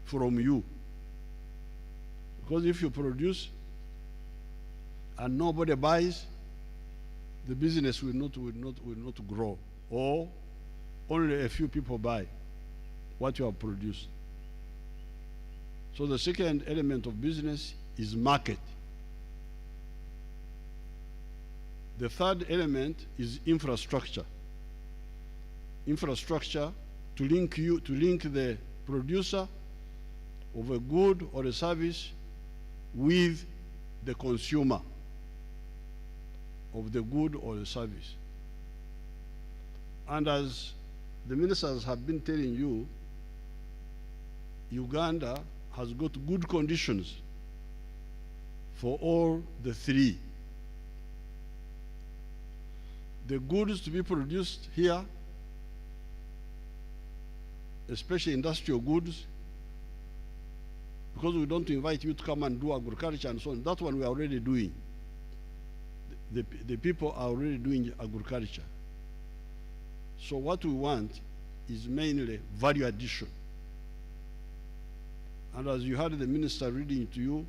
S3: from you. Because if you produce and nobody buys, the business will not grow, or only a few people buy what you have produced. So the second element of business is market. The third element is infrastructure. Infrastructure to link the producer of a good or a service with the consumer of the good or the service. And as the ministers have been telling you, Uganda has got good conditions for all the three. The goods to be produced here, especially industrial goods, because we don't invite you to come and do agriculture and so on, that one we are already doing. The people are already doing agriculture. So what we want is mainly value addition. And as you heard the minister reading to you,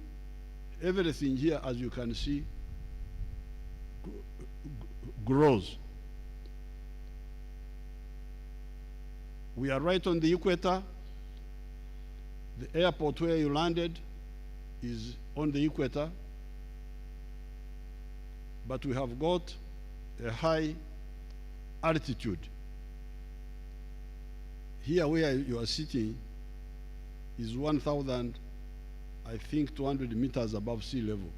S3: everything here, as you can see, grows. We are right on the equator. The airport where you landed is on the equator, but we have got a high altitude. Here where you are sitting is 1,000, I think 200 meters above sea level.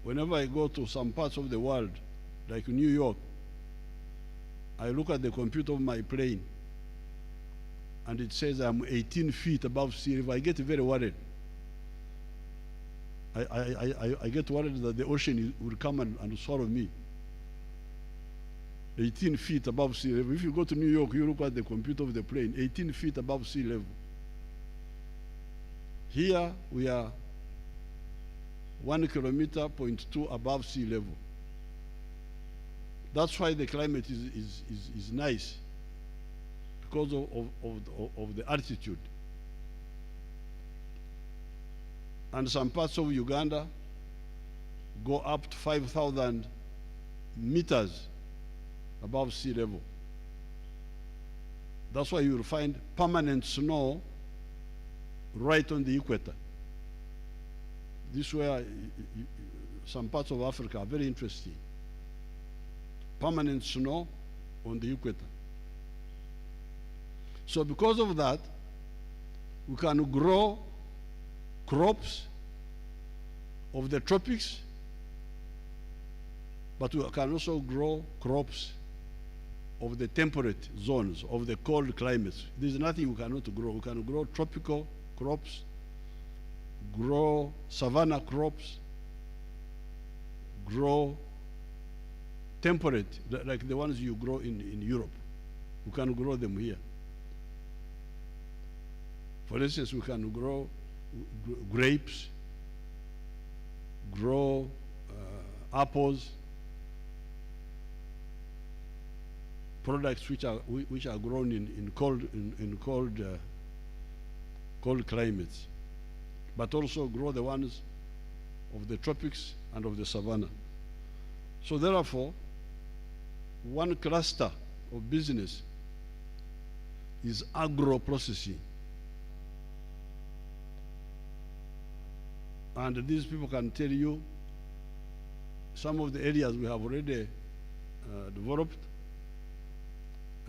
S3: Whenever I go to some parts of the world, like New York, I look at the computer of my plane and it says I'm 18 feet above sea level. I get very worried. I get worried that the ocean will come and swallow me. 18 feet above sea level. If you go to New York, you look at the computer of the plane, 18 feet above sea level. Here we are 1.2 kilometers above sea level. That's why the climate is nice, because of the altitude. And some parts of Uganda go up to 5,000 meters above sea level. That's why you will find permanent snow right on the equator. This is where some parts of Africa are very interesting. Permanent snow on the equator. So because of that, we can grow crops of the tropics, but we can also grow crops of the temperate zones, of the cold climates. There's nothing we cannot grow. We can grow tropical crops, grow savanna crops, grow temperate, like the ones you grow in Europe. We can grow them here. For instance, we can grow grapes, grow apples, products which are grown in cold climates, but also grow the ones of the tropics and of the savanna. So therefore, one cluster of business is agro-processing. And these people can tell you some of the areas we have already developed,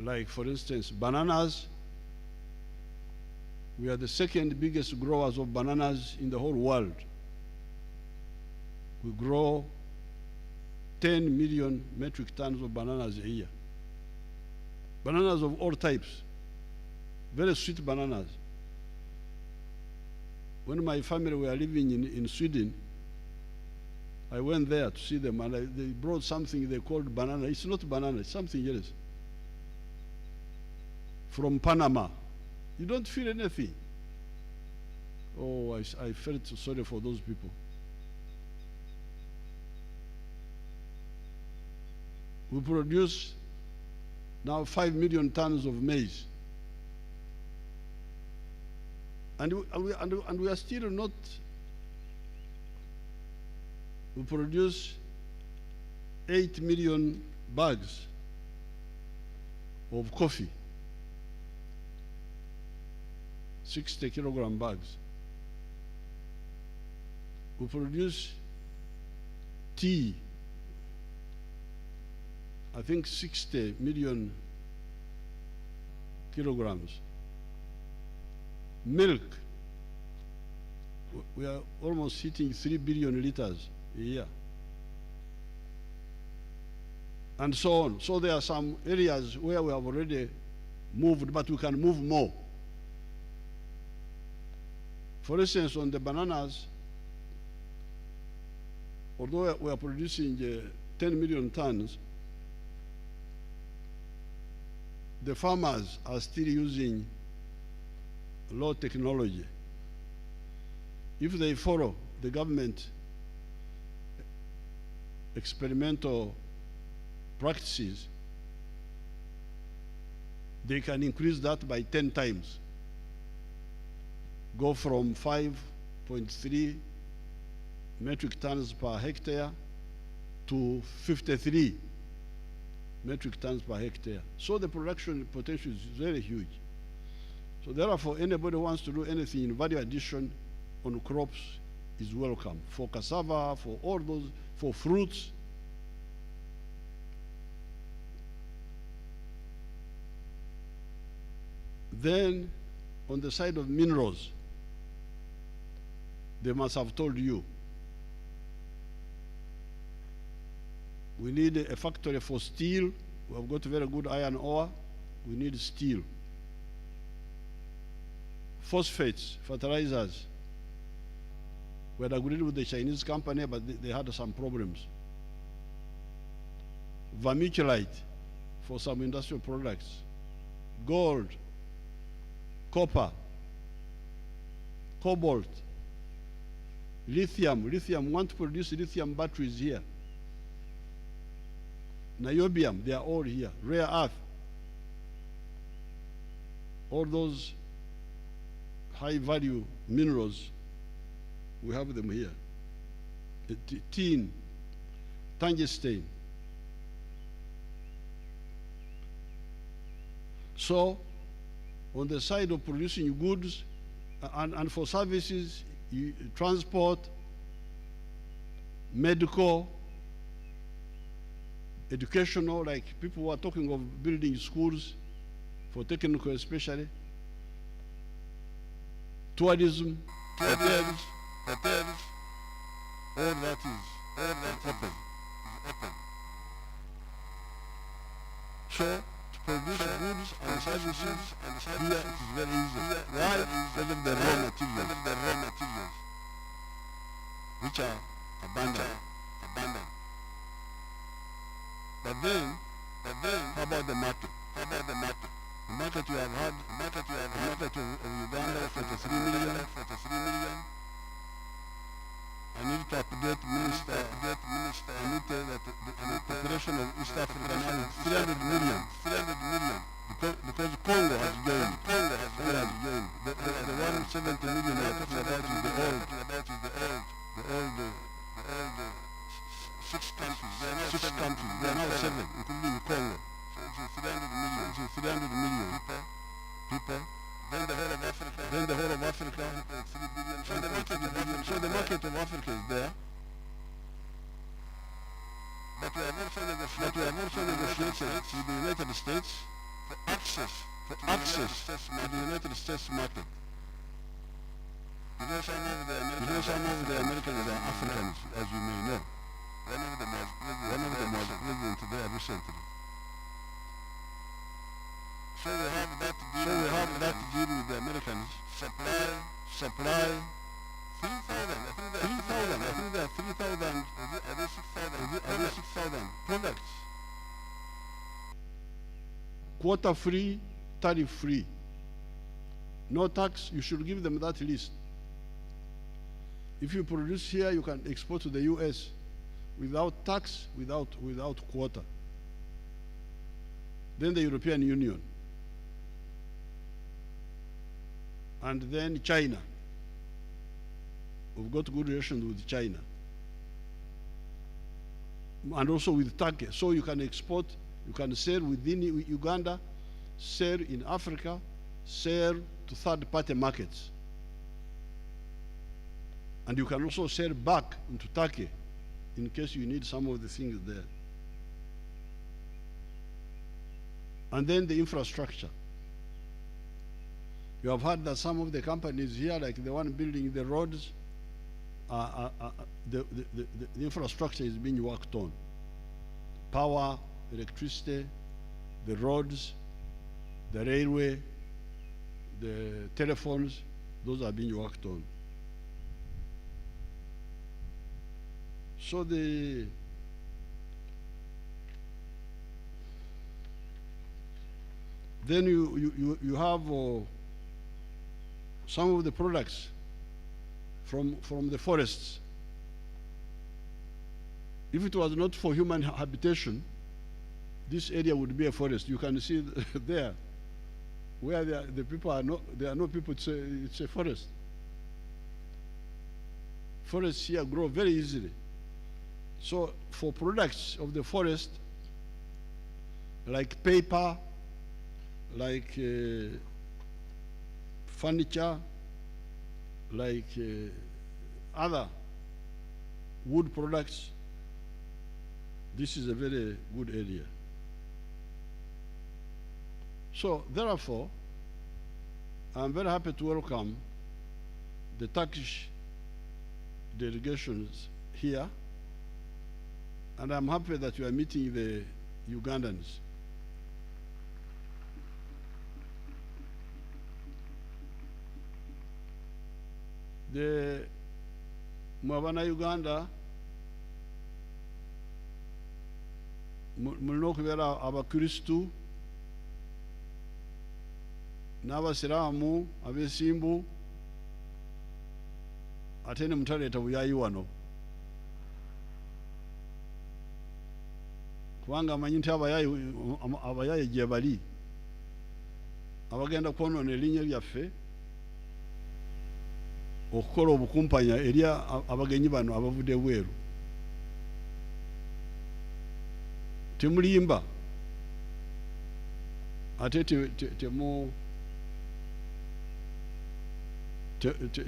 S3: like for instance, bananas. We are the second biggest growers of bananas in the whole world. We grow 10 million metric tons of bananas a year. Bananas of all types, very sweet bananas. When my family were living in Sweden, I went there to see them, and they brought something they called banana. It's not banana, it's something else. From Panama. You don't feel anything. Oh, I felt so sorry for those people. We produce now 5 million tons of maize. And we are still not. We produce 8 million bags of coffee, 60 kilogram bags. We produce tea, I think 60 million kilograms. Milk, we are almost hitting 3 billion liters a year. And so on. So there are some areas where we have already moved, but we can move more. For instance, on the bananas, although we are producing 10 million tons, the farmers are still using low technology. If they follow the government experimental practices, they can increase that by 10 times. Go from 5.3 metric tons per hectare to 53 metric tons per hectare. So the production potential is very huge. So therefore, anybody who wants to do anything in value addition on crops is welcome. For cassava, for all those, for fruits. Then, on the side of minerals, they must have told you, we need a factory for steel. We have got very good iron ore. We need steel. Phosphates, fertilizers. We had agreed with the Chinese company, but they had some problems. Vermiculite for some industrial products. Gold, copper, cobalt, lithium. Lithium, want to produce lithium batteries here. Niobium, they are all here. Rare earth. All those high value minerals, we have them here. Tin, tungsten. So, on the side of producing goods and for services, transport, medical, educational, like people who are talking of building schools for technical especially, tourism, hotels, all that is open. So, to produce goods and services here it is very easy. Why? Because of the raw materials, which are abundant. But then, how about the market? The market you have had, the market of Uganda, 43 million. I need to update minister. I need the population of East Africa now is 300 million. Because Congo has joined. The 170 million we are talking about is the old 6 countries. They are now 7, including Congo. So it's 300 million people. Then the whole of Africa, 3 billion. So the market of Africa is there. But we have also negotiated with the United States for access to the United States market. You know, some of the Americans are Africans, as you may know. One of them was president there recently. So we have that deal with the Americans. Supply 3,000. I think there are 3,000. Are they 6,000 products? Quota free, tariff free. No tax. You should give them that list. If you produce here, you can export to the US without tax, without quota. Then the European Union. And then China. We've got good relations with China. And also with Turkey. So you can export, you can sell within Uganda, sell in Africa, sell to third-party markets. And you can also sell back into Turkey in case you need some of the things there. And then the infrastructure. You have heard that some of the companies here, like the one building the roads, the infrastructure is being worked on. Power, electricity, the roads, the railway, the telephones, those are being worked on. So then you have some of the products from the forests. If it was not for human habitation, this area would be a forest. You can see there, where the people are not, there are no people, it's a forest. Forests here grow very easily. So for products of the forest, like paper, like furniture, like other wood products, this is a very good area. So therefore, I'm very happy to welcome the Turkish delegations here, and I'm happy that you are meeting the Ugandans. The Mwabana Uganda mulina okubeera abakristu n'abasiraamu abesimbu ate ne mutaleeta buyayi wano, kubanga amanyi nti abayayi gye bali abagenda kwonoona erinnya lyaffe okukola obukumpanya eri abagenyi bano abavudde bweru. Temulimba ate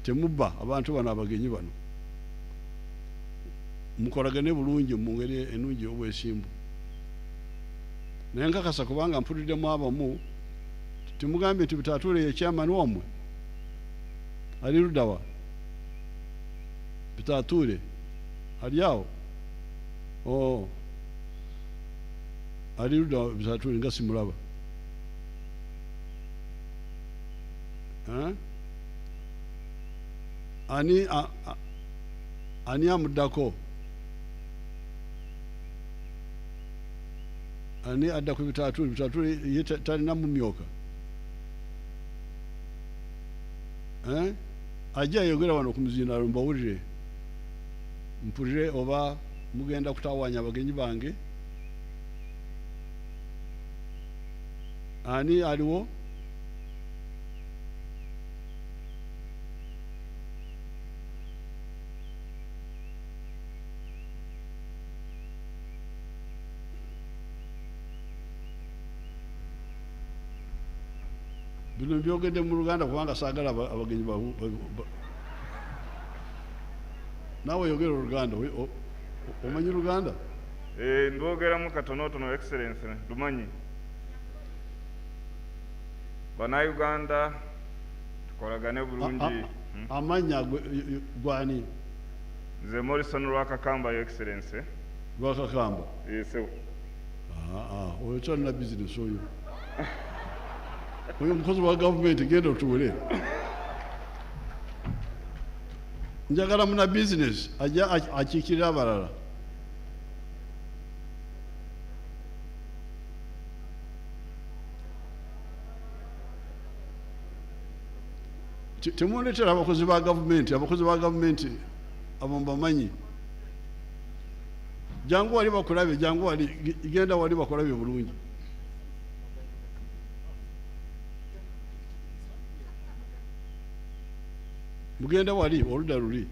S3: temubba abantu bano abagenyi bano, mukolagane bulungi mu ngeri ennungi y'obwesimbu. Naye nkakasa kubanga mpuliriddemu abamu temugambye nti Bitatuule ye chairman wamwe ali luddawa? Bitatuule ali awo? Oh, ali luddawa Bitatuule nga simulaba? Ani amuddako? Ani adda ku Bitatuule? Bitatuule ye talina mumyoka. Ajja ayogera wano ku muzindaalo mbawulire, mpulire oba mugenda kutawaanya abagenyi bange. Ani aliwo? Bino byogedde mu Luganda kubanga saagala abagenyi naawe yogera Oluganda. Omanyi Luganda?
S1: Ndwogeramu katonotono Excellency, lumanyi. Bannayuganda tukolagane bulungi.
S3: Amannya gwani?
S1: Nze Morrison Lwakakamba, Your Excellency.
S3: Lwakakamba?
S1: Yes.
S3: Oyo kyalina bizinesi oyo. Oyo mukozi wa gavumenti, genda otuule. Njagala muna bizinesi ajja akiikirira abalala. Temundeetera abakozi ba gavumenti, abakozi ba gavumenti abo mbamanyi. Jangu wali bakulabye, jangu wali genda wali bakulabye bulungi. Mugenda wali oludda luli.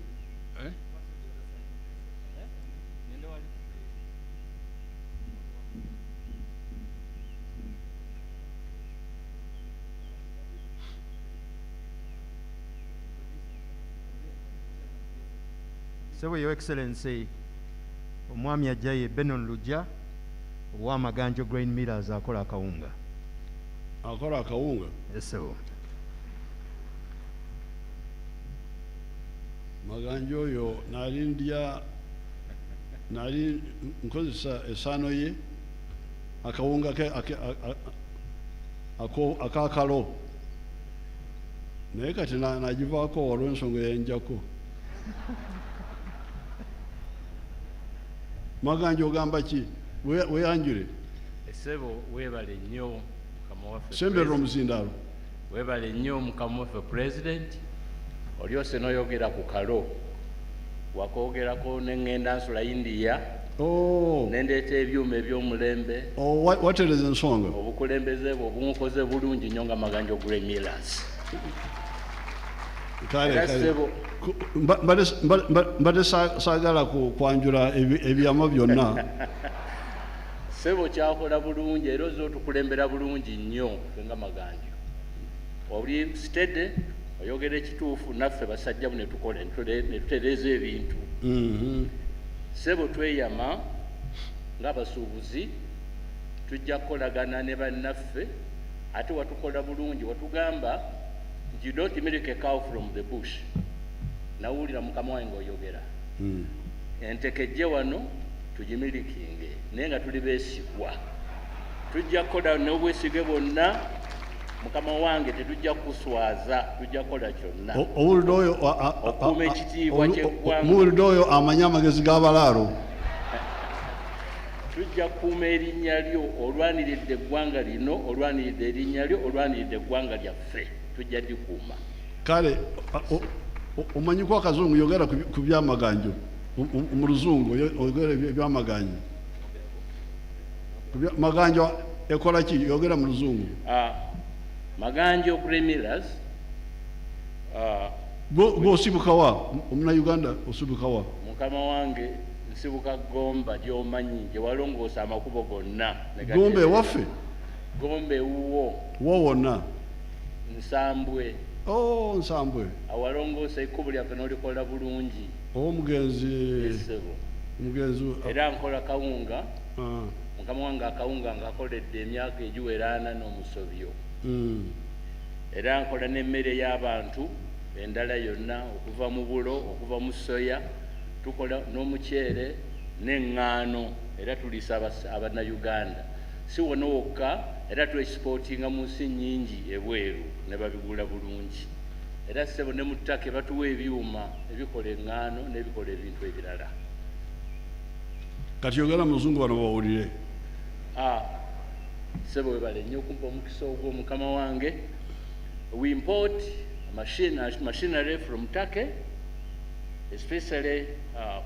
S14: Sebo Your Excellency, omwami ajja ye Benon Lujja ow'Amaganjo Grain Millers akola akawunga.
S3: akola akawunga.
S5: Yes, sir.
S3: Maganja oyo nali nkozesa esaano ye akawunga akakalo naye kati nagivaako olw'ensonga eyenjako. Maganja ogamba ki weyanjule?
S2: Essebo weebale nnyo mukama waffe
S3: Semberera omuzindaalo.
S2: weebale nnyo mukama waffe President, olyose n'oyogera ku kalo wakoogerako neŋŋenda nsula India nendeeta ebyuma eby'omulembe
S3: watereza ensonga.
S2: obukulembeze bwe obumukoze bulungi nnyo nga Maganja Gray Millers.
S3: Mbadde saagala kwanjula ebyama byonna.
S2: Ssebo kyakola bulungi era ozze otukulembera bulungi nnyo ffe nga Maganja. Oli steady, oyogera ekituufu, naffe basajja ne tukola ne tutereeza ebintu. Ssebo tweyama ng'abasuubuzi tujja kukolagana ne bannaffe ate watukola bulungi watugamba nti you don't milk a cow from the bush. Nawulira mukama wange oyogera entekejje wano tugimilikinge naye nga tuli beesigwa. Tujja kukola n'obwesige bwonna mukama wange, tetujja kuswaza, tujja kukola kyonna okuuma ekitiibwa ky'eggwanga.
S3: Muwulidde oyo amanya amagezi g'abalaalo.
S2: Tujja kukuuma erinnya lyo, olwaniridde eggwanga lino, olwaniridde erinnya lyo, olwaniridde eggwanga lyaffe, tujja likuuma.
S3: Kale omanyiko akazungu yogera ku byamaganjo, mu luzungu oyogera ebyamaganjo. Maganjo ekola ki? Yogera mu luzungu.
S2: Maganja Gray Millers.
S3: Osibuka wa? Omuna Uganda osibuka wa?
S2: Mukama wange nsibuka Gomba gy'omanyi gye walongoosa amakubo gonna.
S3: Gombe waffe?
S2: Gombe wuwo.
S3: Wo wonna?
S2: Nsambwe.
S3: Nsambwe.
S2: Awalongoosa ekkubo lyaffe n'olikola bulungi.
S3: Omugenzi. Mugenzi.
S2: Era nkola kawunga. Mukama wange akawunga ngakoledde emyaka egiwera 4 n'omusobyo. Era nkola n'emmere y'abantu endala yonna okuva mu bulo, okuva mu soya, tukola n'omuceere n'eŋŋaano era tuliisa Abannayuganda. Si wonna wokka era tu-exportinga mu nsi nnyingi ebweru ne babigula bulungi. Era ssebo ne mu ttaka batuwa ebyuma ebikola eŋŋaano n'ebikola ebintu ebirala.
S3: Kati yogera muzungu bano bawulire.
S2: Ssebo webale nnyo okumpa omukisa ogwo mukama wange. We import machinery from Turkey, especially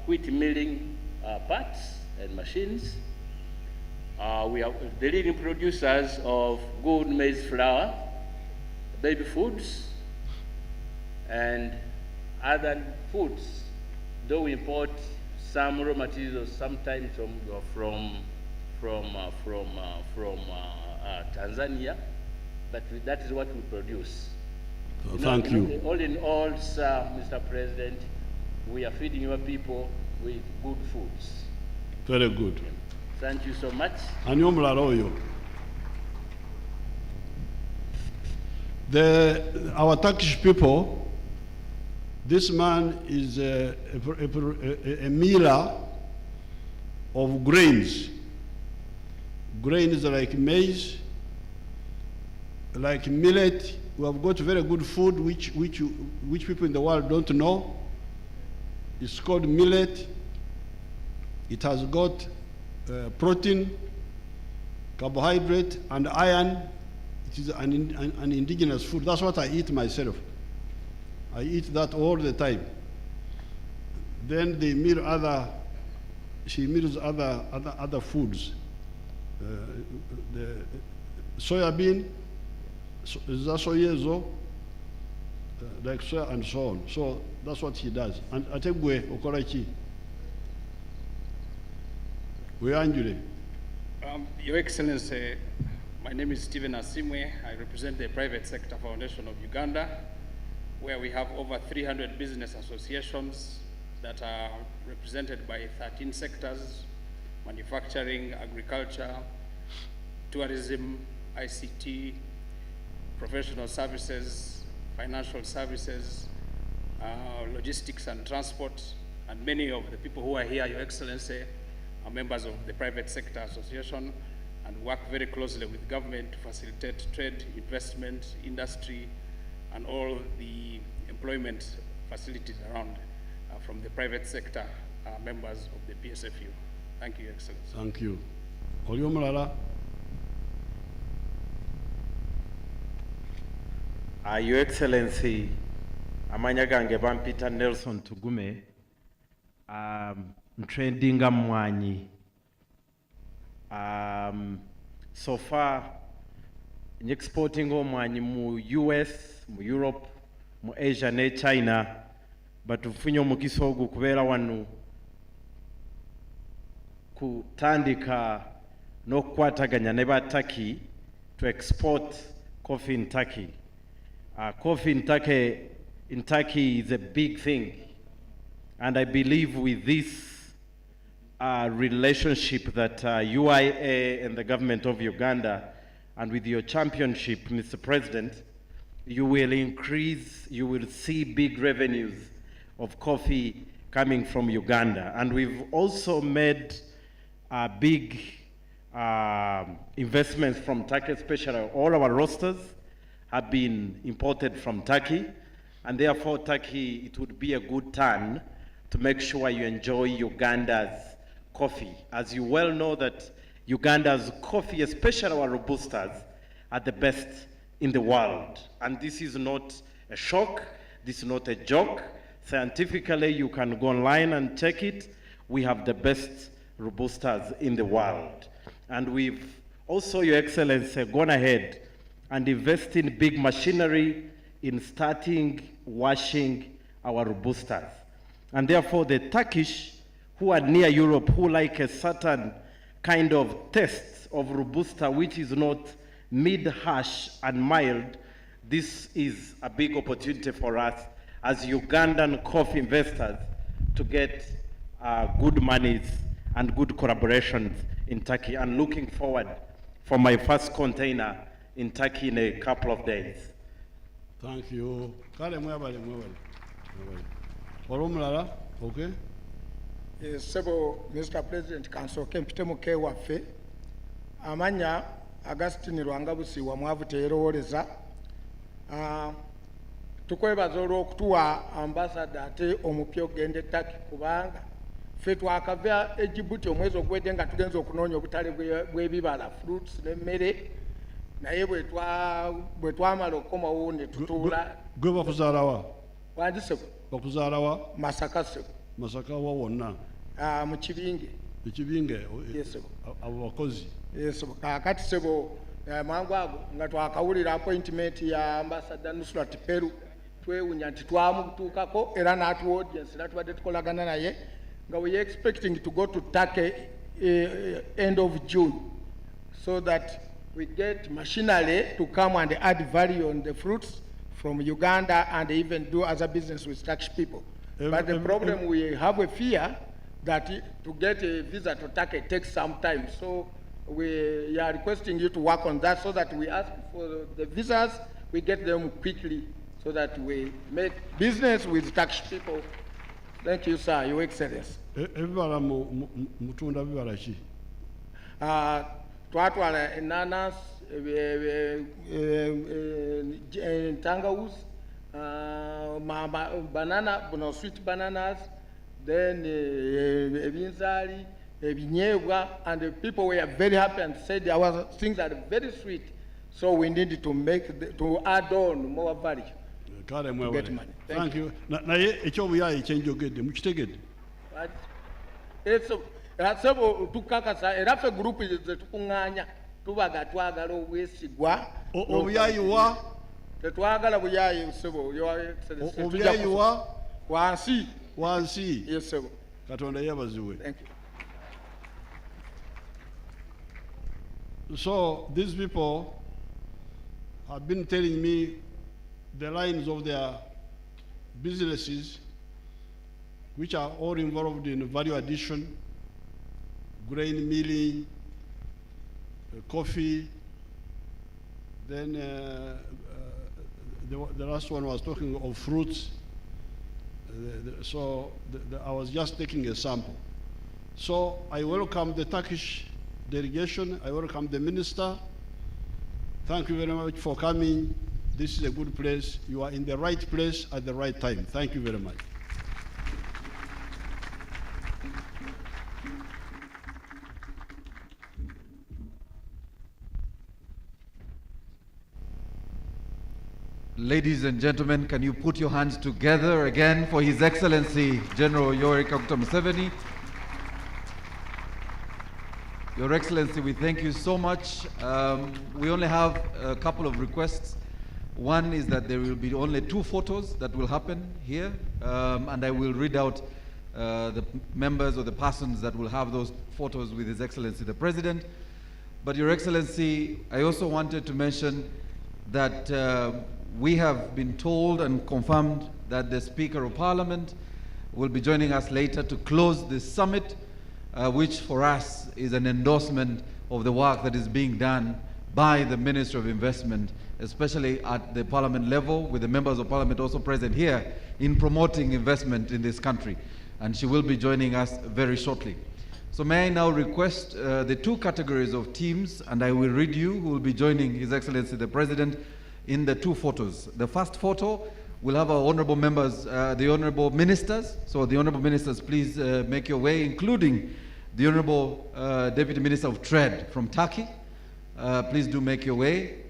S2: wheat milling parts and machines. We are the leading producers of good maize flour, baby foods, and other foods. Though we import some raw materials sometimes from Tanzania, but that is what we produce.
S3: Thank you.
S2: All in all, sir, Mr. President, we are feeding your people with good foods.
S3: Very good.
S2: Thank you so much.
S3: Ani omulala oyo. Our Turkish people, this man is a miller of grains. Grains like maize, like millet. We have got very good food which people in the world don't know. It's called millet. It has got protein, carbohydrate, and iron. It is an indigenous food. That's what I eat myself. I eat that all the time. Then they mill she mills other foods. The soya bean, like soya and so on. So that's what he does. And ategwe okoraki. We are
S14: Your Excellency, my name is Stephen Asimwe. I represent the Private Sector Foundation of Uganda, where we have over 300 business associations that are represented by 13 sectors: manufacturing, agriculture, tourism, ICT, professional services, financial services, logistics and transport, and many of the people who are here, Your Excellency, are members of the Private Sector Association and work very closely with government to facilitate trade, investment, industry, and all the employment facilities around from the private sector members of the PSFU. Thank you, Your Excellency.
S3: Thank you. Olio Mulala.
S15: Your Excellency, amanya gange bampita Nelson Tugume, trendinga mwanyi. So far, exporting omwanyi mu US, mu Europe, mu Asia ne China, but tufunye omukisa ogwo kubeera wano kutandika n'okukwataganya ne ba Turkey to export coffee in Turkey. Coffee in Turkey is a big thing, and I believe with this relationship that UIA and the government of Uganda, and with your championship, Mr. President, you will see big revenues of coffee coming from Uganda. And we've also made big investments from Turkey, especially all our roasters have been imported from Turkey, and therefore Turkey, it would be a good turn to make sure you enjoy Uganda's coffee. As you well know that Uganda's coffee, especially our Robustas, are the best in the world. And this is not a shock, this is not a joke. Scientifically, you can go online and check it. We have the best Robustas in the world. And we've also, Your Excellency, gone ahead and invest in big machinery in starting washing our Robustas. And therefore the Turkish who are near Europe, who like a certain kind of taste of Robusta, which is not mid-harsh and mild, this is a big opportunity for us as Ugandan coffee investors to get good monies and good collaborations in Turkey. I'm looking forward for my first container in Turkey in a couple of days.
S3: Thank you. Kale mwebale. Olumulala, okay?
S17: Sebo, Mr. President, Council Kempite muke waffe, amanya Augustine Lwangabusi wa mwavu teerowoleza. Tukwebaza olw'okutuwa ambassador ate omupya ogende Turkey kubanga ffe twakava e Djibouti omwezi ogwedde nga tugenza okunoonya obutale bw'ebibala, fruits n'emmere, naye bwe twamala okukomawo ne tutuula.
S3: Gwe bakuzaala wa?
S17: Wandi sebo.
S3: Bakuzaala wa?
S17: Masaka sebo.
S3: Masaka wa wonna?
S17: Mu Kibinge.
S3: Ekibinge?
S17: Yes sebo.
S3: Abo bakozi? Yes
S17: sebo. Kaakati sebo mangu ago nga twakawulira appointment ya ambassador Nusrat Peru, twewunya nti twamutuukako era n'atuwa audience natubadde tukolagana naye nga we expecting to go to Turkey end of June so that we get machinery to come and add value on the fruits from Uganda and even do other business with Turkish people. But the problem, we have a fear that to get a visa to Turkey takes some time. So we are requesting you to work on that so that we ask for the visas, we get them quickly so that we make business with Turkish people. Thank you, sir, Your Excellency.
S3: Ebibala mutunda bibala ki?
S17: Twatwala ananas, tangawus, banana, sweet bananas, then ebinzali, ebinyebwa, and the people were very happy and said our things are very sweet, so we need to add on more value. To get money.
S3: Thank you. Naye ekyobuyayi kyenjogedde mukitegedde?
S17: Sebo tukakasa era ffe group ze tukuŋŋaanya tubaga twagala obwesigwa.
S3: Obuyayi wa?
S17: Tetwagala buyayi sebo.
S3: Obuyayi wa?
S17: Wansi.
S3: Wansi.
S17: Yes sebo.
S3: Katonda yeebazibwe.
S17: Thank
S3: you. So these people have been telling me the lines of their businesses, which are all involved in value addition, grain milling, coffee, Then the last one was talking of fruits. I was just taking a sample. So I welcome the Turkish delegation. I welcome the minister. Thank you very much for coming. This is a good place. You are in the right place at the right time. Thank you very much.
S4: Ladies and gentlemen, can you put your hands together again for His Excellency General Yoweri Kaguta Museveni? Your Excellency, we thank you so much. We only have a couple of requests. One is that there will be only 2 photos that will happen here, and I will read out the members or the persons that will have those photos with His Excellency the President. But Your Excellency, I also wanted to mention that we have been told and confirmed that the Speaker of Parliament will be joining us later to close this summit, which for us is an endorsement of the work that is being done by the Minister of Investment, especially at the Parliament level, with the members of Parliament also present here in promoting investment in this country. And she will be joining us very shortly. So may I now request the 2 categories of teams, and I will read you who will be joining His Excellency the President in the 2 photos. The first photo will have our honorable members, the honorable ministers. So the honorable ministers, please make your way, including the honorable Deputy Minister of Trade from Turkey. Please do make your way.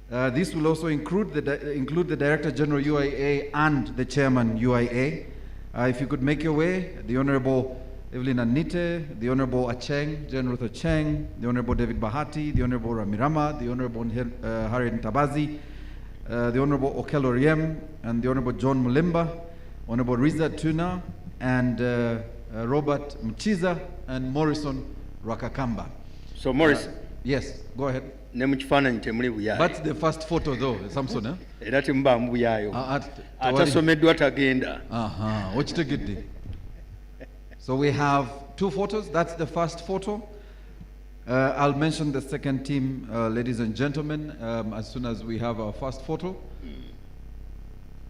S4: This will also include the Director General UIA and the Chairman UIA. If you could make your way, the Honorable Evelyn Anite, the Honorable Acheng, General Acheng, the Honorable David Bahati, the Honorable Ramirama, the Honorable Harriet Ntabazi, the Honorable Okello Riem, and the Honorable John Mulemba, Honorable Riza Tuna, and Robert Mchiza, and Morrison Rakakamba.
S2: So Morrison?
S4: Yes, go ahead.
S2: That's
S4: the first photo though, Samson, eh?
S2: Era temuba mbuyayo. Atasomeddwa tagenda.
S4: Okitegedde. So we have 2 photos. That's the first photo. I'll mention the second team, ladies and gentlemen, as soon as we have our first photo.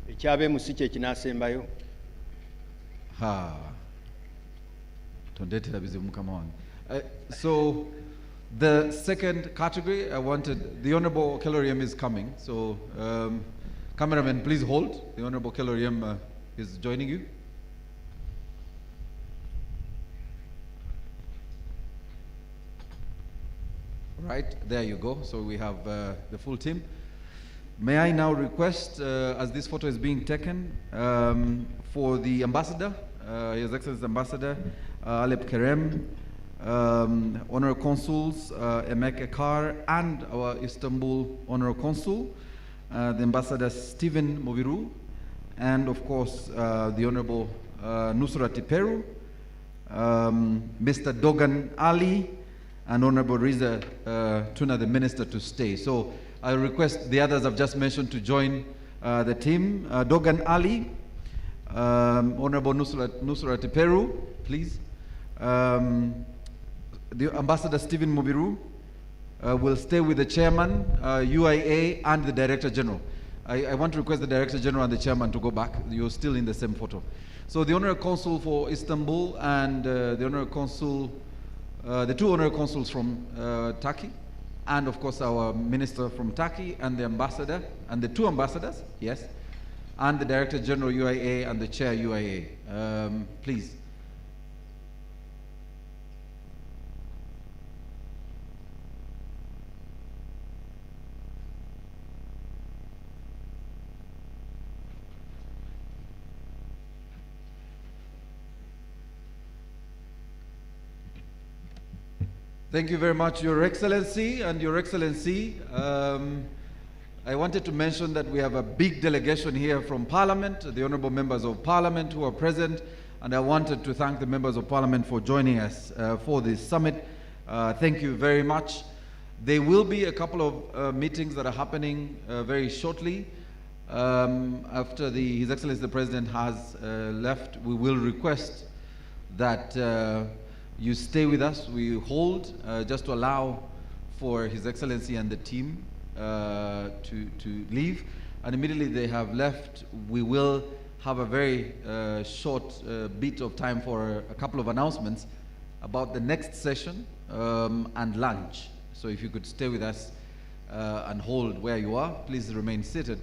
S2: Ekyabeemusi kye kinaasembayo.
S4: So the second category, I wanted, the Honorable Okello Riem is coming. So cameraman, please hold. The Honorable Okello Riem is joining you. Right, there you go. So we have the full team. May I now request, as this photo is being taken, for the ambassador, His Excellency Ambassador Alep Kerem, Honorary Consuls Emek Ekar, and our Istanbul Honorary Consul, the Ambassador Stephen Moviru, and of course the Honorable Nusrat Peru, Mr. Dogan Ali, and Honorable Riza Tuna, the Minister, to stay. So I request the others I've just mentioned to join the team. Dogan Ali, Honorable Nusrat Peru, please. The Ambassador Stephen Mobiru will stay with the Chairman, UIA, and the Director General. I want to request the Director General and the Chairman to go back. You're still in the same photo. So the Honorary Consul for Istanbul and the Honorary Consul, the 2 Honorary Consuls from Turkey, and of course our Minister from Turkey, and the Ambassador, and the 2 Ambassadors, yes, and the Director General UIA and the Chair UIA. Please. Thank you very much, Your Excellency. And Your Excellency, I wanted to mention that we have a big delegation here from Parliament, the Honourable Members of Parliament who are present, and I wanted to thank the Members of Parliament for joining us for this summit. Thank you very much. There will be a couple of meetings that are happening very shortly. After His Excellency the President has left, we will request that you stay with us. We hold just to allow for His Excellency and the team to leave. And immediately they have left, we will have a very short bit of time for a couple of announcements about the next session and lunch. So if you could stay with us and hold where you are, please remain seated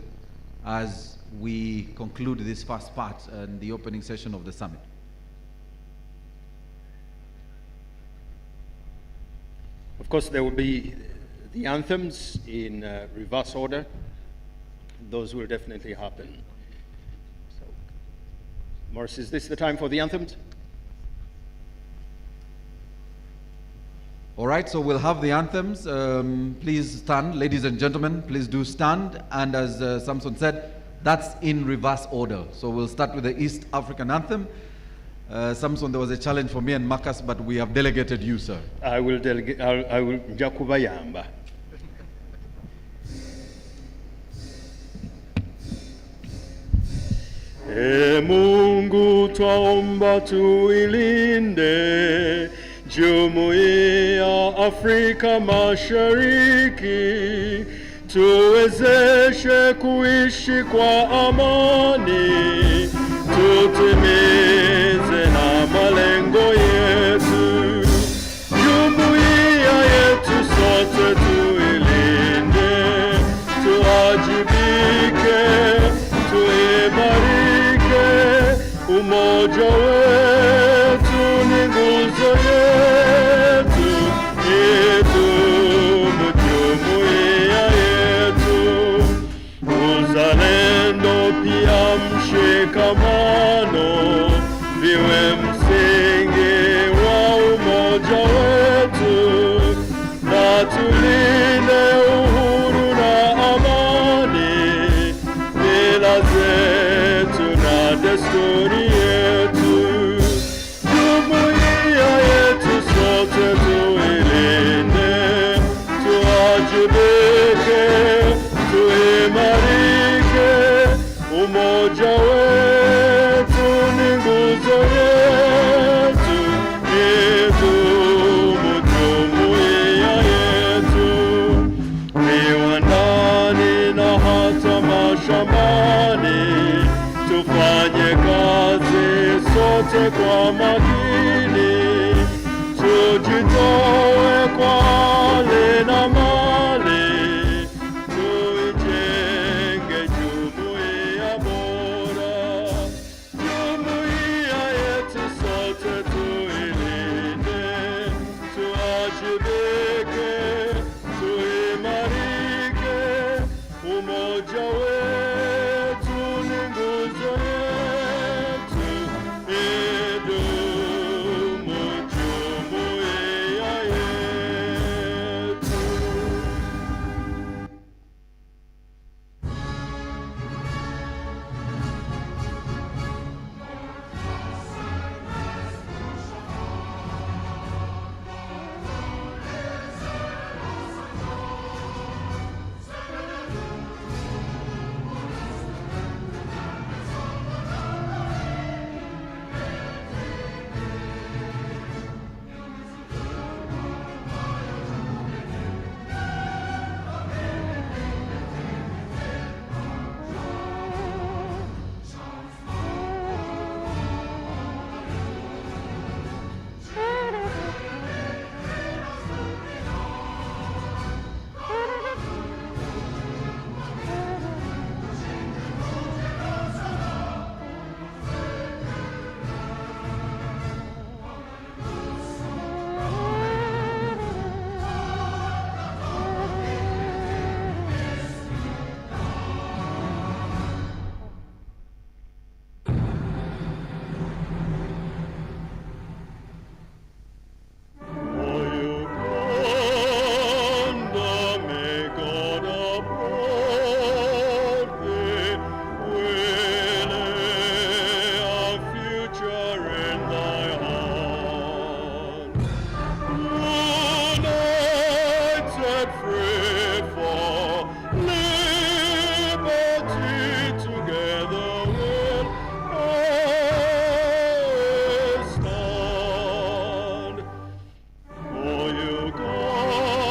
S4: as we conclude this first part and the opening session of the summit.
S20: Of course, there will be the anthems in reverse order. Those will definitely happen. So, Morris, is this the time for the anthems?
S4: All right, so we'll have the anthems. Please stand, ladies and gentlemen, please do stand. And as Samson said, that's in reverse order. So we'll start with the East African anthem. Samson, there was a challenge for me and Marcus, but we have delegated you, sir.
S20: I will delegate, I will Jakubayamba.
S6: Mungu twaomba tuilinde Jumuiya Afrika Mashariki, tuwezeshe kuishi kwa amani, tutimize na malengo yetu. Jumuiya yetu sote tuilinde, tuajibike, tuimarike, umoja wetu ni nguzo yetu, idumu jumuiya yetu. Uzalendo pia mshikamano viwe msingi wa umoja wetu, na tulinde uhuru na amani, mila zetu na desturi yetu. Jumuiya yetu sote tuilinde, tuajibike, tuimarike, umoja wetu ni nguzo yetu, idumu jumuiya yetu. Viwandani na hata mashambani, tufanye kazi sote kwa makini, tujitoe kwa hali na mali, tuijenge jumuiya bora. Jumuiya yetu sote tuilinde, tuajibike, tuimarike, umoja wetu ni nguzo yetu, idumu jumuiya yetu.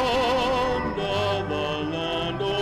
S6: Uganda, the land of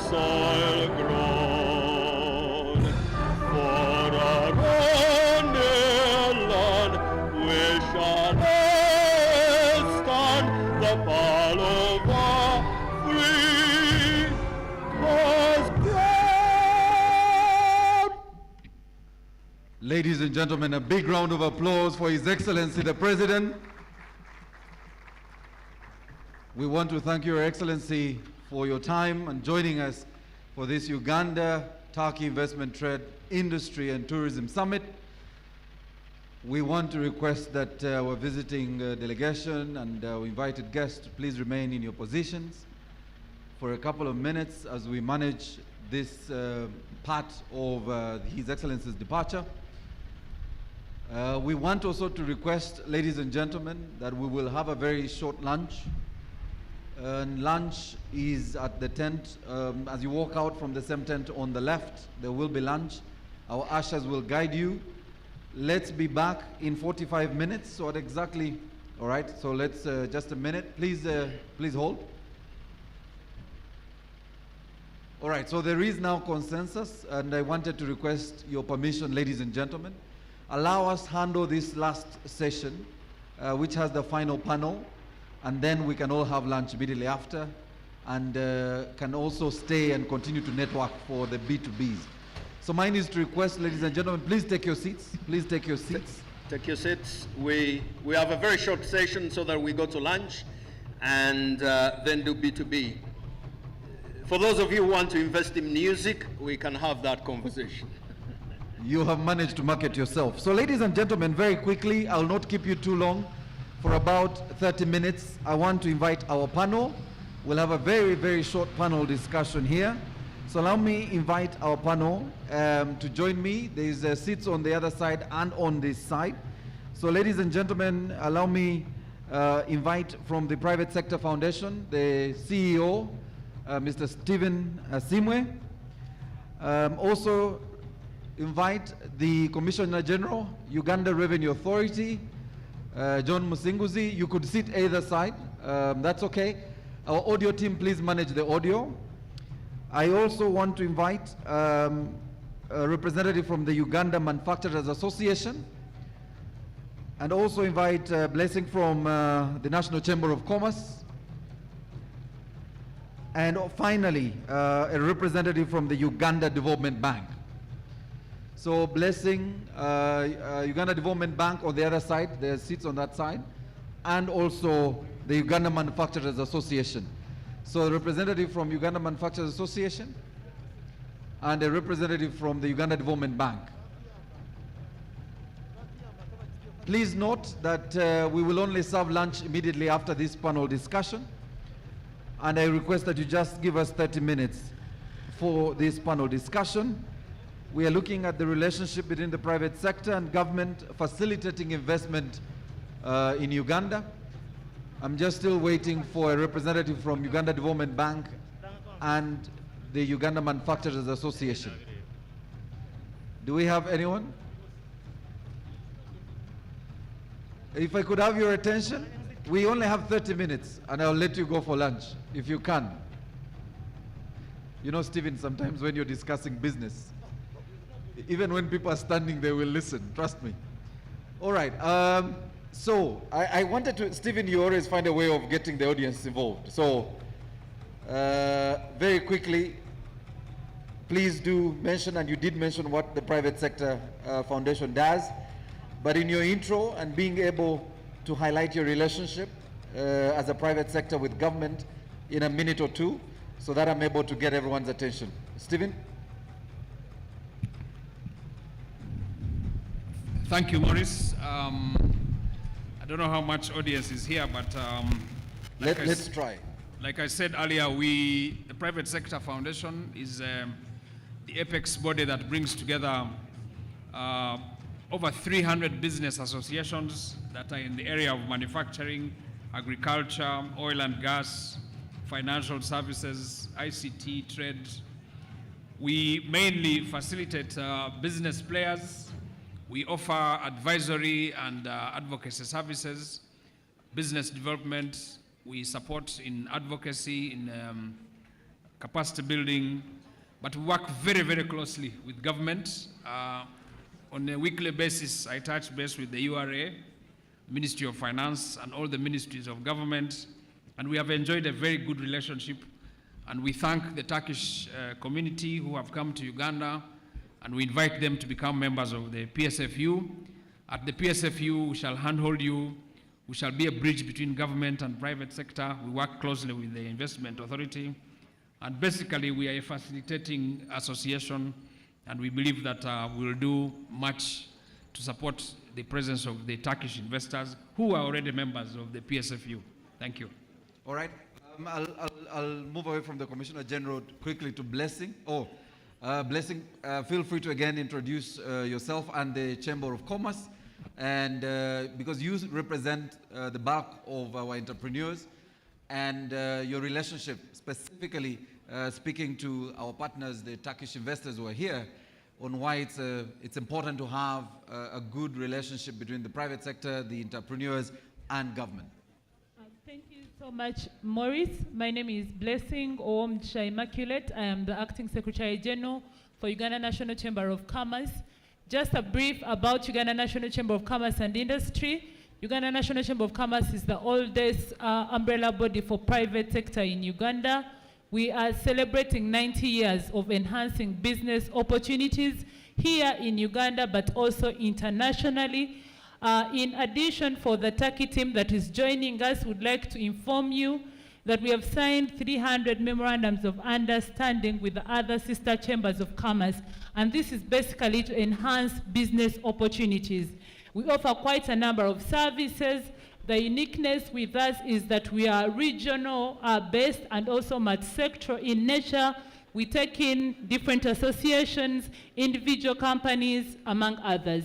S6: soil grown. For our own dear land we shall stand the fall of our free cause proud.
S4: Ladies and gentlemen, a big round of applause for His Excellency the President. We want to thank Your Excellency for your time and joining us for this Uganda-Turkey Investment Trade Industry and Tourism Summit. We want to request that our visiting delegation and our invited guests to please remain in your positions for a couple of minutes as we manage this part of His Excellency's departure. We want also to request, ladies and gentlemen, that we will have a very short lunch. And lunch is at the tent. As you walk out from the same tent on the left, there will be lunch. Our ushers will guide you. Let's be back in 45 minutes. So what exactly? All right. So let's just a minute. Please, please hold. All right. So there is now consensus, and I wanted to request your permission, ladies and gentlemen. Allow us handle this last session, which has the final panel. And then we can all have lunch immediately after and can also stay and continue to network for the B2Bs. So mine is to request, ladies and gentlemen, please take your seats. Please take your seats.
S20: Take your seats. We have a very short session so that we go to lunch and then do B2B. For those of you who want to invest in music, we can have that conversation.
S4: You have managed to market yourself. So ladies and gentlemen, very quickly, I'll not keep you too long. For about 30 minutes, I want to invite our panel. We'll have a very, very short panel discussion here. So allow me invite our panel to join me. There's seats on the other side and on this side. So ladies and gentlemen, allow me invite from the Private Sector Foundation, the CEO, Mr. Stephen Asimwe. Also invite the Commissioner General, Uganda Revenue Authority, John Musinguzi. You could sit either side, that's okay. Our audio team, please manage the audio. I also want to invite a representative from the Uganda Manufacturers Association, and also invite a blessing from the National Chamber of Commerce, and finally a representative from the Uganda Development Bank. So blessing, Uganda Development Bank on the other side, there's seats on that side, and also the Uganda Manufacturers Association. So a representative from Uganda Manufacturers Association and a representative from the Uganda Development Bank. Please note that we will only serve lunch immediately after this panel discussion, and I request that you just give us 30 minutes for this panel discussion. We are looking at the relationship between the private sector and government facilitating investment in Uganda. I'm just still waiting for a representative from Uganda Development Bank and the Uganda Manufacturers Association. Do we have anyone? If I could have your attention, we only have 30 minutes and I'll let you go for lunch if you can. You know, Stephen, sometimes when you're discussing business, even when people are standing, they will listen, trust me. All right, so I wanted to, Stephen, you always find a way of getting the audience involved. So very quickly, please do mention, and you did mention what the Private Sector Foundation does, but in your intro and being able to highlight your relationship as a private sector with government in a minute or two, so that I'm able to get everyone's attention. Stephen?
S19: Thank you, Maurice. I don't know how much audience is here, but
S4: let's try.
S19: Like I said earlier, the Private Sector Foundation is the apex body that brings together over 300 business associations that are in the area of manufacturing, agriculture, oil and gas, financial services, ICT, trade. We mainly facilitate business players. We offer advisory and advocacy services, business development. We support in advocacy, in capacity building, but we work very, very closely with government. On a weekly basis, I touch base with the URA, Ministry of Finance, and all the ministries of government, and we have enjoyed a very good relationship. And we thank the Turkish community who have come to Uganda, and we invite them to become members of the PSFU. At the PSFU, we shall handhold you. We shall be a bridge between government and private sector. We work closely with the Investment Authority. And basically, we are a facilitating association, and we believe that we'll do much to support the presence of the Turkish investors who are already members of the PSFU. Thank you.
S4: All right. I'll move away from the Commissioner General quickly to Blessing. Blessing, feel free to again introduce yourself and the Chamber of Commerce. And because you represent the bulk of our entrepreneurs, and your relationship, specifically speaking to our partners, the Turkish investors who are here, on why it's important to have a good relationship between the private sector, the entrepreneurs, and government.
S16: Thank you so much, Maurice. My name is Blessing Omcha Immaculate. I am the Acting Secretary General for Uganda National Chamber of Commerce. Just a brief about Uganda National Chamber of Commerce and Industry. Uganda National Chamber of Commerce is the oldest umbrella body for private sector in Uganda. We are celebrating 90 years of enhancing business opportunities here in Uganda, but also internationally. In addition, for the Turkey team that is joining us, would like to inform you that we have signed 300 memorandums of understanding with the other sister chambers of commerce, and this is basically to enhance business opportunities. We offer quite a number of services. The uniqueness with us is that we are regional based and also multi-sectoral in nature. We take in different associations, individual companies, among others.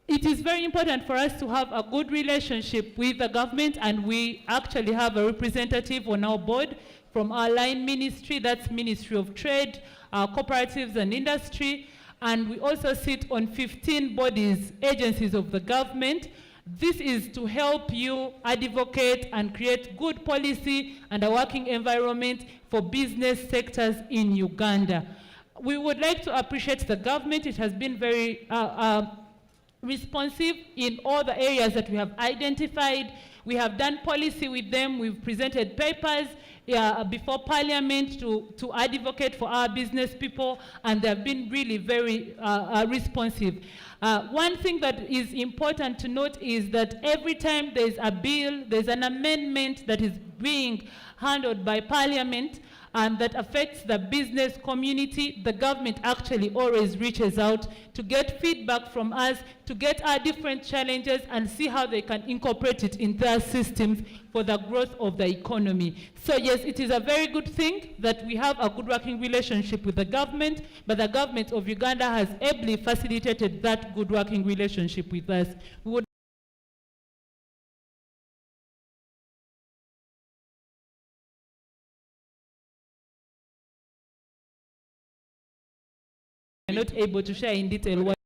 S16: It is very important for us to have a good relationship with the government, and we actually have a representative on our board from our line ministry, that's Ministry of Trade, Cooperatives and Industry, and we also sit on 15 bodies, agencies of the government. This is to help you advocate and create good policy and a working environment for business sectors in Uganda. We would like to appreciate the government. It has been very responsive in all the areas that we have identified. We have done policy with them. We've presented papers before Parliament to advocate for our business people, and they've been really very responsive. One thing that is important to note is that every time there's a bill, there's an amendment that is being handled by Parliament and that affects the business community, the government actually always reaches out to get feedback from us, to get our different challenges and see how they can incorporate it in their systems for the growth of the economy. So yes, it is a very good thing that we have a good working relationship with the government, but the government of Uganda has ably facilitated that good working relationship with us. We would not able to share in detail what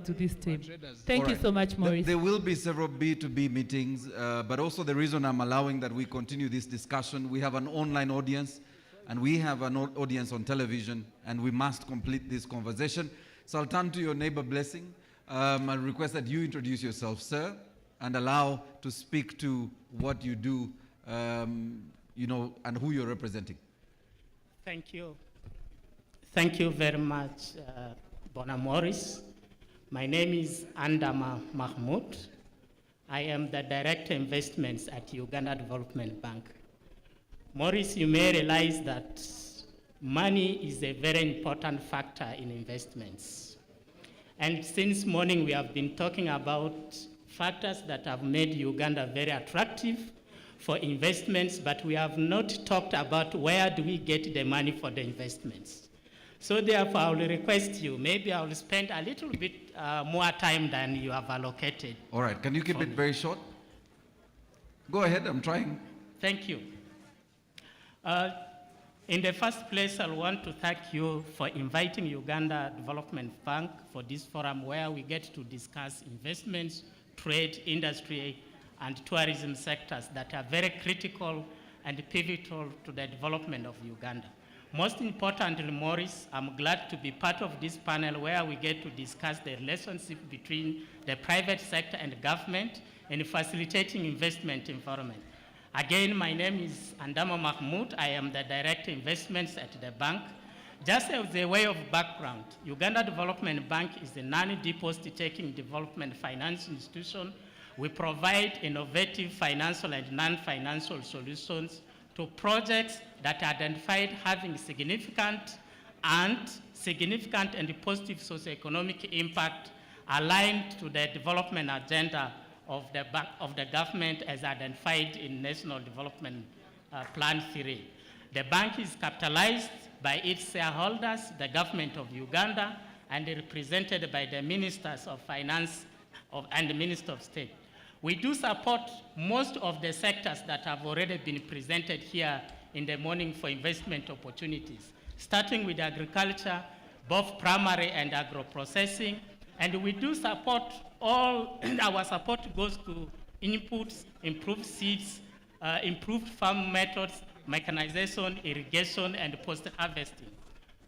S16: to this team. Thank you so much, Maurice.
S4: There will be several B2B meetings, but also the reason I'm allowing that we continue this discussion, we have an online audience and we have an audience on television, and we must complete this conversation. So I'll turn to your neighbor, Blessing. I request that you introduce yourself, sir, and allow to speak to what you do, you know, and who you're representing.
S21: Thank you. Thank you very much, Bona Morris. My name is Andama Mahmoud. I am the Director of Investments at Uganda Development Bank. Maurice, you may realize that money is a very important factor in investments. And since morning we have been talking about factors that have made Uganda very attractive for investments, but we have not talked about where do we get the money for the investments. So therefore, I will request you, maybe I will spend a little bit more time than you have allocated.
S4: All right, can you keep it very short? Go ahead, I'm trying.
S21: Thank you. In the first place, I want to thank you for inviting Uganda Development Bank for this forum where we get to discuss investments, trade, industry, and tourism sectors that are very critical and pivotal to the development of Uganda. Most importantly, Maurice, I'm glad to be part of this panel where we get to discuss the relationship between the private sector and government in facilitating investment environment. Again, my name is Andama Mahmoud. I am the Director Investments at the bank. Just as a way of background, Uganda Development Bank is a non-deposit-taking development finance institution. We provide innovative financial and non-financial solutions to projects that are identified having significant and positive socioeconomic impact aligned to the development agenda of the government as identified in National Development Plan 3. The bank is capitalized by its shareholders, the government of Uganda, and represented by the Ministers of Finance and the Minister of State. We do support most of the sectors that have already been presented here in the morning for investment opportunities, starting with agriculture, both primary and agro-processing, and we do support our support goes to inputs, improved seeds, improved farm methods, mechanization, irrigation, and post-harvesting.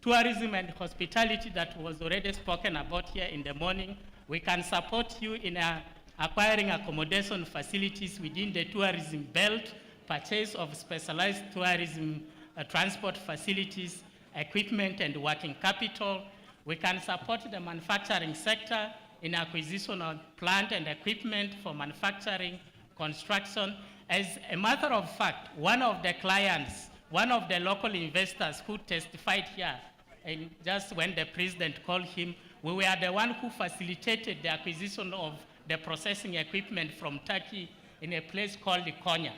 S21: Tourism and hospitality that was already spoken about here in the morning, we can support you in acquiring accommodation facilities within the tourism belt, purchase of specialized tourism transport facilities, equipment and working capital. We can support the manufacturing sector in acquisition of plant and equipment for manufacturing, construction. As a matter of fact, one of the clients, one of the local investors who testified here, and just when the president called him, we were the one who facilitated the acquisition of the processing equipment from Turkey in a place called Konya.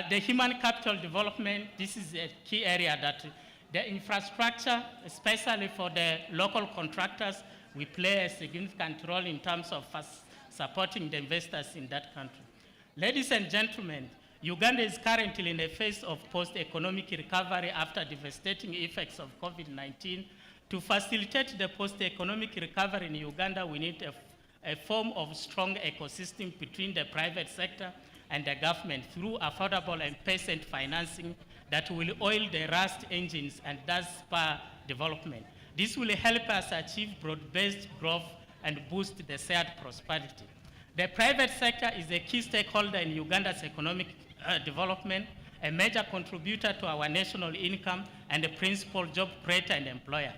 S21: The human capital development, this is a key area that the infrastructure, especially for the local contractors, we play a significant role in terms of supporting the investors in that country. Ladies and gentlemen, Uganda is currently in a phase of post-economic recovery after devastating effects of COVID-19. To facilitate the post-economic recovery in Uganda, we need a form of strong ecosystem between the private sector and the government through affordable and patient financing that will oil the rust engines and thus spur development. This will help us achieve broad-based growth and boost the shared prosperity. The private sector is a key stakeholder in Uganda's economic development, a major contributor to our national income, and a principal job creator and employer.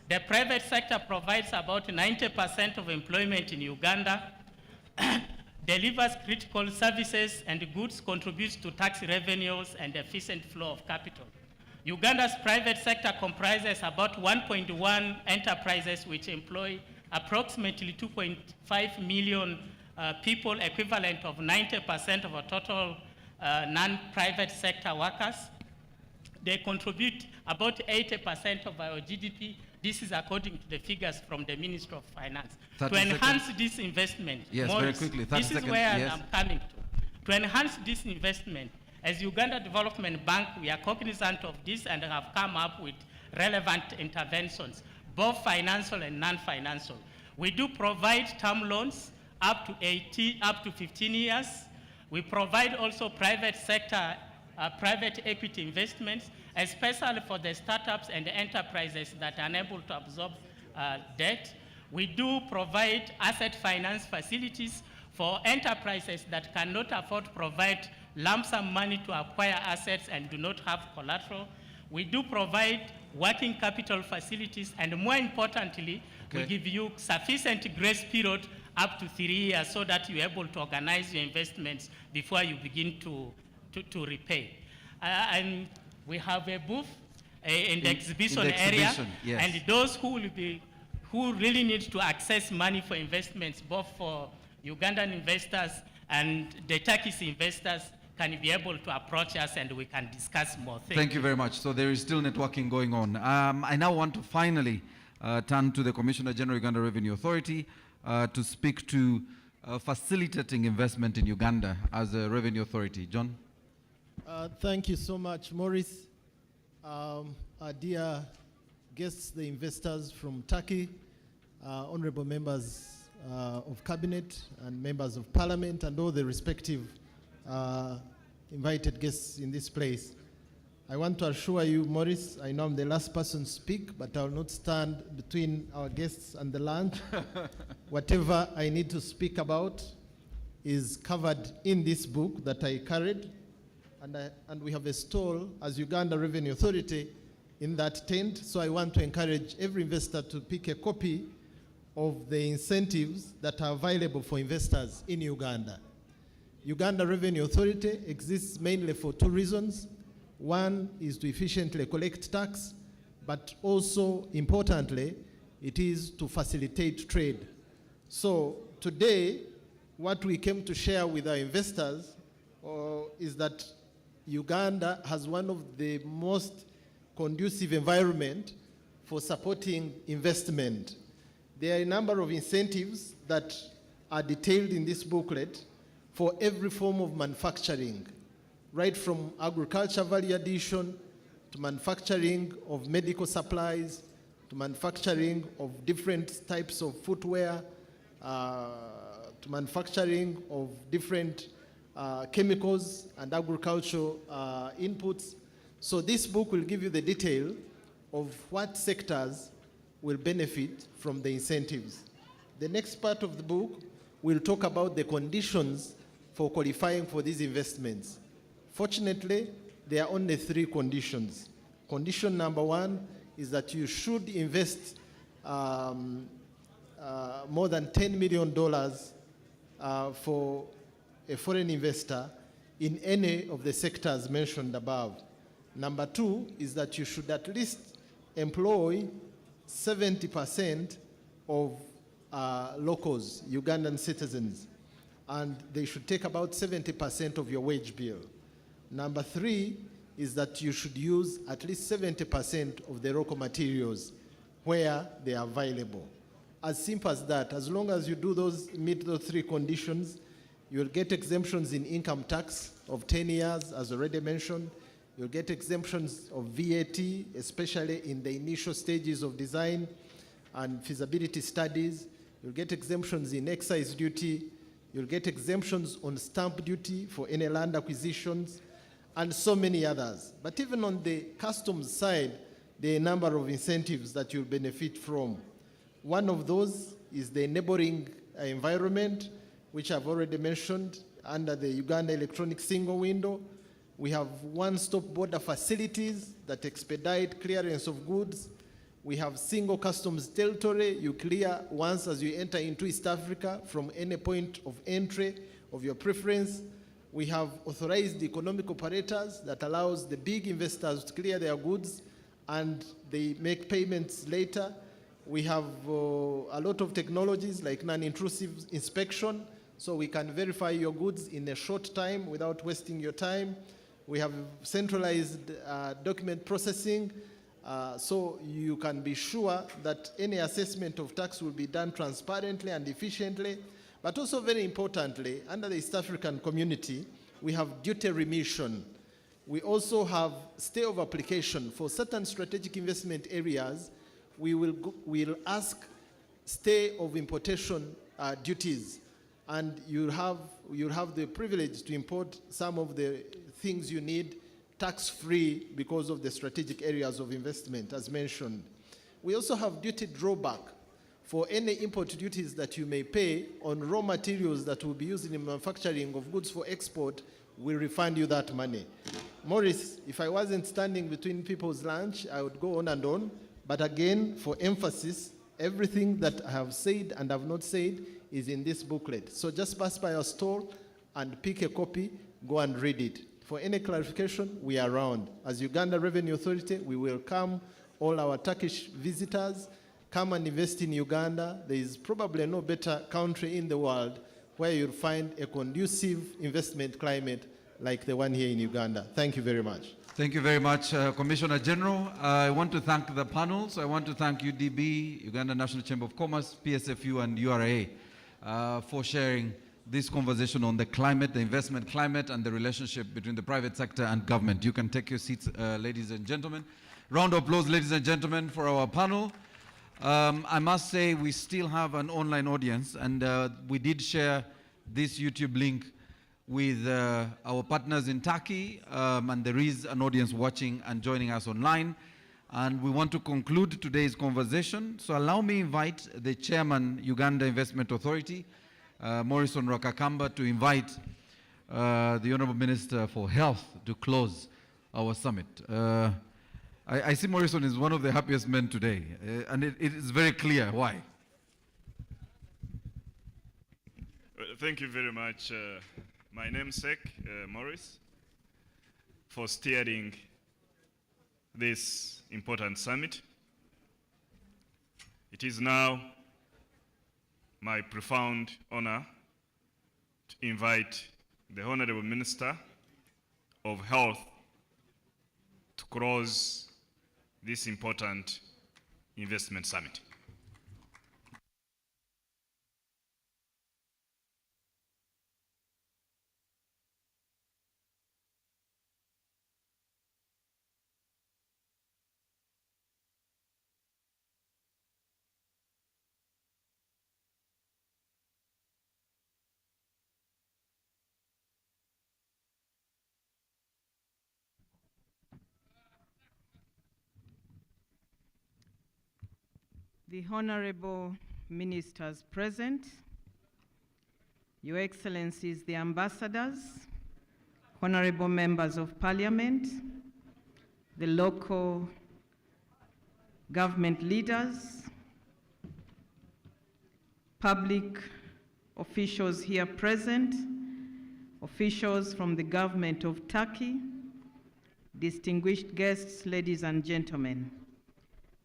S21: The private sector provides about 90% of employment in Uganda, delivers critical services and goods, contributes to tax revenues and efficient flow of capital. Uganda's private sector comprises about 1.1 enterprises which employ approximately 2.5 million people, equivalent of 90% of our total non-private sector workers. They contribute about 80% of our GDP. This is according to the figures from the Minister of Finance. To enhance this investment,
S4: yes,
S21: Maurice,
S4: very quickly,
S21: this is where yes. I'm coming to. To enhance this investment, as Uganda Development Bank, we are cognizant of this and have come up with relevant interventions, both financial and non-financial. We do provide term loans up to 15 years. We provide also private sector, private equity investments, especially for the startups and the enterprises that are unable to absorb debt. We do provide asset finance facilities for enterprises that cannot afford to provide lump sum money to acquire assets and do not have collateral. We do provide working capital facilities, and more importantly, we give you sufficient grace period up to 3 years so that you're able to organize your investments before you begin to repay. And we have a booth in the exhibition area, yes. And those who really need to access money for investments, both for Ugandan investors and the Turkish investors, can be able to approach us and we can discuss more things.
S4: Thank you very much. So there is still networking going on. I now want to finally turn to the Commissioner General, Uganda Revenue Authority, to speak to facilitating investment in Uganda as a revenue authority. John?
S7: Thank you so much, Maurice. Our dear guests, the investors from Turkey, honorable members of cabinet and members of parliament and all the respective invited guests in this place. I want to assure you, Maurice, I know I'm the last person to speak, but I will not stand between our guests and the lunch. Whatever I need to speak about is covered in this book that I carried, and we have a stall as Uganda Revenue Authority in that tent. So I want to encourage every investor to pick a copy of the incentives that are available for investors in Uganda. Uganda Revenue Authority exists mainly for two reasons. One is to efficiently collect tax, but also importantly, it is to facilitate trade. So today, what we came to share with our investors is that Uganda has one of the most conducive environment for supporting investment. There are a number of incentives that are detailed in this booklet for every form of manufacturing, right from agriculture value addition to manufacturing of medical supplies, to manufacturing of different types of footwear, to manufacturing of different chemicals and agricultural inputs. So this book will give you the detail of what sectors will benefit from the incentives. The next part of the book will talk about the conditions for qualifying for these investments. Fortunately, there are only 3 conditions. Condition number 1 is that you should invest more than $10 million for a foreign investor in any of the sectors mentioned above. Number 2 is that you should at least employ 70% of locals, Ugandan citizens, and they should take about 70% of your wage bill. Number 3 is that you should use at least 70% of the local materials where they are available. As simple as that. As long as you meet those 3 conditions, you'll get exemptions in income tax of 10 years, as already mentioned. You'll get exemptions of VAT, especially in the initial stages of design and feasibility studies. You'll get exemptions in excise duty. You'll get exemptions on stamp duty for any land acquisitions, and so many others. But even on the customs side, there are a number of incentives that you'll benefit from. One of those is the enabling environment, which I've already mentioned under the Uganda Electronic Single Window. We have one-stop border facilities that expedite clearance of goods. We have single customs territory. You clear once as you enter into East Africa from any point of entry of your preference. We have authorized economic operators that allows the big investors to clear their goods and they make payments later. We have a lot of technologies like non-intrusive inspection, so we can verify your goods in a short time without wasting your time. We have centralized document processing, so you can be sure that any assessment of tax will be done transparently and efficiently. But also very importantly, under the East African community, we have duty remission. We also have stay of application. For certain strategic investment areas, we'll ask stay of importation duties, and you'll have the privilege to import some of the things you need tax-free because of the strategic areas of investment, as mentioned. We also have duty drawback for any import duties that you may pay on raw materials that will be used in the manufacturing of goods for export. We refund you that money. Maurice, if I wasn't standing between people's lunch, I would go on and on. But again, for emphasis, everything that I have said and have not said is in this booklet. So just pass by our stall and pick a copy, go and read it. For any clarification, we are around. As Uganda Revenue Authority, we welcome all our Turkish visitors. Come and invest in Uganda. There is probably no better country in the world where you'll find a conducive investment climate like the one here in Uganda. Thank you very much.
S4: Thank you very much, Commissioner General. I want to thank the panels. I want to thank UDB, Uganda National Chamber of Commerce, PSFU, and URA for sharing this conversation on the climate, the investment climate, and the relationship between the private sector and government. You can take your seats, ladies and gentlemen. Round of applause, ladies and gentlemen, for our panel. I must say we still have an online audience, and we did share this YouTube link with our partners in Turkey, and there is an audience watching and joining us online. And we want to conclude today's conversation. So allow me invite the Chairman, Uganda Investment Authority, Morrison Rwakakamba, to invite the Honorable Minister for Health to close our summit. I see Morrison is one of the happiest men today, and it is very clear why.
S1: Thank you very much, my namesake, Morris, for steering this important summit. It is now my profound honor to invite the Honorable Minister of Health to close this important investment summit.
S18: The Honorable Ministers present, Your Excellencies the Ambassadors, Honorable Members of Parliament, the local government leaders, public officials here present, officials from the government of Turkey, distinguished guests, ladies and gentlemen.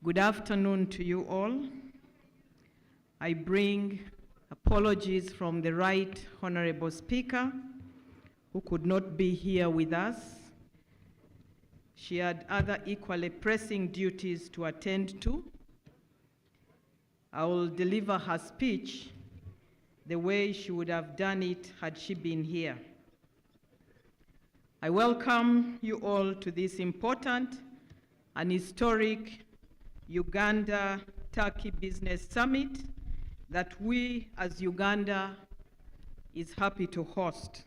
S18: Good afternoon to you all. I bring apologies from the Right Honorable Speaker, who could not be here with us. She had other equally pressing duties to attend to. I will deliver her speech the way she would have done it had she been here. I welcome you all to this important and historic Uganda-Turkey Business Summit that we as Uganda is happy to host.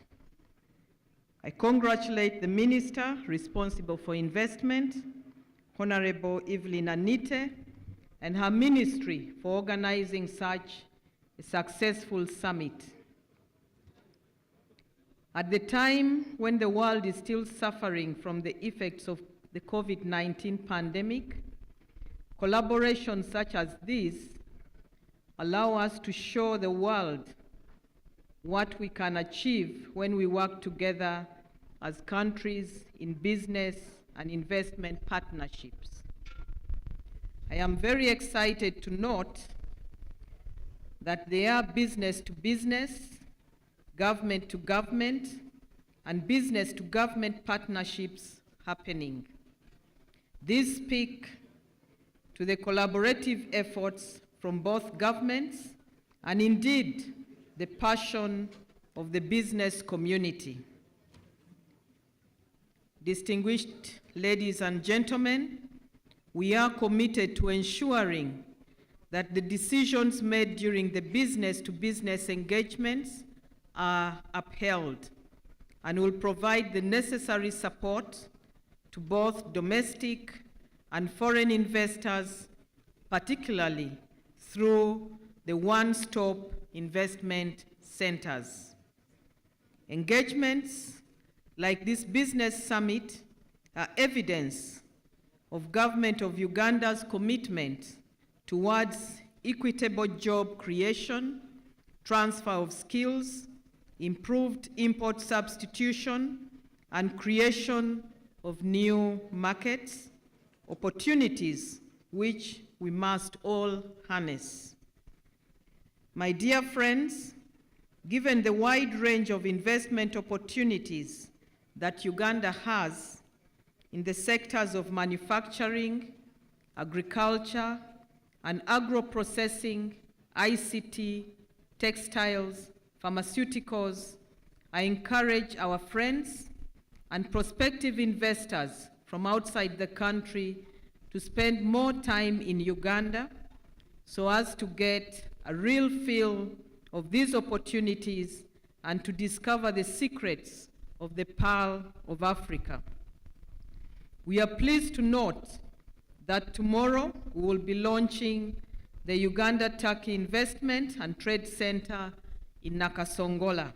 S18: I congratulate the Minister responsible for investment, Honorable Evelyn Anite, and her ministry for organizing such a successful summit. At the time when the world is still suffering from the effects of the COVID-19 pandemic, collaborations such as this allow us to show the world what we can achieve when we work together as countries in business and investment partnerships. I am very excited to note that there are business to business, government to government, and business to government partnerships happening. These speak to the collaborative efforts from both governments and indeed the passion of the business community. Distinguished ladies and gentlemen, we are committed to ensuring that the decisions made during the business-to-business engagements are upheld and will provide the necessary support to both domestic and foreign investors, particularly through the one-stop investment centers. Engagements like this business summit are evidence of Government of Uganda's commitment towards equitable job creation, transfer of skills, improved import substitution, and creation of new markets, opportunities which we must all harness. My dear friends, given the wide range of investment opportunities that Uganda has in the sectors of manufacturing, agriculture, and agro-processing, ICT, textiles, pharmaceuticals, I encourage our friends and prospective investors from outside the country to spend more time in Uganda so as to get a real feel of these opportunities and to discover the secrets of the Pearl of Africa. We are pleased to note that tomorrow we will be launching the Uganda-Turkey Investment and Trade Center in Nakasongola.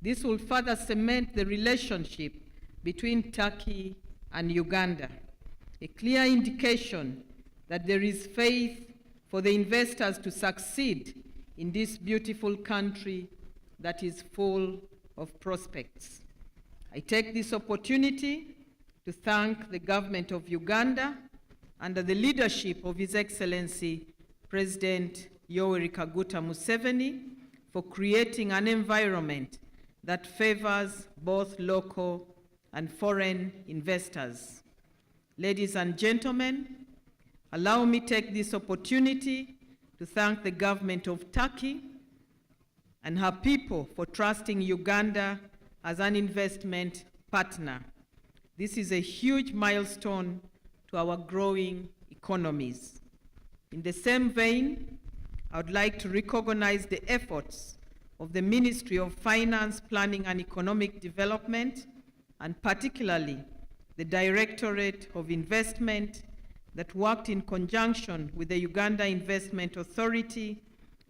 S18: This will further cement the relationship between Turkey and Uganda, a clear indication that there is faith for the investors to succeed in this beautiful country that is full of prospects. I take this opportunity to thank the government of Uganda under the leadership of His Excellency President Yoweri Kaguta Museveni for creating an environment that favors both local and foreign investors. Ladies and gentlemen, allow me to take this opportunity to thank the government of Turkey and her people for trusting Uganda as an investment partner. This is a huge milestone to our growing economies. In the same vein, I would like to recognize the efforts of the Ministry of Finance, Planning and Economic Development, and particularly the Directorate of Investment that worked in conjunction with the Uganda Investment Authority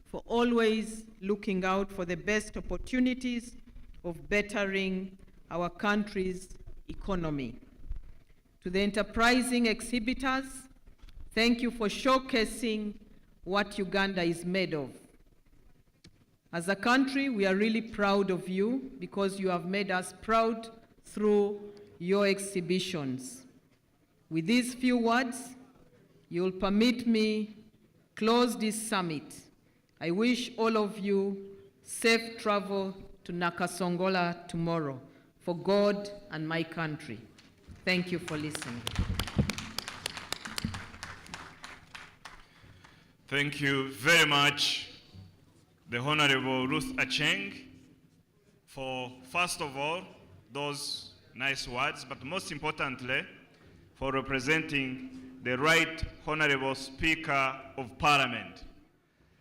S18: for always looking out for the best opportunities of bettering our country's economy. To the enterprising exhibitors, thank you for showcasing what Uganda is made of. As a country, we are really proud of you because you have made us proud through your exhibitions. With these few words, you'll permit me close this summit. I wish all of you safe travel to Nakasongola tomorrow for God and my country. Thank you for listening.
S1: Thank you very much, the Honorable Ruth Acheng, for, first of all, those nice words, but most importantly, for representing the Right Honorable Speaker of Parliament.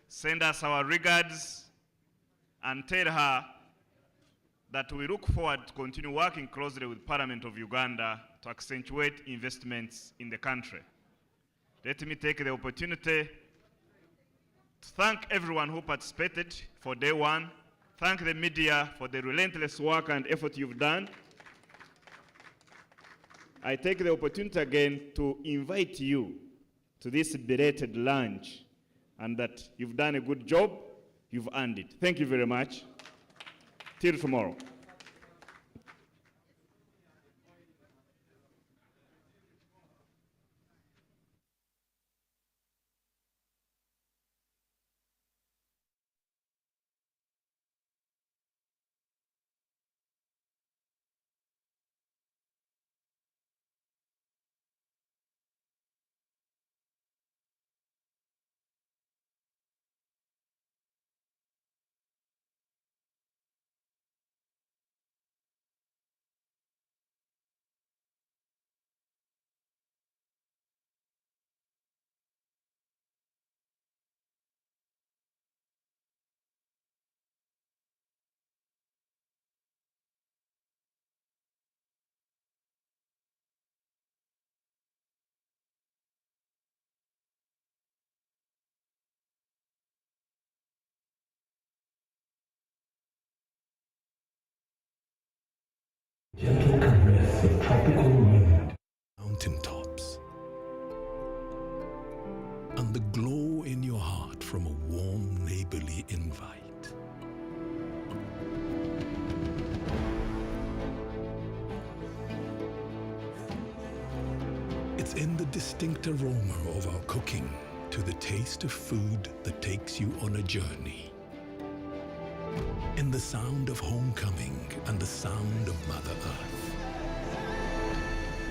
S1: Send us our regards and tell her that we look forward to continue working closely with Parliament of Uganda to accentuate investments in the country. Let me take the opportunity to thank everyone who participated for day one. Thank the media for the relentless work and effort you've done. I take the opportunity again to invite you to this belated lunch, and that you've done a good job, you've earned it. Thank you very much. Till tomorrow.
S11: Gentle caress of tropical wind, mountaintops, and the glow in your heart from a warm neighborly invite. It's in the distinct aroma of our cooking to the taste of food that takes you on a journey. In the sound of homecoming and the sound of Mother Earth.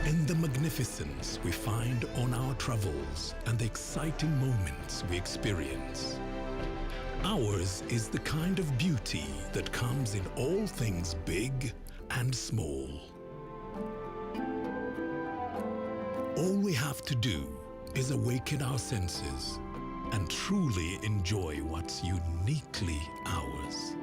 S11: In the magnificence we find on our travels and the exciting moments we experience. Ours is the kind of beauty that comes in all things big and small. All we have to do is awaken our senses and truly enjoy what's uniquely ours.